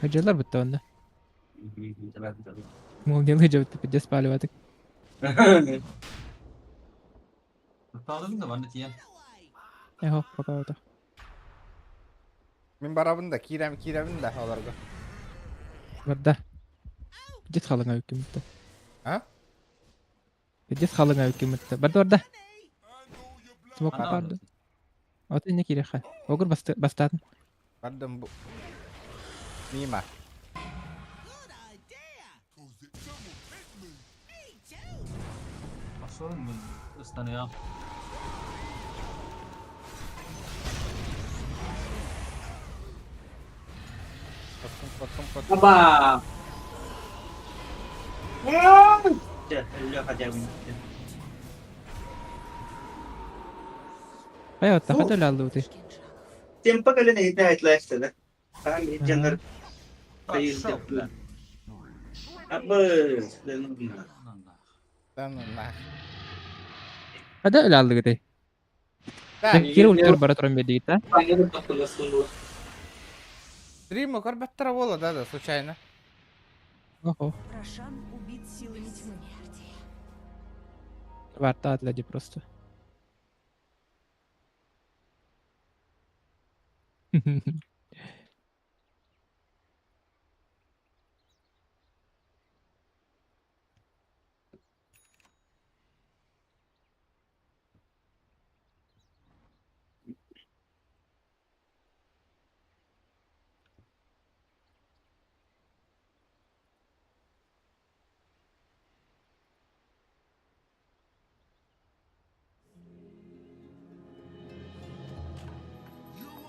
Хаджалар битти онда. Tamam, tamam. Мумдел хыжабытты пидес паливатык. Tutalım da var ne diye. Эхо, пока ото. Мен барабын да киремин да аларга. Барда. Пидес халыңа үккемитте. А? Пидес халыңа үккемитте. Барда. Смок Ana барды. aldı. Ото не киреха. Огур бастатын. Бардым бу. Мима. Good idea. Cause it someone hit me. Me too. Asıl mı? Islanıyor. Kotum. Apa? Lihat aja ini. Ай, отта хадал алды. Tempo kali nih hidayat lah istilah. Kami jangan kayu Şok tempo. lan. Apa? Dan Allah. Танна. Хадал алды гэдэг. Так, Кир ультур бара турам беди та. Panggil takut dulu. стрим баттара боло да, случайно. Охо. Рошан убит силами тьмы. Варта атлади просто. You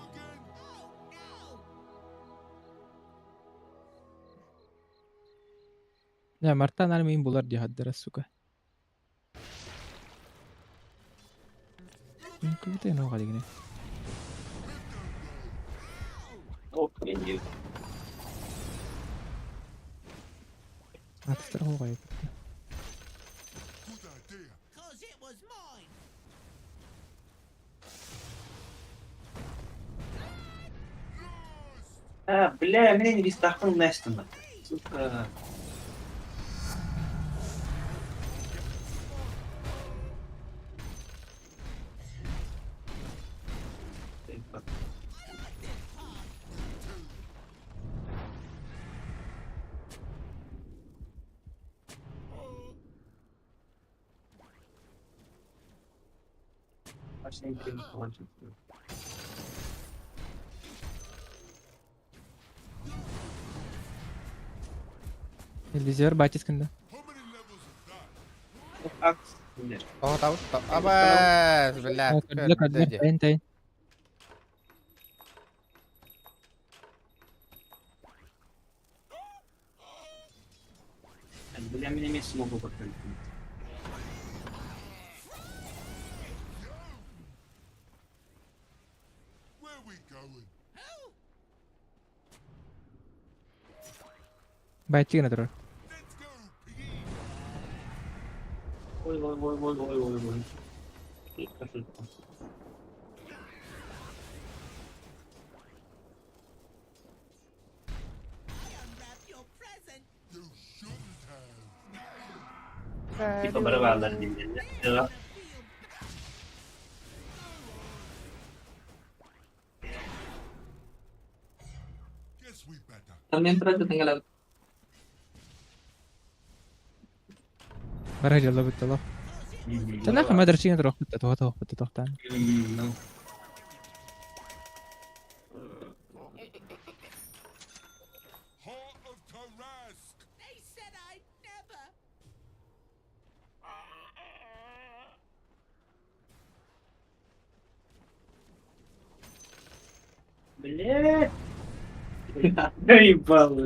again? Ya Marta nal min bular di haddara suka. Kita no kali gini. Oh, ini. Atas terus kayak. Good idea. Cause it was mine. Бля, меня не бестахнул Нестона. Сука. Başlayın bir falan çıktı. Elvizyor батискинде. Ак. Oh, tahu. Abas, belah. Кадыр, кадыр, тайын. Bilemin emin smoke bakıyorum. Where we going? Байтигіне тұрар. Let's go, piggy. Oy. You shouldn't have. Bir kamera varlar birbirine. Ya. Guess we better. También trata de la Барай жолы бітті ло. Чана хамадыр чиген тұрық бітті, тоқ бітті тоқтан. Heart of Tarask. They said I'd never. Блядь. Доебал.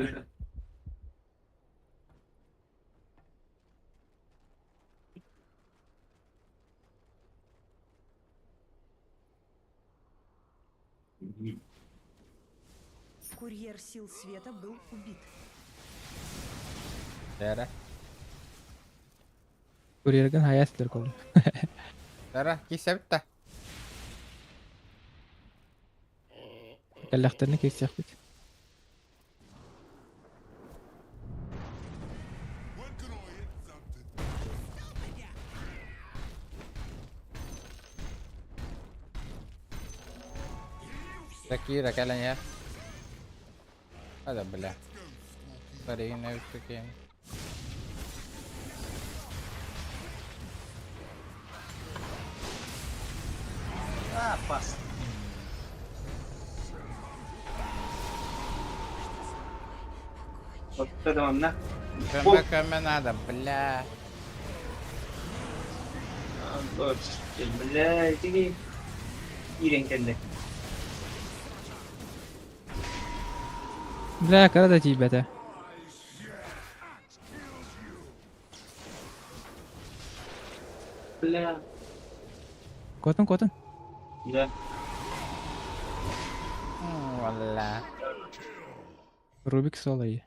Курьер сил света был убит. Daerah. Kuriergen hayasdır kolu. Daerah, kisah bitta. Kalaklarını kesecek bit. When can I hit something? Kira kalian ya. Ada belah. Tadi ini bikin. Ah, pas. Tamam lan. Kemen ada belah. Dur. Блядь, иди. İren kendi. Bля, kara da cibete. Бля. Kotun. Güzel. Wallah. Rubik olayı.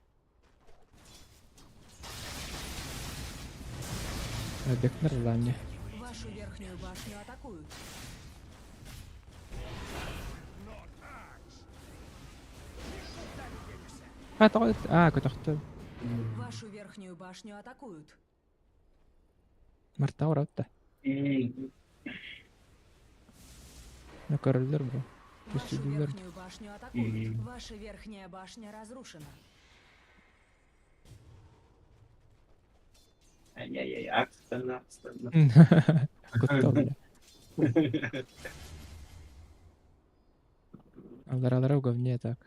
Bekler lan ya. Вашу верхнюю башню атакуют. تقعد كنت اختار Вашу верхнюю башню атакуют. مرتا ورا نكرر бро. Вашу верхнюю башню атакуют. Ваша верхняя башня разрушена. Ай-яй-яй, акстана. Алара в говне так.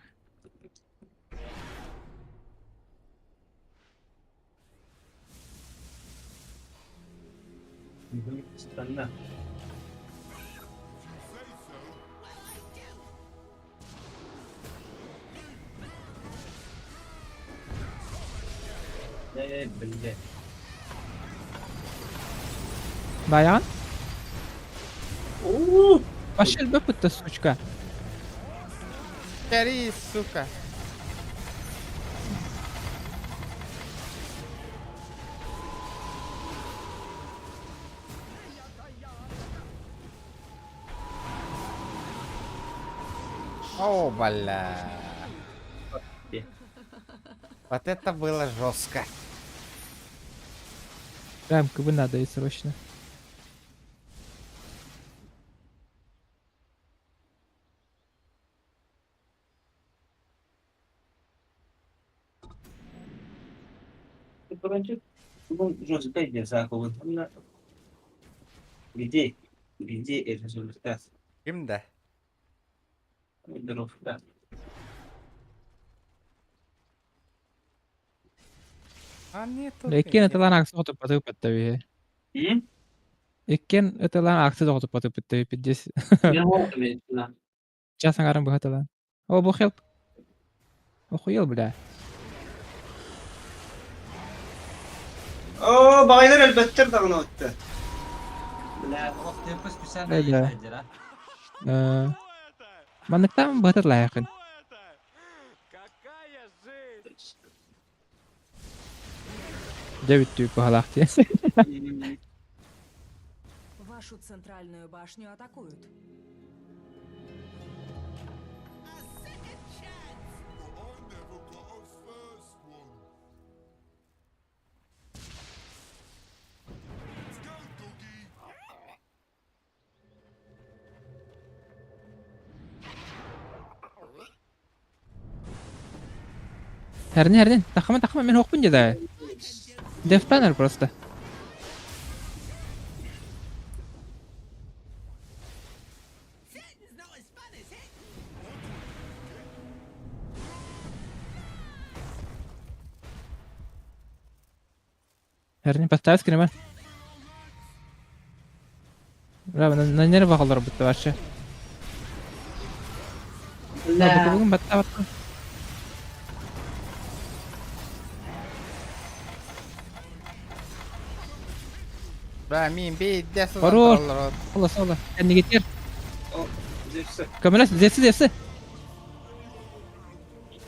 Странно. Блядь. Баян? Пошли бэпыт-то, сучка. Cari, suka. О, бля. Вот это было жестко. Прям как бы надо и срочно. Короче, ну, жестко идет закован. Где? Birinci erişimlikte. Kimde? Drop'ta. Niye tut? Lekin etalan aksi otup batıp battabi. Hı? Ekken etalan aksi otup batıp battabi pidjes. Ne oldu mesela? Jasan aran bu etalan. O bu xil. O xuyel bile. Oo, baylar elbette dağına attı. Bile. Oğlum tempos güzel Öyle. iyi haydır ha. Manıktan batır layakın. Девять тюй по галахте. Вашу центральную башню атакуют. Herden. Takama men hokpun jeda. Death Planner просто. Herden поставь скрима. Браво, на нервах алар бутты вообще. Да, бүгүн батта. Мин бейдесі Хорош. зантаралар. Сола. Энди кетер. O, zepsi. Камерас, зеси.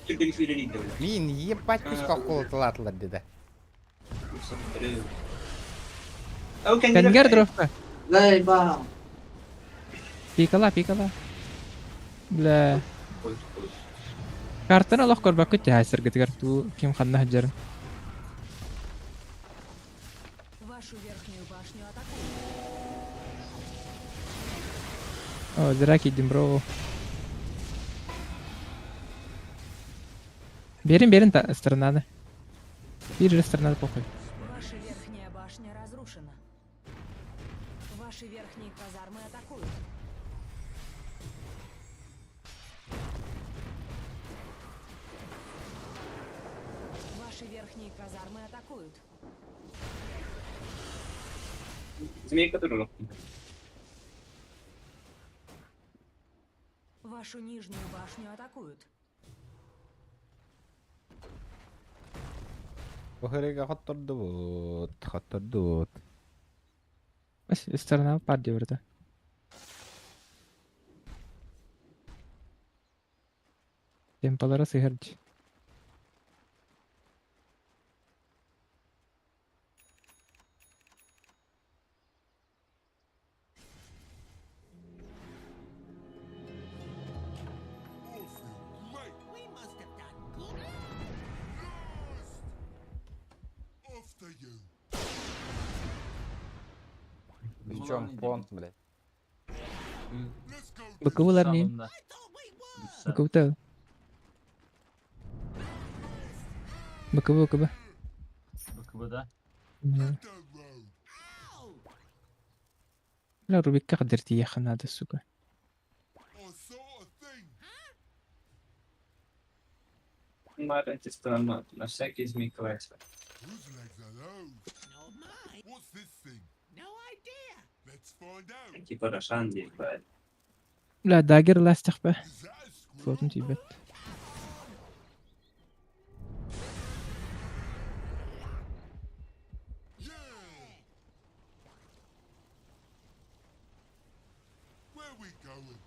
Türkleri söyleyeydi öyle. Мин ебать күшқа қолытылатылар деді. O kendine. Кангер дропка. Galiba. Пикала. Бля. Картаны лох көрбөк көтө хайсыр гытгар ту ким ханна хаджар. Вашу верхнюю башню атакуют. О, драки дембро. Берин сторонаны. Бир сторонаны похуй. Ваша верхняя башня разрушена. Ваши верхние казармы атакуют. Ваши верхние казармы атакуют. Змейка дурак. Вашу нижнюю башню атакуют. Бөхіреге қаттырды бұд. Бas сторона падди burada. Tempalara sıyırdı. We must have done good. After you. Причем понт, блядь. Let's go. Bakıvılar neyim? Salonda. Bakıvı. Bakıvı. Bakıbı da. Don't roll. لا ربك قدرتي يا خنا هذا السوق. I saw a thing. Bunlar ötesinden nasıl gezmeyi kolaysa. Whose legs are those? Not mine. What's this thing? No idea. Let's find out. Ki paraşan diye böyle. لا داقر لا استخبى. Is that a squirrel? صوت تيبت. Yeah. Where we going?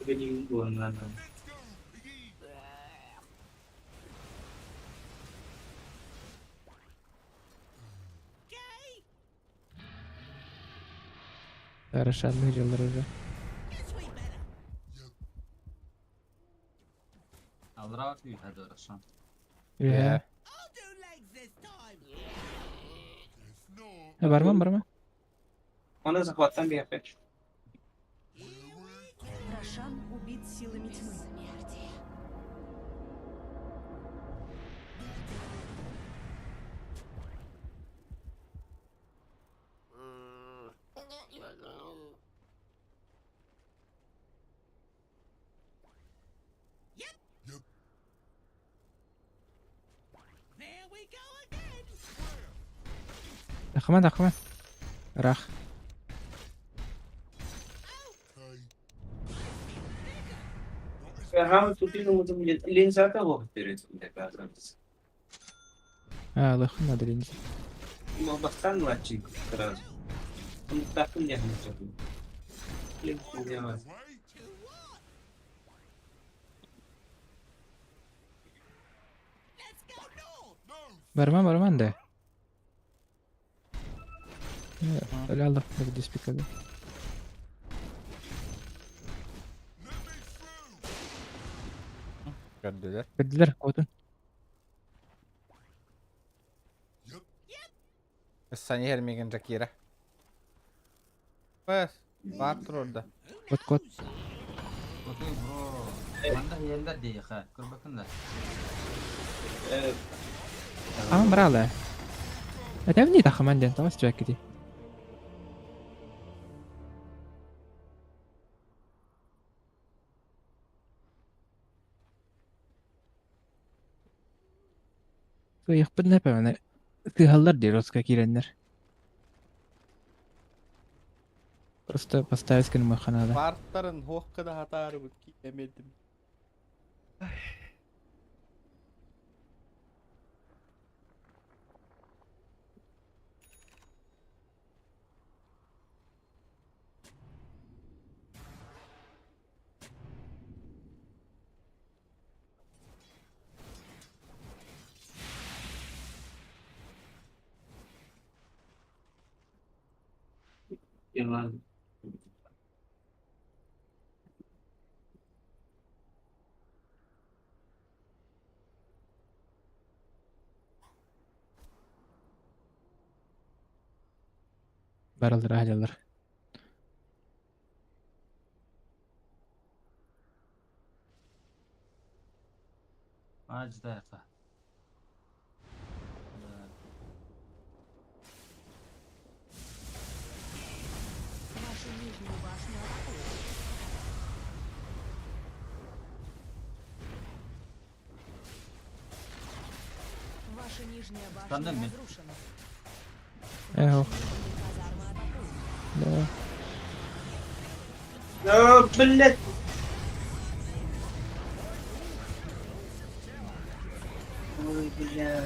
Benim bunlardan. Let's go. Piggy. Хорошо, выиграл уже. Aldıra bak büyük hadi uğraşan. يا I'll do legs this time. Guess not. برما. Ona захватtan bir yapıyor. Рошан убит силами тьмы. Тахман. Рах. Ага, тут и ну там линза того перед доказывается. Лыхын надо линза. Ну, бастан младший сразу. Он так и не хотел. Линзу делать. Барман да. Öyle Allah bir dispik abi. Gördüler. Gördüler kodun. Sen yermeyin Jakira. Bas. Vardır orada. Kod. Okey bro. Manda yerler diye ha. Kur bakın da. Evet. Tamam bravo. Ödevni takım den tamam sıcak gidi. Yapın ne yapayım? Kıhallar diyor Roska girenler. Просто поставить к нему ханада. Vartların hokkada hatarı bu ki emedim. Yalan. Baralır ahacalar. Acı da yaka. Вашу нижнюю башню атакуют. Ваша нижняя башня Стандартный. разрушена. Eho. Казармы атакуют. Да. Да, блядь. Ой, бля.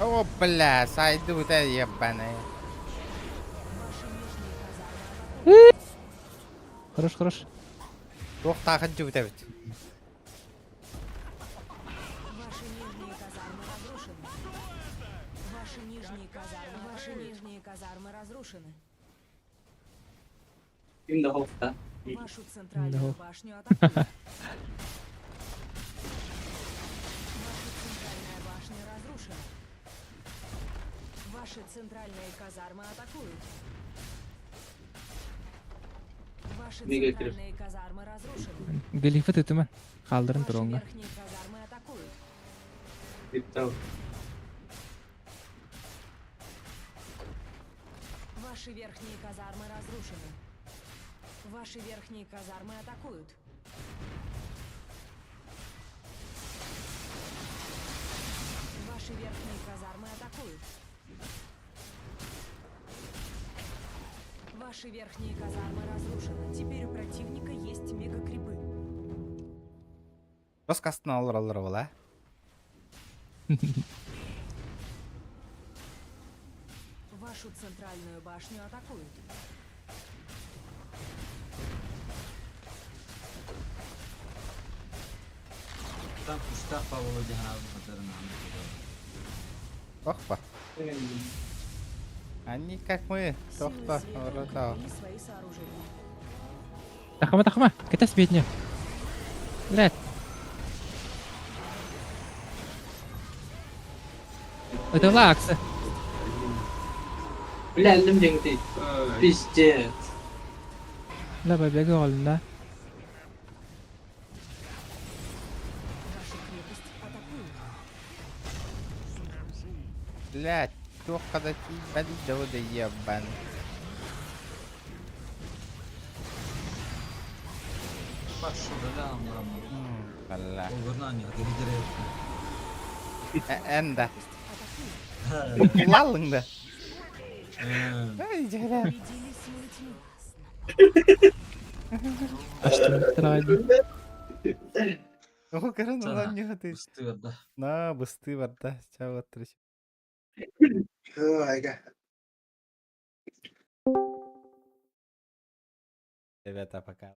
О, бля, сойду вот это ебаное. Хорош. Yok takıcı bu evet. Ваши нижние казармы разрушены. Ваши нижние казармы разрушены. Им до хофта. Вашу центральную Ну. башню атакуют. Ваша центральная башня разрушена. Ваши центральные казармы атакуют. Ваши Мега центральные казармы разрушены. Gelifet etme. Kaldırın Ваши dronga. верхние казармы атакуют. Криптал. Ваши верхние казармы разрушены. Ваши верхние казармы атакуют. Ваши верхние казармы атакуют. Ваши верхние казармы разрушены. Теперь у противника есть мегакрипы. Roskasını alır ola. Вашу центральную башню атакуют. Там кuşta favolu dihan abi kadarına. Bak. Они как мы. Силы Тохта. света Орада. укрепили свои сооружения. Тахма. Kita speednya. Lihat. Это лакса. Бля, ölüm cengi. Пиздец. La побега олна. Ваша крепость атакуют. Блять, тохта да да ебан. başladı da anlamam. Valla. Olurdan ya geri direkt. Ende. Kullandın da. Ay cahil. Убедились смыть тьму. Аштырайды. Oku karın ulan yok değil. Bıstırdı. Na bıstı var da. Çağ oturuş. Evet apakal.